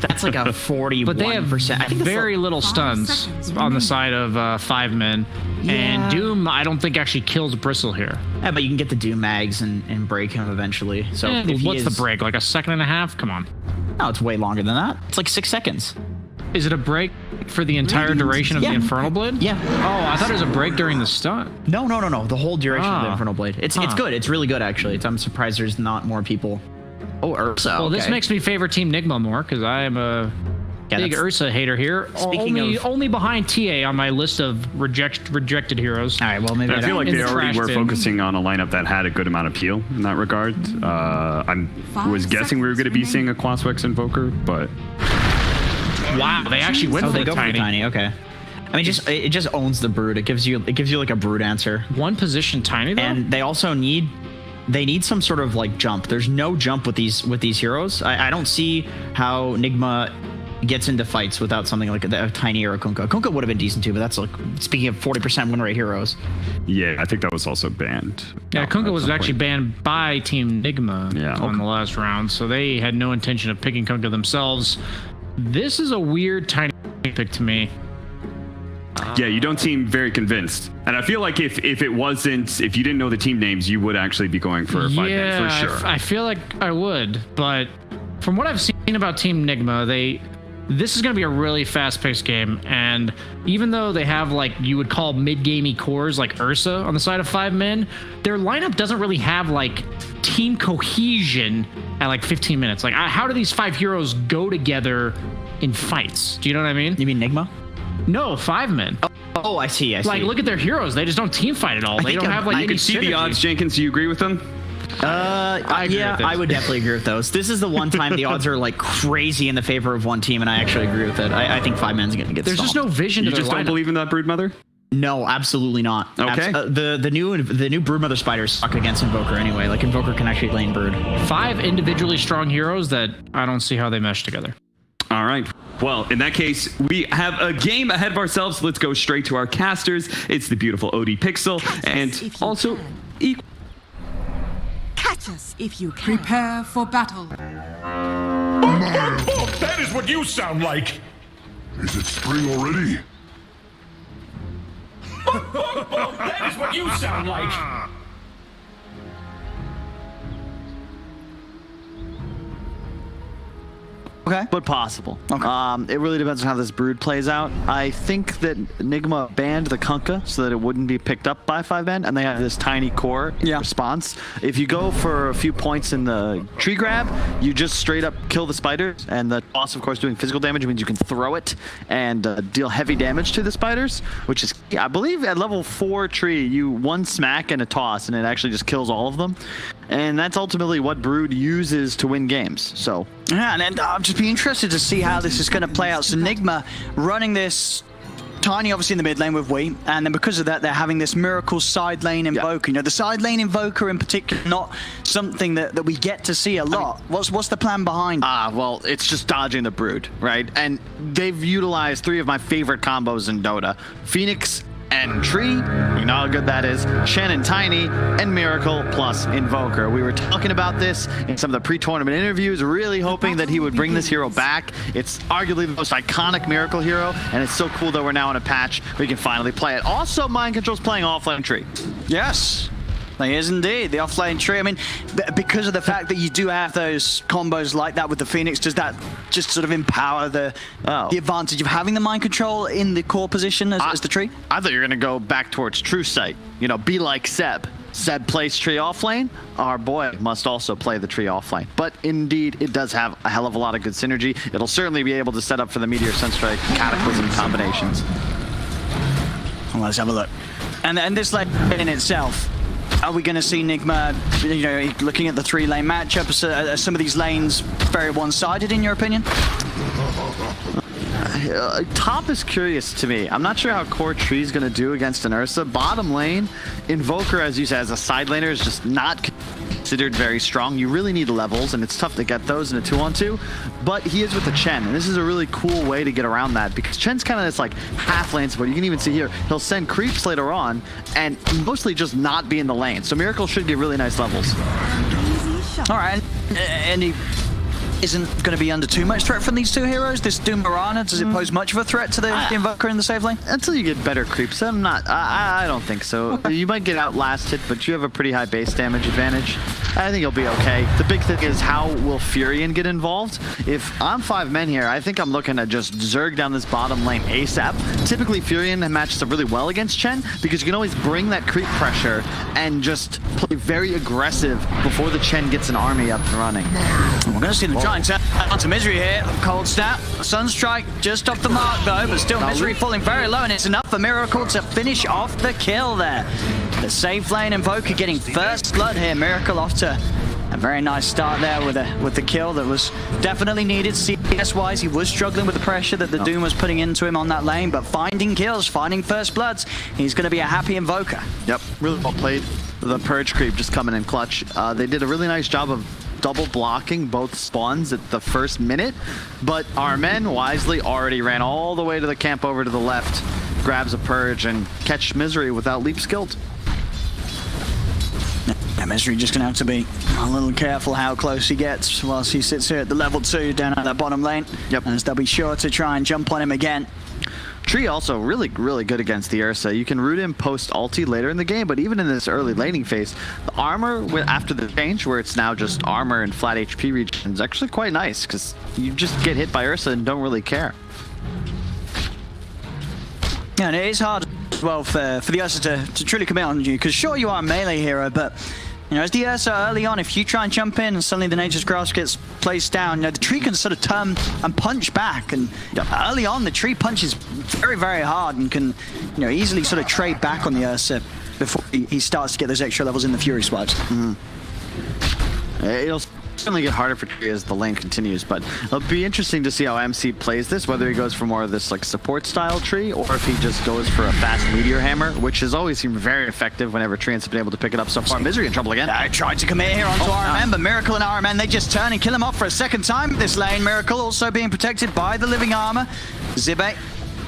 That's like a 41%. But they have I think very little stuns on the side of 5 men. Yeah. And Doom, I don't think actually kills Bristle here. Yeah, but you can get the Doom mags and break him eventually. So if what's the break? Like a second and a half? Come on. No, it's way longer than that. It's like 6 seconds. Is it a break for the entire duration of the Infernal Blade? Yeah. Oh, I thought it was a break during the stun. No. The whole duration of the Infernal Blade. It's good. It's really good, actually. I'm surprised there's not more people. Oh, Ursa. Well, okay. this makes me favor Team Nigma more because I am a big Ursa hater here. Only behind TA on my list of rejected heroes. All right, well, maybe I feel like they already were bin. focusing on a lineup that had a good amount of peel in that regard. I was guessing we were going to be seeing a Quaswex Invoker, but... Wow, they actually went for they the go tiny. for the tiny, okay. I mean, it just owns the brood. It gives you like a brood answer. One position tiny though? And they also need some sort of like jump. There's no jump with these heroes. I don't see how Nigma gets into fights without something like a tiny or a Kunkka. Kunkka would have been decent too, but that's like, speaking of 40% win rate heroes. Yeah, I think that was also banned. Yeah, Kunkka was actually banned by Team Nigma on the last round, so they had no intention of picking Kunkka themselves. This is a weird tiny pick to me. Yeah, you don't seem very convinced. And I feel like if you didn't know the team names, you would actually be going for a 5-man for sure. I feel like I would, but from what I've seen about Team Nigma, this is going to be a really fast-paced game, and even though they have like you would call mid-gamey cores like Ursa on the side of 5 men, their lineup doesn't really have like team cohesion at like 15 minutes. Like, how do these 5 heroes go together in fights? Do you know what I mean? You mean Nigma? No, 5 men. Oh, I see. Like, look at their heroes. They just don't team fight at all. They don't have like I any can see the odds, Jenkins. Do you agree with them? I would definitely agree with those. This is the one time the odds are like crazy in the favor of one team, and I actually agree with it. I think 5 men's going to get There's stomped. just no vision to You their just don't lineup. believe in that Broodmother? No, absolutely not. Okay. The new Broodmother spiders suck against Invoker anyway. Like, Invoker can actually lane Brood. 5 individually strong heroes that I don't see how they mesh together. All right. Well, in that case, we have a game ahead of ourselves. Let's go straight to our casters. It's the beautiful OD Pixel, and also Catch us if you can. Prepare for battle. That is what you sound like! Is it spring already? That is what you sound like! Okay. But possible. Okay. It really depends on how this brood plays out. I think that Nigma banned the Kunkka so that it wouldn't be picked up by 5 men, and they have this tiny core response. If you go for a few points in the tree grab, you just straight up kill the spiders, and the toss, of course, doing physical damage means you can throw it and deal heavy damage to the spiders, which is, I believe, at level 4 tree, you one smack and a toss, and it actually just kills all of them. And that's ultimately what Brood uses to win games. So yeah, and I'll just be interested to see how this is going to play out. So Nigma running this tiny, obviously in the mid lane with Wii, and then because of that, they're having this miracle side lane invoker. You know, the side lane invoker in particular, not something that we get to see a lot. What's the plan behind? Well, it's just dodging the Brood, right? And they've utilized 3 of my favorite combos in Dota: Phoenix and Tree, you know how good that is, Shen and Tiny, and Miracle plus Invoker. We were talking about this in some of the pre-tournament interviews, really hoping that he would bring this hero back. It's arguably the most iconic Miracle hero, and it's so cool that we're now in a patch we can finally play it. Also, Mind Control's playing offlane Tree. Yes. He is indeed, the offlane tree. I mean, because of the fact that you do have those combos like that with the Phoenix, does that just sort of empower the advantage of having the mind control in the core position as the tree? I thought you were going to go back towards True Sight. You know, be like Seb. Seb plays tree offlane. Our boy must also play the tree offlane. But indeed, it does have a hell of a lot of good synergy. It'll certainly be able to set up for the Meteor Sunstrike Cataclysm combinations. Well, let's have a look. And this lane in itself, are we going to see Nigma, you know, looking at the 3-lane matchup, are some of these lanes very one-sided in your opinion? Top is curious to me. I'm not sure how core Tree is going to do against an Ursa. Bottom lane, Invoker, as you said, as a side laner, is just not considered very strong. You really need levels, and it's tough to get those in a 2-on-2. But he is with a Chen, and this is a really cool way to get around that, because Chen's kind of this like half lane support. You can even see here, he'll send creeps later on, and mostly just not be in the lane. So Miracle should get really nice levels. All right, and he isn't going to be under too much threat from these two heroes. This Doom Mirana, does it pose much of a threat to the Invoker in the safe lane? Until you get better creeps, I don't think so. You might get outlasted, but you have a pretty high base damage advantage. I think you'll be okay. The big thing is, how will Furion get involved? If I'm 5 men here, I think I'm looking to just zerg down this bottom lane ASAP. Typically, Furion matches up really well against Chen because you can always bring that creep pressure and just play very aggressive before the Chen gets an army up and running. We're going to see them try and turn onto Misery here. Cold Snap. Sunstrike just off the mark though, but still Misery falling very low, and it's enough for Miracle to finish off the kill there. The safe lane Invoker getting first blood here. Miracle off to a very nice start there with the kill that was definitely needed. CS-wise, he was struggling with the pressure that the Doom was putting into him on that lane, but finding kills, finding first bloods, he's going to be a happy Invoker. Yep, really well played. The Purge creep just coming in clutch. They did a really nice job of double blocking both spawns at the first minute, but our men wisely already ran all the way to the camp over to the left, grabs a Purge, and catch Misery without leap skilled. Yeah, Misery just going to have to be a little careful how close he gets whilst he sits here at the level 2 down at that bottom lane. Yep. As they'll be sure to try and jump on him again. Tree also really good against the Ursa. You can root him post ulti later in the game, but even in this early laning phase, the armor after the change, where it's now just armor and flat HP region, is actually quite nice because you just get hit by Ursa and don't really care. Yeah, and it is hard as well for the Ursa to truly commit on you, because sure, you are a melee hero, but you know, as the Ursa early on, if you try and jump in and suddenly the Nature's Grasp gets placed down, you know, the tree can sort of turn and punch back, and early on the tree punches very, very hard and can, you know, easily sort of trade back on the Ursa before he starts to get those extra levels in the Fury swipes. It'll certainly get harder for Tree as the lane continues, but it'll be interesting to see how MC plays this, whether he goes for more of this like support style Tree, or if he just goes for a fast meteor hammer, which has always seemed very effective whenever Treants have been able to pick it up so far. Misery in trouble again. I tried to commit here onto RMN, but Miracle and RMN, they just turn and kill him off for a second time this lane. Miracle also being protected by the living armor. Zibe,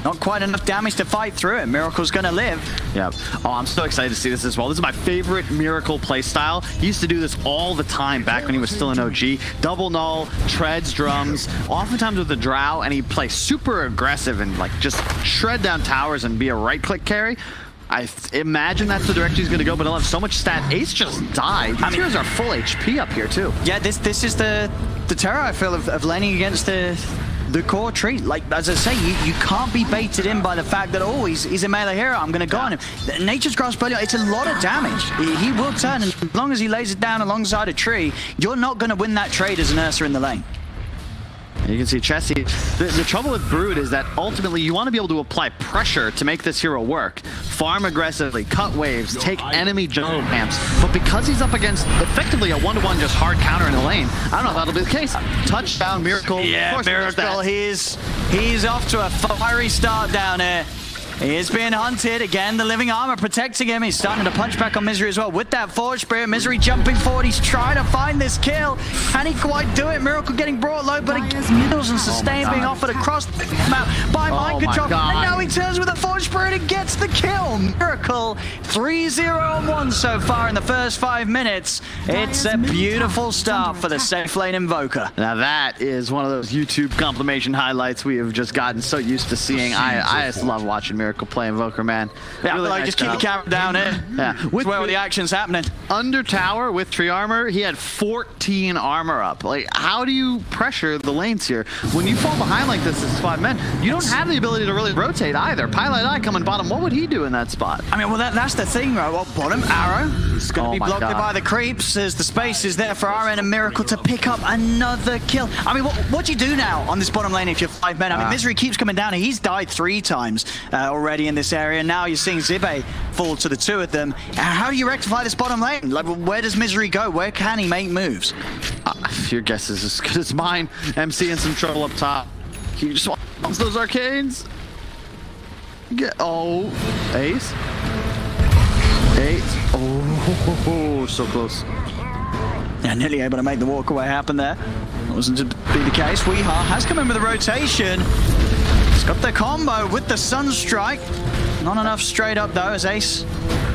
not quite enough damage to fight through it. Miracle's gonna live. Yeah. Oh, I'm so excited to see this as well. This is my favorite Miracle playstyle. He used to do this all the time back when he was still an OG. Double null, treads, drums, oftentimes with the drow, and he'd play super aggressive and like just shred down towers and be a right-click carry. I imagine that's the direction he's going to go, but he'll have so much stat. Ace just died. These heroes are full HP up here too. Yeah, this is the terror I feel of laning against the core Tree. Like, as I say, you can't be baited in by the fact that, oh, he's a melee hero, I'm going to go on him. Nature's Grasp, it's a lot of damage. He will turn, and as long as he lays it down alongside a Tree, you're not going to win that trade as an Ursa in the lane. You can see Chessie. The trouble with Brood is that ultimately you want to be able to apply pressure to make this hero work. Farm aggressively, cut waves, take enemy jungle camps. But because he's up against effectively a one-to-one just hard counter in the lane, I don't know if that'll be the case. Touchdown, Miracle. Yeah, Miracle. He's off to a fiery start down here. He is being hunted. Again, the living armor protecting him. He's starting to punch back on Misery as well with that Forge Spirit. Misery jumping forward. He's trying to find this kill. Can he quite do it? Miracle getting brought low, but kills and sustain being offered across the map by Mind Control. And now he turns with a Forge Spirit and gets the kill. Miracle 3-0-1 so far in the first 5 minutes. It's a beautiful start for the safe lane Invoker. Now that is one of those YouTube compilation highlights we have just gotten so used to seeing. I just love watching Miracle play Invoker, man. Yeah, really like nice just keep the camera down here. Yeah, with where all the action's happening. Under tower with tree armor, he had 14 armor up. Like, how do you pressure the lanes here? When you fall behind like this as 5 men, you don't have the ability to really rotate either. Pilot Eye coming bottom, what would he do in that spot? I mean, well, that's the thing, right? Well, bottom arrow. It's going to be blocked by the creeps as the space is there for RN and Miracle to pick up another kill. I mean, what do you do now on this bottom lane if you're 5 men? I mean, Misery keeps coming down. He's died 3 times already in this area. Now you're seeing Zibe fall to the 2 of them. How do you rectify this bottom lane? Like, where does Misery go? Where can he make moves? Your guess is as good as mine. MC in some trouble up top. He just wants those arcades. Ace. Oh, so close. Yeah, nearly able to make the walkaway happen there. Wasn't to be the case. Weehaw has come in with a rotation. He's got the combo with the Sunstrike. Not enough straight up though, as Ace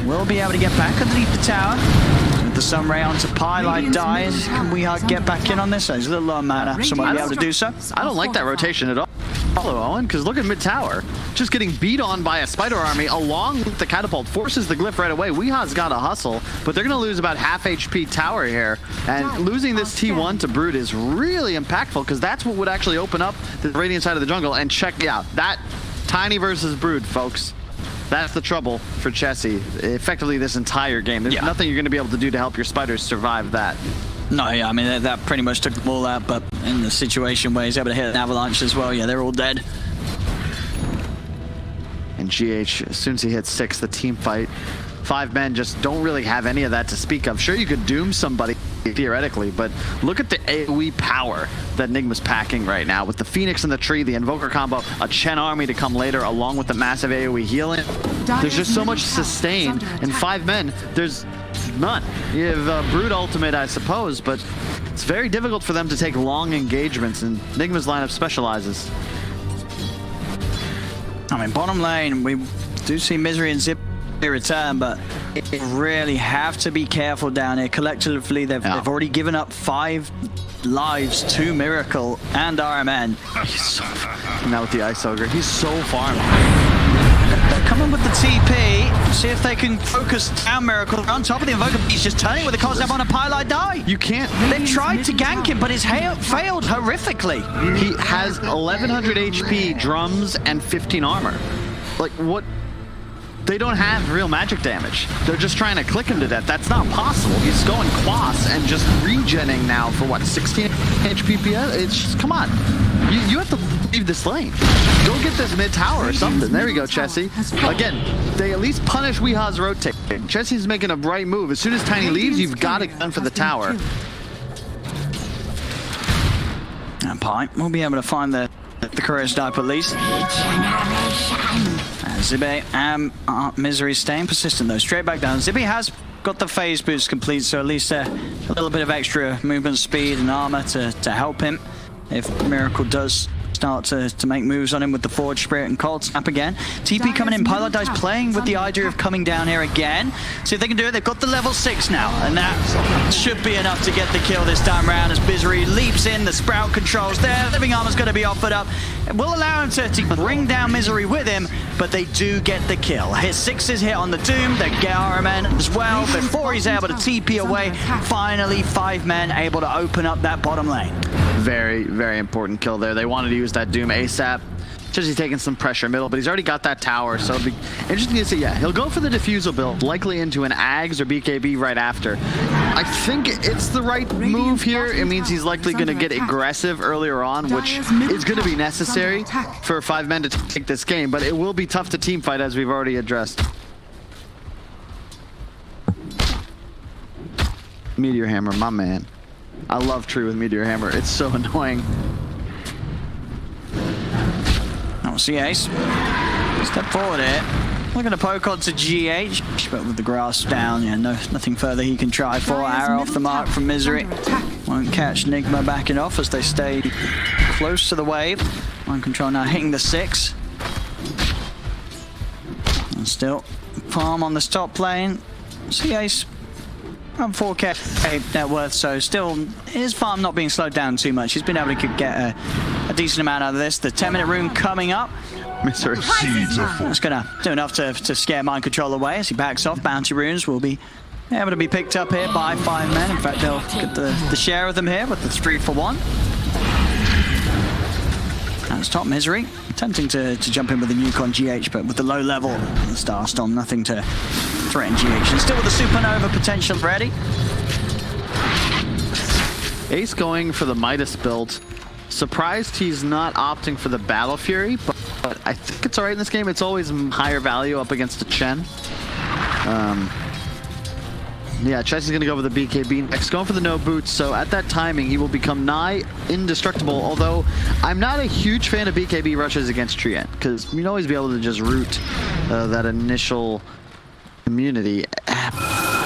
will be able to get back underneath the tower. With the Sunray onto Pylite dies. Can we get back in on this? He's a little low on mana, so might be able to do so. I don't like that rotation at all, Owen, because look at mid tower. Just getting beat on by a spider army along with the catapult forces the glyph right away. Weeha's got to hustle, but they're going to lose about half HP tower here. And losing this T1 to Brood is really impactful because that's what would actually open up the Radiant side of the jungle. And check, yeah, that Tiny versus Brood, folks. That's the trouble for Chessie. Effectively this entire game. There's nothing you're going to be able to do to help your spiders survive that. No, yeah, I mean, that pretty much took them all out, but in the situation where he's able to hit an avalanche as well, yeah, they're all dead. And GH, as soon as he hits 6, the team fight, 5 men just don't really have any of that to speak of. Sure, you could doom somebody theoretically, but look at the AoE power that Nigma's packing right now with the Phoenix in the tree, the Invoker combo, a Chen army to come later along with the massive AoE healing. There's just so much sustain, and 5 men, there's none. You have Brood ultimate, I suppose, but it's very difficult for them to take long engagements, and Nigma's lineup specializes. I mean, bottom lane, we do see Misery and Zip return, but they really have to be careful down here. Collectively, they've already given up 5 lives to Miracle and RMN. He's so far. Now with the Ice Ogre, he's so far. They're coming with the TP, see if they can focus down Miracle. On top of the Invoker, he's just turning with the Cosmop on a Pylite die. You can't. They tried to gank him, but his failed horrifically. He has 1100 HP, drums, and 15 armor. Like, what? They don't have real magic damage. They're just trying to click him to death. That's not possible. He's going quas and just regenning now for what, 16 HP PS? It's just, come on. You have to leave this lane. Go get this mid tower or something. There we go, Chessie. Again, they at least punish Weeha's rotate. Chessie's making a right move. As soon as Tiny leaves, you've got to gun for the tower. And Pint will be able to find the courier snipe at least. Zibe and Misery staying persistent though, straight back down. Zibe has got the phase boost complete, so at least a little bit of extra movement speed and armor to help him if Miracle does start to make moves on him with the Forge Spirit and Cold Snap again. TP coming in, Pylite Dice playing with the idea of coming down here again. See if they can do it. They've got the level 6 now, and that should be enough to get the kill this time around as Misery leaps in, the Sprout controls there. Living Armor's going to be offered up. It will allow him to bring down Misery with him, but they do get the kill. His 6 is hit on the Doom, they get RMN as well before he's able to TP away. Finally, 5 men able to open up that bottom lane. Very, very important kill there. They wanted to use that Doom ASAP. Jesse's taking some pressure middle, but he's already got that tower, so it'll be interesting to see. Yeah, he'll go for the Diffusal build, likely into an Ags or BKB right after. I think it's the right move here. It means he's likely going to get aggressive earlier on, which is going to be necessary for 5 men to take this game, but it will be tough to team fight as we've already addressed. Meteor Hammer, my man. I love Tree with Meteor Hammer. It's so annoying. Oh, see Ace. Step forward here. Looking to poke on to GH, but with the grass down, yeah, nothing further he can try for. Arrow off the mark from Misery. Won't catch Nigma backing off as they stay close to the wave. Mind control now hitting the 6. And still, farm on this top lane. See Ace. Around 4k net worth, so still his farm not being slowed down too much. He's been able to get a decent amount out of this. The 10-minute rune coming up. Misery. That's gonna do enough to scare mind control away as he backs off. Bounty runes will be able to be picked up here by 5 men. In fact, they'll get the share of them here with the 3 for 1. That's top Misery. Attempting to jump in with the nuke on GH, but with the low level, the Starstorm, nothing to threaten GH. And still with the Supernova potential ready. Ace going for the Midas build. Surprised he's not opting for the Battle Fury, but I think it's alright in this game. It's always higher value up against a Chen. Yeah, Chessie's going to go with the BKB next. Going for the no boots, so at that timing, he will become nigh indestructible, although I'm not a huge fan of BKB rushes against Trient, because you'd always be able to just root that initial immunity.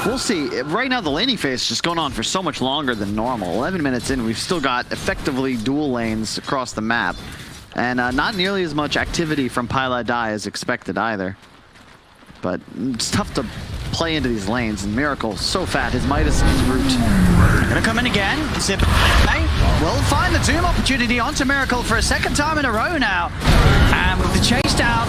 We'll see. Right now, the laning phase is just going on for so much longer than normal. 11 minutes in, we've still got effectively dual lanes across the map, and not nearly as much activity from Pylite Die as expected either. But it's tough to play into these lanes. And Miracle, so fat, his Midas en route. Gonna come in again. Zip will find the Doom opportunity onto Miracle for a second time in a row now. And with the chase down,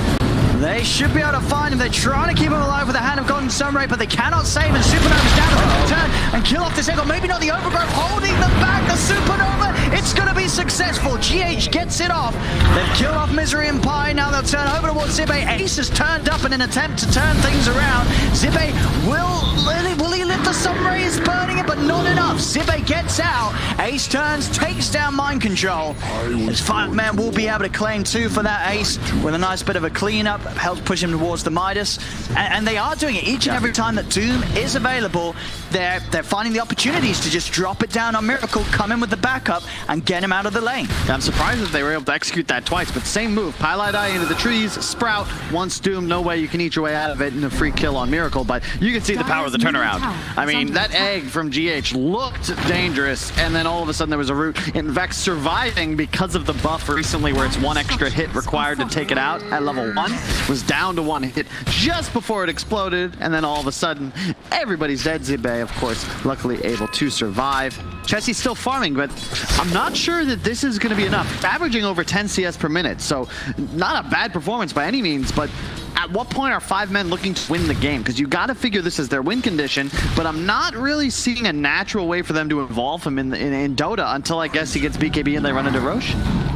they should be able to find him. They're trying to keep him alive with a Hand of God and Sunray, but they cannot save him. Supernova's down to turn and kill off this eagle. Maybe not the Overgrowth, holding them back. The Supernova, it's going to be successful. GH gets it off. They've killed off Misery and Pi. Now they'll turn over towards Zibe. Ace has turned up in an attempt to turn things around. Zibe will he lift the Sunray? Is burning it, but not enough. Zibe gets out. Ace turns, takes down Mind Control. His 5 men will be able to claim 2 for that Ace with a nice bit of a cleanup. Helps push him towards the Midas, and they are doing it each and every time that Doom is available. They're finding the opportunities to just drop it down on Miracle, come in with the backup, and get him out of the lane. I'm surprised that they were able to execute that twice, but same move. Pilot Eye into the trees, Sprout, once Doom, no way you can eat your way out of it, and a free kill on Miracle, but you can see the power of the turnaround. I mean, that egg from GH looked dangerous, and then all of a sudden there was a root. In fact, surviving because of the buff recently where it's 1 extra hit required to take it out at level 1, was down to 1 hit just before it exploded, and then all of a sudden everybody's dead. Zibe, of course, luckily able to survive. Chessie's still farming, but I'm not sure that this is going to be enough. Averaging over 10 CS per minute, so not a bad performance by any means, but at what point are 5 men looking to win the game? Because you got to figure this is their win condition, but I'm not really seeing a natural way for them to involve him in Dota until I guess he gets BKB and they run into Roche.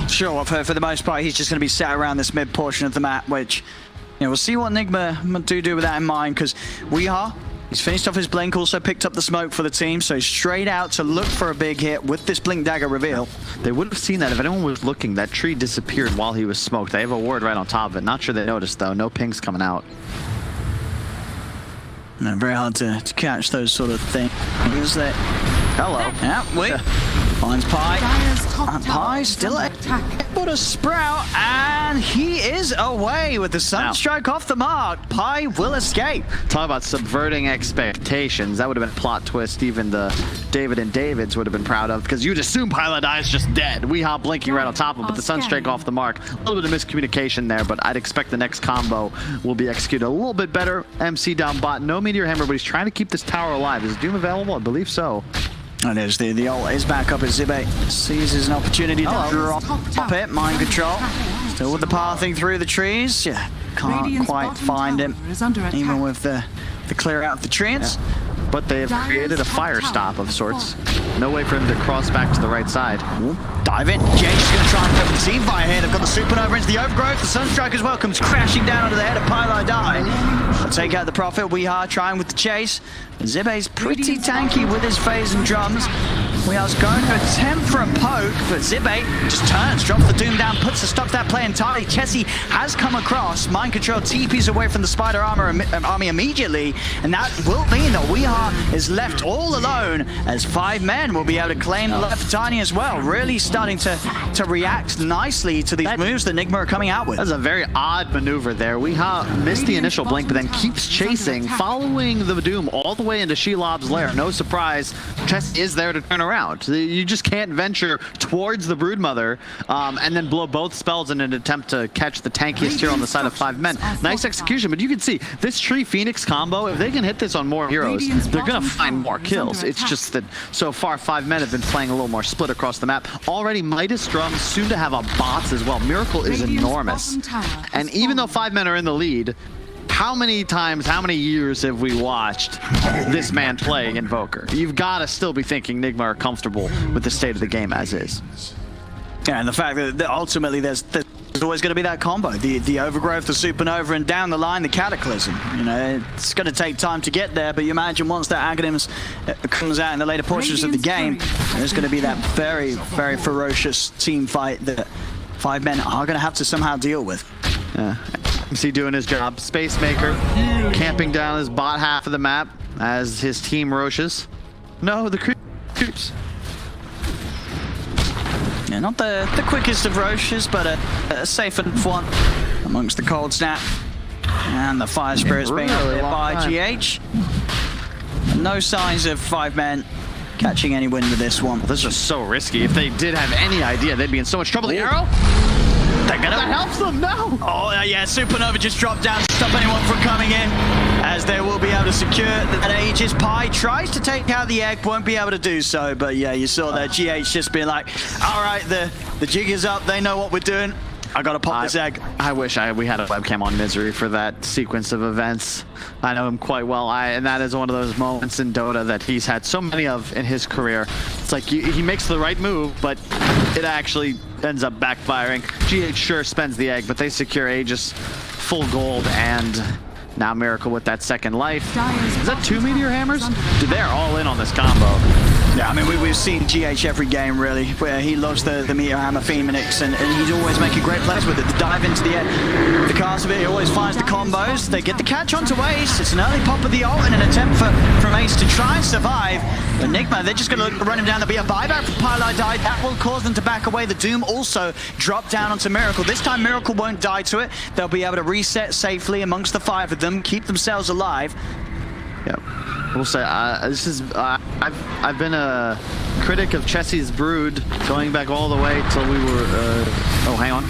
Sure, for the most part, he's just going to be sat around this mid portion of the map, which, you know, we'll see what Nigma do with that in mind, because he's finished off his blink, also picked up the smoke for the team, so straight out to look for a big hit with this blink dagger reveal. They would have seen that if anyone was looking. That tree disappeared while he was smoked. They have a ward right on top of it. Not sure they noticed though. No pings coming out. No, very hard to catch those sort of things. Hello. Yeah, wait. Finds Pi. Pi still able to Sprout, and he is away with the Sunstrike off the mark. Pi will escape. Talk about subverting expectations. That would have been a plot twist even the David and Davids would have been proud of, because you'd assume Pilot Eye is just dead. Weehaw blinking right on top of him, but the Sunstrike off the mark. A little bit of miscommunication there, but I'd expect the next combo will be executed a little bit better. MC down bot. No Meteor Hammer, but he's trying to keep this tower alive. Is Doom available? I believe so. And there's the ult is back up as Zibe seizes an opportunity to drop it. Mind Control. Still with the pathing through the trees. Yeah, can't quite find him, even with the clear out of the trees. Yeah. But they have created a fire stop of sorts. No way for him to cross back to the right side. Ooh, dive in. Jake's going to try and put the team fire here. They've got the Supernova into the Overgrowth. The Sunstrike as well comes crashing down onto the head of Pilot Eye. They'll take out the Prophet. Weehaw trying with the chase. Zibe's pretty tanky with his phase and drums. Weeha's going to attempt for a poke, but Zibe just turns, drops the Doom down, puts a stop to that play entirely. Chessie has come across. Mind Control TPs away from the Spider Army immediately, and that will mean that Weehaw is left all alone, as 5 men will be able to claim the left Tiny as well. Really starting to react nicely to these moves that Nigma are coming out with. That's a very odd maneuver there. Weehaw missed the initial blink, but then keeps chasing, following the Doom all the way into Shelob's lair. No surprise, Chess is there to turn around. You just can't venture towards the Broodmother and then blow both spells in an attempt to catch the tankiest hero on the side of 5 men. Nice execution, but you can see this Tree Phoenix combo, if they can hit this on more heroes, they're going to find more kills. It's just that so far 5 men have been playing a little more split across the map. Already Midas Drums, soon to have a bots as well. Miracle is enormous. And even though 5 men are in the lead, how many times, how many years have we watched this man play Invoker? You've got to still be thinking Nigma are comfortable with the state of the game as is. Yeah, and the fact that ultimately there's always going to be that combo. The Overgrowth, the Supernova, and down the line, the Cataclysm. You know, it's going to take time to get there, but you imagine once that Aghanims comes out in the later portions of the game, there's going to be that very, very ferocious team fight that 5 men are going to have to somehow deal with. MC doing his job. Space Maker camping down his bot half of the map as his team rushes. No, the creeps. Yeah, not the quickest of Roches, but a safe enough one amongst the Cold Snap. And the Fire Spirit's being hit by GH. No signs of 5 men catching any wind with this one. This is so risky. If they did have any idea, they'd be in so much trouble. The arrow? That helps them, no! Oh, yeah, Supernova just dropped down to stop anyone from coming in, as they will be able to secure that Aegis. Pi tries to take out the egg, won't be able to do so, but yeah, you saw that GH just being like, all right, the jig is up, they know what we're doing. I gotta pop this egg. I wish we had a webcam on Misery for that sequence of events. I know him quite well, and that is one of those moments in Dota that he's had so many of in his career. It's like he makes the right move, but it actually ends up backfiring. GH sure spends the egg, but they secure Aegis full gold, and now Miracle with that second life. Is that 2 Meteor Hammers? Dude, they're all in on this combo. Yeah, I mean, we've seen GH every game, really, where he loves the Meteor Hammer Phoenix, and he's always making great plays with it. The dive into the cast of it, he always finds the combos. They get the catch onto Ace. It's an early pop of the ult and an attempt from Ace to try and survive. But Nigma, they're just going to run him down. There'll be a buyback from Pylai died. That will cause them to back away. The Doom also drop down onto Miracle. This time, Miracle won't die to it. They'll be able to reset safely amongst the 5 of them, keep themselves alive. Yep. We'll say this is I've been a critic of Chessie's Brood going back all the way till we were oh, hang on.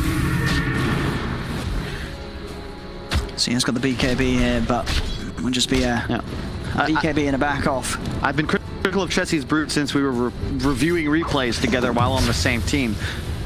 So he's got the BKB here, but it would just be a BKB and a back off. I've been critical of Chessie's Brood since we were reviewing replays together while on the same team.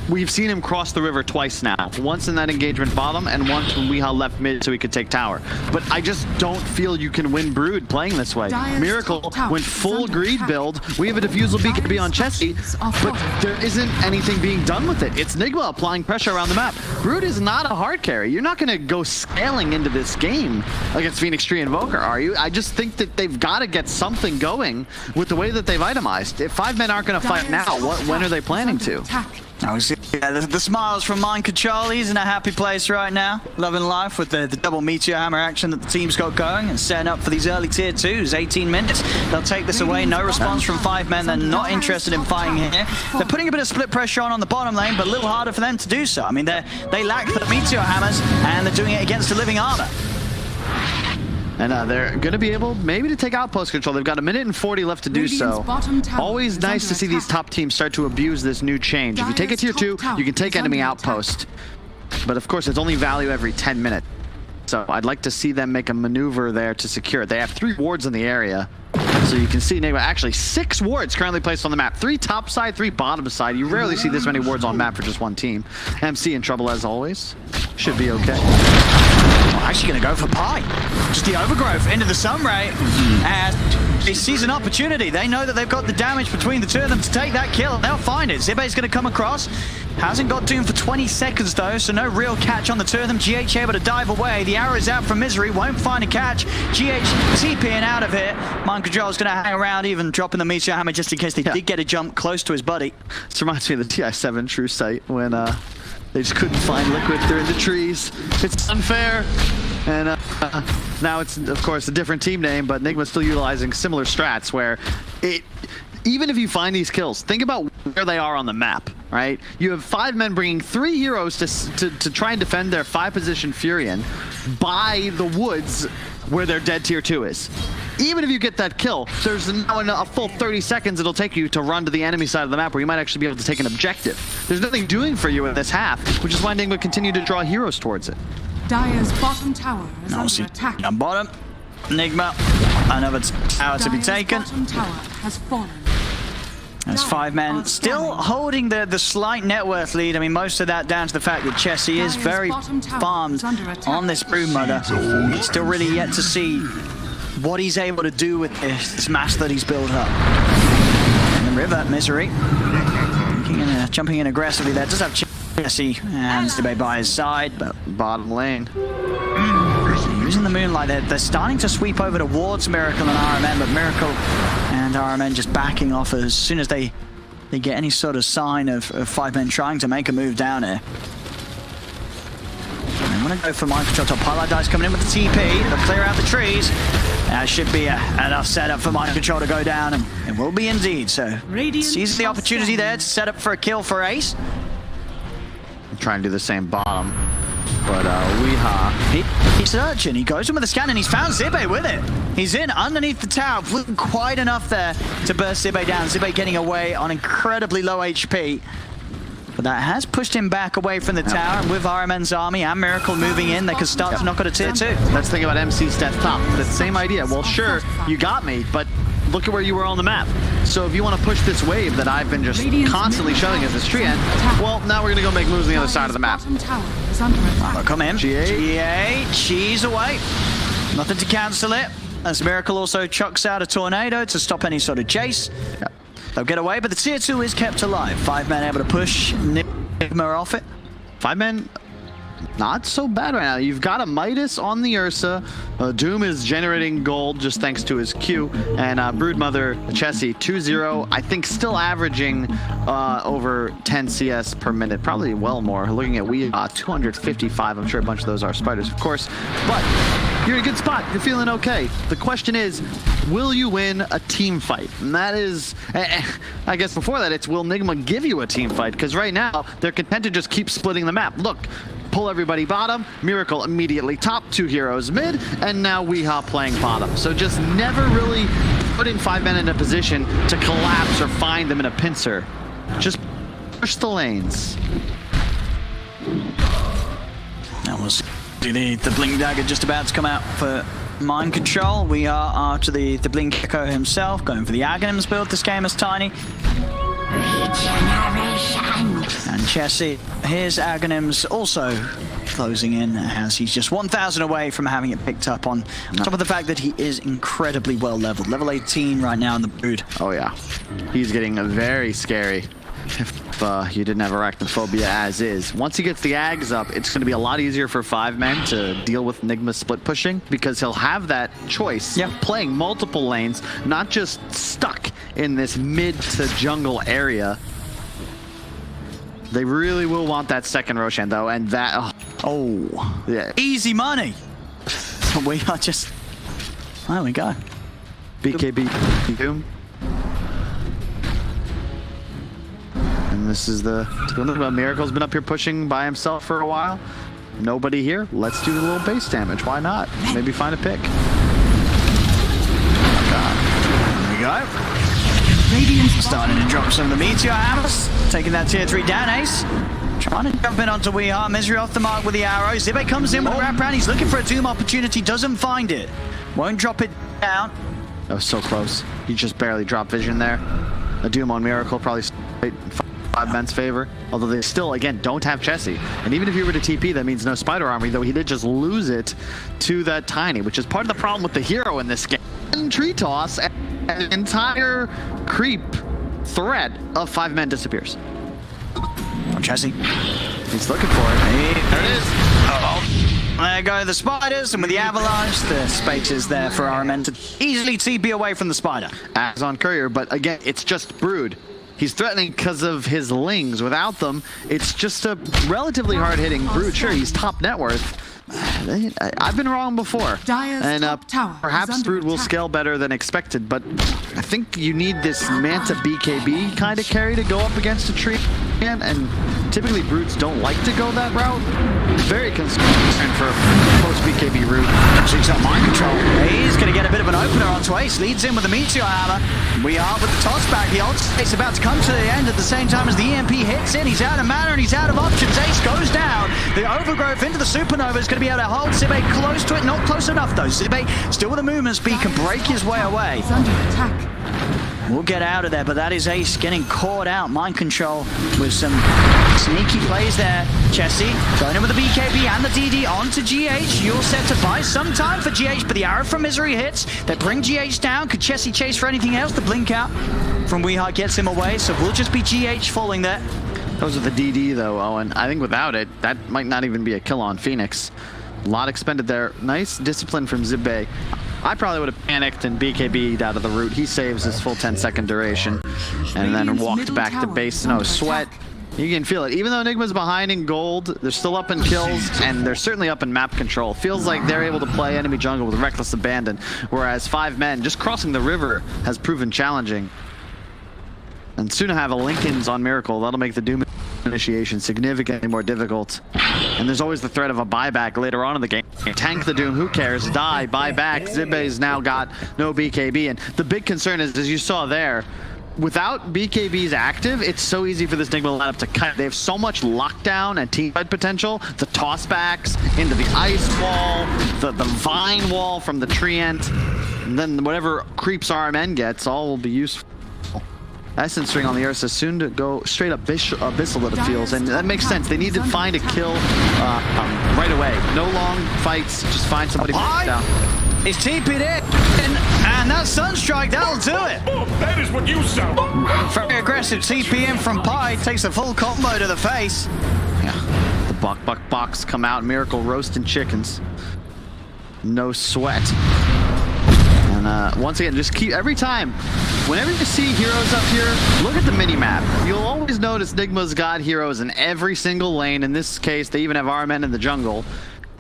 We've seen him cross the river twice now. Once in that engagement bottom, and once when Weehaw left mid so he could take tower. But I just don't feel you can win Brood playing this way. Miracle went full greed build. We have a diffusal BKB on Chessie, but there isn't anything being done with it. It's Nigma applying pressure around the map. Brood is not a hard carry. You're not going to go scaling into this game against Phoenix Tree Invoker, are you? I just think that they've got to get something going with the way that they've itemized. If 5 men aren't going to fight now, when are they planning to? Yeah, the smiles from Mind Control. He's in a happy place right now, loving life with the double Meteor Hammer action that the team's got going and setting up for these early tier 2s. 18 minutes. They'll take this away. No response from 5 men. They're not interested in fighting here. They're putting a bit of split pressure on the bottom lane, but a little harder for them to do so. I mean, they lack the Meteor Hammers, and they're doing it against a living armor. And they're going to be able maybe to take outpost control. They've got 1 minute and 40 left to do so. Always nice to see these top teams start to abuse this new change. If you take a tier 2, you can take enemy outpost. But of course, it's only value every 10 minutes. So I'd like to see them make a maneuver there to secure it. They have 3 wards in the area. So you can see Nigma, actually 6 wards currently placed on the map. 3 top side, 3 bottom side. You rarely see this many wards on map for just one team. MC in trouble as always. Should be okay. Actually going to go for Pi. Just the overgrowth into the Sunray. And he sees an opportunity. They know that they've got the damage between the two of them to take that kill. They'll find it. Zibe's going to come across. Hasn't got Doom for 20 seconds though, so no real catch on the two of them. GH able to dive away. The arrow's out from Misery. Won't find a catch. GH TPing out of here. Mind Control's going to hang around, even dropping the Meteor Hammer just in case they did get a jump close to his buddy. This reminds me of the TI7 True Sight when they just couldn't find Liquid. They're in the trees. It's unfair. And now it's, of course, a different team name, but Nigma's still utilizing similar strats where even if you find these kills, think about where they are on the map, right? You have 5 men bringing 3 heroes to try and defend their 5-position Furion by the woods where their dead tier 2 is. Even if you get that kill, there's now a full 30 seconds it'll take you to run to the enemy side of the map where you might actually be able to take an objective. There's nothing doing for you in this half, which is why Nigma continue to draw heroes towards it. Dire's bottom tower is under attack. On bottom, Nigma, another tower to be taken. Bottom tower has fallen. There's 5 men still holding the slight net worth lead. I mean, most of that down to the fact that Chessie is very farmed on this Broodmother. Still really yet to see what he's able to do with this mass that he's built up. And the river, Misery, jumping in aggressively there. Does have Chessie and Zibe by his side, but bottom lane. Using the moonlight, they're starting to sweep over towards Miracle and RMN, but Miracle and RMN just backing off as soon as they get any sort of sign of 5 men trying to make a move down here. They want to go for Mind Control top. Highlight Dice coming in with the TP. They'll clear out the trees. That should be enough setup for Mind Control to go down, and it will be indeed. So seizing the opportunity there to set up for a kill for Ace. Trying to do the same bottom. But Weehaw, he's searching. He goes in with a scan and he's found Zibe with it. He's in underneath the tower, flew quite enough there to burst Zibe down. Zibe getting away on incredibly low HP. But that has pushed him back away from the tower, and with RMN's army and Miracle moving in, they can start to knock out a tier 2. Let's think about MC Steph top. That same idea. Well, sure, you got me, but look at where you were on the map. So if you want to push this wave that I've been just constantly showing as this tree end, well, now we're going to go make moves on the other side of the map. Come in. G8, she's away. Nothing to cancel it. As Miracle also chucks out a tornado to stop any sort of chase. Yep. They'll get away, but the tier 2 is kept alive. 5 men able to push Nigma off it. 5 men, not so bad right now. You've got a Midas on the Ursa. Doom is generating gold just thanks to his Q. And Broodmother Chessie 2-0. I think still averaging over 10 CS per minute. Probably well more. Looking at we 255. I'm sure a bunch of those are spiders, of course. But you're in a good spot. You're feeling okay. The question is, will you win a team fight? And that is, I guess before that, it's will Nigma give you a team fight? Because right now, they're content to just keep splitting the map. Look, pull everybody bottom, Miracle immediately top, 2 heroes mid, and now Weehaw playing bottom. So just never really putting 5 men in a position to collapse or find them in a pincer. Just push the lanes. That was the Blink Dagger just about to come out for mind control. We are after the Blink Echo himself, going for the Aghanims build. This game is tiny. And Chessie, his Aghanims also closing in as he's just 1,000 away from having it picked up on top of the fact that he is incredibly well leveled. Level 18 right now in the Brood. Oh yeah, he's getting very scary. If you didn't have arachnophobia as is. Once he gets the Ags up, it's going to be a lot easier for 5 men to deal with Nigma split pushing because he'll have that choice playing multiple lanes, not just stuck in this mid to jungle area. They really will want that second Roshan though, and that, oh yeah. Easy money. We are just, there we go. BKB Doom. And this is the Miracle's been up here pushing by himself for a while. Nobody here. Let's do a little base damage. Why not? Maybe find a pick. Oh God. There we go. Radiant's starting to drop some of the meteor hammers. Taking that tier 3 down, Ace. Trying to jump in onto Weehaw. Misery off the mark with the arrow. Zibe comes in with a wrap around. He's looking for a Doom opportunity. Doesn't find it. Won't drop it down. That was so close. He just barely dropped vision there. A Doom on Miracle probably 5 men's favor. Although they still, again, don't have Chessie. And even if he were to TP, that means no spider army, though he did just lose it to that Tiny, which is part of the problem with the hero in this game. And Tree Toss, and an entire creep threat of 5 men disappears. Oh, Chessie. He's looking for it. There it is. Uh-oh. There go the spiders, and with the avalanche, the space is there for RMN to easily TP away from the spider. As on Courier, but again, it's just Brood. He's threatening because of his lings. Without them, it's just a relatively hard-hitting Brood. Sure, he's top net worth. I've been wrong before. And perhaps Brood will scale better than expected, but I think you need this Manta BKB kind of carry to go up against a tree. And typically Broods don't like to go that route. Very concerned for post-BKB route. So he's got mind control. He's going to get a bit of an opener onto Ace. Leads in with the Meteor Hammer. We are with the toss back. The ult is about to come to the end at the same time as the EMP hits in. He's out of mana and he's out of options. Ace goes down. The Overgrowth into the Supernova is going to be able to hold Zibe close to it. Not close enough though. Zibe still with the movement speed can break his way away. He's under attack. We'll get out of there, but that is Ace getting caught out. Mind control with some sneaky plays there. Chessie going in with the BKB and the DD onto GH. You're set to buy some time for GH, but the arrow from Misery hits. They bring GH down. Could Chessie chase for anything else? The blink out from Weehaw gets him away, so we'll just be GH falling there. Those are the DD though, Owen. I think without it, that might not even be a kill on Phoenix. A lot expended there. Nice discipline from Zibe. I probably would have panicked and BKB'd out of the route. He saves his full 10-second duration and then walked back to base. No sweat. You can feel it. Even though Nigma's behind in gold, they're still up in kills, and they're certainly up in map control. Feels like they're able to play enemy jungle with reckless abandon, whereas 5 men, just crossing the river, has proven challenging. And soon to have a Lincoln's on Miracle. That'll make the Doom initiation significantly more difficult. And there's always the threat of a buyback later on in the game. Tank the Doom, who cares? Die, buy back. Zibe's now got no BKB. And the big concern is, as you saw there, without BKBs active, it's so easy for this Nigma lineup to cut. They have so much lockdown and team fight potential. The tossbacks into the ice wall, the vine wall from the tree end, and then whatever creeps RMN gets, all will be useful. Essence string on the Ursa soon to go straight up abyssal that it feels, and that makes sense. They need to find a kill right away. No long fights, just find somebody down. He's TP'd in, and that Sunstrike, that'll do it. That is what you sound like. Very aggressive TP in from Pi, takes a full combo to the face. Yeah, the box come out, Miracle roasting chickens. No sweat. And once again, just keep, every time, whenever you see heroes up here, look at the mini-map. You'll always notice Nigma's got heroes in every single lane. In this case, they even have RMN in the jungle.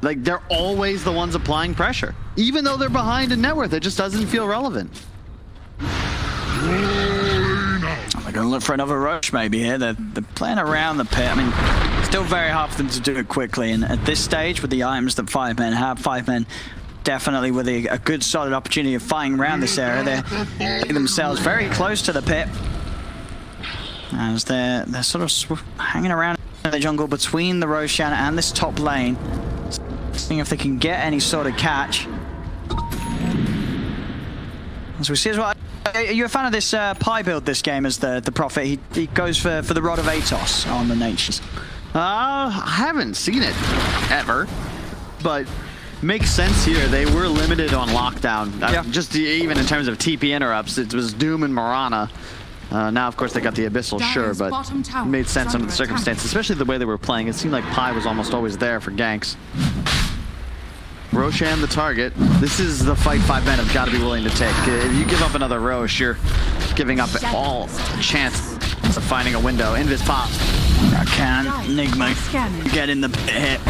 Like, they're always the ones applying pressure. Even though they're behind in net worth, it just doesn't feel relevant. They're going to look for another rush maybe here. They're playing around the pit. I mean, still very hard for them to do it quickly. And at this stage, with the items that 5men have, 5men definitely with a good solid opportunity of fighting around this area. They're getting themselves very close to the pit. As they're sort of hanging around in the jungle between the Roshan and this top lane. Seeing if they can get any sort of catch. As we see as well, are you a fan of this Pi build this game as the Prophet? He goes for the Rod of Atos on the Natures. I haven't seen it ever, but makes sense here. They were limited on lockdown. Yeah. Just even in terms of TP interrupts, it was Doom and Mirana. Now, of course, they got the Abyssal, sure, but it made sense under the circumstances, especially the way they were playing. It seemed like Pi was almost always there for ganks. Roshan the target. This is the fight 5 men have got to be willing to take. If you give up another Rosh, you're giving up all chance of finding a window. Invis pop. Can Nigma get in the hit?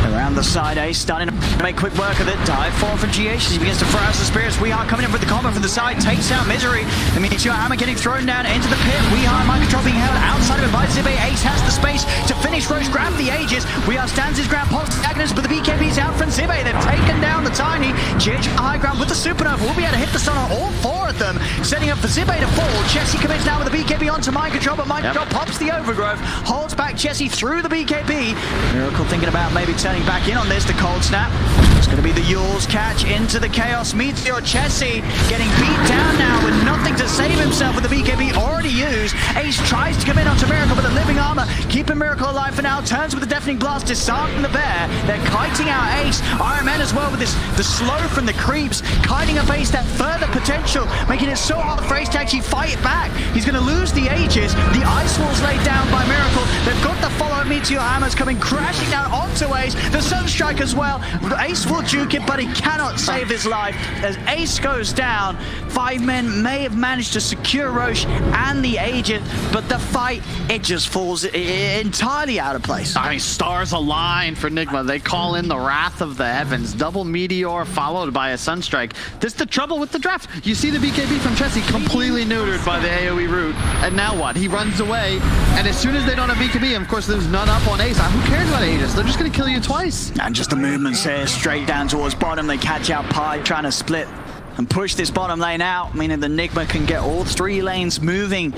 Around the side, Ace starting to make quick work of it. Dive forward for GH as he begins to throw out the spirits. We are coming in with the combo from the side, takes out Misery. The Meteor Hammer getting thrown down into the pit. We are mind control being held outside of it by Zibe. Ace has the space to finish Roche, grab the Aegis. We are stands his ground, pops the Agnes, but the BKB's out from Zibe. They've taken down the Tiny. GH high ground with the Supernova. We'll be able to hit the stun on all 4 of them, setting up for Zibe to fall. Jesse commits now with the BKB onto mind control, but mind control pops the Overgrowth, holds back Jesse through the BKB. Miracle thinking about maybe turning back in on this. The cold snap. It's going to be the Yule's catch into the Chaos Meteor. Chessie getting beat down now with nothing to save himself with the BKB already used. Ace tries to come in onto Miracle, but the living armor keeping Miracle alive for now. Turns with the deafening blast, disarming the bear. They're kiting out Ace. RMN as well with the slow from the creeps, kiting up Ace, that further potential, making it so hard for Ace to actually fight it back. He's going to lose the Aegis. The ice wall's laid down by Miracle. They've got the follow-up Meteor Hammers coming crashing down onto Ace. The Sunstrike as well. Ace will juke it, but he cannot save his life. As Ace goes down, 5 men may have managed to secure Roche and the Agent, but the fight, it just falls entirely out of place. I mean, stars align for Nigma. They call in the wrath of the heavens. Double Meteor followed by a Sunstrike. This is the trouble with the draft. You see the BKB from Chessie completely neutered by the AoE route. And now what? He runs away, and as soon as they don't have BKB, of course, there's none up on Ace. Who cares about Aegis? They're just going to kill you twice. And just the movements here, straight down towards bottom. They catch out Pi, trying to split and push this bottom lane out, meaning the Nigma can get all 3 lanes moving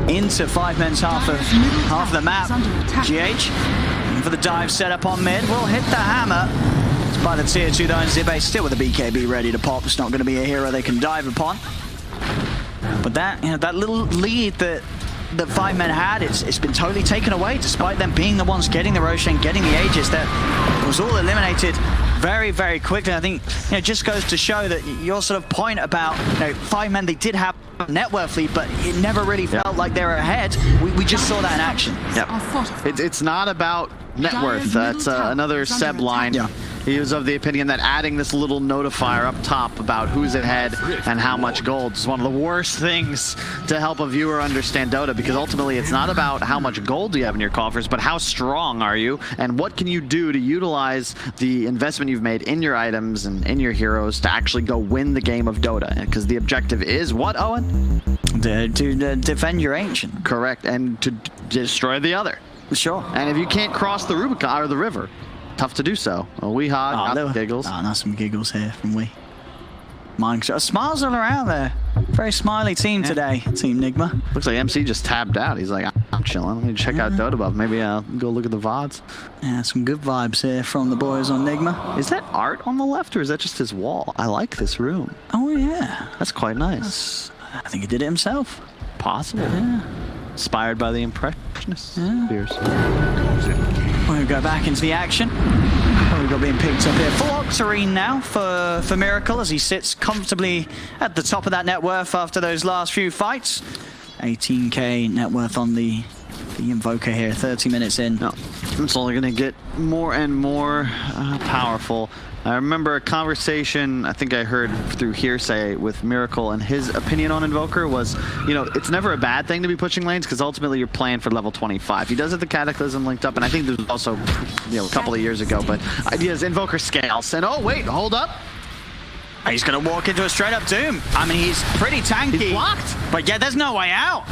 into 5 men's half of the map. GH for the dive set up on mid. Will hit the hammer. It's by the tier 2 though, and Zibe still with the BKB ready to pop. It's not going to be a hero they can dive upon. But that, that little lead that 5 men had, it's been totally taken away, despite them being the ones getting the Roshan, getting the Aegis. That was all eliminated very, very quickly. I think it just goes to show that your sort of point about 5 men, they did have net worth lead, but it never really felt like they were ahead. We just saw that in action. Yep. It's not about net worth. That's another Seb line. Yeah. He was of the opinion that adding this little notifier up top about who's ahead and how much gold is one of the worst things to help a viewer understand Dota, because ultimately it's not about how much gold you have in your coffers, but how strong are you and what can you do to utilize the investment you've made in your items and in your heroes to actually go win the game of Dota. Because the objective is what, Owen? To defend your Ancient. Correct, and to destroy the other. Sure. And if you can't cross the Rubicon or the river, tough to do so. Well, we hog, giggles. Oh, not some giggles here from we. Smiles all around there Very smiley team today, Team Nigma. Looks like MC just tabbed out. He's like, I'm chilling. Let me check out Dota Buff. Maybe I'll go look at the VODs. Yeah, some good vibes here from the boys on Nigma. Is that art on the left or is that just his wall? I like this room. Oh, yeah. That's quite nice. I think he did it himself. Possible. Yeah. Inspired by the Impressionists. We'll go back into the action. We've got being picked up here. Full Octarine now for Miracle as he sits comfortably at the top of that net worth after those last few fights. 18k net worth on the Invoker here, 30 minutes in. No, it's only going to get more and more powerful. I remember a conversation I think I heard through hearsay with Miracle, and his opinion on Invoker was, you know, it's never a bad thing to be pushing lanes because ultimately you're playing for level 25. He does it the Cataclysm linked up, and I think there was also, you know, a couple of years ago, but ideas Invoker scales. And oh wait, hold up. He's going to walk into a straight up Doom. I mean, he's pretty tanky. He's blocked. But yeah, there's no way out.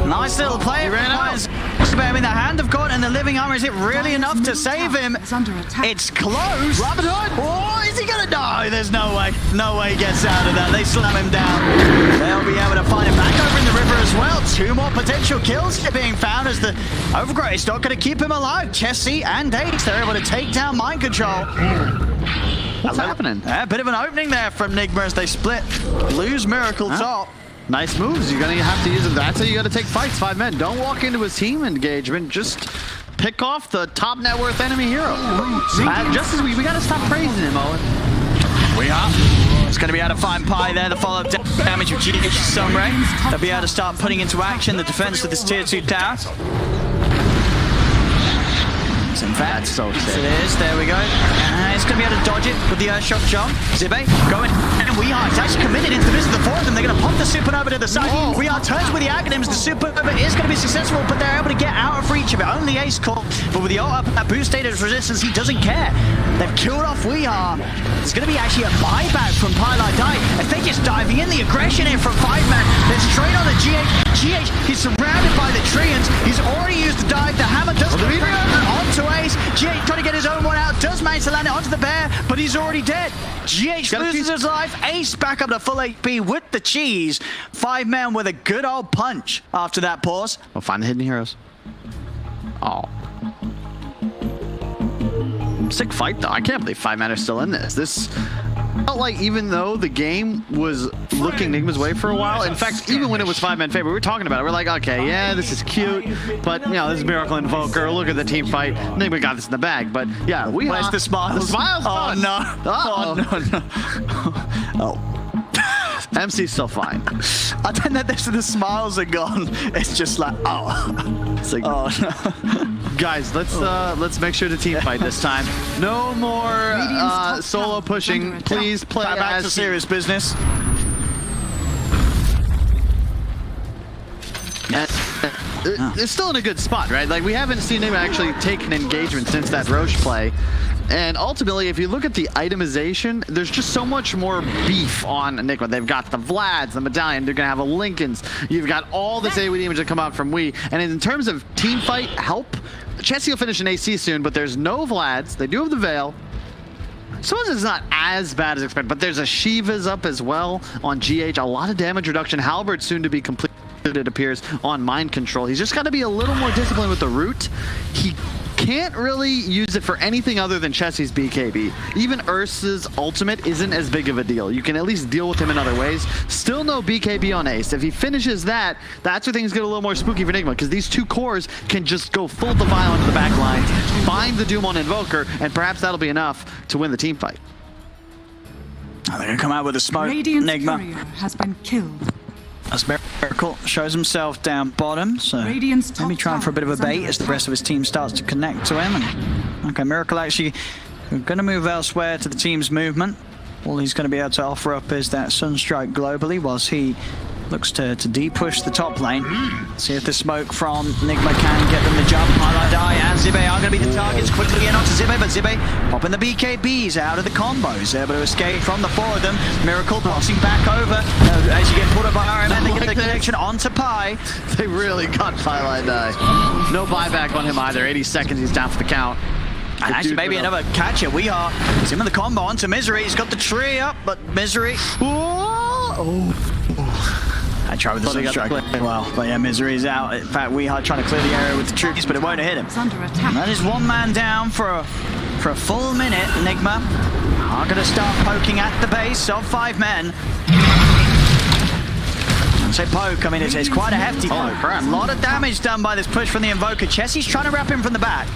Nice little play. He ran out. I mean, the Hand of God and the Living Armor, is it really enough to save him? It's close. Robin Hood. Oh, is he going to die? There's no way. No way he gets out of that. They slam him down. They'll be able to find him back over in the river as well. 2 more potential kills being found as the Overgrowth is not going to keep him alive. Chessie and Ace, they're able to take down Mind Control. What's happening? A bit of an opening there from Nigma as they split. Lose Miracle top. Nice moves. You're going to have to use them. That's how you got to take fights. 5 men. Don't walk into his team engagement. Just pick off the top net worth enemy hero. Just as we got to stop praising him, Owen. We are. It's going to be able to find Pi there. The follow-up damage of GH Sunray. They'll be able to start putting into action the defense of this tier 2 tower. In fact, that's so sick. It is. There we go. It's going to be able to dodge it with the Earthshock John. Zibe going. And We Are. It's actually committed into this. The 4 of them. They're going to pop the Supernova to the side. Oh. We Are turns with the Aghanims. The Supernova is going to be successful, but they're able to get out of reach of it. Only Ace caught. But with the ult up at boost state of resistance, he doesn't care. They've killed off We Are. There's going to be actually a buyback from Pylai Die. If they just diving in, the aggression in from 5-man. They're straight on the GH. GH, he's surrounded by the Treants. He's already used the dive. The hammer does the onto Ace. GH trying to get his own one out. Does manage to land it onto the bear, but he's already dead. GH loses his life. Ace back up to full HP with the cheese. 5 men with a good old punch after that pause. We'll find the hidden heroes. Oh. Sick fight, though. I can't believe 5 men are still in this. This felt like, even though the game was looking Nigma's way for a while, in fact, even when it was 5 men favor, we were talking about it. We're like, okay, yeah, this is cute, but, you know, this is Miracle Invoker. Look at the team fight. Nigma got this in the bag, but, yeah, Where's the smiles? The smiles. Oh, no. Uh-oh. Oh, no, no. Oh. MC's still fine. I don't know if the smiles are gone. It's just like, oh. It's like, oh, no. Guys, let's make sure to team fight this time. No more solo pushing. Please play back to serious business. It's still in a good spot, right? Like, we haven't seen him actually take an engagement since that Roche play. And ultimately, if you look at the itemization, there's just so much more beef on Nigma. They've got the Vlads, the Medallion, they're going to have a Lincolns. You've got all this AoE damage that come out from Wii. And in terms of team fight help, Chessie will finish an AC soon, but there's no Vlads. They do have the Veil. So it's not as bad as expected, but there's a Shiva's up as well on GH. A lot of damage reduction. Halberd soon to be complete, it appears, on Mind Control. He's just got to be a little more disciplined with the root. He can't really use it for anything other than Chessie's BKB. Even Ursa's ultimate isn't as big of a deal. You can at least deal with him in other ways. Still no BKB on Ace. If he finishes that, that's where things get a little more spooky for Nigma, because these 2 cores can just go full Defile into the back lines, find the Doom on Invoker, and perhaps that'll be enough to win the team fight. Oh, they're going to come out with a smoke. Radiant's Nigma courier has been killed. As Miracle shows himself down bottom, so Radiant's maybe trying for a bit of a bait as the rest of his team starts to connect to him. And, okay, Miracle actually going to move elsewhere to the team's movement. All he's going to be able to offer up is that Sunstrike globally, whilst he looks to de-push the top lane. See if the smoke from Nigma can get them the jump. Pylai Die and Zibe are going to be the targets. Quickly in onto Zibe, but Zibe popping the BKBs out of the combos. Able to escape from the 4 of them. Miracle boxing back over. As you get pulled up by Iron Man, they get the connection onto Pi. They really got Pylai Die. No buyback on him either. 80 seconds, he's down for the count. And actually maybe another catcher. We are. He's him in the combo onto Misery. He's got the tree up, but Misery. Oh. I tried with the Sunstrike as well, but yeah, Misery is out. In fact, we are trying to clear the area with the troops, but it won't hit him. And that is one man down for a full minute. Nigma are going to start poking at the base of 5 men. Say poke, I mean, it's quite a hefty poke. Oh, crap. A lot of damage done by this push from the Invoker. Chessie's trying to wrap him from the back.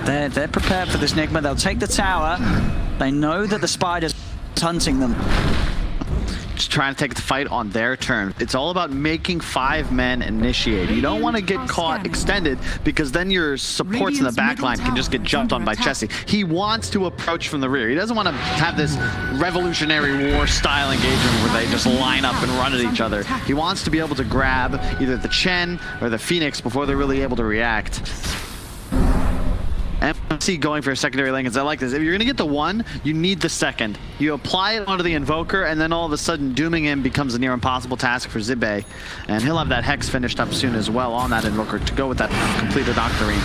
They're prepared for this, Nigma. They'll take the tower. They know that the Spider's hunting them. Just trying to take the fight on their terms. It's all about making 5 men initiate. You don't want to get caught extended because then your supports in the back line can just get jumped on by Chessie. He wants to approach from the rear. He doesn't want to have this Revolutionary War style engagement where they just line up and run at each other. He wants to be able to grab either the Chen or the Phoenix before they're really able to react. MC going for a secondary lane, because I like this. If you're going to get the 1, you need the second. You apply it onto the Invoker, and then all of a sudden dooming him becomes a near impossible task for Zibe. And he'll have that Hex finished up soon as well on that Invoker to go with that completed Octarine.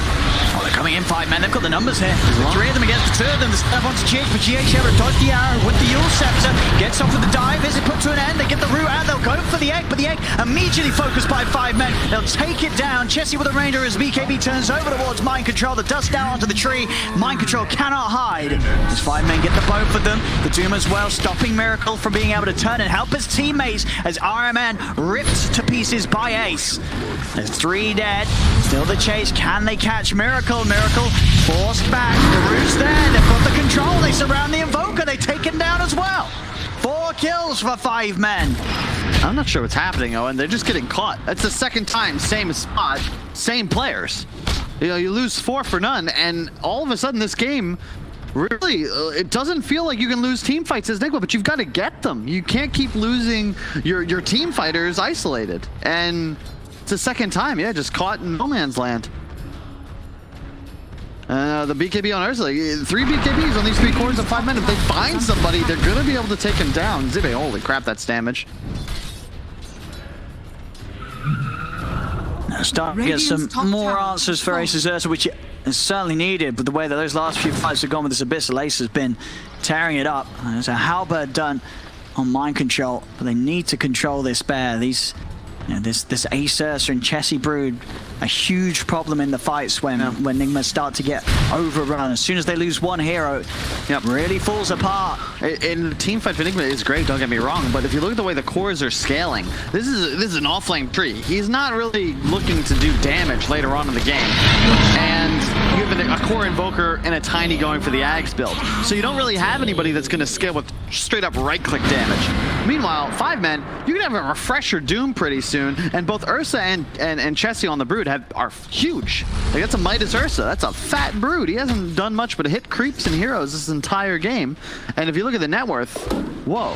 Oh, they're coming in 5 men. They've got the numbers here. 3 of them against the 2 of them. The step onto GH, but GH able to dodge the arrow with the Yule Scepter. Gets off with the dive. Is it put to an end? They get the root out. They'll go for the egg, but the egg immediately focused by 5 men. They'll take it down. Chessie with a Ranger as BKB turns over towards Mind Control. The dust down onto the tree. Mind Control cannot hide. As 5 men get the both of them. The Doom as well, stopping Miracle from being able to turn and help his teammates as RMN ripped to pieces by Ace. There's 3 dead. Still the chase. Can they catch Miracle? Miracle forced back. The root's there. They've got the control. They surround the Invoker. They take him down as well. 4 kills for 5 men. I'm not sure what's happening, Owen. They're just getting caught. That's the second time, same spot, same players. You know, you lose 4 for none, and all of a sudden this game, really, it doesn't feel like you can lose team fights as Nigma, but you've got to get them. You can't keep losing your team fighters isolated. And it's the second time, yeah, just caught in no man's land. The BKB on Ursa, 3 BKBs on these 3 cores of 5 men. If they find somebody, they're going to be able to take him down. Zibe, holy crap, that's damage. Start to get some more answers for Ace's Ursa, which is certainly needed, but the way that those last few fights have gone with this Abyssal, Ace has been tearing it up. There's a halberd done on Mind Control, but they need to control this bear. These, you know, this Ace Ursa and Chessie Brood, a huge problem in the fights when Nigma start to get overrun. As soon as they lose 1 hero, really falls apart. In the team fight for Nigma is great, don't get me wrong, but if you look at the way the cores are scaling, this is an off-lane tree. He's not really looking to do damage later on in the game. And you have a core Invoker and a Tiny going for the Ags build. So you don't really have anybody that's going to scale with straight up right-click damage. Meanwhile, 5 men, you can have a Refresher Doom pretty soon, and both Ursa and Chessie on the Brood are huge. Like, that's a Midas Ursa. That's a fat Brood. He hasn't done much but hit creeps and heroes this entire game. And if you look at the net worth, whoa.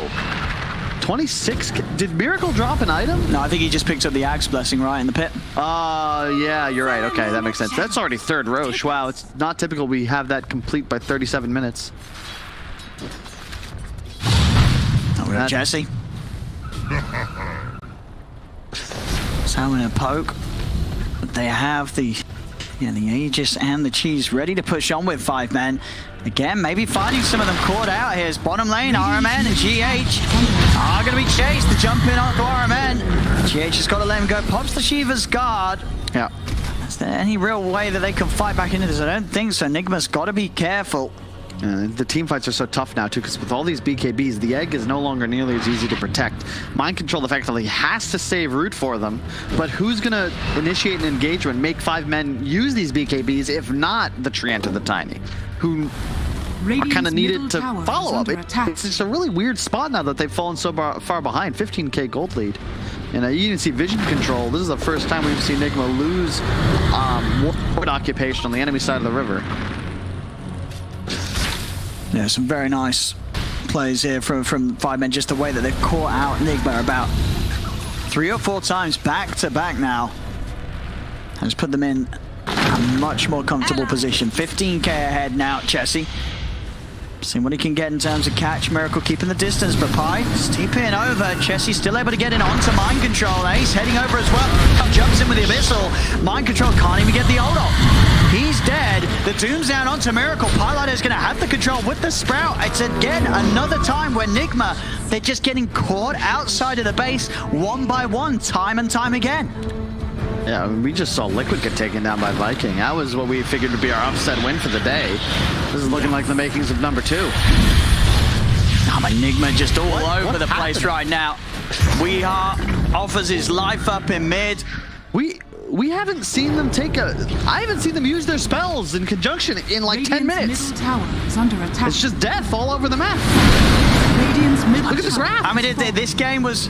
26. Did Miracle drop an item? No, I think he just picked up the Axe Blessing right in the pit. Yeah, you're right. Okay, that makes sense. That's already 3rd Roche. Wow, it's not typical we have that complete by 37 minutes. Oh, we got Chessie. So I'm gonna poke. But they have the Aegis and the Cheese ready to push on with 5 men. Again, maybe finding some of them caught out here. Bottom lane, RMN and GH are going to be chased. The jump in onto RMN. GH has got to let him go. Pops the Shiva's guard. Yeah. Is there any real way that they can fight back into this? I don't think so. Nigma's got to be careful. The team fights are so tough now, too, because with all these BKBs, the egg is no longer nearly as easy to protect. Mind Control effectively has to save root for them, but who's going to initiate an engagement, make 5 men use these BKBs, if not the Treant or the Tiny, who are kind of needed to follow up. It's just a really weird spot now that they've fallen so far behind. 15k gold lead. And you even see vision control. This is the first time we've seen Nigma lose ward occupation on the enemy side of the river. Yeah, some very nice plays here from 5 men. Just the way that they've caught out Nigma about 3 or 4 times back to back now has put them in a much more comfortable position. 15k ahead now, Chessie. See what he can get in terms of catch. Miracle keeping the distance, but Pi steeping over. Chessie still able to get in onto Mind Control. Ace heading over as well. Jumps in with the Abyssal. Mind Control can't even get the ult off. He's dead. The Doom's down onto Miracle. Pielighter is going to have the control with the Sprout. It's again another time where Nigma They're just getting caught outside of the base one by one, time and time again. Yeah, I mean, we just saw Liquid get taken down by Viking. That was what we figured would be our upset win for the day. This is looking like the makings of number 2. Oh, my Nigma just all over the place right now. We are offers his life up in mid. We haven't seen them I haven't seen them use their spells in conjunction in like 10 minutes. Middle tower is under attack. It's just death all over the map. Radiant's middle Look at this graph. I mean, this game was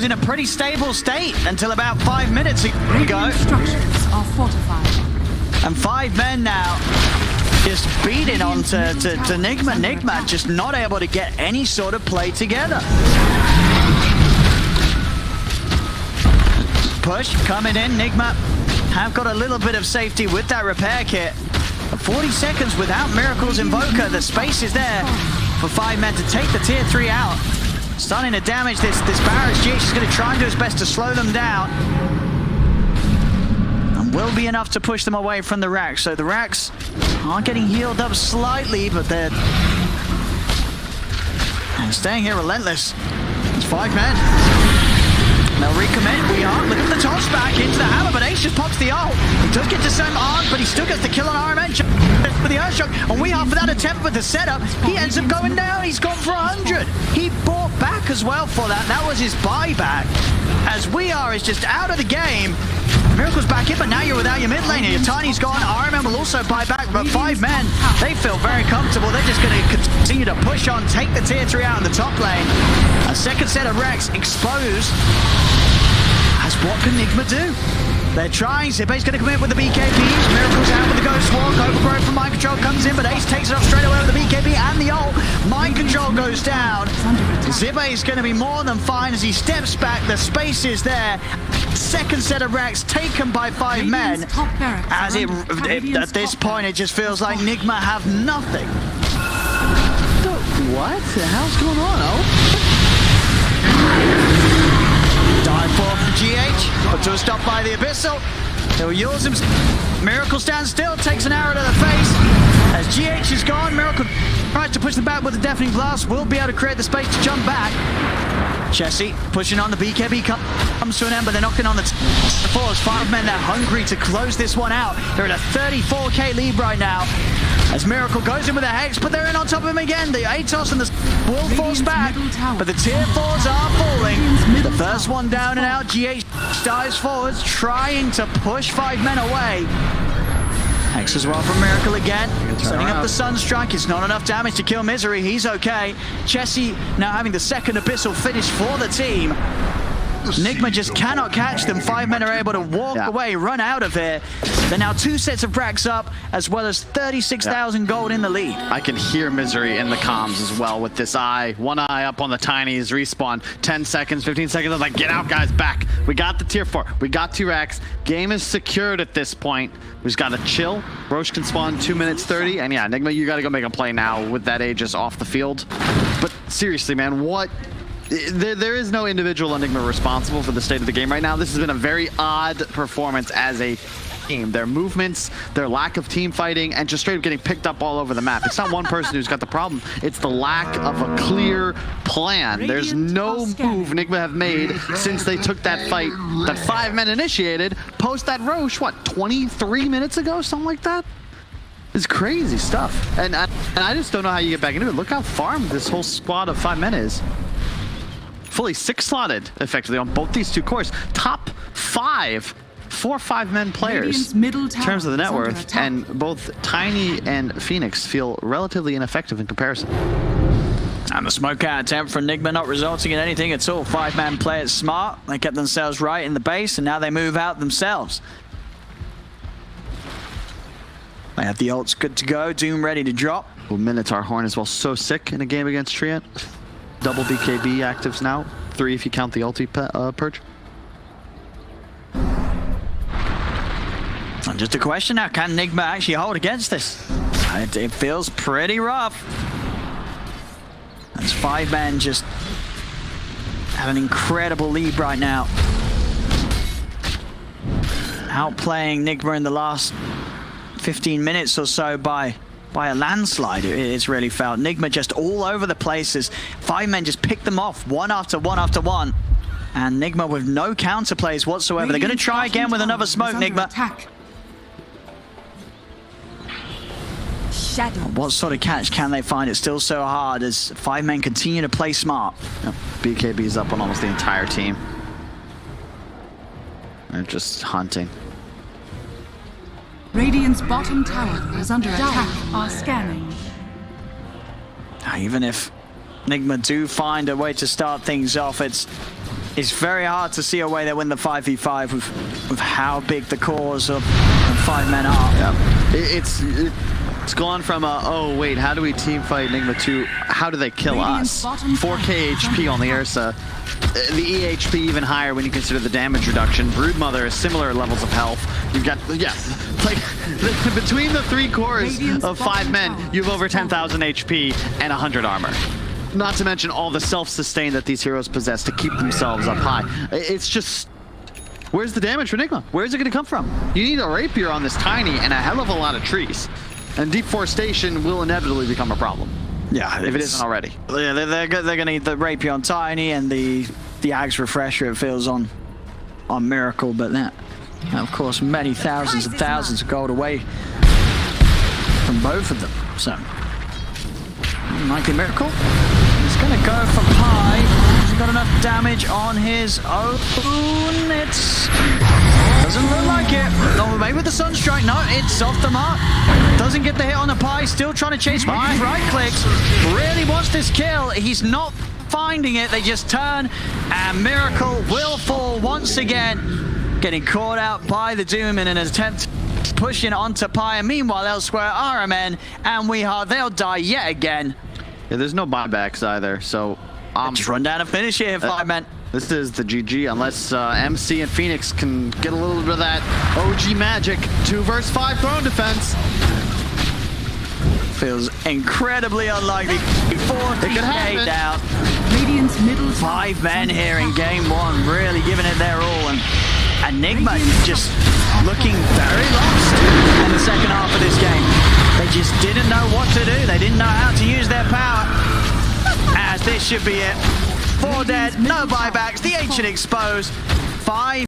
in a pretty stable state until about 5 minutes ago. Radiant structures are fortified. And 5 men now just beating on to Nigma. Nigma just not able to get any sort of play together. Push coming in. Nigma have got a little bit of safety with that repair kit. 40 seconds without Miracle's Invoker. The space is there for 5 men to take the tier 3 out. Starting to damage this barrage. GH is going to try and do his best to slow them down. And will be enough to push them away from the racks. So the racks are getting healed up slightly, but they're staying here relentless. It's 5 men. They'll recommit. We are. Look at the toss back into the hammer, but Ace just pops the ult. He does get to some arc, but he still gets the kill on RMN with the Earthshock. And we are for that attempt with the setup. He ends up going down. He's gone for 100. He bought back as well for that. That was his buyback. As We Are is just out of the game. Miracle's back in, but now you're without your mid laner. Your Tiny's gone. RMN will also buy back, but 5 men, they feel very comfortable. They're just going to continue to push on, take the tier 3 out in the top lane. A second set of Rex exposed. As what can Nigma do? They're trying. Zippy's going to come in with the BKB. Miracle's out with the Ghost Walk. Overgrowth from Mind Control comes in, but Ace takes it off straight away with the BKB and the ult. Mind Control goes down. Zippy's going to be more than fine as he steps back. The space is there. Second set of racks taken by 5 men. As at this point, it just feels like Nigma have nothing. What the hell's going on, Oh? Dive for GH, but to a stop by the Abyssal. They will use him. Miracle stands still, takes an arrow to the face. As GH is gone, Miracle tries to push them back with a deafening blast. Will be able to create the space to jump back. Chessie pushing on the BKB comes to an end, but they're knocking on the fours. 5 men, they're hungry to close this one out. They're at a 34k lead right now. As Miracle goes in with a Hex, but they're in on top of him again. The Atos and the will force back, but the tier 4s are falling. The first one down and out. GH dives forwards, trying to push 5 men away. Hex as well from Miracle again. Setting up the Sunstrike. It's not enough damage to kill Misery. He's okay. Chessie now having the second Abyssal finish for the team. Nigma just cannot catch them. 5 men are able to walk away, run out of here. They're now 2 sets of racks up, as well as 36,000 gold in the lead. I can hear Misery in the comms as well with this eye. One eye up on the Tinies, respawn. 10 seconds, 15 seconds. I'm like, get out, guys, back. We got the tier 4. We got 2 racks. Game is secured at this point. We just got to chill. Roche can spawn 2 minutes 30. And yeah, Nigma, you got to go make a play now with that Aegis off the field. But seriously, man, what? There is no individual Enigma responsible for the state of the game right now. This has been a very odd performance as a team. Their movements, their lack of team fighting, and just straight up getting picked up all over the map. It's not one person who's got the problem. It's the lack of a clear plan. There's no move Enigma have made since they took that fight that 5 men initiated post that Roche, what, 23 minutes ago? Something like that? It's crazy stuff. And I just don't know how you get back into it. Look how farmed this whole squad of 5 men is. Fully 6-slotted effectively on both these 2 cores. Top 5 4-5 men players in terms of the net worth, and both Tiny and Phoenix feel relatively ineffective in comparison. And the smoke out attempt from Nigma not resulting in anything at all. 5-man players smart. They kept themselves right in the base, and now they move out themselves. They have the ults good to go. Doom ready to drop. Well, Minotaur Horn as well. So sick in a game against Treant. Double BKB actives now. 3 if you count the ulti purge. And just a question now, can Nigma actually hold against this? It feels pretty rough. As 5 men just have an incredible lead right now. Outplaying Nigma in the last 15 minutes or so by by a landslide. It's really felt. Nigma just all over the place as 5 men just pick them off one after one after one. And Nigma with no counter plays whatsoever. They're going to try again with another smoke, Nigma. Attack. What sort of catch can they find? It's still so hard as 5 men continue to play smart. Yep. BKB is up on almost the entire team. They're just hunting. Radiant's bottom tower is under attack. Are scanning. Even if Nigma do find a way to start things off, it's very hard to see a way they win the 5v5 with how big the cores of 5 men are. Yeah. It's gone from oh wait, how do we team fight Nigma to how do they kill us? 4k HP on the Ursa. The EHP even higher when you consider the damage reduction. Broodmother is similar levels of health. You've got, yeah, like between the 3 cores of 5 men, you have over 10,000 HP and 100 armor. Not to mention all the self-sustain that these heroes possess to keep themselves up high. It's just, where's the damage for Nigma? Where's it going to come from? You need a rapier on this tiny and a hell of a lot of trees. And deforestation will inevitably become a problem. Yeah, if it isn't already. Yeah, they're gonna need the rapier on Tiny and the Ag's refresher it feels on Miracle, but that of course many thousands and thousands of gold away from both of them. So Mikey Miracle is gonna go for high. He's got enough damage on his own. It doesn't look like it. Oh, maybe with the Sunstrike. No, it's off the mark. Doesn't get the hit on the pie. Still trying to chase by. Right clicks. Really wants this kill. He's not finding it. They just turn, and Miracle will fall once again. Getting caught out by the Doom in an attempt pushing onto Pi. And meanwhile, elsewhere, RMN and they'll die yet again. Yeah, there's no buybacks either, so just run down and finish here, 5 men. This is the GG, unless MC and Phoenix can get a little bit of that OG magic. 2 versus 5 throne defense. Feels incredibly unlikely. 40k down. Radiant's middle 5 men here in game 1, really giving it their all. And Nigma just looking very lost in the second half of this game. They just didn't know what to do. They didn't know how to use their power. As this should be it. 4 dead, no buybacks, the ancient exposed. 5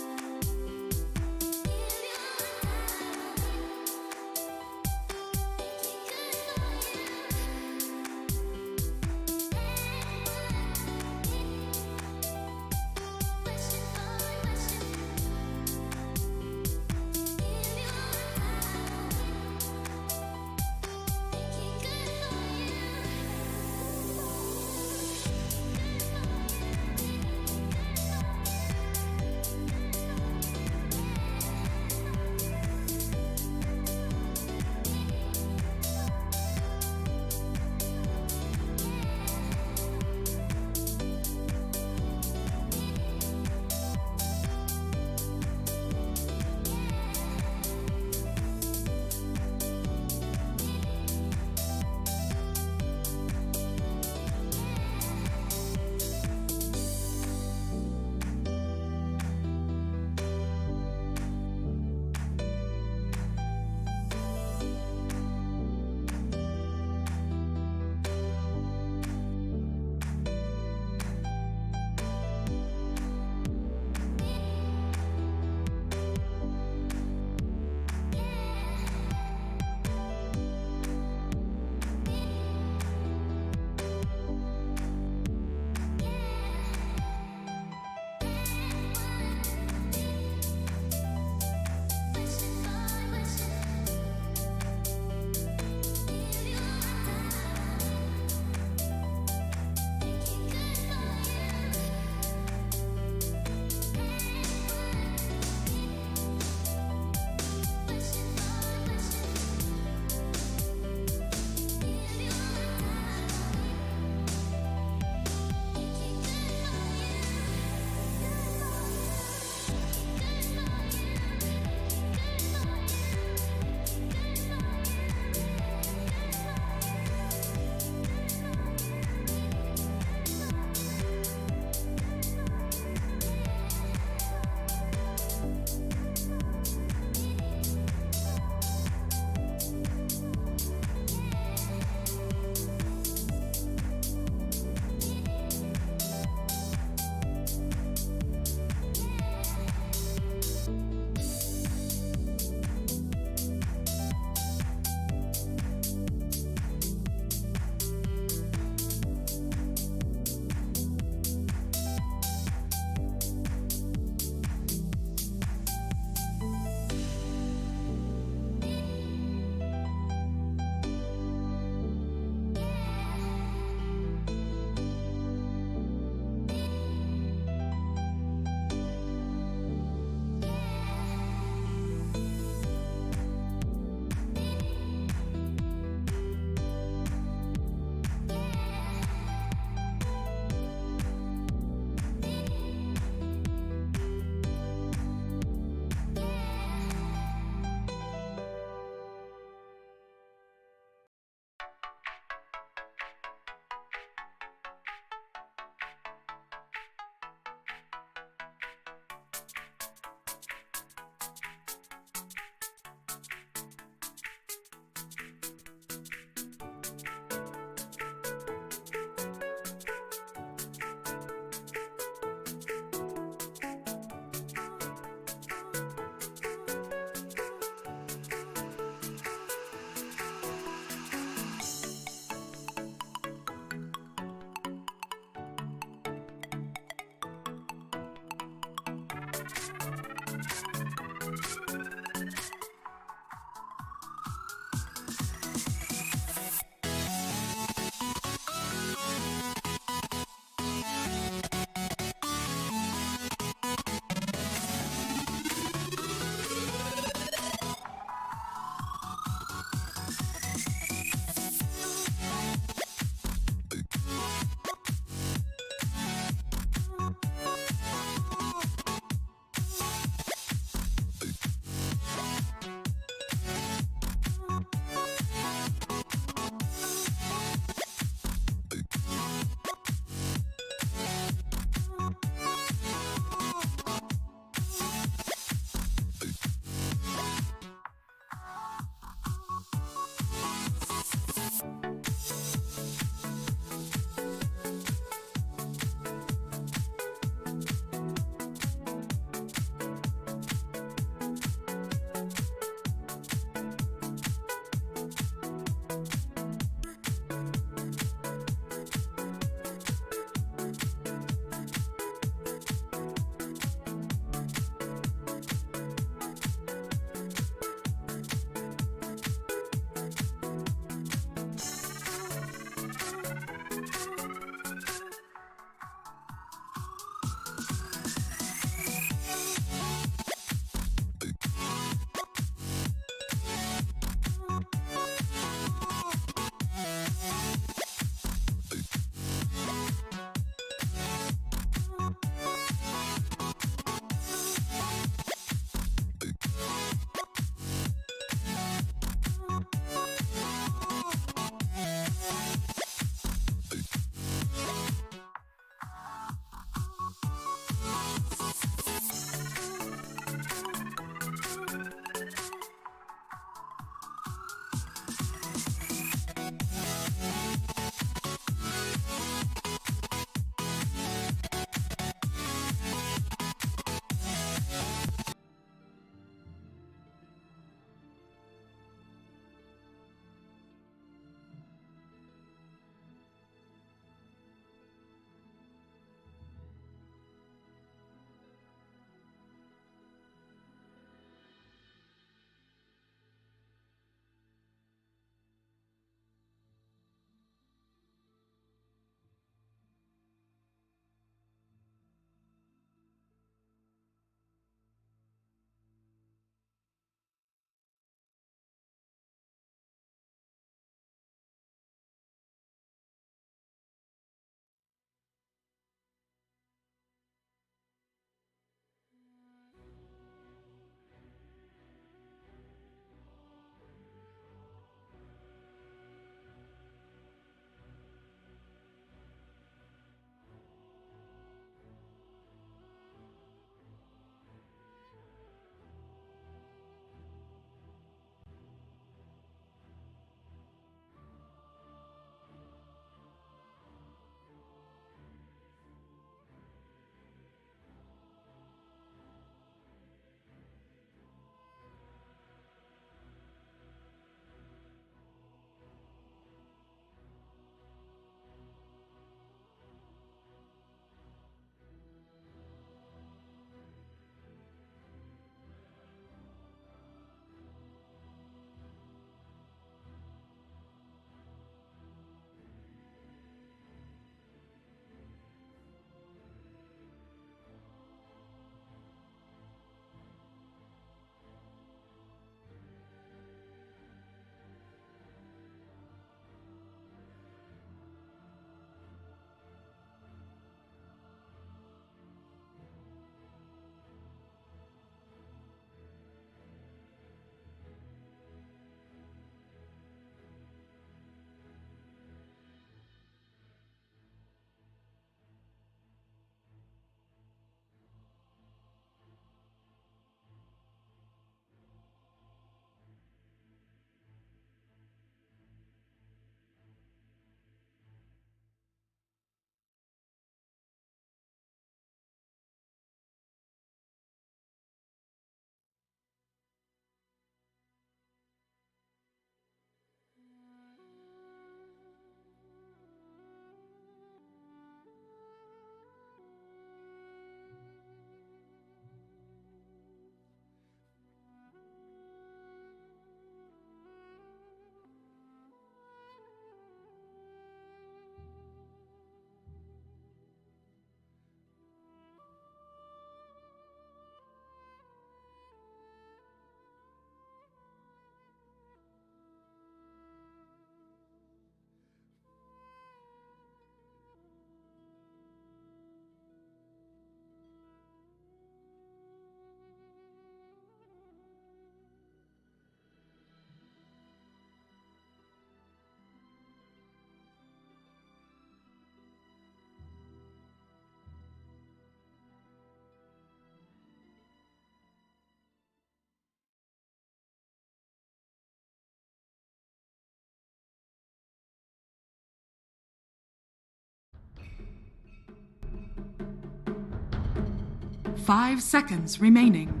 5 seconds remaining.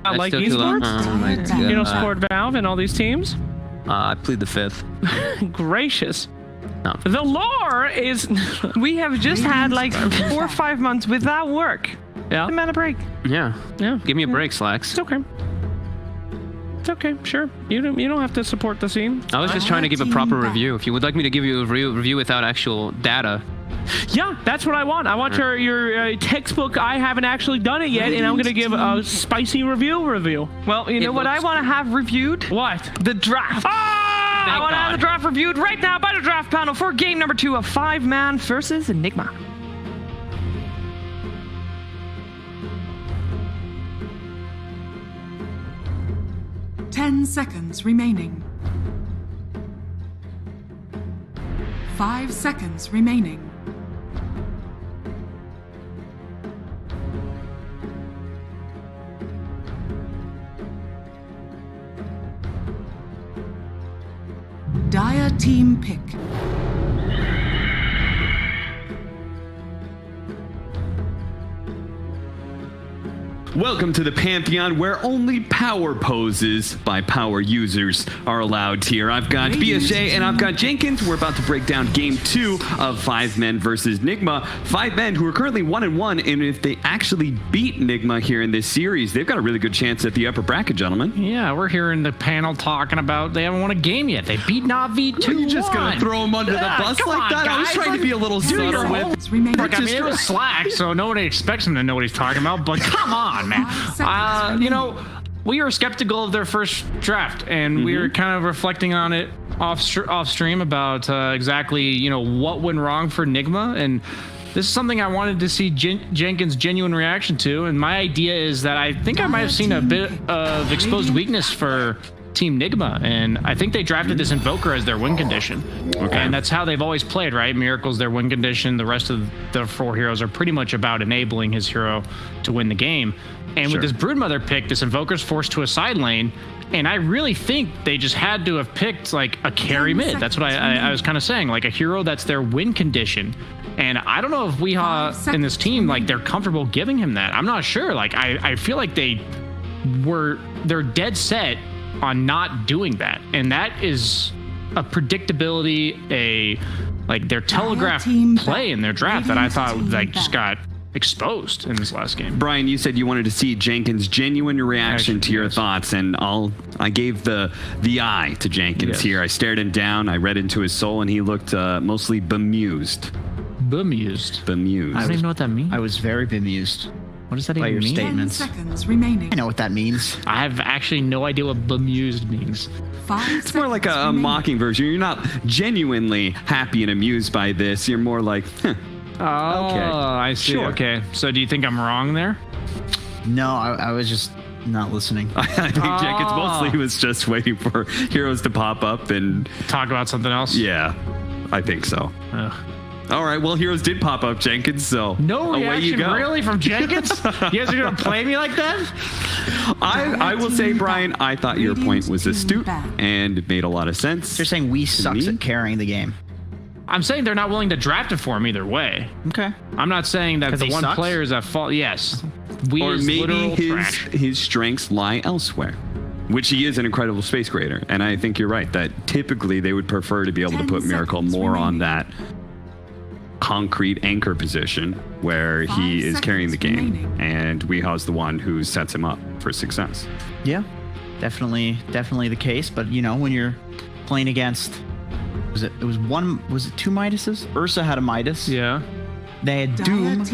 Like still too long. esports? Oh my You don't God. support Valve and all these teams? I plead the fifth. Gracious. No. The lore is we have just had like 4 or 5 months without work. Yeah. I'm on a break. Yeah. Yeah. Give me a break, Slacks. It's okay. It's okay, sure. You don't have to support the scene. I was just trying to give a proper review. If you would like me to give you a review without actual data. Yeah, that's what I want. I want your textbook. I haven't actually done it yet, and I'm gonna give a spicy review. Well, you know what I want to have reviewed? What? The draft. I want to have the draft reviewed right now by the draft panel for game number 2 of 5-man versus Nigma. Ten seconds remaining. 5 seconds remaining. Dire team pick. Welcome to the Pantheon, where only power poses by power users are allowed here. I've got BSJ and I've got Jenkins. We're about to break down game 2 of 5 men versus Nigma. 5 men who are currently 1-1, and if they actually beat Nigma here in this series, they've got a really good chance at the upper bracket, gentlemen. Yeah, we're hearing the panel talking about they haven't won a game yet. They beat Navi 2-1. You're just gonna throw them under the bus like that? I was trying to be a little subtle with. Look, I mean, it was Slack, so nobody expects him to know what he's talking about. But come on, man. You know, we were skeptical of their first draft, and we were kind of reflecting on it off stream about exactly what went wrong for Nigma, and this is something I wanted to see Jenkins' genuine reaction to. And my idea is that I think I might have seen a bit of exposed weakness for Team Nigma, and I think they drafted this Invoker as their win condition. Okay. And that's how they've always played, right? Miracle's their win condition. The rest of the 4 heroes are pretty much about enabling his hero to win the game. And with this Broodmother pick, this Invoker's forced to a side lane, and I really think they just had to have picked like a carry mid. That's what I was kind of saying, like a hero that's their win condition. And I don't know if Weehaw in this team, like they're comfortable giving him that. I'm not sure. Like I feel like they're dead set on not doing that, and that is a predictability, their telegraph play in their draft that I thought like just got exposed in this last game. Brian, you said you wanted to see Jenkins' genuine reaction to your thoughts, and I gave the eye to Jenkins here. I stared him down, I read into his soul, and he looked mostly bemused. Bemused. I don't even know what that means. I was very bemused. What does that by even your mean? statements. 10 seconds remaining. I know what that means. I have actually no idea what bemused means. 5 It's more like a mocking version. You're not genuinely happy and amused by this. You're more like, Oh, okay. I see. Sure. Okay. So do you think I'm wrong there? No, I was just not listening. I think Jenkins mostly was just waiting for heroes to pop up and talk about something else. Yeah, I think so. All right, well, heroes did pop up, Jenkins, so no away reaction you go. Really from Jenkins? You guys are gonna play me like that? I will say, Brian, I thought your point was astute and it made a lot of sense. You're saying we sucks at carrying the game. I'm saying they're not willing to draft it for him either way. Okay. I'm not saying that the one player is at fault. Yes. Or maybe his strengths lie elsewhere, which he is an incredible space creator. And I think you're right that typically they would prefer to be able to put Miracle more on that concrete anchor position where he is carrying the game, and Weehaw's the one who sets him up for success. Yeah, definitely the case. But when you're playing against, was it 2 Midases? Ursa had a Midas. Yeah. They had Doom,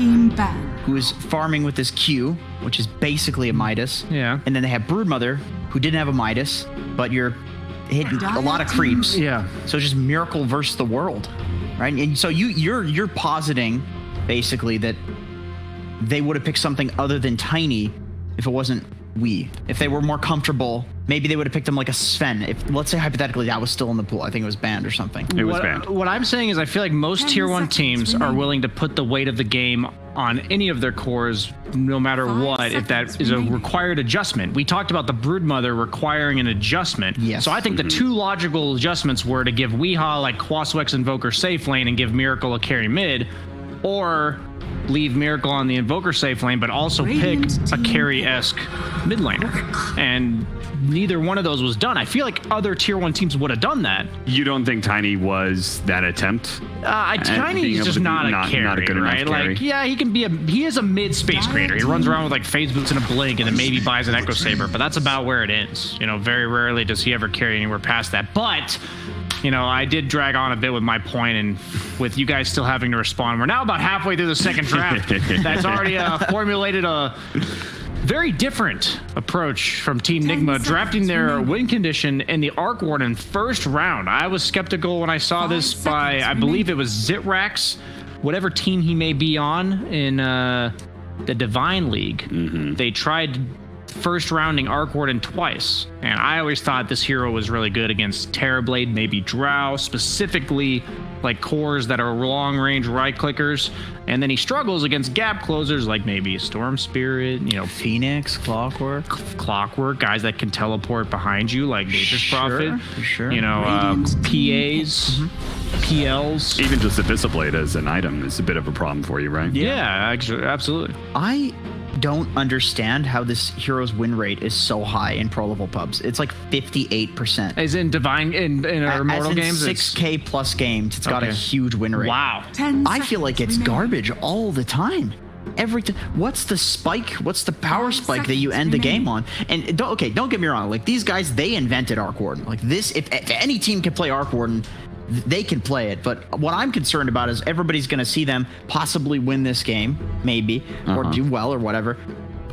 who is farming with this Q, which is basically a Midas. Yeah. And then they had Broodmother, who didn't have a Midas, but you're hitting a lot of creeps. Yeah. So just Miracle versus the world. Right, and so you're positing basically that they would have picked something other than Tiny if it wasn't If they were more comfortable, maybe they would have picked him like a Sven. If let's say hypothetically that was still in the pool, I think it was banned or something. It was banned. What I'm saying is I feel like most tier 1 teams are willing to put the weight of the game on any of their cores, no matter what, if that is a required adjustment. We talked about the Broodmother requiring an adjustment. Yes. So I think the 2 logical adjustments were to give Weehaw like Quaswex Invoker safe lane and give Miracle a carry mid. or leave Miracle on the Invoker safe lane, but also pick a carry-esque mid laner. And neither one of those was done. I feel like other tier 1 teams would have done that. You don't think Tiny was that attempt? Tiny's just not a carry, not a good right? enough carry. Like, yeah, he is a mid space creator. He runs around with like phase boots and a blink, and then maybe buys an Echo Saber, but that's about where it ends. You know, very rarely does he ever carry anywhere past that. But you know, I did drag on a bit with my point, and with you guys still having to respond, we're now about halfway through the second draft. That's already formulated a very different approach from Team Nigma, drafting their win condition in the Arc Warden first round. I was skeptical when I saw this by, I believe it was Zitrax, whatever team he may be on in the Divine League. They tried first rounding Arc Warden twice, and I always thought this hero was really good against Terrorblade, maybe Drow, specifically like cores that are long range right clickers, and then he struggles against gap closers like maybe Storm Spirit, you know, Phoenix, Clockwork, guys that can teleport behind you like Nature's Prophet, you know, PAs, PLs. Even just Abyssal as an item is a bit of a problem for you, right? Yeah, actually, absolutely. I don't understand how this hero's win rate is so high in pro level pubs. It's like 58%. As in Divine in Immortal games? 6K plus games, it's got a huge win rate. Wow. I feel like it's garbage all the time. Every time. What's the spike? What's the power spike that you end the game on? And don't get me wrong. Like these guys, they invented Arc Warden. Like this, if any team can play Arc Warden, they can play it. But what I'm concerned about is everybody's going to see them possibly win this game, maybe, or do well or whatever.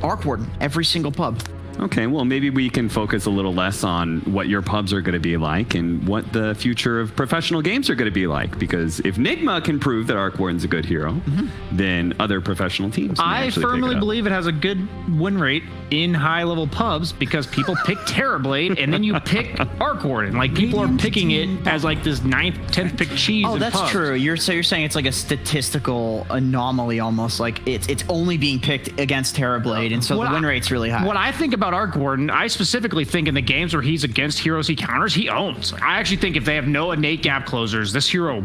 Arc Warden, every single pub. Okay, well, maybe we can focus a little less on what your pubs are going to be like and what the future of professional games are going to be like. Because if Nigma can prove that Arc Warden's a good hero, then other professional teams may I actually firmly pick it up. believe it has a good win rate in high-level pubs because people pick Terrorblade and then you pick Arc Warden. Like, people are picking it as like this 9th, 10th pick cheese. Oh, in that's pubs. true. You're saying it's like a statistical anomaly almost. Like it's only being picked against Terrorblade, and so the win rate's really high. What I think about Arc Warden, I specifically think in the games where he's against heroes he counters, he owns. I actually think if they have no innate gap closers, this hero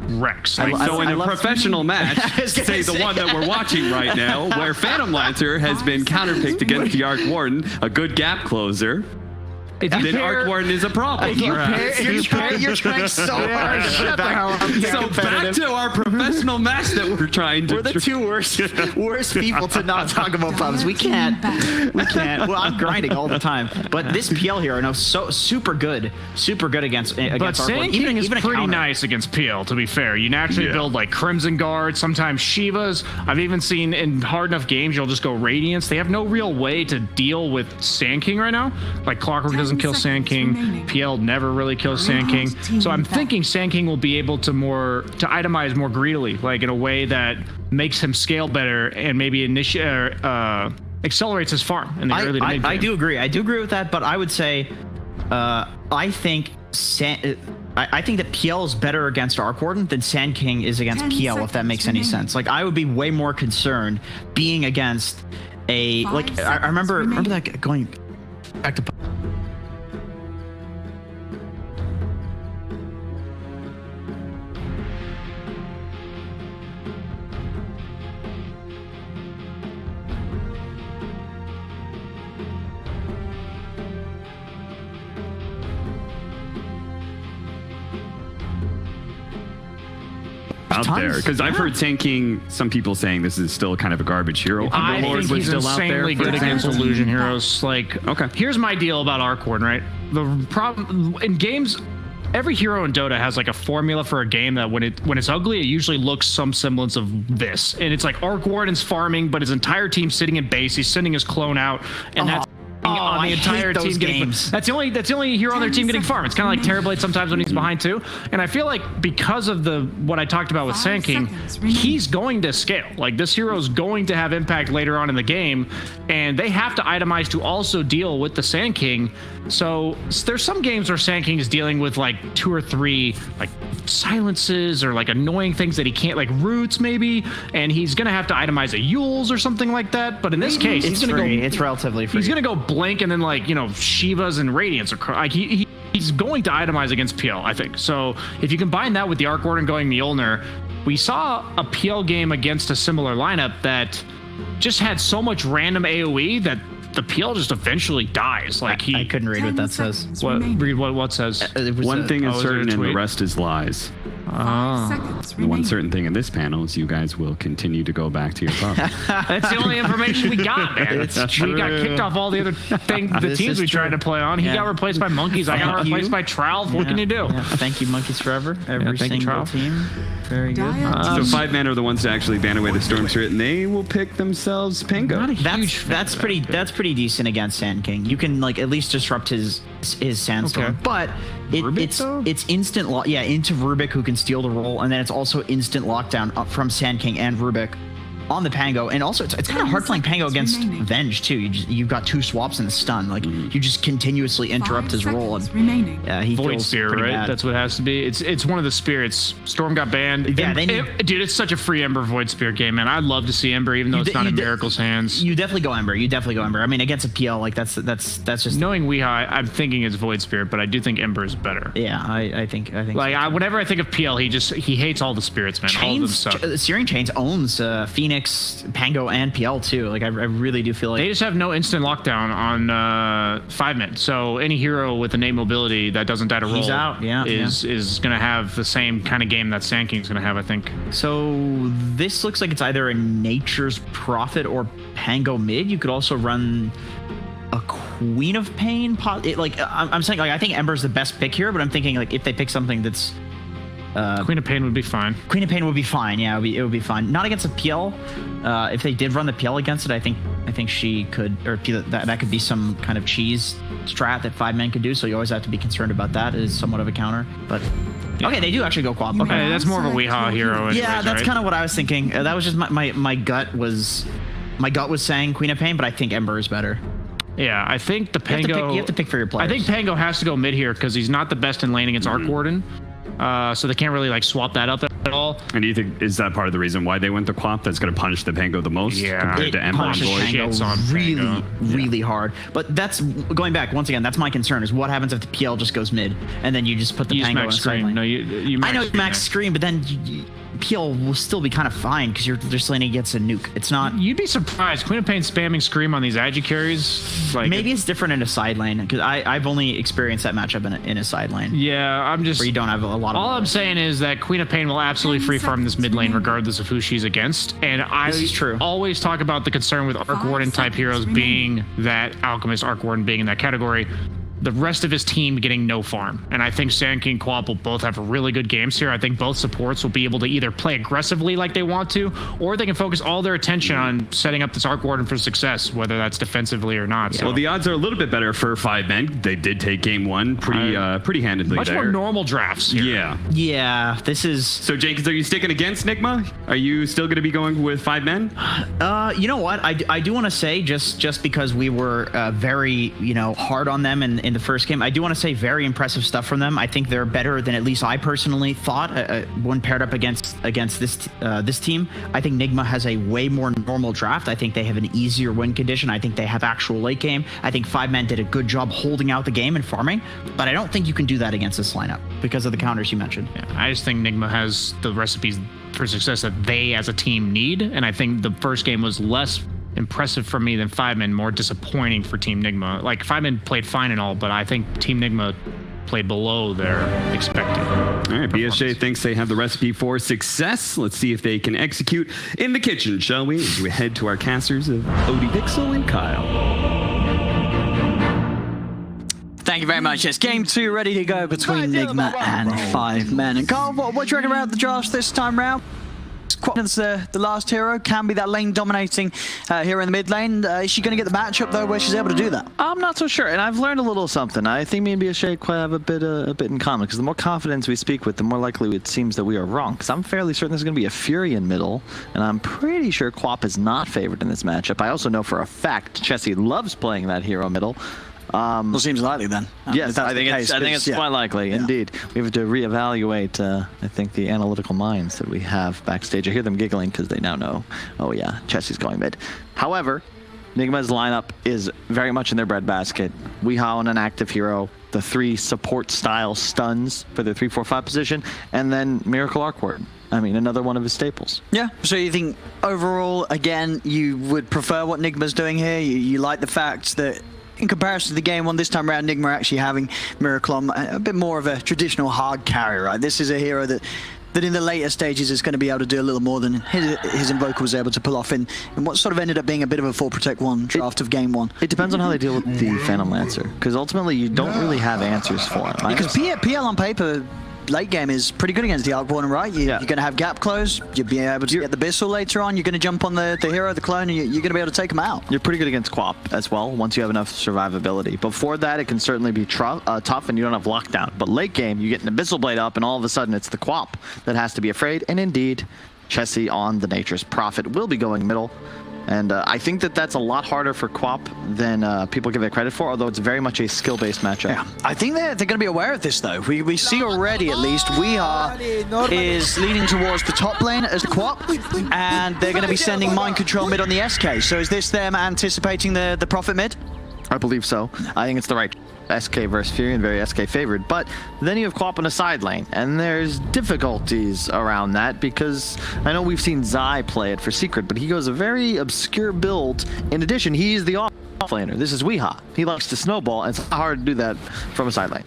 wrecks. So in a professional match, say the one that we're watching right now, where Phantom Lancer has been counterpicked against the Arc Warden, a good gap closer, then Arc Warden is a problem. You're trying so hard. Shut the hell up. So back to our professional match that we're trying to. We're the two worst people to not talk about pubs. We can't. Well, I'm grinding all the time, but this PL hero, no, so super good against But Arc Warden. Sand King is even a pretty counter. nice against PL, to be fair. You naturally build like Crimson Guard, sometimes Shivas. I've even seen in hard enough games, you'll just go Radiance. They have no real way to deal with Sand King right now. Like Clockwork doesn't kill Sand King. PL never really kills Sand King. So I'm thinking Sand King will be able to itemize more greedily, like in a way that makes him scale better and maybe accelerates his farm in the early to mid game. I do agree. I do agree with that, but I would say I think that PL is better against Arc Warden than Sand King is against PL, if that makes any sense. Like, I would be way more concerned being against a I remember that going back to out there, because I've heard Sand King, some people saying this is still kind of a garbage hero. I Underlord think was he's still out there, insanely for good against example. illusion heroes. Like, okay, here's my deal about Arc Warden, right? The problem in games, every hero in Dota has like a formula for a game that when it's ugly, it usually looks some semblance of this. And it's like Arc Warden's farming, but his entire team's sitting in base. He's sending his clone out, and that's on the entire team getting. That's the only hero on their team getting farm. It's kind of like Terrorblade sometimes when he's behind too. And I feel like because of what I talked about with Sand King, he's going to scale. Like, this hero is going to have impact later on in the game, and they have to itemize to also deal with the Sand King. So there's some games where Sand King is dealing with like 2 or 3 like silences or like annoying things that he can't, like roots maybe, and he's gonna have to itemize a Yules or something like that. But in this case, he's gonna free. go. It's relatively free. He's gonna go blink and then like, you know, Shivas and Radiance are like he's going to itemize against PL, I think. So if you combine that with the Arc Warden going Mjolnir, we saw a PL game against a similar lineup that just had so much random AoE that the PL just eventually dies. Like I couldn't read what that says. Read what says. One thing is certain and the rest is lies. The one certain thing in this panel is you guys will continue to go back to your pub. That's the only information we got, man. We got kicked off all the other teams we tried to play on. He got replaced by Monkeys. I got replaced by Trowel. What can you do? Yeah. Thank you, Monkeys Forever. Every single team. Very good. So 5 men are the ones to actually ban away the Storm Spirit, and they will pick themselves Pango. That's pretty decent against Sand King. You can like at least disrupt his Sandstorm, Okay. but it's instant into Rubik, who can steal the roll, and then it's also instant lockdown up from Sand King and Rubik on the Pango. And also it's kind of hard playing Pango against Venge too. You've got 2 swaps and a stun. Like you just continuously interrupt his roll, and he Void feels Spirit, pretty right? bad. That's what it has to be. It's one of the spirits. Storm got banned. Yeah, dude, it's such a free Ember Void Spirit game, man. I'd love to see Ember, even though it's not in Miracle's hands. You definitely go Ember. I mean, against a PL, like that's just knowing Weehaw, I'm thinking it's Void Spirit, but I do think Ember is better. Yeah, I think. Like whenever I think of PL, he hates all the spirits, man. All of them suck. Searing Chains owns Phoenix, Pango, and PL too. Like I really do feel like they just have no instant lockdown on 5 men. So any hero with innate mobility that doesn't die to roll is gonna have the same kind of game that Sand King's gonna have, I think. So this looks like it's either a Nature's Prophet or Pango mid. You could also run a Queen of Pain. I'm saying, like, I think Ember's the best pick here, but I'm thinking like if they pick something that's Queen of Pain would be fine. Queen of Pain would be fine. Yeah, it would be fine. Not against a PL. If they did run the PL against it, I think she could, or that could be some kind of cheese strat that 5 men could do. So you always have to be concerned about that as somewhat of a counter. But okay, they do actually go Quap. Okay, that's more of a Weehaw hero. Anyways, yeah, that's right? kind of what I was thinking. That was just my gut was saying Queen of Pain, but I think Ember is better. Yeah, I think the Pango. You have to pick for your players. I think Pango has to go mid here because he's not the best in lane against Arc Warden. So they can't really like swap that up at all. And do you think is that part of the reason why they went the Quap? That's going to punish the Pango the most compared to Ember and Void? Really hard. But that's going back once again. That's my concern: is what happens if the PL just goes mid and then you just put the Pango in side lane. No, you I know max screen, but then PL will still be kind of fine because you're just letting he gets a nuke. It's not. You'd be surprised. Queen of Pain spamming Scream on these agi carries. Like maybe it's different in a side lane because I've only experienced that matchup in a side lane. Yeah, I'm just. Where you don't have a lot of. All I'm saying is that Queen of Pain will absolutely free farm this mid lane regardless of who she's against. And this is true. Always talk about the concern with Arc Warden type heroes being that Alchemist, Arc Warden being in that category. The rest of his team getting no farm. And I think Sand King Quap will both have really good games here. I think both supports will be able to either play aggressively like they want to, or they can focus all their attention on setting up this Arc Warden for success, whether that's defensively or not. So. Well, the odds are a little bit better for 5 men. They did take game 1 pretty handedly much there. more normal drafts here. Yeah. Yeah, this is... So, Jenkins, are you sticking against Nigma? Are you still going to be going with 5 men? You know what? I do want to say, just because we were very, hard on them in the first game, I do want to say very impressive stuff from them. I think they're better than at least I personally thought when paired up against this team. I think Nigma has a way more normal draft. I think they have an easier win condition. I think they have actual late game. I think 5 men did a good job holding out the game and farming, but I don't think you can do that against this lineup because of the counters you mentioned. Yeah, I just think Nigma has the recipes for success that they as a team need, and I think the first game was less impressive for me than 5 men, more disappointing for Team Nigma. Like 5 men played fine and all, but I think Team Nigma played below their expected. All right, BSJ thinks they have the recipe for success. Let's see if they can execute in the kitchen, shall we? As we head to our casters of Odie Pixel and Kyle. Thank you very much. Yes, game 2 ready to go between Nigma and 5 men. And Carl, what do you reckon about the drafts this time round? The last hero can be that lane dominating hero in the mid lane. Is she going to get the matchup though where she's able to do that? I'm not so sure, and I've learned a little something. I think me and BSJ quite have a bit in common, because the more confidence we speak with, the more likely it seems that we are wrong. Because I'm fairly certain there's going to be a Fury in middle, and I'm pretty sure Quap is not favored in this matchup. I also know for a fact Chessie loves playing that hero middle. Well, seems likely then. Yes, I think it's quite likely. Yeah. Indeed, we have to reevaluate. I think the analytical minds that we have backstage. I hear them giggling because they now know. Oh yeah, Chessie's going mid. However, Nigma's lineup is very much in their breadbasket. Weehaw on an active hero, the 3 support style stuns for the 3-4-5 position, and then Miracle Arc Ward. I mean, another one of his staples. Yeah. So you think overall, again, you would prefer what Nigma's doing here? You like the fact that in comparison to the game one this time around, Nigma actually having Miracle on a bit more of a traditional hard carry, right? This is a hero that in the later stages is going to be able to do a little more than his Invoker was able to pull off in what sort of ended up being a bit of a full Protect 1 draft of game one. It depends on how they deal with the Phantom Lancer, because ultimately you don't really have answers for him. Because PL on paper, late game is pretty good against the Arc Warden, right? You're going to have gap close, you'll be able to get the Bissell later on, you're going to jump on the hero, the clone, and you're going to be able to take him out. You're pretty good against Quap as well, once you have enough survivability. Before that, it can certainly be tough and you don't have lockdown. But late game, you get an Abyssal Blade up and all of a sudden it's the Quap that has to be afraid. And indeed, Chessie on the Nature's Prophet will be going middle. And I think that that's a lot harder for Quap than people give it credit for, although it's very much a skill-based matchup. Yeah, I think they're going to be aware of this, though. We see already, at least, is leading towards the top lane as the Quap, and they're going to be sending Mind Control mid on the SK. So is this them anticipating the Prophet mid? I believe so. I think it's the right SK versus Furion, very SK favored. But then you have Quap in a side lane, and there's difficulties around that because I know we've seen Zai play it for Secret, but he goes a very obscure build. In addition, he's the off laner. This is Weeha. He likes to snowball, and it's hard to do that from a side lane.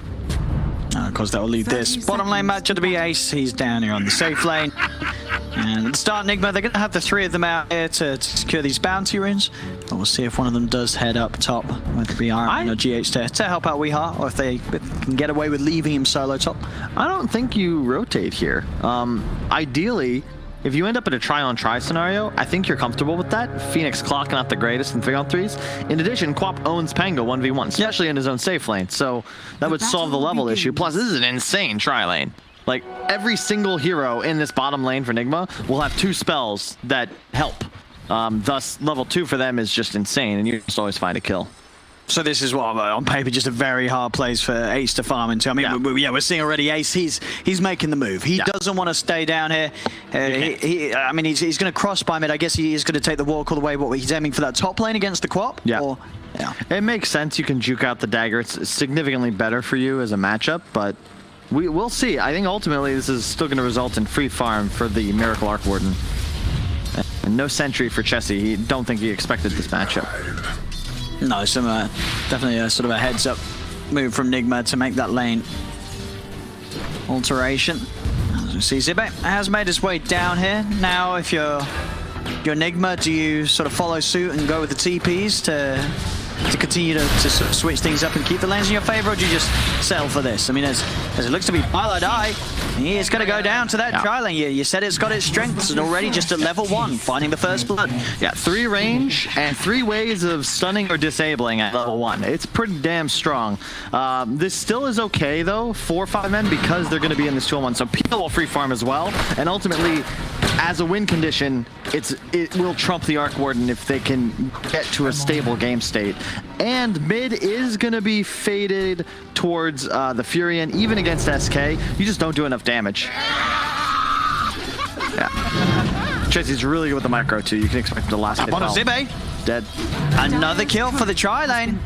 Of course, that will leave this bottom lane matchup to be Ace. He's down here on the safe lane. And at the start, Nigma, they're going to have the three of them out here to secure these bounty runes. But we'll see if one of them does head up top, whether it be Iron Man or GH to help out Weeha, or if they can get away with leaving him solo top. I don't think you rotate here. Ideally, if you end up in a try-on-try scenario, I think you're comfortable with that. Phoenix clocking out the greatest in 3-on-3s. In addition, Quap owns Pango 1v1, especially in his own safe lane, so that would solve the level issue. Plus, this is an insane tri-lane. Like, every single hero in this bottom lane for Nigma will have 2 spells that help. Thus, level 2 for them is just insane, and you just always find a kill. So this is what, on paper, just a very hard place for Ace to farm into. I mean, we're seeing already Ace, he's making the move. He doesn't want to stay down here. I mean, he's going to cross by mid. I guess he is going to take the walk all the way. He's aiming for that top lane against the Quap? Yeah. It makes sense. You can juke out the dagger. It's significantly better for you as a matchup, but we'll see. I think ultimately this is still going to result in free farm for the Miracle Arc Warden. And no sentry for Chessie. Don't think he expected this matchup. No, definitely a sort of a heads-up move from Nigma to make that lane alteration. As we see, Zibe has made his way down here. Now, if you're Nigma, do you sort of follow suit and go with the TPs to continue to sort of switch things up and keep the lanes in your favor, or do you just settle for this? I mean, as it looks to be Pilot Eye, he is going to go down to that tri-lane. You said it's got its strengths, and already just at level 1, finding the first blood. Yeah, 3 range and 3 ways of stunning or disabling at level 1. It's pretty damn strong. This still is okay, though, for 5 men because they're going to be in this 2-on-1. So PL will free farm as well, and ultimately, as a win condition, it will trump the Arc Warden if they can get to a stable game state. And mid is going to be faded towards the Furion, even against SK. You just don't do enough damage. Yeah. Chessie's really good with the micro, too. You can expect the last hit. Up on Zibe. Dead. Another kill for the tri-lane.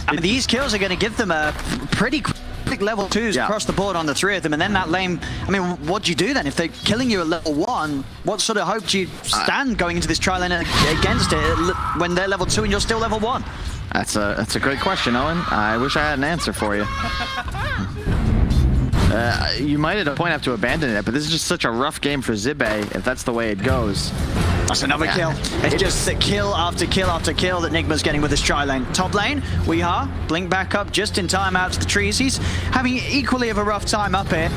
I mean, these kills are going to give them a pretty quick level 2s across the board on the 3 of them, and then that lane, I mean, what do you do then? If they're killing you at level 1, what sort of hope do you stand going into this tri-lane against it when they're level 2 and you're still level 1? That's a great question, Owen. I wish I had an answer for you. You might at a point have to abandon it, but this is just such a rough game for Zibe if that's the way it goes. That's another kill. It's just the kill after kill after kill that Nigma's getting with this tri-lane. Top lane, Weeha, blink back up just in time out to the trees. He's having equally of a rough time up here.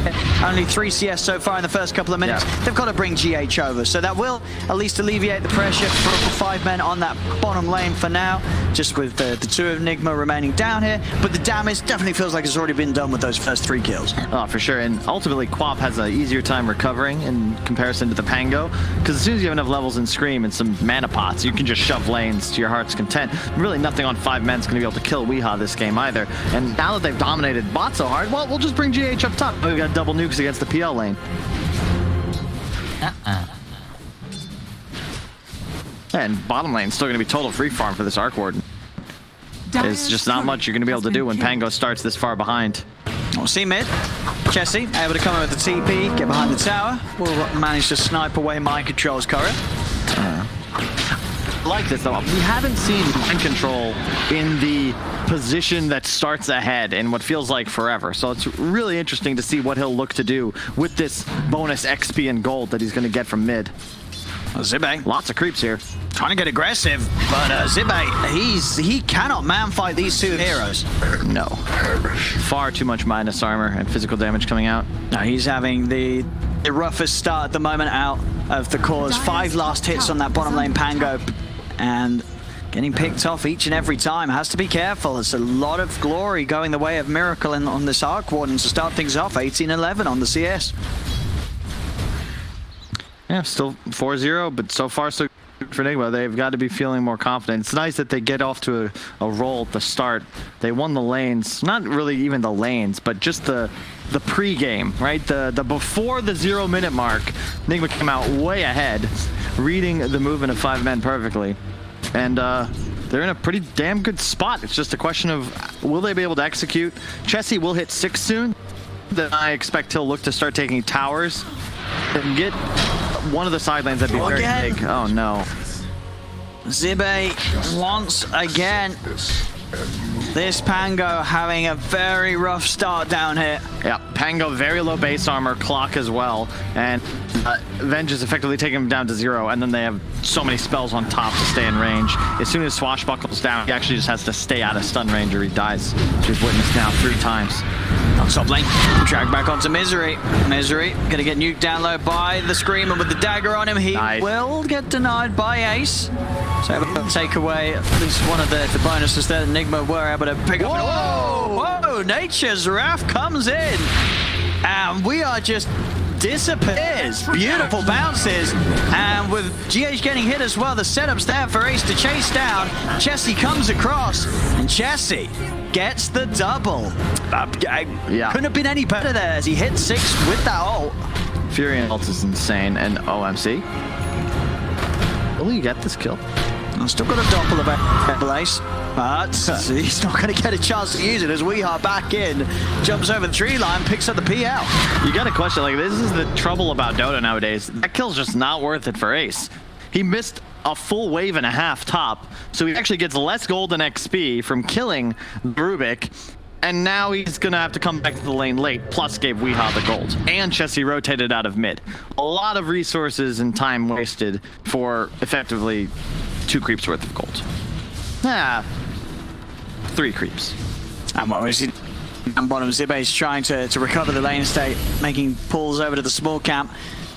Only 3 CS so far in the first couple of minutes. They've got to bring GH over, so that will at least alleviate the pressure for 5 men on that bottom lane for now, just with the 2 of Nigma remaining down here. But the damage definitely feels like it's already been done with those first 3 kills. Oh, for sure. And ultimately, Quap has an easier time recovering in comparison to the Pango, because as soon as you have enough levels in Scream and some mana pots, you can just shove lanes to your heart's content. Really nothing on 5 men is going to be able to kill Weeha this game either. And now that they've dominated bot so hard, well, we'll just bring GH up top. We've got double nukes against the PL lane. And bottom lane's still going to be total free farm for this Arc Warden. There's just not much you're going to be able to do when Pango starts this far behind. We'll see mid. Chessie able to come in with the TP, get behind the tower. Will manage to snipe away Mind Control's courier. I like this though. We haven't seen Mind Control in the position that starts ahead in what feels like forever. So it's really interesting to see what he'll look to do with this bonus XP and gold that he's going to get from mid. Zibe, lots of creeps here. Trying to get aggressive, but Zibe, he cannot man-fight these two heroes. No. Far too much minus armor and physical damage coming out. No, he's having the roughest start at the moment out of the cores. 5 last hits on that bottom lane Pango, and getting picked off each and every time. Has to be careful. It's a lot of glory going the way of Miracle on this Arc Warden to start things off. 18-11 on the CS. Yeah, still 4-0, but so far so good for Nigma. They've got to be feeling more confident. It's nice that they get off to a roll at the start. They won the lanes, not really even the lanes, but just the pre-game, right? The before the 0-minute mark, Nigma came out way ahead, reading the movement of 5 men perfectly. And they're in a pretty damn good spot. It's just a question of, will they be able to execute? Chessie will hit 6 soon. Then I expect he'll look to start taking towers and get one of the side lanes that'd be very big. Oh no. Zibe once again. This Pango having a very rough start down here. Yeah, Pango very low base armor, clock as well, and Venge is effectively taking him down to 0, and then they have so many spells on top to stay in range. As soon as Swashbuckle's down, he actually just has to stay out of stun range or he dies, which we've witnessed now 3 times. On top lane, drag back onto Misery. Misery gonna get nuked down low by the Screamer with the dagger on him. He will get denied by Ace. So able to take away at least one of the bonuses that Nigma were able to pick up. Whoa! Whoa! Nature's Wrath comes in. And we are just disappears. Beautiful bounces. And with GH getting hit as well, the setup's there for Ace to chase down. Chessie comes across. And Chessie gets the double. Yeah. Couldn't have been any better there as he hit 6 with that ult. Fury and ult is insane. And OMC. Will you get this kill? I've still got a doppel of Ace, but he's not going to get a chance to use it as Weehaw back in, jumps over the tree line, picks up the PL. You got a question, like this is the trouble about Dota nowadays. That kill's just not worth it for Ace. He missed a full wave and a half top, so he actually gets less gold and XP from killing Rubik, and now he's gonna have to come back to the lane late, plus gave Weehaw the gold. And Chessie rotated out of mid. A lot of resources and time wasted for effectively 2 creeps worth of gold. 3 creeps. And what was he? And bottom Zibe's trying to recover the lane state, making pulls over to the small camp.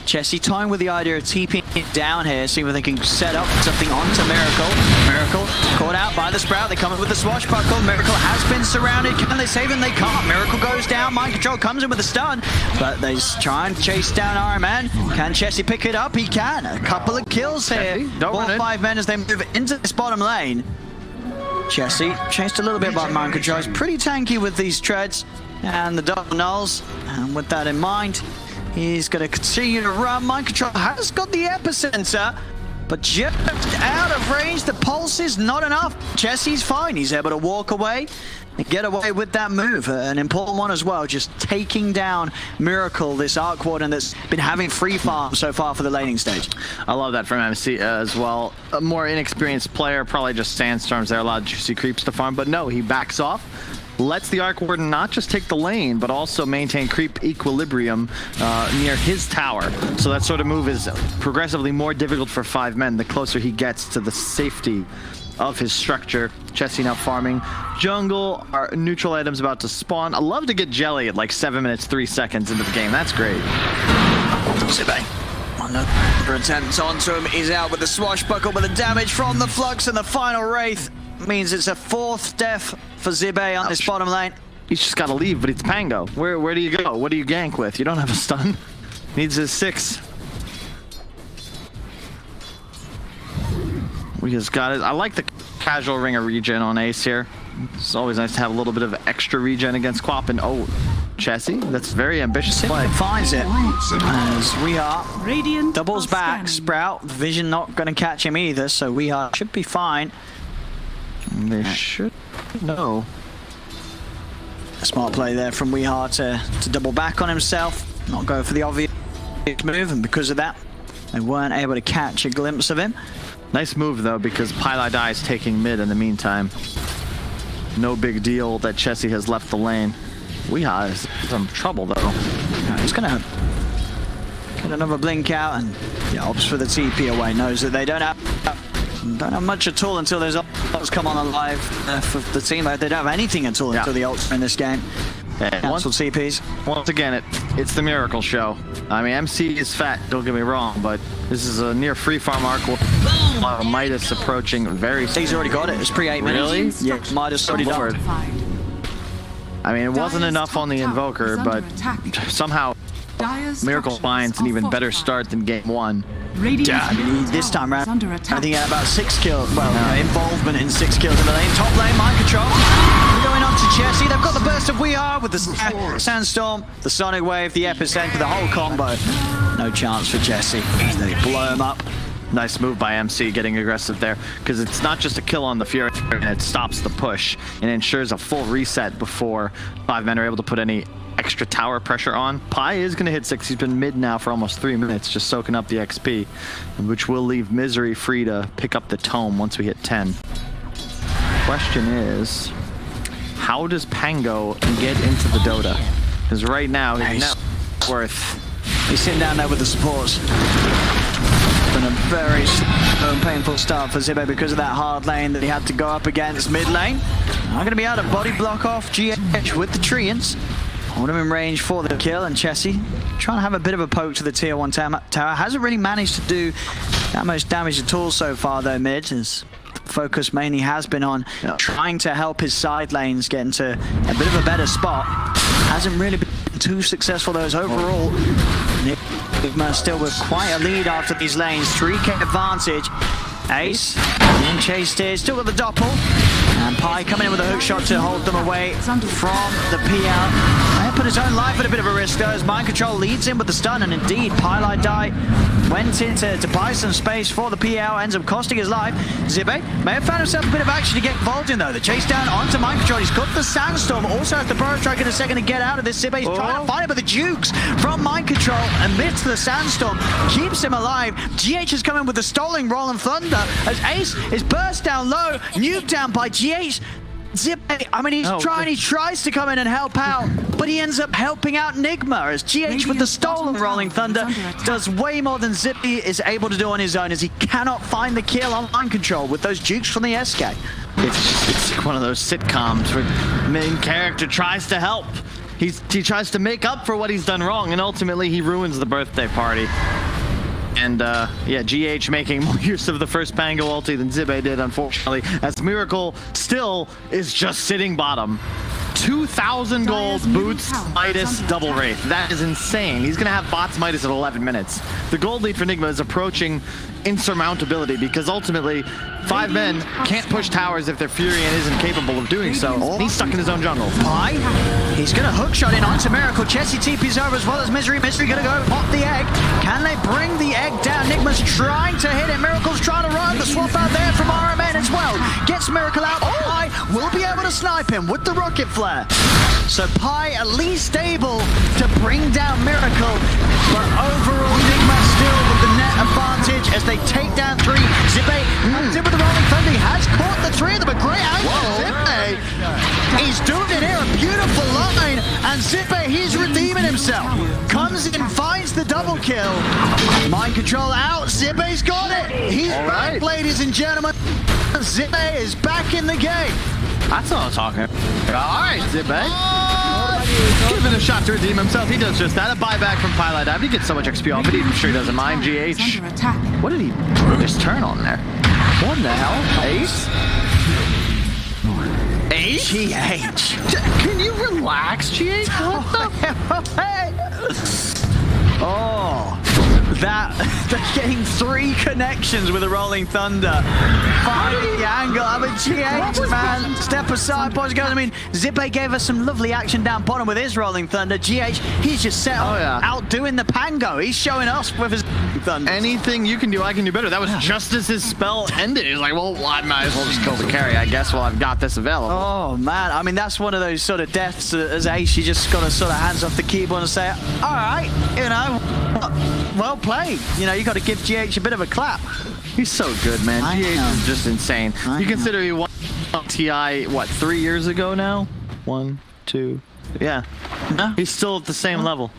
Chessie toying with the idea of TPing it down here, seeing if they can set up something onto Miracle. Miracle caught out by the Sprout. They come in with the Swashbuckle. Miracle has been surrounded. Can they save him? They can't. Miracle goes down. Mind Control comes in with a stun, but they try and chase down Iron Man. Can Chessie pick it up? He can. A couple of kills here. 4-5 men as they move into this bottom lane. Chessie chased a little bit by Mind Control. He's pretty tanky with these treads and the double nulls. And with that in mind, he's going to continue to run. Mind Control has got the epicenter, but just out of range. The pulse is not enough. Chessie's fine. He's able to walk away and get away with that move. An important one as well, just taking down Miracle, this Arc Warden that's been having free farm so far for the laning stage. I love that from MC as well. A more inexperienced player, probably just sandstorms there, a lot of juicy creeps to farm, but no, he backs off. Lets the Arc Warden not just take the lane, but also maintain creep equilibrium near his tower. So that sort of move is progressively more difficult for 5 men the closer he gets to the safety of his structure. Chessie now farming jungle. Our neutral items about to spawn. I love to get Jelly at like 7 minutes, 3 seconds into the game. That's great. Zibe. Another attempt onto him. He's out with the Swashbuckle, but the damage from the Flux and the final Wraith means it's a 4th death for Zibe on this bottom lane. He's just got to leave, but it's Pango. Where do you go? What do you gank with? You don't have a stun. Needs his 6. We just got it. I like the casual ring of regen on Ace here. It's always nice to have a little bit of extra regen against Quap. And oh, Chessie, that's very ambitious play. Finds it as we are Radiant doubles back. Sprout Vision not going to catch him either, so we are should be fine. They should know. Smart play there from Weehar to double back on himself, not go for the obvious move, and because of that, they weren't able to catch a glimpse of him. Nice move though, because Pylai is taking mid in the meantime. No big deal that Chessie has left the lane. Weehar is in some trouble though. He's gonna get another blink out and opts for the TP away. Knows that they don't have much at all until those ults come on alive for the team. They don't have anything at all until the ults are in this game. Cancel TPs. Once again, it's the miracle show. I mean, MC is fat, don't get me wrong, but this is a near free farm arc. Midas approaching very soon. He's already got it. It's pre 8 minutes. Really? Yeah, Midas already done. I mean, it wasn't enough on the Invoker, but somehow Miracle finds an even better start than game 1. Yeah, I mean, this time round, I think he had about 6 kills. Well, involvement in 6 kills in the lane. Top lane, mind control. Going on to Chessie. They've got the burst of Weehar with the Sandstorm, the Sonic Wave, the Epicenter, the whole combo. No chance for Chessie. They blow him up. Nice move by MC getting aggressive there, because it's not just a kill on the Fury, and it stops the push and ensures a full reset before 5 men are able to put any extra tower pressure on. Pi is going to hit 6. He's been mid now for almost 3 minutes, just soaking up the XP, which will leave Misery free to pick up the tome once we hit 10. Question is, how does Pango get into the Dota? Because right now, he's net worth. He's sitting down there with the supports. It's been a very slow and painful start for Zibbe because of that hard lane that he had to go up against mid lane. I'm going to be able to body block off GH with the Treants. Hold him in range for the kill, and Chessie trying to have a bit of a poke to the tier 1 tower. Hasn't really managed to do that much damage at all so far though mid. His focus mainly has been on trying to help his side lanes get into a bit of a better spot. Hasn't really been too successful though overall. Nigma still with quite a lead after these lanes. 3k advantage. Ace being chased here, still got the doppel. And Pi coming in with a hook shot to hold them away from the P-out. Put his own life at a bit of a risk though, as Mind Control leads in with the stun, and indeed Pylai went in to buy some space for the P-out, ends up costing his life. Zibbe may have found himself a bit of action to get involved in though. The chase down onto Mind Control, he's got the Sandstorm, also has the Burrow Strike in a second to get out of this. Zibbe's trying to fight it, but the Jukes from Mind Control amidst the Sandstorm keeps him alive. GH is coming with the Stoling Rolling Thunder as Ace is burst down low, nuked down by GH. Zibbe, I mean, he tries to come in and help out, but he ends up helping out Nigma as GH with the Stolen Rolling Thunder does way more than Zibbe is able to do on his own, as he cannot find the kill on Mind Control with those Jukes from the SK. It's one of those sitcoms where the main character tries to help. He tries to make up for what he's done wrong, and ultimately he ruins the birthday party. And yeah, GH making more use of the first Pango ulti than Zibbe did, unfortunately, as Miracle still is just sitting bottom. 2,000 gold, boots, Midas, double Wraith. That is insane. He's going to have bots Midas at 11 minutes. The gold lead for Nigma is approaching insurmountability, because ultimately 5 men can't push towers if their Furion isn't capable of doing so. He's stuck in his own jungle. Pi, he's going to hookshot in onto Miracle. Chessie TP's over as well as Misery. Misery going to go pop the egg. Can they bring the egg down? Nigma's trying to hit it. Miracle's trying to run. The swap out there from RMN as well. Gets Miracle out. Pi will be able to snipe him with the rocket flare. So Pi at least able to bring down Miracle, but overall Nigma still with the net advantage as they take down 3. Zibbe comes in with the Rolling Thunder. He has caught the 3 of them. A great angle. Zibbe, he's doing it here. A beautiful line. And Zibbe, he's redeeming himself. Comes in, finds the double kill. Mind Control out. Zibbe's got it. He's back, ladies and gentlemen. Zibbe is back in the game. That's what I'm talking about. All right, Zibbe. Give it a shot to redeem himself. He does just that. A buyback from Pylai Dive. He gets so much XP off it. I'm sure he doesn't mind. GH. What did he just turn on there? What the hell? Ace? Ace? GH. Can you relax, GH? What the hell? Oh. They're getting 3 connections with a Rolling Thunder. Finding the angle of a GH, man. Step aside, boys and girls. I mean, Zibbe gave us some lovely action down bottom with his Rolling Thunder. GH, he's just set up outdoing the Pango. He's showing us with his Thunder. Anything you can do, I can do better. That was just as his spell ended. He's like, well, I might as well just kill the carry, I guess, while I've got this available. Oh, man. I mean, that's one of those sort of deaths as Ace. You just got to sort of hands off the keyboard and say, all right, you know, well played. You know, you got to give GH a bit of a clap. He's so good, man. GH is just insane. You consider he won TI, what, 3 years ago now? 1, 2, yeah. No. He's still at the same level.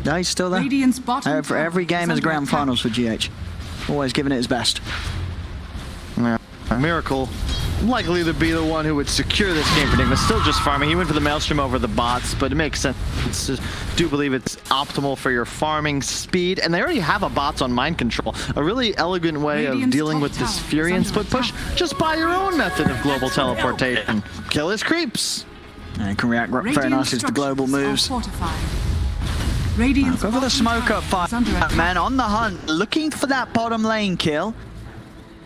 No, he's still there. Radiant's bottom For every game is grand finals for GH. Always giving it his best. Yeah. Miracle, likely to be the one who would secure this game for Nigma. Still just farming. He went for the Maelstrom over the bots, but it makes sense. I do believe it's optimal for your farming speed, and they already have a bots on mind control. A really elegant way of dealing with this Fury and split push, just by your own method of global teleportation. Kill his creeps. And it can react very nicely to the global moves. Go for the smoke up fight, man, on the hunt, looking for that bottom lane kill.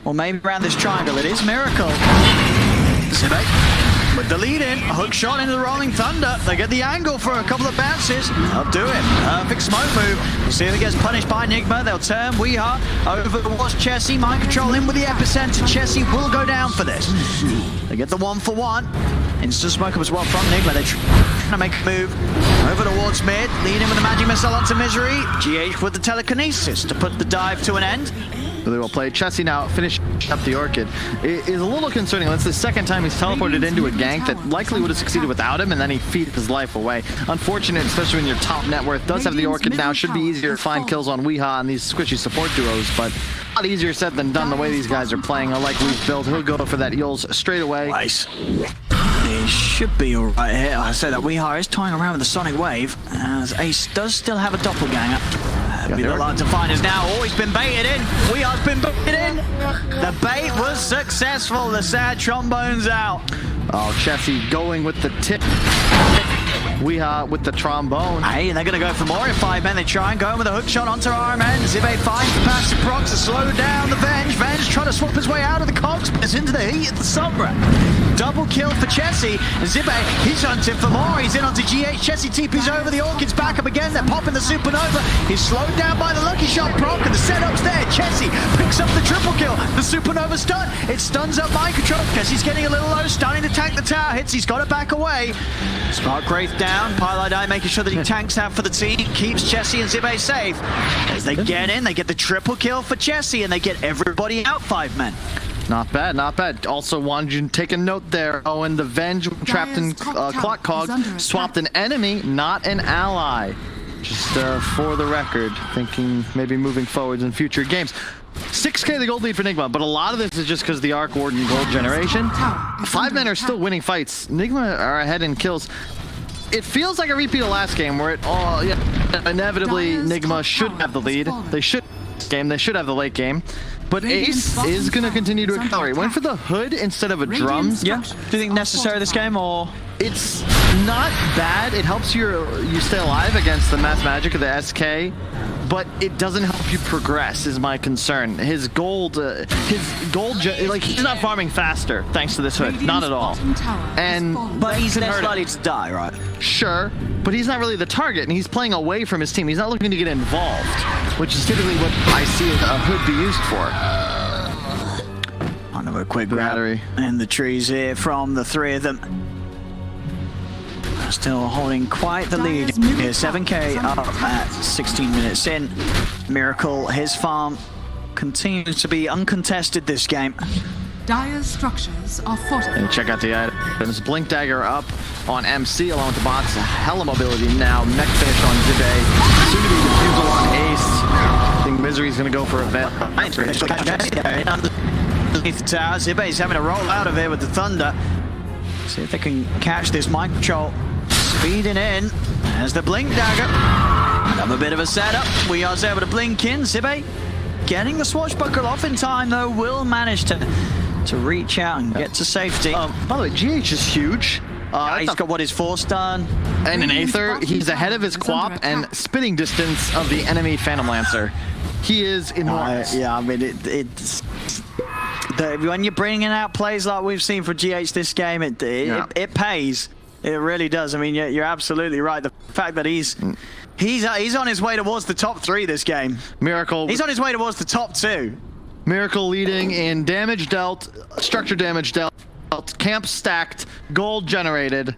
Or maybe around this triangle, it is Miracle. Zibe with the lead in, hook shot into the Rolling Thunder. They get the angle for a couple of bounces. They'll do it. Perfect smoke move. We'll see if it gets punished by Nigma. They'll turn Weeha over towards Chessie. Mind control in with the epicenter. Chessie will go down for this. They get the 1-for-1. Instant smoke up as well from Nigma. They're trying to make a move over towards mid. Lead in with the magic missile onto Misery. GH with the telekinesis to put the dive to an end. Really well played. Chessie now finish up the Orchid. It is a little concerning. That's the second time he's teleported into a gank that likely would have succeeded without him, and then he feeds his life away. Unfortunate, especially when your top net worth does have the Orchid now. Should be easier to find kills on Weeha and these squishy support duos, but a lot easier said than done the way these guys are playing. Unlike we've built, he'll go for that Yules straight away. Nice. He should be alright here. I say that Weeha is toying around with the Sonic Wave, as Ace does still have a doppelganger. Be a lot to find us now. Oh, he's been baited in. Weeha's been baited in. The bait was successful. The sad trombone's out. Oh, Chessie going with the tip. Weeha with the trombone. Hey, and they're going to go for more in 5 men. They try and go in with a hook shot onto RMN. Zibe finds the passive procs to slow down the Venge. Venge trying to swap his way out of the cogs, but it's into the heat of the Sombra. Double kill for Chessie. Zibe, he's hunting for more. He's in onto GH. Chessie TP's over. The Orchid's back up again. They're popping the Supernova. He's slowed down by the Lucky Shot proc, and the setup's there. Chessie picks up the triple kill. The Supernova stun. It stuns up mind control. Chessie's getting a little low, starting to tank the tower hits. He's got to back away. Spark Wraith down. Pylite Eye making sure that he tanks out for the team. Keeps Chessie and Zibe safe. As they get in, they get the triple kill for Chessie, and they get everybody out 5 men. Not bad, not bad. Also wanted you to take a note there. Oh, and the Venge trapped in Clock Cog swapped an enemy, not an ally. Just for the record, thinking maybe moving forwards in future games. 6K the gold lead for Nigma, but a lot of this is just because the Arc Warden gold generation. 5 men are still winning fights. Nigma are ahead in kills. It feels like a repeat of last game where it inevitably Nigma should have the lead. They should game. They should have the late game. But Ace is going to continue to accelerate. Went for the hood instead of a drums. Yeah. Do you think necessary this game, or? It's not bad. It helps you stay alive against the mass magic of the SK, but it doesn't help you progress, is my concern. His gold, like, he's not farming faster thanks to this hood. Not at all. But he's less likely to die, right? Sure, but he's not really the target, and he's playing away from his team. He's not looking to get involved, which is typically what I see a hood be used for. Another quick grab in the trees here from the 3 of them. Still holding quite the lead here. 7K up at 16 minutes in. Miracle, his farm continues to be uncontested this game. Dire's structures are fortified. And check out the items. Blink Dagger up on MC along with the bots. Hella mobility now. Mech finish on Zibe. Soon to be refusal on Ace. I think Misery's going to go for a vet. Underneath the tower, Zibe's having to roll out of here with the Thunder. See if they can catch this mind control. Speeding in as the Blink Dagger. Another bit of a setup. We are able to blink in. Zibe getting the swashbuckle off in time, though, will manage to reach out and get to safety. By the way, GH is huge. He's got what, his 4-stun? And an Aether. He's ahead of his Quap and spitting distance of the enemy Phantom Lancer. He is enormous. Yeah, I mean, it's... when you're bringing out plays like we've seen for GH this game, it pays. It really does. I mean, you're absolutely right. The fact that he's He's on his way towards the top 3 this game. Miracle. He's on his way towards the top 2. Miracle leading in damage dealt, structure damage dealt, camp stacked, gold generated.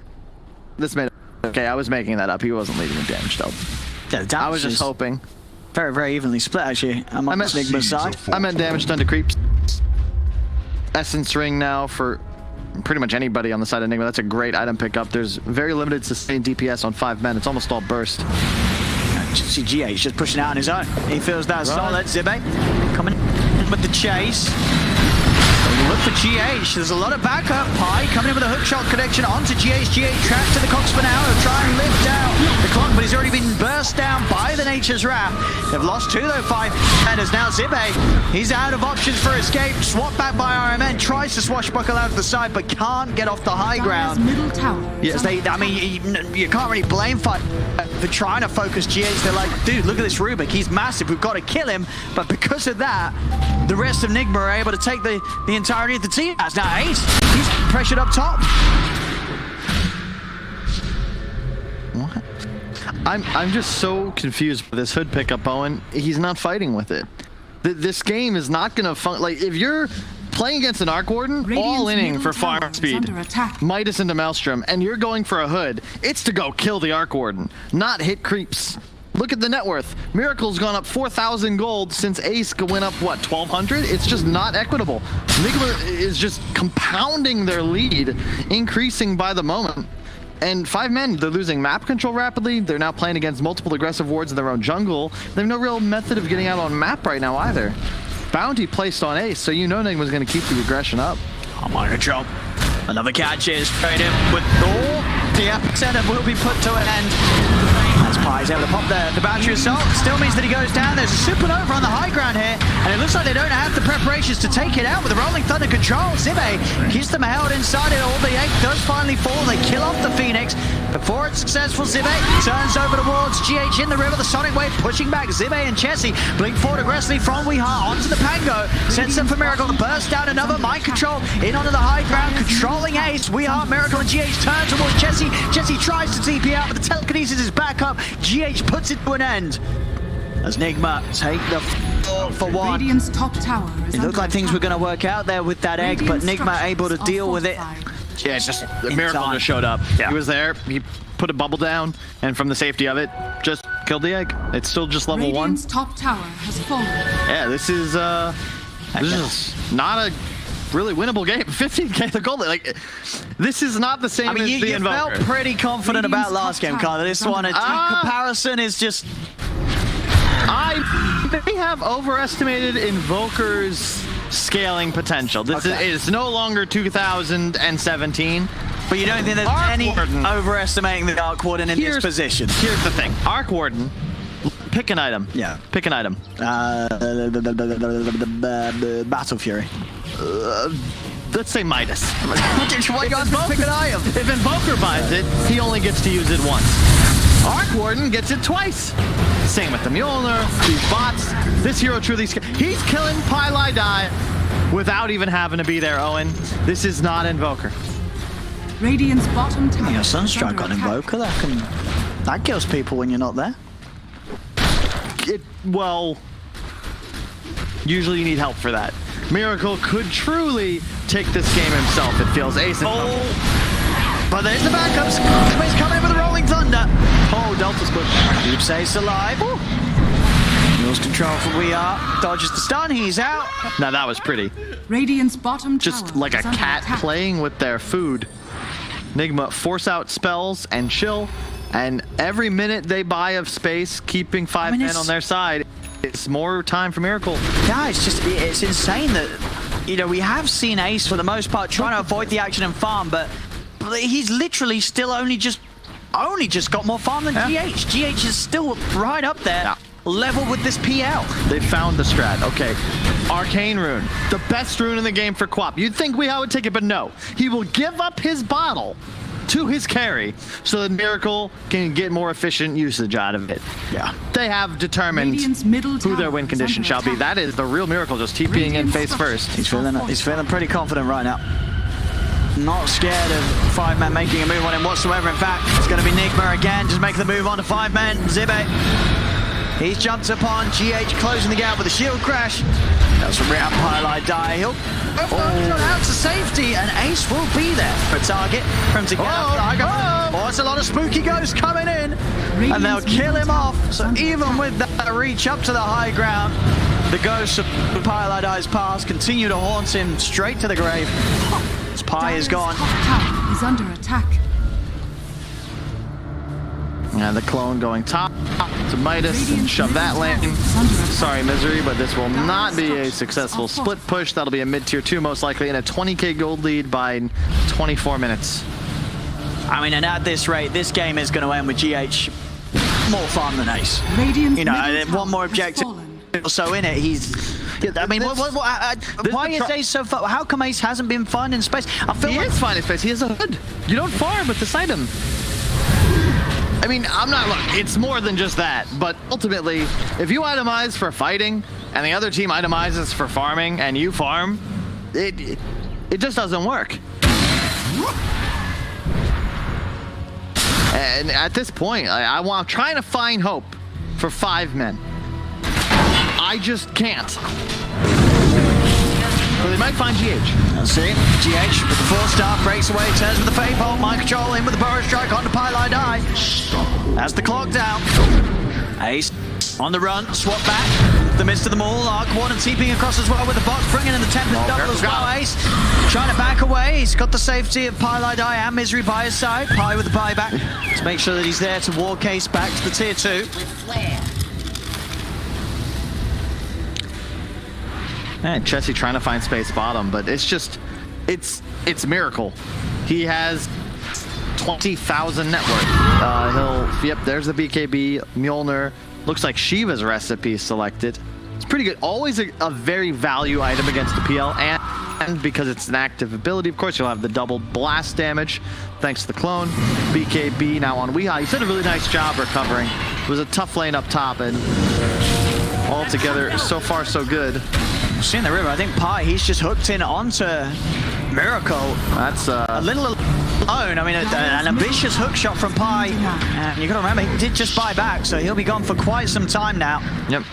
This made okay. I was making that up. He wasn't leading in damage dealt. Yeah, I was just hoping. Very, very evenly split actually. I'm on Nigma's side. I meant damage done to creeps. Essence ring now for pretty much anybody on the side of Nigma. That's a great item pickup. There's very limited sustained DPS on 5 men. It's almost all burst. See GH just pushing out on his own. He feels that solid. Zibe coming in with the chase. Look for GH. There's a lot of backup. Pi coming in with a hook shot connection onto GH. GH trapped to the Cox for now. He'll try and lift out the clock, but he's already been burst down by the Nature's Wrath. They've lost 2 though, 5. And as now Zibe, he's out of options for escape. Swap back by RMN. Tries to swashbuckle out of the side, but can't get off the high ground. Middle tower. Yes, I mean, you can't really blame Fight for trying to focus GH. They're like, dude, look at this Rubik. He's massive. We've got to kill him. But because of that, the rest of Nigma are able to take the entirety of the team. As now Ace, he's pressured up top. What? I'm just so confused with this hood pickup, Owen. He's not fighting with it. This game is not gonna like if you're playing against an Arc Warden, all inning for farm speed, Midas into Maelstrom, and you're going for a hood, it's to go kill the Arc Warden, not hit creeps. Look at the net worth. Miracle's gone up 4,000 gold since Ace went up, what, 1,200? It's just not equitable. Nigma is just compounding their lead, increasing by the moment. And 5 men, they're losing map control rapidly. They're now playing against multiple aggressive wards in their own jungle. They have no real method of getting out on map right now either. Bounty placed on Ace, so you know Nigma's going to keep the aggression up. I'm on control. Another catch is straight in with Thor. The epicenter will be put to an end. As Pi's able to pop the boundary assault. Still means that he goes down. There's a supernova on the high ground here, and it looks like they don't have the preparations to take it out with the Rolling Thunder control. Zibe keeps them held inside it. All the egg does finally fall. They kill off the Phoenix. Before it's successful, Zibe turns over towards GH in the river. The Sonic Wave pushing back Zibe and Chessie. Blink forward aggressively from Weeha onto the Pango. Sets them for Miracle to burst down another mind control in onto the high ground, controlling Ace. Weeha, Miracle, and GH turn towards Chessie. Chessie tries to TP out, but the telekinesis is back up. GH puts it to an end. As Nigma take the for 1. Radiant's top tower is it looked like things were going to work out there with that egg, but Nigma able to deal with it. Yeah, it's just the Miracle just showed up. Yeah. He was there. He put a bubble down, and from the safety of it, just killed the egg. It's still just level 1. Radiant's top tower has fallen. Yeah, this is not a really winnable game. 15k the gold. Like, this is not the same as the Invoker. You felt pretty confident about last game, Carla. This one, comparison is just... I may have overestimated Invoker's scaling potential. This is no longer 2017. But you don't think there's any overestimating the Arc Warden in this position? Here's the thing. Arc Warden, pick an item. Yeah. Pick an item. Battle Fury. Let's say Midas. Why you guys pick an item? If Invoker buys it, he only gets to use it once. Arc Warden gets it twice. Same with the Mjolnir, these bots. This hero truly... He's killing Pylai Die without even having to be there, Owen. This is not Invoker. Radiant's bottom tower. Yeah, Sunstrike on Invoker. That kills people when you're not there. Well, usually you need help for that. Miracle could truly take this game himself, it feels. Ace but there's the backups. He's coming in with a Rolling Thunder. Oh, Delta's good. Keeps Ace alive. Lose control for We-Are. Dodges the stun. He's out. Now that was pretty. Radiant's bottom tower. Just like a cat playing with their food. Nigma force out spells and chill. And every minute they buy of space, keeping 5 men on their side, it's more time for Miracle. Yeah, it's insane that, you know, we have seen Ace for the most part trying to avoid the action and farm, but he's literally still only just got more farm than GH. GH is still right up there, level with this PL. They found the strat. Okay, Arcane Rune, the best rune in the game for Quap. You'd think Weeha would take it, but no. He will give up his bottle to his carry so that Miracle can get more efficient usage out of it. Yeah. They have determined who their win condition shall be. That is the real Miracle, just TPing in face first. He's feeling pretty confident right now. not scared of 5-men making a move on him whatsoever. In fact, it's going to be Nigma again, just making the move on to 5-men. Zibe, he's jumped upon GH, closing the gap with a shield crash. That's from Rehab Highlight Die. He'll out to safety, and Ace will be there for a target from to get out. Oh, it's a lot of spooky ghosts coming in, and they'll kill him off. So even with that reach up to the high ground, the ghosts of Highlight Eye's past continue to haunt him straight to the grave. His Pi is gone. Tower is under attack. And the clone going top to Midas and shove that lane. Sorry, Misery, but this will not be a successful split push. That'll be a mid-tier 2 most likely, and a 20k gold lead by 24 minutes. I mean, and at this rate, this game is going to end with GH more farm than Ace. Radiant's you know, one more objective. So in it, he's... I mean, why is Ace so far? How come Ace hasn't been fun in space? I feel he like is fun in space. He has a hood. You don't farm with this item. I mean, look, it's more than just that, but ultimately, if you itemize for fighting, and the other team itemizes for farming, and you farm, it just doesn't work. And at this point, I'm trying to find hope for 5-men. I just can't. Well, they might find GH. Let's see. GH with the 4-star, breaks away, turns with the Fade Bolt, mind control in with the Burrow Strike onto Pylai Die. As the clock down. Ace on the run, swap back. The midst of them all, Arc One and TPing across as well with the box, bringing in the Tempest double as well. Ace trying to back away. He's got the safety of Pylai Die and Misery by his side. Pi with the buyback to make sure that he's there to war case back to the tier 2. And Chessie trying to find space bottom, but it's just, it's Miracle. He has 20,000 net worth. Yep, there's the BKB, Mjolnir. Looks like Shiva's recipe selected. It's pretty good. Always a very value item against the PL, and because it's an active ability, of course, you'll have the double blast damage, thanks to the clone. BKB now on Weehaw. He's done a really nice job recovering. It was a tough lane up top, and altogether, so far, so good. Seeing the river, I think Pi, he's just hooked in onto Miracle. That's a little alone. I mean, an ambitious hook shot from Pi. And you got to remember, he did just buy back, so he'll be gone for quite some time now. Yep.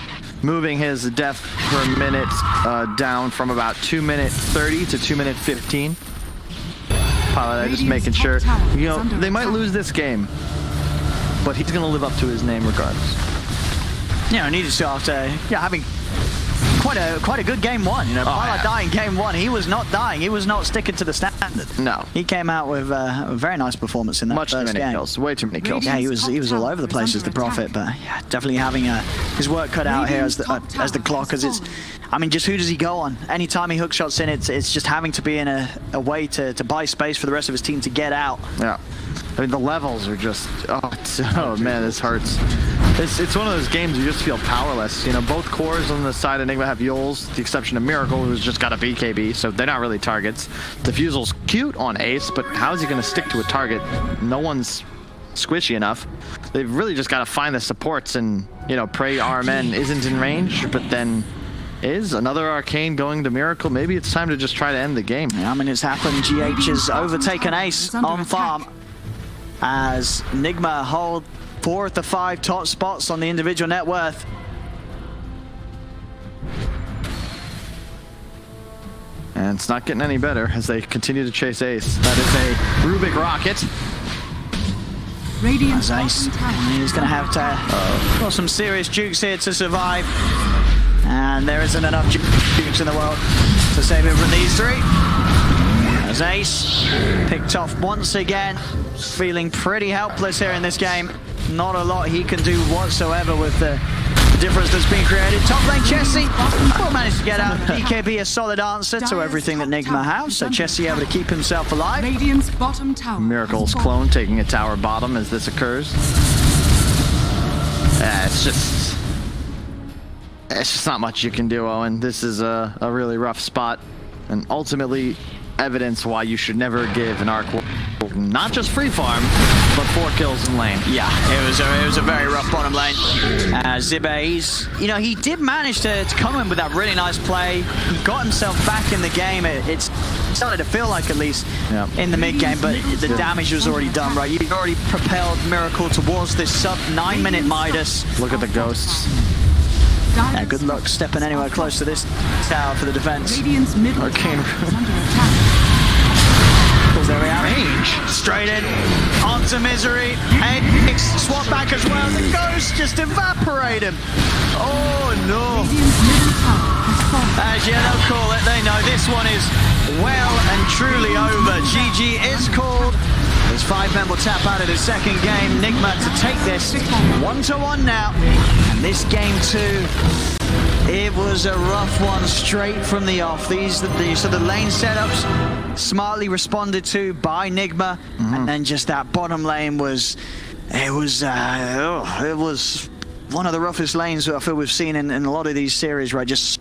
Moving his death per minute down from about 2 minute 30 to 2 minute 15. Pilot, just making sure. You know, they might lose this game, but he's going to live up to his name regardless. Yeah, I needed to after having quite a good game one. You know, Pilot dying game one. He was not dying. He was not sticking to the standard. No. He came out with a very nice performance in that first game. Much too many kills. Way too many kills. Yeah, he was all over the place as the Prophet, but yeah, definitely having his work cut out here as the clock. As it's, I mean, just who does he go on? Anytime he hook shots in, it's just having to be in a way to buy space for the rest of his team to get out. Yeah. I mean, the levels are just, oh man, this hurts. It's one of those games you just feel powerless. You know, both cores on the side of Nigma have Yules, the exception of Miracle, who's just got a BKB, so they're not really targets. Diffusal's cute on Ace, but how is he going to stick to a target? No one's squishy enough. They've really just got to find the supports, and, you know, pray RMN isn't in range, but then is another Arcane going to Miracle. Maybe it's time to just try to end the game. Yeah, I mean, it's happened. GH has overtaken Ace on farm, as Nigma hold 4 of the 5 top spots on the individual net worth. And it's not getting any better as they continue to chase Ace. That is a Rubik Rocket. Radiant's Ace. He's going to have to got some serious jukes here to survive. And there isn't enough jukes in the world to save him from these 3. As Ace picked off once again, feeling pretty helpless here in this game. Not a lot he can do whatsoever with the difference that's been created. Top lane Chessie will manage to get out. BKB a solid answer to everything that Nigma has, so Chessie able to keep himself alive. Radiant's bottom tower. Miracle's clone taking a tower bottom as this occurs. It's just not much you can do, Owen. This is a really rough spot, and ultimately evidence why you should never give an arc not just free farm, but 4 kills in lane. Yeah, it was a very rough bottom lane. Zibe, he did manage to come in with that really nice play. He got himself back in the game. It's started to feel like, at least, in the mid game, but the damage was already done, right? You've already propelled Miracle towards this sub 9-minute Midas. Look at the ghosts. Yeah, good luck stepping anywhere close to this tower for the defense. Okay. There we are. Straight in. Onto Misery. X swap back as well. The ghost just evaporate him. Oh no. As Yellow call it, they know this one is well and truly over. GG is called. As 5 men will tap out of the second game. Nigma to take this 1-1 now. And this game 2. It was a rough one straight from the off. So the lane setups smartly responded to by Nigma, and then just that bottom lane was one of the roughest lanes I feel we've seen in a lot of these series, right? Just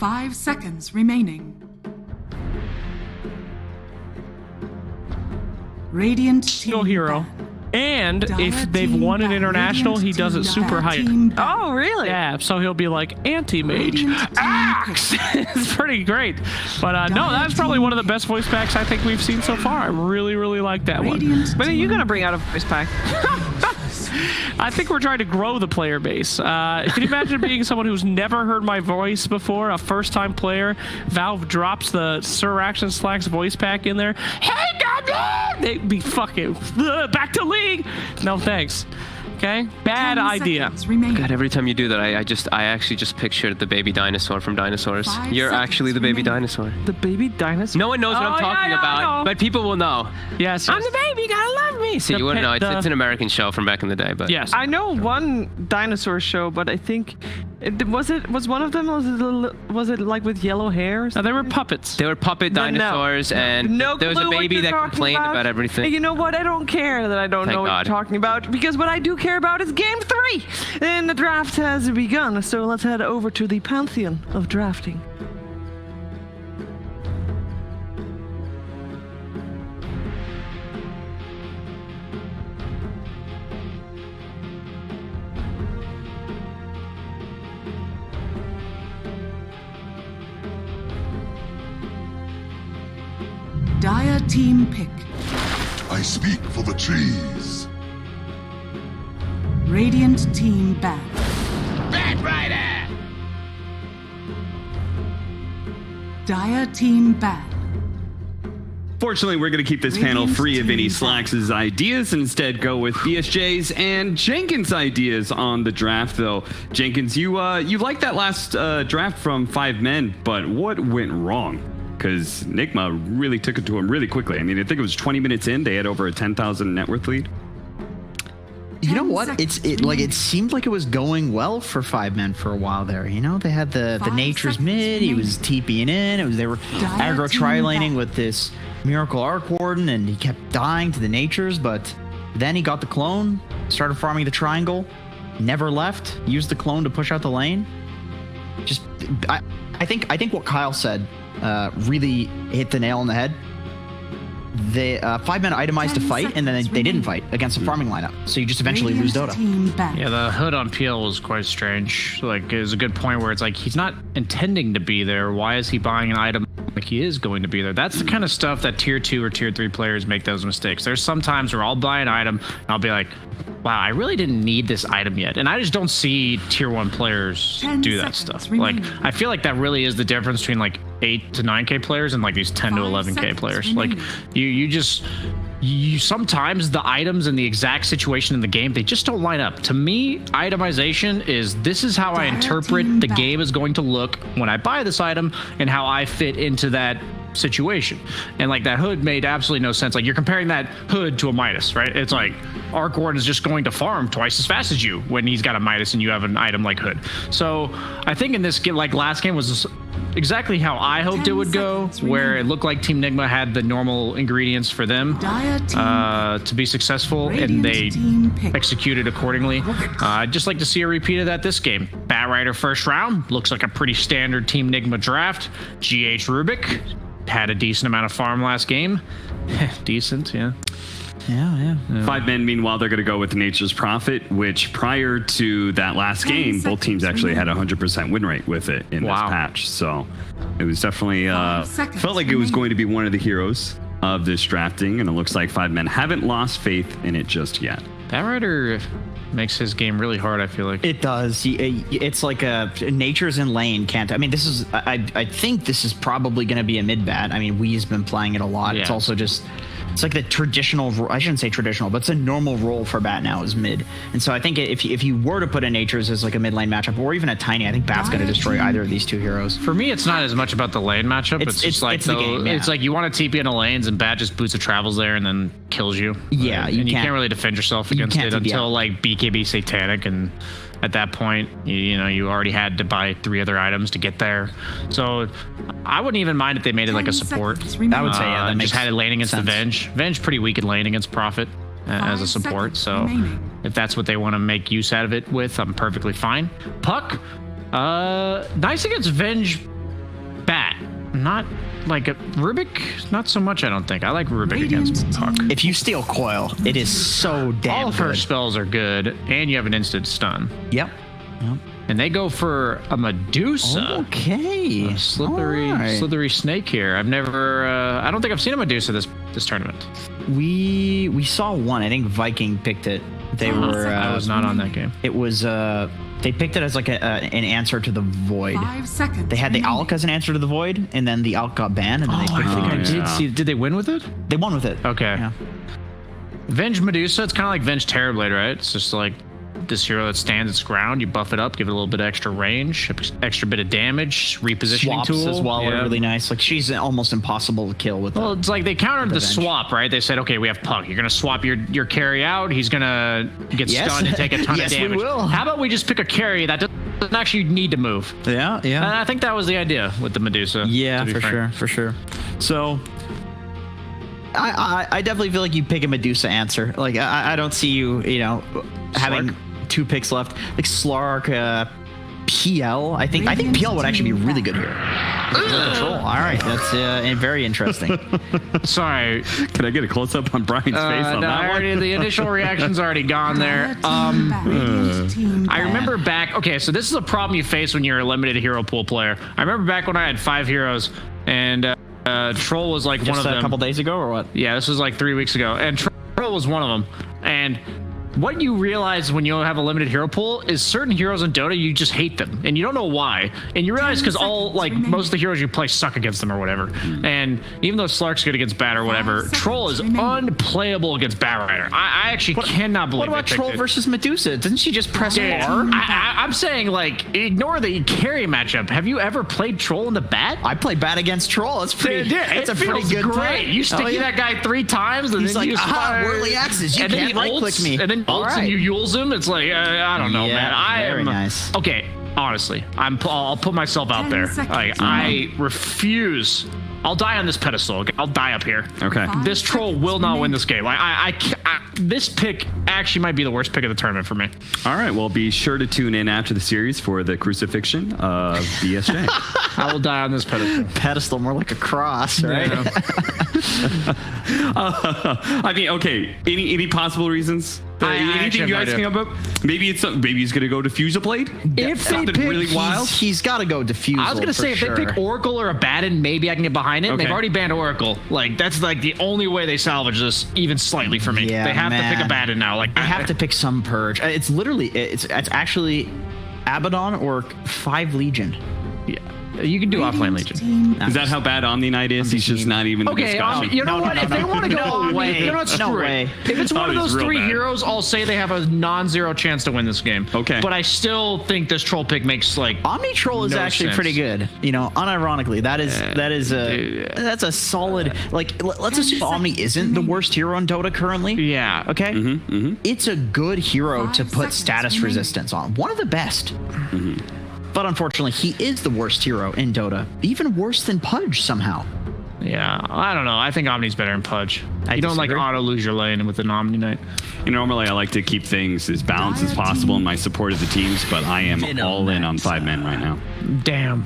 5 seconds remaining. Radiant Single team hero. ban. And Dire if they've team won an ban. international, he Radiant does it team super ban. hype. Team ban. Oh, really? Yeah, so he'll be like anti-mage. Radiant team Axe! It's pretty great. But no, that's probably one of the best voice packs I think we've seen so far. I really, really like that one. When are you going to bring out a voice pack? I think we're trying to grow the player base. Can you imagine being someone who's never heard my voice before, a first-time player? Valve drops the Sir Action Slacks voice pack in there. Hey, Goblin! They'd be fucking back to league. No thanks. Okay, bad idea. God, every time you do that, I actually just pictured the baby dinosaur from Dinosaurs. You're actually the baby dinosaur. The baby dinosaur? No one knows what I'm talking about, but people will know. Yes. I'm the baby, you gotta love me. See, you wouldn't know. It's an American show from back in the day, but yes, I know one dinosaur show, but I think was one of them was it like with yellow hairs? No, they were puppets. They were puppet dinosaurs, and there was a baby that complained about everything. Hey, you know what? I don't care that I don't know what you're talking about, because what I do care about is Game 3, and the draft has begun. So let's head over to the pantheon of drafting. Dire team pick. I speak for the trees. Radiant team ban. Bad Rider! Dire team ban. Fortunately, we're going to keep this panel free of any Slacks' ideas and instead go with BSJ's and Jenkins' ideas on the draft, though. Jenkins, you liked that last draft from 5 men, but what went wrong? Because Nigma really took it to him really quickly. I mean, I think it was 20 minutes in, they had over a 10,000 net worth lead. You know what? It seemed like it was going well for 5 men for a while there. You know, they had the Nature's mid. He was TPing in. They were aggro tri-laning with this Miracle Arc Warden, and he kept dying to the Natures. But then he got the clone, started farming the triangle, never left. Used the clone to push out the lane. I think what Kyle said really hit the nail on the head. The 5 men itemized to fight, and then they didn't fight against the farming lineup. So you just eventually lose Dota. Yeah, the hood on Peel was quite strange. Like, it was a good point where it's like, he's not intending to be there. Why is he buying an item like he is going to be there? That's the kind of stuff that tier 2 or tier 3 players make those mistakes. There's some times where I'll buy an item, and I'll be like, wow, I really didn't need this item yet. And I just don't see tier 1 players do that stuff. Like, I feel like that really is the difference between like 8 to 9K players and like these 10 to 11K players. Like, you sometimes the items in the exact situation in the game, they just don't line up. To me, itemization is, this is how I interpret the game is going to look when I buy this item and how I fit into that situation. And like, that hood made absolutely no sense. Like, you're comparing that hood to a Midas, right? It's like Arc Warden is just going to farm twice as fast as you when he's got a Midas and you have an item like hood. So I think in this game, like last game was exactly how I hoped it would go, where it looked like Team Nigma had the normal ingredients for them to be successful, and they executed accordingly. I'd just like to see a repeat of that this game. Bat Rider first round, looks like a pretty standard Team Nigma draft. GH Rubik had a decent amount of farm last game. Decent, yeah. Yeah. 5 men, meanwhile, they're going to go with Nature's Prophet, which prior to that last game, both teams actually had a 100% win rate with it in this patch. So it was definitely felt like it was going to be one of the heroes of this drafting, and it looks like 5 men haven't lost faith in it just yet. That Rider makes his game really hard, I feel like. It does. It's like Nature's in lane can't. I mean, this is. I think this is probably going to be a mid bat. I mean, Wee's been playing it a lot. Yeah. It's also just. It's like the traditional. I shouldn't say traditional, but it's a normal role for bat now is mid. And so I think if you were to put a Nature's as like a mid lane matchup, or even a Tiny, I think bat's going to destroy either of these two heroes. For me, it's not as much about the lane matchup. It's just like the game, it's like you want to TP into lanes, and bat just boots of travels there and then kills you. Yeah, and you can't really defend yourself against it until like BKB Satanic, and at that point, you already had to buy 3 other items to get there. So I wouldn't even mind if they made it like a support. I would say, yeah, that just had it lane against the Venge. Venge pretty weak at lane against Prophet as a support. So if that's what they want to make use out of it with, I'm perfectly fine. Puck, nice against Venge not like Rubik. Not so much. I don't think I like Rubik against Puck. If you steal Coil, it is so damn All of her spells are good, and you have an instant stun. Yep. And they go for a Medusa. Okay. A slithery snake here. I've never. I don't think I've seen a Medusa this tournament. We saw one. I think Viking picked it. They were. I was not on that game. It was. They picked it as like an answer to the Void. 5 seconds. They had the Alk as an answer to the Void, and then the Alk got banned, and then they picked I think I it. did see. Did they win with it? They won with it. Okay. Yeah. Venge Medusa. It's kind of like Venge Terrorblade, right? It's just like this hero that stands its ground. You buff it up, give it a little bit of extra range, extra bit of damage, repositioning Swaps tool as well yeah. are really nice. Like she's almost impossible to kill with. Well, it's like they countered the Venge. swap, right? They said, okay, we have Puck. You're gonna swap your carry out. He's gonna get stunned and take a ton of damage. We will. How about we just pick a carry that doesn't actually need to move? Yeah. And I think that was the idea with the Medusa. Yeah, for sure. So. I definitely feel like you pick a Medusa answer. Like I don't see you having 2 picks left. Like Slark, PL. I think PL would actually be really good here. Control. All right, that's very interesting. Sorry, can I get a close up on Brian's face on that one? The initial reaction's already gone there. I remember back. Okay, so this is a problem you face when you're a limited hero pool player. I remember back when I had 5 heroes and. Troll was like one of them. A couple days ago or what? Yeah, this was like 3 weeks ago. And Troll was one of them. And what you realize when you have a limited hero pool is certain heroes in Dota, you just hate them. And you don't know why. And you realize because most of the heroes you play suck against them or whatever. And even though Slark's good against Bat or whatever, Troll is unplayable against Bat Rider. I actually cannot believe What about Troll versus Medusa? Doesn't she just press R? I'm saying, like, ignore the carry matchup. Have you ever played Troll in the Bat? I play Bat against Troll. That's pretty. It's a pretty good great. play. You sticky that guy 3 times, and he's then like, you just whirly axes. You can't right click me. And then ults and you yules him. It's like I don't know, man. Very nice. Okay, honestly, I'll put myself out there. Like I refuse. I'll die on this pedestal. Okay? I'll die up here. Okay. This Troll will not win this game. This pick actually might be the worst pick of the tournament for me. All right. Well, be sure to tune in after the series for the crucifixion of BSJ. I will die on this pedestal. Pedestal, more like a cross, right? Yeah. I mean, okay. Any possible reasons? Anything you guys think about? Maybe he's gonna go Diffuser Blade. If they pick, really wild, he's got to go Diffuser. I was gonna say if they pick Oracle or Abaddon, maybe I can get behind it. Okay. They've already banned Oracle. Like that's like the only way they salvage this, even slightly for me. Yeah, they have to pick Abaddon now. Like I have to pick some purge. It's literally it's actually Abaddon or 5 Legion. Yeah. You can do offlane Legion. Is that how bad Omni Knight is? He's just not even the discussion. You know what? If they want to go Omni, you know what? No way. If it's one of those 3 heroes, I'll say they have a non-zero chance to win this game. Okay. But I still think this Troll pick makes like Omni Troll is actually sense. pretty good. Unironically, that's a solid. Like let's assume Omni isn't the worst hero in Dota currently. Yeah. Okay. It's a good hero to put status resistance on. One of the best. But unfortunately, he is the worst hero in Dota. Even worse than Pudge somehow. Yeah, I don't know. I think Omni's better than Pudge. You don't like auto lose your lane with an Omni Knight. Normally I like to keep things as balanced as possible in my support of the teams, but I am all in on 5 men right now. Damn.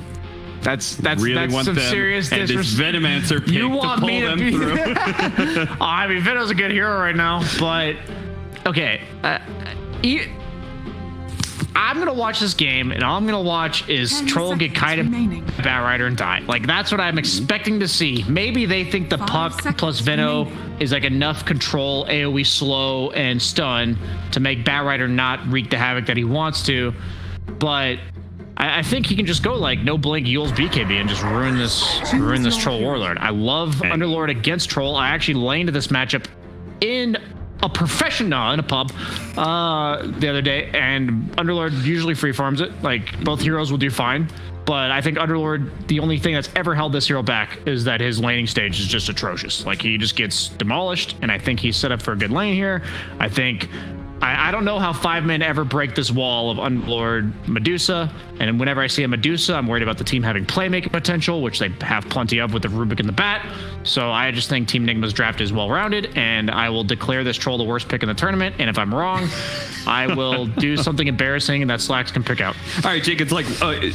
That's really some serious and this Venomancer pick you want to pull me to them be through. I mean, Veno's a good hero right now, but okay. I'm gonna watch this game, and all I'm gonna watch is Troll get kind of Bat Rider and die. Like that's what I'm expecting to see. Maybe they think the Puck plus Veno is like enough control, AoE slow, and stun to make Bat Rider not wreak the havoc that he wants to. But I think he can just go like no blink Yule's BKB and just ruin this Troll Warlord. I love Underlord against Troll. I actually laned this matchup in a professional in a pub the other day, and Underlord usually free farms it. Like both heroes will do fine, but I think Underlord, the only thing that's ever held this hero back is that his laning stage is just atrocious. Like he just gets demolished, and I think he's set up for a good lane here. I think I don't know how 5-men ever break this wall of Unlord Medusa, and whenever I see a Medusa, I'm worried about the team having playmaking potential, which they have plenty of with the Rubik and the Bat. So I just think Team Nigma's draft is well-rounded, and I will declare this troll the worst pick in the tournament, and if I'm wrong, I will do something embarrassing and that Slacks can pick out. All right, Jake, it's like,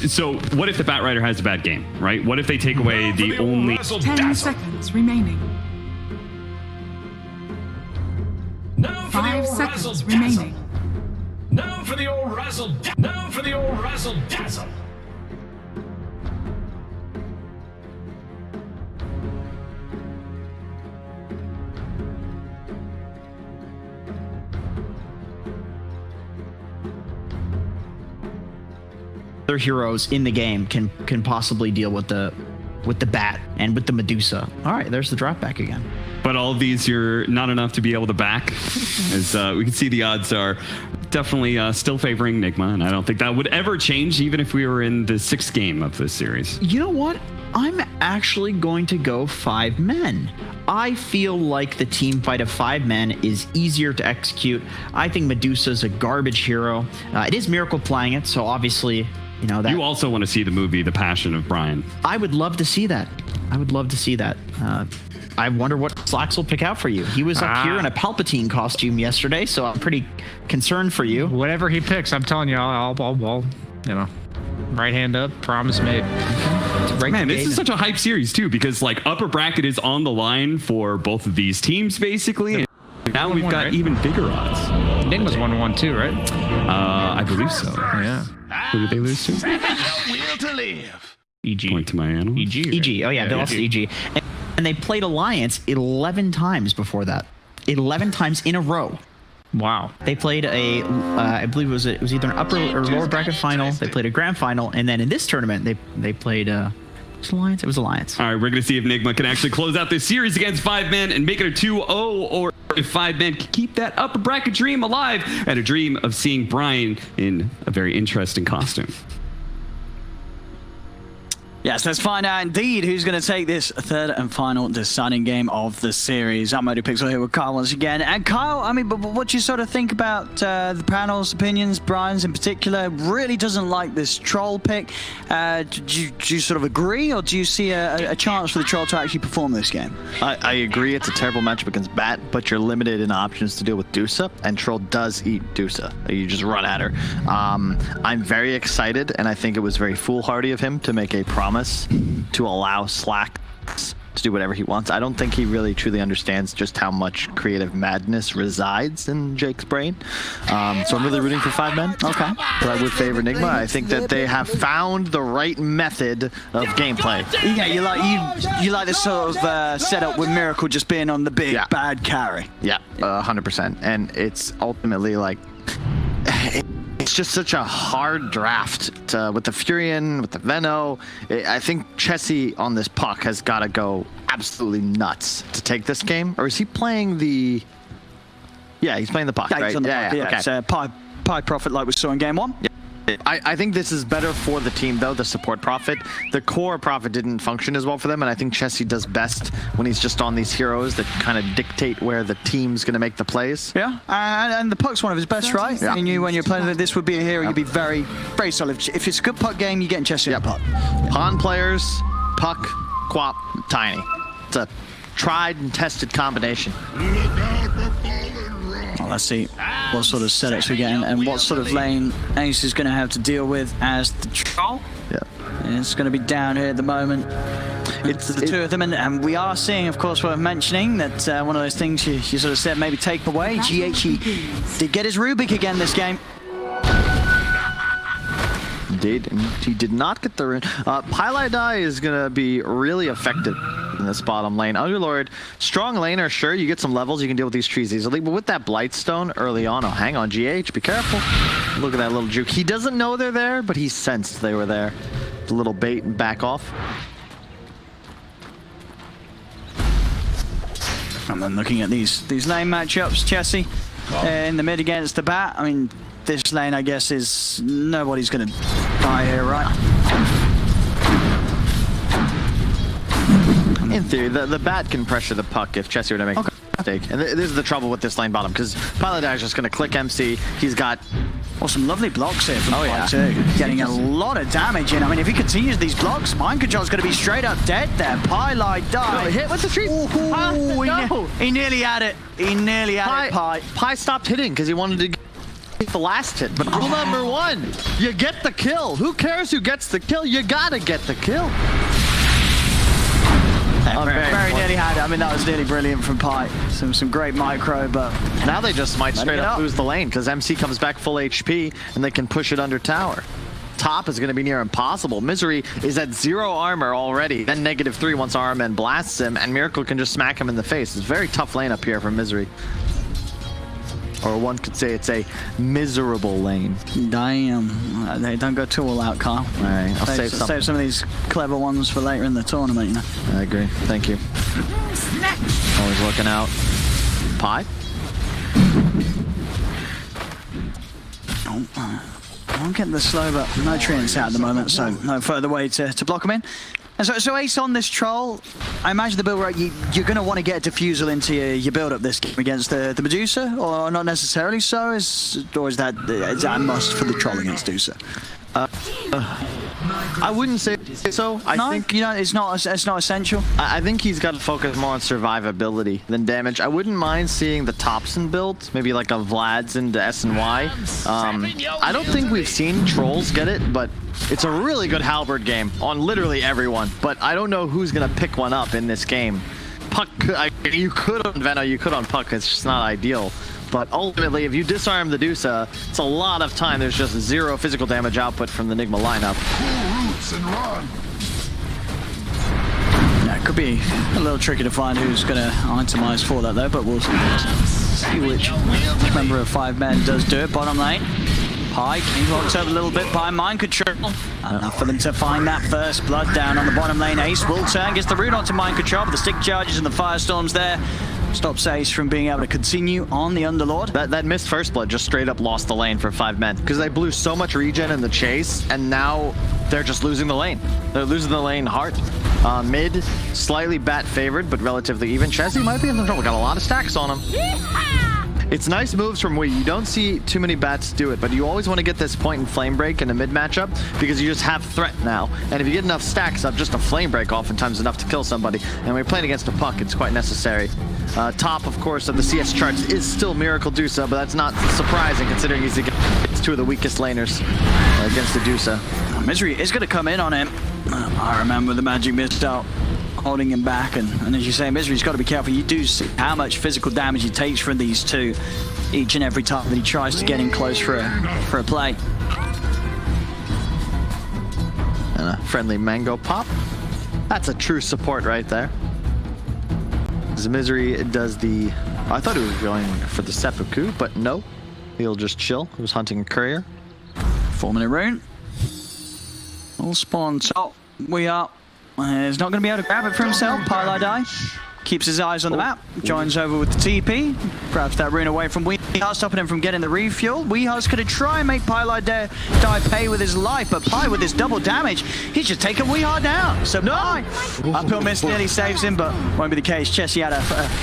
so what if the Bat Rider has a bad game, right? What if they take away the only... 10 seconds remaining. 5 seconds remaining. Now for the old razzle. Now for the old razzle dazzle. Other heroes in the game can possibly deal with the Bat and with the Medusa. All right, there's the drop back again. But all of these, you're not enough to be able to back. As we can see, the odds are definitely still favoring Nigma, and I don't think that would ever change, even if we were in the 6th game of this series. You know what? I'm actually going to go 5 men. I feel like the team fight of 5 men is easier to execute. I think Medusa's a garbage hero. It is Miracle playing it, so obviously, you know that. You also want to see the movie The Passion of Brian. I would love to see that. I would love to see that. I wonder what Slacks will pick out for you. He was up here in a Palpatine costume yesterday, so I'm pretty concerned for you. Whatever he picks, I'm telling you, I'll you know, right hand up, promise made. Right. Man, this is such a hype series too, because like upper bracket is on the line for both of these teams basically. And now we've got right? even bigger odds. Nigma's 1-1 too, right? I believe so. Yeah. Who did they lose to? Will to live. EG. Point to my animal. EG. Right? EG. Oh yeah, they lost to EG. And they played Alliance 11 times before that. 11 times in a row. Wow. They played I believe it was either an upper or lower bracket final. They played a grand final, and then in this tournament they played Alliance. It was Alliance. All right, we're gonna see if Nigma can actually close out this series against 5 men and make it a 2-0, or if 5 men can keep that upper bracket dream alive and a dream of seeing Brian in a very interesting costume. Yes, let's find out indeed who's going to take this 3rd and final deciding game of the series. I'm ModyPixel here with Kyle once again. And Kyle, I mean, but what do you sort of think about the panel's opinions? Brian's in particular really doesn't like this troll pick. Do you sort of agree, or do you see a chance for the troll to actually perform this game? I agree it's a terrible matchup against Bat, but you're limited in options to deal with Dusa, and Troll does eat Dusa. You just run at her. I'm very excited, and I think it was very foolhardy of him to make a promise to allow Slacks to do whatever he wants. I don't think he really truly understands just how much creative madness resides in Jake's brain. So I'm really rooting for 5 men. Okay. But I would favor Nigma. I think that they have found the right method of gameplay. Yeah, you like this sort of setup with Miracle just being on the big bad carry. Yeah, 100%. And it's ultimately like... It's just such a hard draft with the Furion, with the Veno. I think Chessie on this puck has got to go absolutely nuts to take this game. Or is he playing the... Yeah, he's playing the puck, right? He's on the puck, Okay. It's Pie Profit like we saw in game 1. Yeah. I think this is better for the team, though, the support Prophet. The core Prophet didn't function as well for them, and I think Chessie does best when he's just on these heroes that kind of dictate where the team's going to make the plays. Yeah, and the puck's one of his best, right? Yeah. I mean, when you're playing that this would be a hero, you'd be very, very solid. If it's a good puck game, you're getting Chessie on the puck. Pawn players, puck, quap, tiny. It's a tried and tested combination. Well, let's see what sort of setups we're getting and what sort of lane Ace is going to have to deal with as the troll. Yeah. It's going to be down here at the moment. It's the two of them, and we are seeing, of course, worth mentioning that one of those things you sort of said maybe take away. GH did get his Rubik again this game. He did not get the... Pylai Die is going to be really effective in this bottom lane. Underlord, strong laner, sure, you get some levels, you can deal with these trees easily, but with that Blightstone early on, oh, hang on, GH, be careful. Look at that little juke. He doesn't know they're there, but he sensed they were there. The little bait and back off. And then looking at these lane matchups, Chessie in the mid against the Bat. I mean, this lane, I guess, is nobody's going to die here, right? In theory, the Bat can pressure the puck if Chessie were to make mistake. And this is the trouble with this lane bottom, because Pilot is just going to click MC. He's got some lovely blocks here from Pi too. Getting a lot of damage in. I mean, if he continues these blocks, Mind Control's going to be straight up dead there. Pi died. Hit with the tree. He nearly had it. He nearly had it, Pi. Pi stopped hitting because he wanted to get the last hit. But rule number one, you get the kill. Who cares who gets the kill? You gotta get the kill. Very nearly had it. I mean, that was nearly brilliant from Pi. Some great micro, but now they just might straight up lose the lane because MC comes back full HP and they can push it under tower. Top is going to be near impossible. Misery is at 0 armor already, then -3 once RMN blasts him, and Miracle can just smack him in the face. It's a very tough lane up here for Misery. Or one could say it's a miserable lane. Damn. They don't go too all out, Kyle. All right, I'll save some of these clever ones for later in the tournament, you know. I agree. Thank you. Always looking out. Pi? I'm getting the slow, but no treants out at the moment, so no further way to block him in. And so Ace on this troll, I imagine the build right, you're going to want to get a diffusal into your build-up this game against the Medusa, or not necessarily so, is that a must for the troll against Dusa? I wouldn't say so. I think it's not essential. I think he's got to focus more on survivability than damage. I wouldn't mind seeing the Thompson build, maybe like a Vlad's into S&Y. I don't think we've seen trolls get it, but it's a really good halberd game on literally everyone. But I don't know who's gonna pick one up in this game. Puck, you could on Veno, you could on Puck. It's just not ideal. But ultimately, if you disarm the Dusa, it's a lot of time. There's just 0 physical damage output from the Nigma lineup. Yeah, it could be a little tricky to find who's going to itemize for that, though. But we'll see which member of 5 men does do it. Bottom lane. Pi getting locked up a little bit by Mind Control. Enough for them to find that first blood down on the bottom lane. Ace will turn, gets the root onto Mind Control, but the stick charges and the firestorms there stops Ace from being able to continue on the Underlord. That missed first blood just straight up lost the lane for 5 men because they blew so much regen in the chase, and now they're just losing the lane. They're losing the lane hard. Mid, slightly bat favored, but relatively even. Chessie might be in trouble. Got a lot of stacks on him. It's nice moves from Wii. You don't see too many bats do it, but you always want to get this point in flame break in a mid matchup because you just have threat now. And if you get enough stacks up, just a flame break oftentimes enough to kill somebody. And when you're playing against a Puck, it's quite necessary. Top, of course, of the CS charts is still Miracle Dusa, but that's not surprising considering he's against 2 of the weakest laners against the Dusa. Misery is going to come in on him. I remember the Magic Mist out holding him back, and as you say, Misery's got to be careful. You do see how much physical damage he takes from these two each and every time that he tries to get in close for a play. And a friendly mango pop. That's a true support right there. As Misery does the... I thought he was going for the seppuku, but no. He'll just chill. He was hunting a courier. 4-minute rune. All spawn top. We are. He's not going to be able to grab it for himself. Pilot keeps his eyes on the map. Joins over with the TP. Grabs that rune away from Weehaw, stopping him from getting the refuel. Weeha's going to try and make Pilot die pay with his life, but Pi with his double damage, he's just taken Weehaw down. So Pi, uphill miss nearly saves him, but won't be the case. Chessie had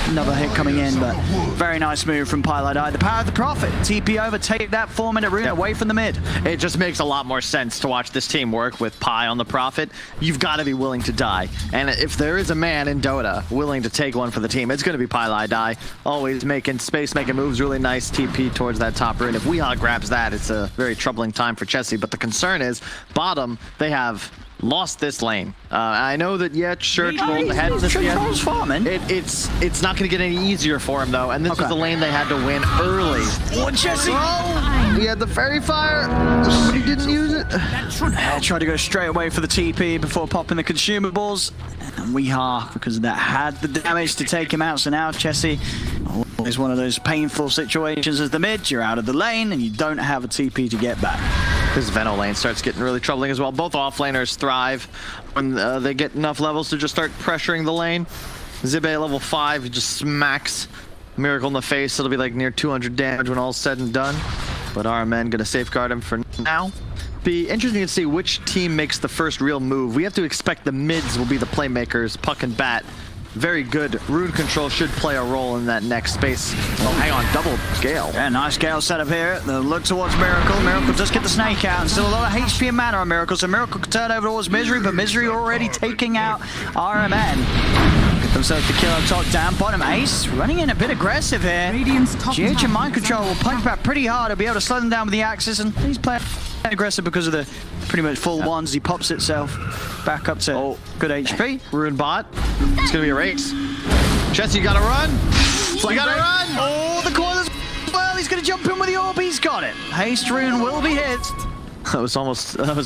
another hit coming in, but very nice move from Pilot. The power of the Prophet. TP over, take that 4-minute rune away from the mid. It just makes a lot more sense to watch this team work with Pi on the Prophet. You've got to be willing to die. And if there is a man in Dota willing to take one for the team, it's going to be Pilot. Always making space, making moves, really nice TP towards that top rune. If Weehaw grabs that, it's a very troubling time for Chessie. But the concern is, bottom, they have lost this lane. I know that, yeah, sure, Troll's ahead this year. Troll's farming. It's not going to get any easier for him, though. And this was the lane they had to win early. Oh, Chessie! He had the fairy fire, but he didn't use it. Tried to go straight away for the TP before popping the consumables. And Weehaw, because of that, had the damage to take him out. So now Chessie is one of those painful situations as the mid. You're out of the lane and you don't have a TP to get back. This Veno lane starts getting really troubling as well. Both offlaners thrive when they get enough levels to just start pressuring the lane. Zibe level 5, he just smacks Miracle in the face. It'll be like near 200 damage when all's said and done. But our men gonna safeguard him for now. Be interesting to see which team makes the first real move. We have to expect the mids will be the playmakers, Puck and Bat, very good. Rune control should play a role in that next space. Oh, hang on, double Gale. Yeah, nice Gale setup here. The look towards Miracle. Miracle does get the snake out. Still a lot of HP and mana on Miracle, so Miracle can turn over towards Misery, but Misery already taking out RMN. Themselves the kill up top, down bottom. Ace running in a bit aggressive here. GH and Mind Control will punch back pretty hard. He'll be able to slow them down with the axis, and he's playing aggressive because of the pretty much full ones. He pops itself back up to good HP. Rune bot. It's gonna be a race. Chess, you gotta run. You gotta run. Oh, the corners. Well, he's gonna jump in with the orb. He's got it. Haste Rune will be hit. That was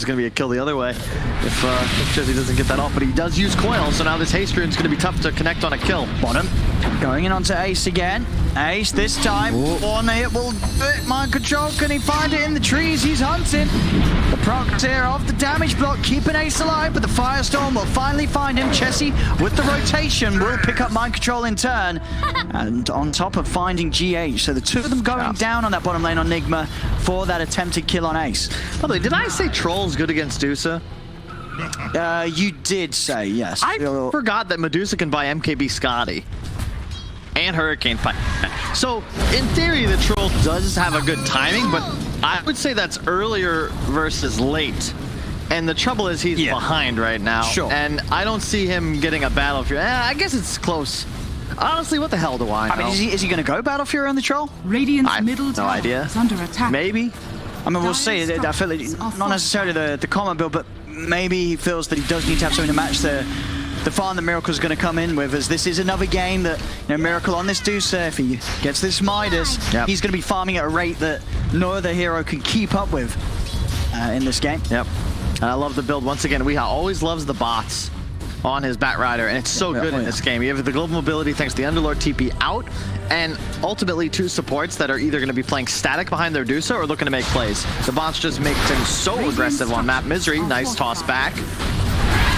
going to be a kill the other way if Chessy doesn't get that off, but he does use coil, so now this haste rune's going to be tough to connect on a kill. Bottom, going in onto Ace again. Ace this time, one hit will do it. Mind Control, can he find it in the trees? He's hunting. The procs here off the damage block, keeping Ace alive, but the Firestorm will finally find him. Chessy with the rotation will pick up Mind Control in turn, and on top of finding GH, so the two of them going down on that bottom lane on Nigma for that attempted kill on Ace. By the way, did I say Troll's good against Dusa? You did say, yes. I forgot that Medusa can buy MKB Scotty. And Hurricane Pipe. So, in theory, the Troll does have a good timing, but I would say that's earlier versus late. And the trouble is he's behind right now. Sure. And I don't see him getting a Battle Fury. I guess it's close. Honestly, what the hell do I know? I mean, is he going to go Battle Fury on the Troll? Radiant's middle no tower idea. is under attack. Maybe. I mean, we'll see. I feel like not necessarily the common build, but maybe he feels that he does need to have something to match the farm that Miracle's going to come in with, as this is another game that, you know, Miracle on this Dusa, if he gets this Midas, he's going to be farming at a rate that no other hero can keep up with in this game. Yep. And I love the build. Once again, Weeha always loves the bots on his Bat Rider, and it's so good in this game. You have the global mobility thanks to the Underlord TP out, and ultimately two supports that are either going to be playing static behind their Dusa or looking to make plays. The bots just make him so aggressive on map. Misery, nice toss back.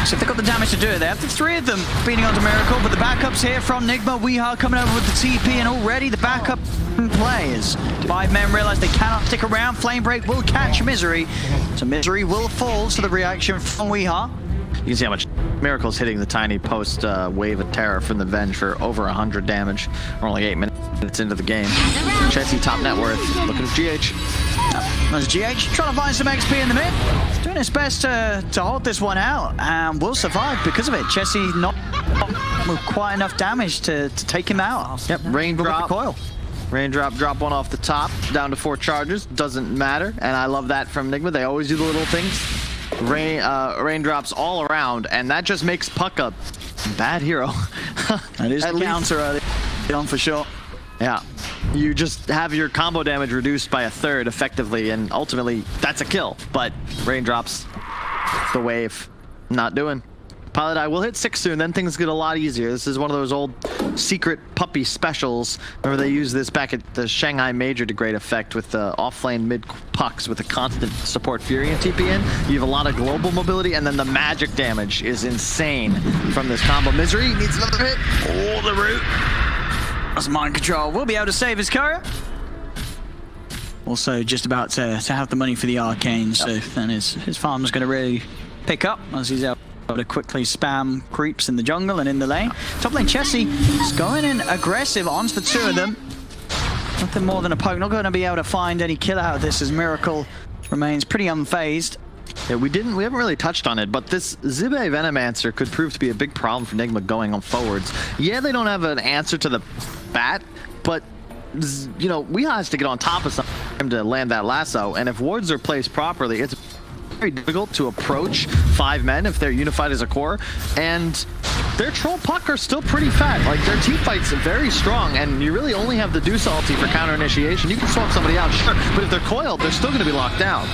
So if they've got the damage to do it, they have the three of them beating onto Miracle, but the backups here from Nigma. Weeha coming over with the TP, and already the backup players. 5 men realize they cannot stick around. Flame Break will catch Misery, so Misery will fall to the reaction from Weeha. You can see how much Miracle's hitting the tiny post wave of terror from the Venge for over 100 damage. We're only 8 minutes into the game. Chessy top net worth. Looking at GH. There's GH trying to find some XP in the mid. Doing his best to hold this one out, and will survive because of it. Chessy not with quite enough damage to take him out. Yep, Raindrop. Raindrop, drop one off the top, down to 4 charges. Doesn't matter, and I love that from Nigma. They always do the little things. Raindrops all around, and that just makes Puck a bad hero. That is the counter early on for sure. Yeah, you just have your combo damage reduced by 1/3 effectively, and ultimately that's a kill. But Raindrops, the wave, not doing. Pilot Eye will hit 6 soon, then things get a lot easier. This is one of those old secret puppy specials. Remember they used this back at the Shanghai Major to great effect with the off-lane mid pucks with a constant support Fury and TP in. You have a lot of global mobility, and then the magic damage is insane from this combo. Misery needs another hit. Oh, the root. That's Mind Control. We'll be able to save his courier. Also just about to have the money for the Arcane, so then his farm's going to really pick up as he's able to quickly spam creeps in the jungle and in the lane. Top lane Chessy is going in aggressive onto the two of them. Nothing more than a poke. Not going to be able to find any kill out of this as Miracle remains pretty unfazed. Yeah, we haven't really touched on it, but this Zibe Venomancer could prove to be a big problem for Nigma going on forwards. Yeah, they don't have an answer to the bat, but you know, Weeha has to get on top of something to land that lasso, and if wards are placed properly, it's very difficult to approach 5 men if they're unified as a core, and their Troll Puck are still pretty fat. Like, their team fight's very strong, and you really only have the Deuce ulti for counter initiation. You can swap somebody out, sure, but if they're coiled, they're still going to be locked down.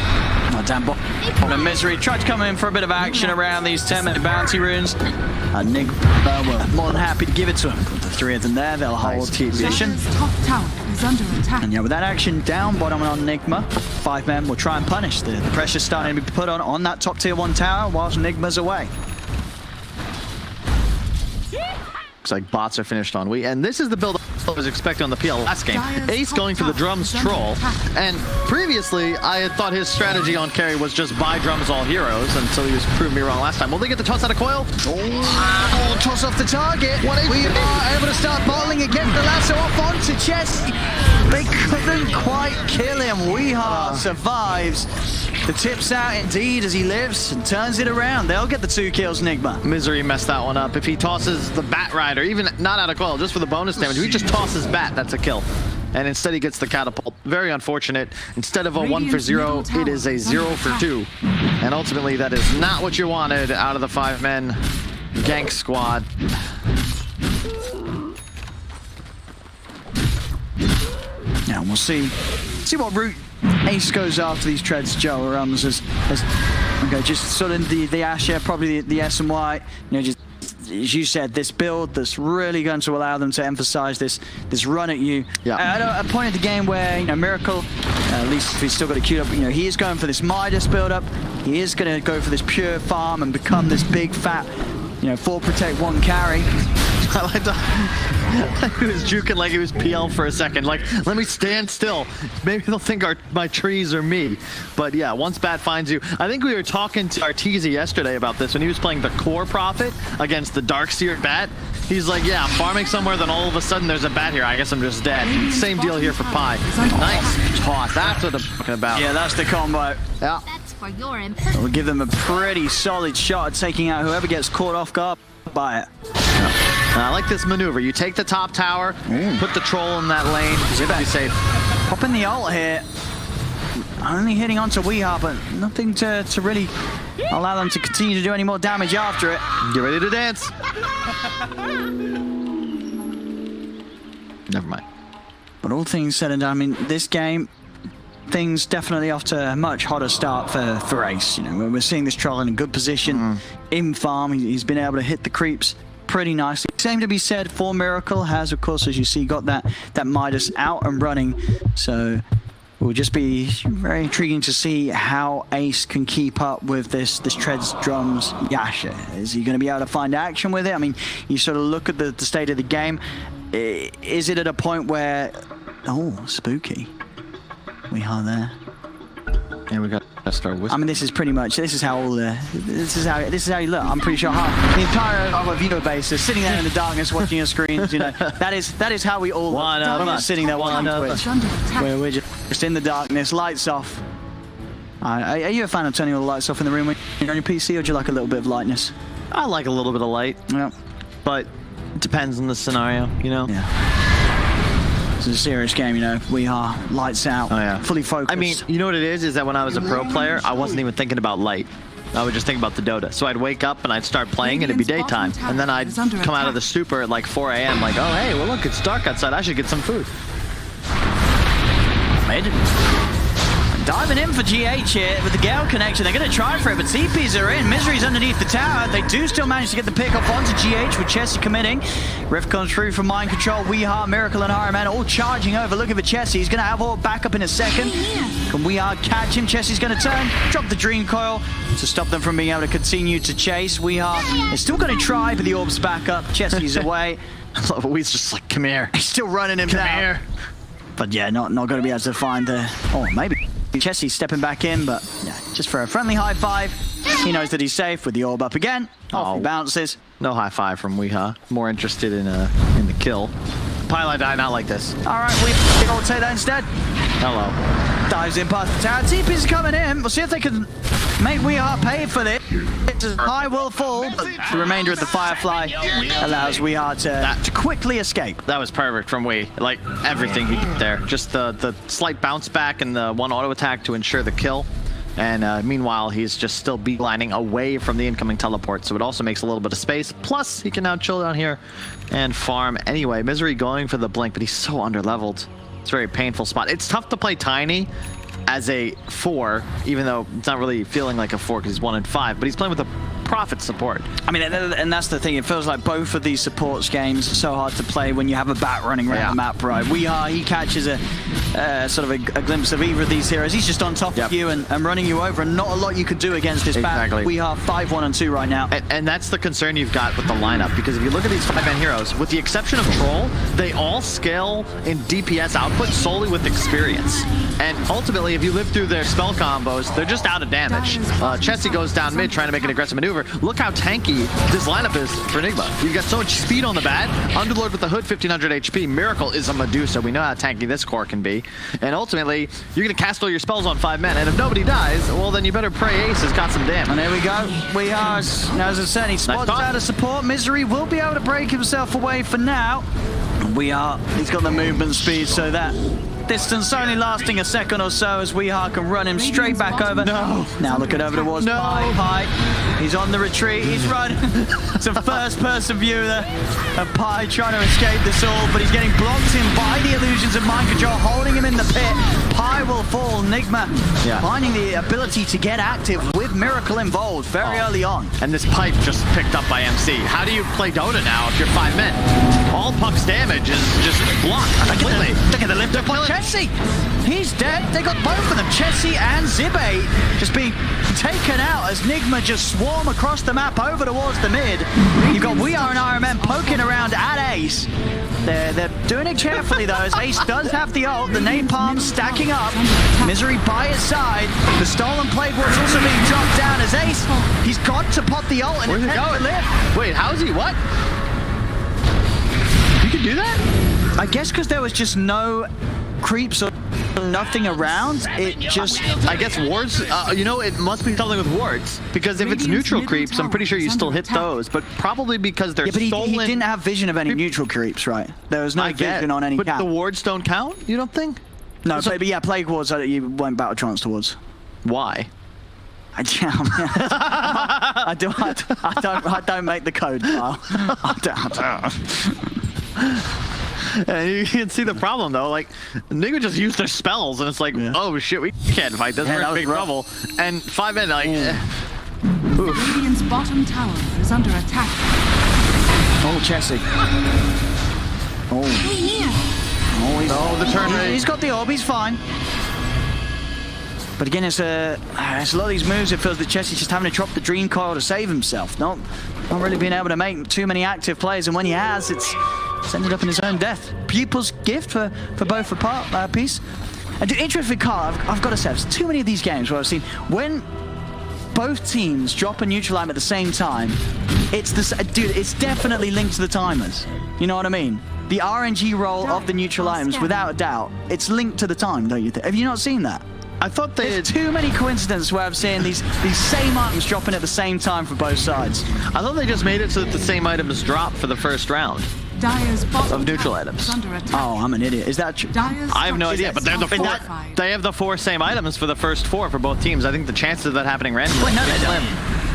Oh, damn, Misery tried to come in for a bit of action around these 10-minute bounty runes. Nigma were more than happy to give it to him. With the 3 of them there, they'll hold position. Top tower is under attack. And yeah, with that action down bottom on Nigma, 5 men will try and punish. The pressure's starting to be put on that top tier 1 tower whilst Nigma's away. Looks like bots are finished on and this is the build I was expecting on the PL last game. Ace going for the drums troll, and previously I had thought his strategy on carry was just buy drums all heroes, and so he was proving me wrong last time. Will they get the toss out of coil? Oh, toss off the target. We are able to start bottling again. The lasso off onto Chess. They couldn't quite kill him. Weehaw survives. The tip's out indeed as he lives and turns it around. They'll get the 2 kills, Nigma. Misery messed that one up. If he tosses the Bat Rider, even not out of coil, just for the bonus damage, if he just tosses Bat, that's a kill. And instead he gets the catapult. Very unfortunate. Instead of a 1 for 0, it is a 0 for 2. And ultimately that is not what you wanted out of the 5-man gank squad. Yeah, we'll see what route Ace goes after these treads, Joe, runs as okay, just sort of the Asher, probably the S and Y, you know, just as you said, this build that's really going to allow them to emphasize this run at you. Yeah. At a point in the game where, you know, Miracle, at least if he's still got it queued up, you know, he is going for this Midas build up. He is going to go for this pure farm and become this big fat, you know, 4 protect 1 carry. I like that. He was juking like he was PL for a second. Like, let me stand still. Maybe they'll think my trees are me. But yeah, once Bat finds you, I think we were talking to Arteezy yesterday about this when he was playing the Core Prophet against the Darkseer Bat. He's like, yeah, I'm farming somewhere, then all of a sudden there's a bat here. I guess I'm just dead. Same deal here for Pi. Nice toss. That's what I'm talking about. Yeah, that's the combo. Yeah. That's for your We'll give them a pretty solid shot at taking out whoever gets caught off guard by it. I like this maneuver. You take the top tower, put the troll in that lane, be safe. Popping the ult here. Only hitting onto Weehaw, but nothing to really allow them to continue to do any more damage after it. Get ready to dance. Never mind. But all things said and done, I mean, this game, things definitely off to a much hotter start for Ace. You know, we're seeing this troll in a good position in farm. He's been able to hit the creeps pretty nicely. Same to be said for Miracle, has of course, as you see, got that Midas out and running. So it will just be very intriguing to see how Ace can keep up with this Treads Drums Yasha. Is he going to be able to find action with it? I mean, you sort of look at the state of the game. Is it at a point where, oh, spooky. We are there. Yeah, we got to start with. I mean, this is how all this is how you look. I'm pretty sure the entire of a viewer base is sitting there in the darkness watching your screens. You know, that is how we all look. One of us. Sitting there watching Twitch, where we're just in the darkness, lights off. Are you a fan of turning all the lights off in the room when you're on your PC, or do you like a little bit of lightness? I like a little bit of light. Yeah, but it depends on the scenario, you know. Yeah. It's a serious game, you know. We are lights out, fully focused. I mean, you know what it is that when I was a pro player, I wasn't even thinking about light. I would just think about the Dota. So I'd wake up and I'd start playing and it'd be daytime. And then I'd come out of the super at like 4 a.m. like, oh, hey, well, look, it's dark outside. I should get some food. Made it. Diving in for GH here with the Gale connection. They're going to try for it, but TPs are in. Misery's underneath the tower. They do still manage to get the pick off onto GH with Chessie committing. Rift comes through from Mind Control. Weehaw, Miracle, and Iron Man all charging over, looking for Chessie. He's going to have all back up in a second. Can Weehaw catch him? Chessie's going to turn, drop the Dream Coil to stop them from being able to continue to chase. Weehaw is still going to try, but the orb's back up. Chessie's away. We's just like, come here. He's still running him down. Come here. But yeah, not going to be able to find the... Oh, maybe. Chessie stepping back in, but yeah, just for a friendly high five. He knows that he's safe with the orb up again. Off he bounces. No high five from Weehaw. More interested in the kill. Pilot die not like this. All right, we'll take that instead. Hello. Dives in past the tower. TP's coming in. We'll see if they can make Weehaw pay for this. High will fall, but the remainder of the Firefly allows Weehaw to quickly escape. That was perfect from Wee. Like, everything he did there. Just the slight bounce back and the one auto attack to ensure the kill. And meanwhile, he's just still beelining away from the incoming teleport, so it also makes a little bit of space. Plus, he can now chill down here and farm anyway. Misery going for the blink, but he's so underleveled. It's a very painful spot. It's tough to play Tiny as a 4, even though it's not really feeling like a 4 because he's 1 and 5, but he's playing with a profit support. I mean, and that's the thing. It feels like both of these supports games are so hard to play when you have a bat running around the map, right? He catches a sort of a glimpse of either of these heroes. He's just on top of you and running you over, and not a lot you could do against this bat. We are 5-1 and 2 right now. And that's the concern you've got with the lineup, because if you look at these 5-man heroes, with the exception of Troll, they all scale in DPS output solely with experience. And ultimately, if you live through their spell combos, they're just out of damage. Chessie goes down mid trying to make an aggressive maneuver. Look how tanky this lineup is for Nigma. You've got so much speed on the bat. Underlord with the hood, 1500 HP. Miracle is a Medusa. We know how tanky this core can be. And ultimately, you're going to cast all your spells on 5 men. And if nobody dies, well, then you better pray Ace has got some damage. And there we go. We are, as I said, he spots out of support. Misery will be able to break himself away for now. He's got the movement speed, so that distance only lasting a second or so as Weehaw can run him straight back over. No. Now looking over towards Pi. He's on the retreat. He's running. It's a first-person view there of Pi trying to escape this all, but he's getting blocked in by the illusions of mind control, holding him in the pit. Pi will fall. Nigma finding the ability to get active with Miracle involved very early on. And this pipe just picked up by MC. How do you play Dota now if you're 5 men? All Puck's damage is just blocked completely. Look at the lift up on Chessie. He's dead. They got both of them. Chessie and Zibe just being taken out as Nigma just swarm across the map over towards the mid. You've got We Are an RMM poking around at Ace. They're doing it carefully though, as Ace does have the ult. The napalm stacking up. Misery by his side. The stolen plague ward's also being dropped down as Ace. He's got to pop the ult and where's it going? Wait, how is he? What? You can do that? I guess because there was just no creeps or nothing around. It just, I guess wards, you know, it must be something with wards, because if it's neutral creeps, I'm pretty sure you still hit those, but probably because they're stolen. He didn't have vision of any neutral creeps, right? There was no vision on any cap. But the wards don't count, you don't think? No, but yeah, plague wards you won't battle trance towards. Why? I don't make the code, Kyle. I don't. And you can see the problem though, like Nigma just used their spells and it's like, oh shit, we can't fight this, we're in big trouble. And 5 men like Radiant's bottom tower is under attack. Oh, Chessie. The turn rate. He's got the orb, he's fine. But again, it's a lot of these moves, it feels that Chessie's just having to drop the Dream Coil to save himself. Not really being able to make too many active plays, and when he has, it's ended up in his own death. Pupil's gift for both a piece. And interesting, Carl, I've got to say, there's too many of these games where I've seen when both teams drop a neutral item at the same time, it's definitely linked to the timers. You know what I mean? The RNG roll of the neutral items, without a doubt, it's linked to the time, don't you think? Have you not seen that? I thought there's too many coincidences where I'm seeing these same items dropping at the same time for both sides. I thought they just made it so that the same items drop for the first round of neutral items. Oh, I'm an idiot. Is that true? I have no idea, but they have the 4 same items for the first 4 for both teams. I think the chances of that happening randomly Wait, no, they slim.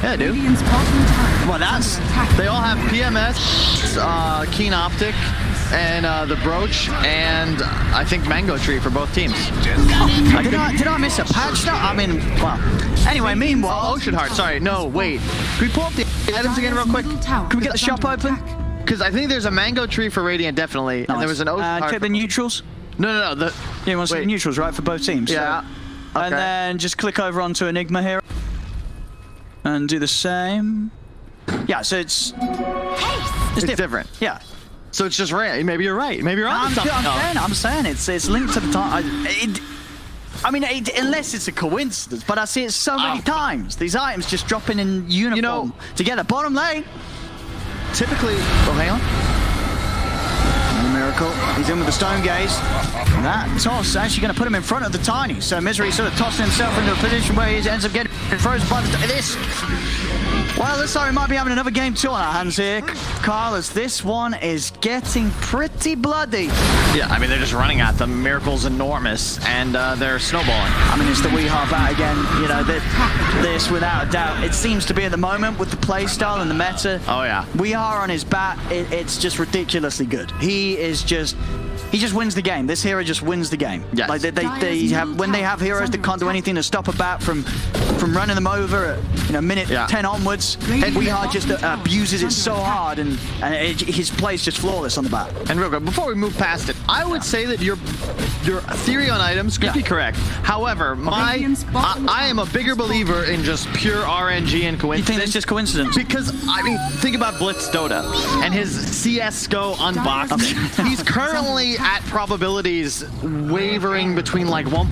Yeah, they do. Well, they all have PMS, Keen Optic, and the Brooch, and I think Mango Tree for both teams. Did I miss a patch? No, I mean, well. Anyway, meanwhile, Ocean Heart. Sorry, no, wait. Can we pull up the items again real quick? Can we get the shop open? Because I think there's a Mango Tree for Radiant, definitely, and there was an Ocean Heart. Check the neutrals. No. Yeah, you want to see the neutrals, right, for both teams? Yeah. So, and then just click over onto Enigma here. And do the same. Yeah, so it's different. Yeah. So it's just random. Maybe you're right. Maybe you're on something. I'm saying it's linked to the time. I mean, unless it's a coincidence, but I see it so many times. These items just dropping in uniform together. Bottom lane. Typically, hang on. Miracle. He's in with the Stone Gaze. That toss actually going to put him in front of the Tiny. So Misery sort of tossing himself into a position where he ends up getting frozen by this. Well, looks like we might be having another game 2 on our hands here, Carl, as this one is getting pretty bloody. Yeah, I mean, they're just running at them. Miracle's enormous, and they're snowballing. I mean, it's the Weehaw bat again. You know, this, without a doubt, it seems to be at the moment with the playstyle and the meta. Oh, yeah. Weehaw on his bat, it's just ridiculously good. He is just he just wins the game. This hero just wins the game. Yes. Like they have when they have heroes that can't do anything to stop a bat from running them over at minute 10 onwards. Weehard just abuses it so hard, and his play's just flawless on the bat. And real quick, before we move past it, I would say that your theory on items could be correct. However, I am a bigger believer in just pure RNG and coincidence. You think it's just coincidence? Because, I mean, think about Blitz Dota and his CSGO unboxing. He's currently at probabilities wavering between like 1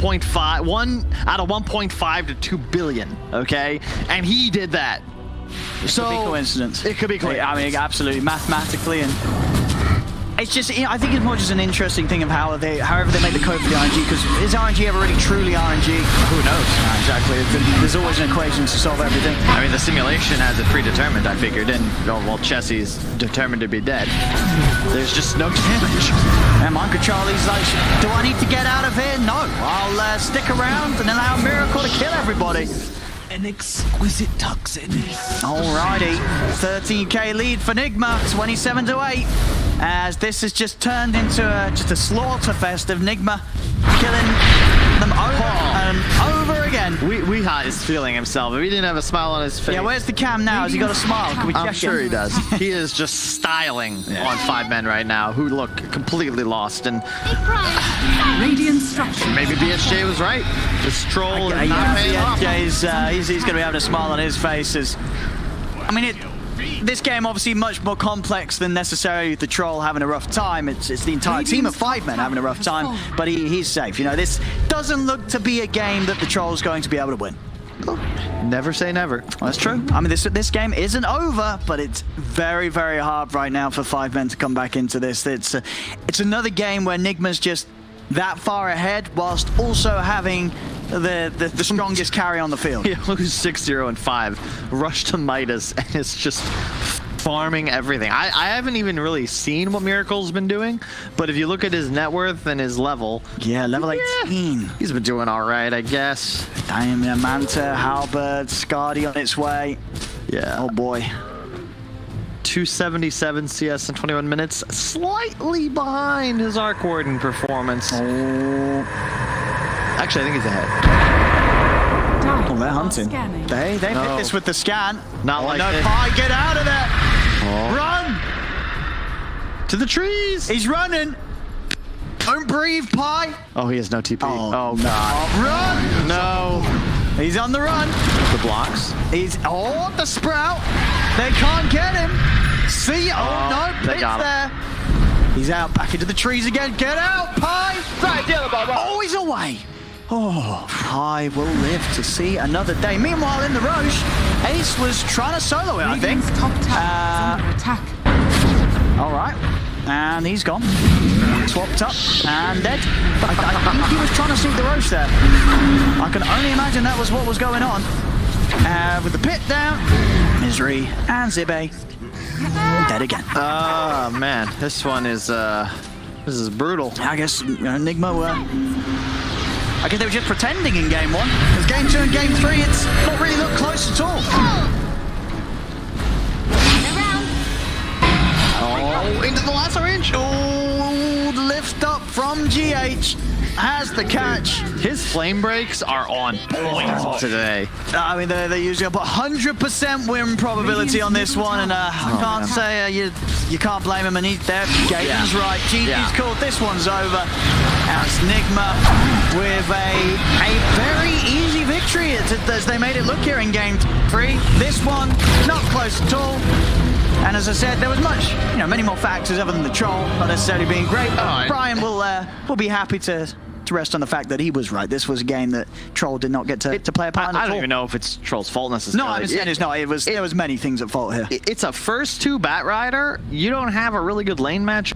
out of 1.5 to 2 billion, okay? And he did that. So it could be coincidence. It could be coincidence. I mean, absolutely, mathematically, and it's just, I think it's more just an interesting thing of however they make the code for the RNG, because is RNG ever really truly RNG? Who knows? Exactly. There's always an equation to solve everything. I mean, the simulation has it predetermined, I figured, and well, Chessie's determined to be dead. There's just no damage. And Mind Control, he's like, do I need to get out of here? No. I'll stick around and allow Miracle to kill everybody. An exquisite toxin. Alrighty, 13k lead for Nigma, 27-8. As this has just turned into just a slaughter fest of Nigma killing them over and over again. Weehard is feeling himself. If he didn't have a smile on his face. Yeah, where's the cam now? Has he got a smile? Can we check I'm sure he does. He is just styling on 5 men right now, who look completely lost. And Radiant structure. maybe BSJ was right. This troll is not paying off. He's going to be having a smile on his face. I mean, this game obviously much more complex than necessarily the troll having a rough time. It's the entire team of 5 men having a rough time, but he's safe. This doesn't look to be a game that the troll's going to be able to win. Never say never. Well, that's true. I mean, this game isn't over, but it's very, very hard right now for 5 men to come back into this. It's another game where Nigma's just that far ahead, whilst also having the strongest carry on the field. Yeah, lose 6-0 and 5. Rush to Midas, and it's just farming everything. I haven't even really seen what Miracle's been doing, but if you look at his net worth and his level, level 18. He's been doing all right, I guess. Damn, Manta, Halberd, Scardy on its way. Yeah. Oh boy. 277 CS in 21 minutes, slightly behind his Arc Warden performance. Actually, I think he's ahead. Oh, they're hunting. They hit this with the scan. Not like no, this. Pi, get out of there! Run! To the trees! He's running! Don't breathe, Pi! Oh, he has no TP. Oh God. Run! No. He's on the run. The blocks. He's the sprout. They can't get him. See? No, Pit's there. He's out back into the trees again. Get out, Pi! Oh, he's away. Oh, Pi will live to see another day. Meanwhile, in the Roche, Ace was trying to solo it, I think. Attack. All right. And he's gone. Swapped up and dead. I think he was trying to sneak the Roche there. I can only imagine that was what was going on. With the pit down, Misery and Zibe dead again. Oh man, this one is brutal. I guess Nigma I guess they were just pretending in game 1. Because game 2 and game 3, it's not really looked close at all. Oh, into the last orange. Oh, lift up from GH. Has the catch. His flame breaks are on point today. I mean, they usually put 100% win probability on this one, and I can't say you can't blame him. And there, Gaten's right. GG's called this one's over. As Nigma with a very easy victory as they made it look here in game 3. This one not close at all. And as I said, there was many more factors other than the troll not necessarily being great. But Brian will be happy to rest on the fact that he was right. This was a game that Troll did not get to play a part in. I don't even know if it's Troll's fault necessarily. No, I'm saying it's not. There was many things at fault here. It's a first 2 Bat Rider. You don't have a really good lane match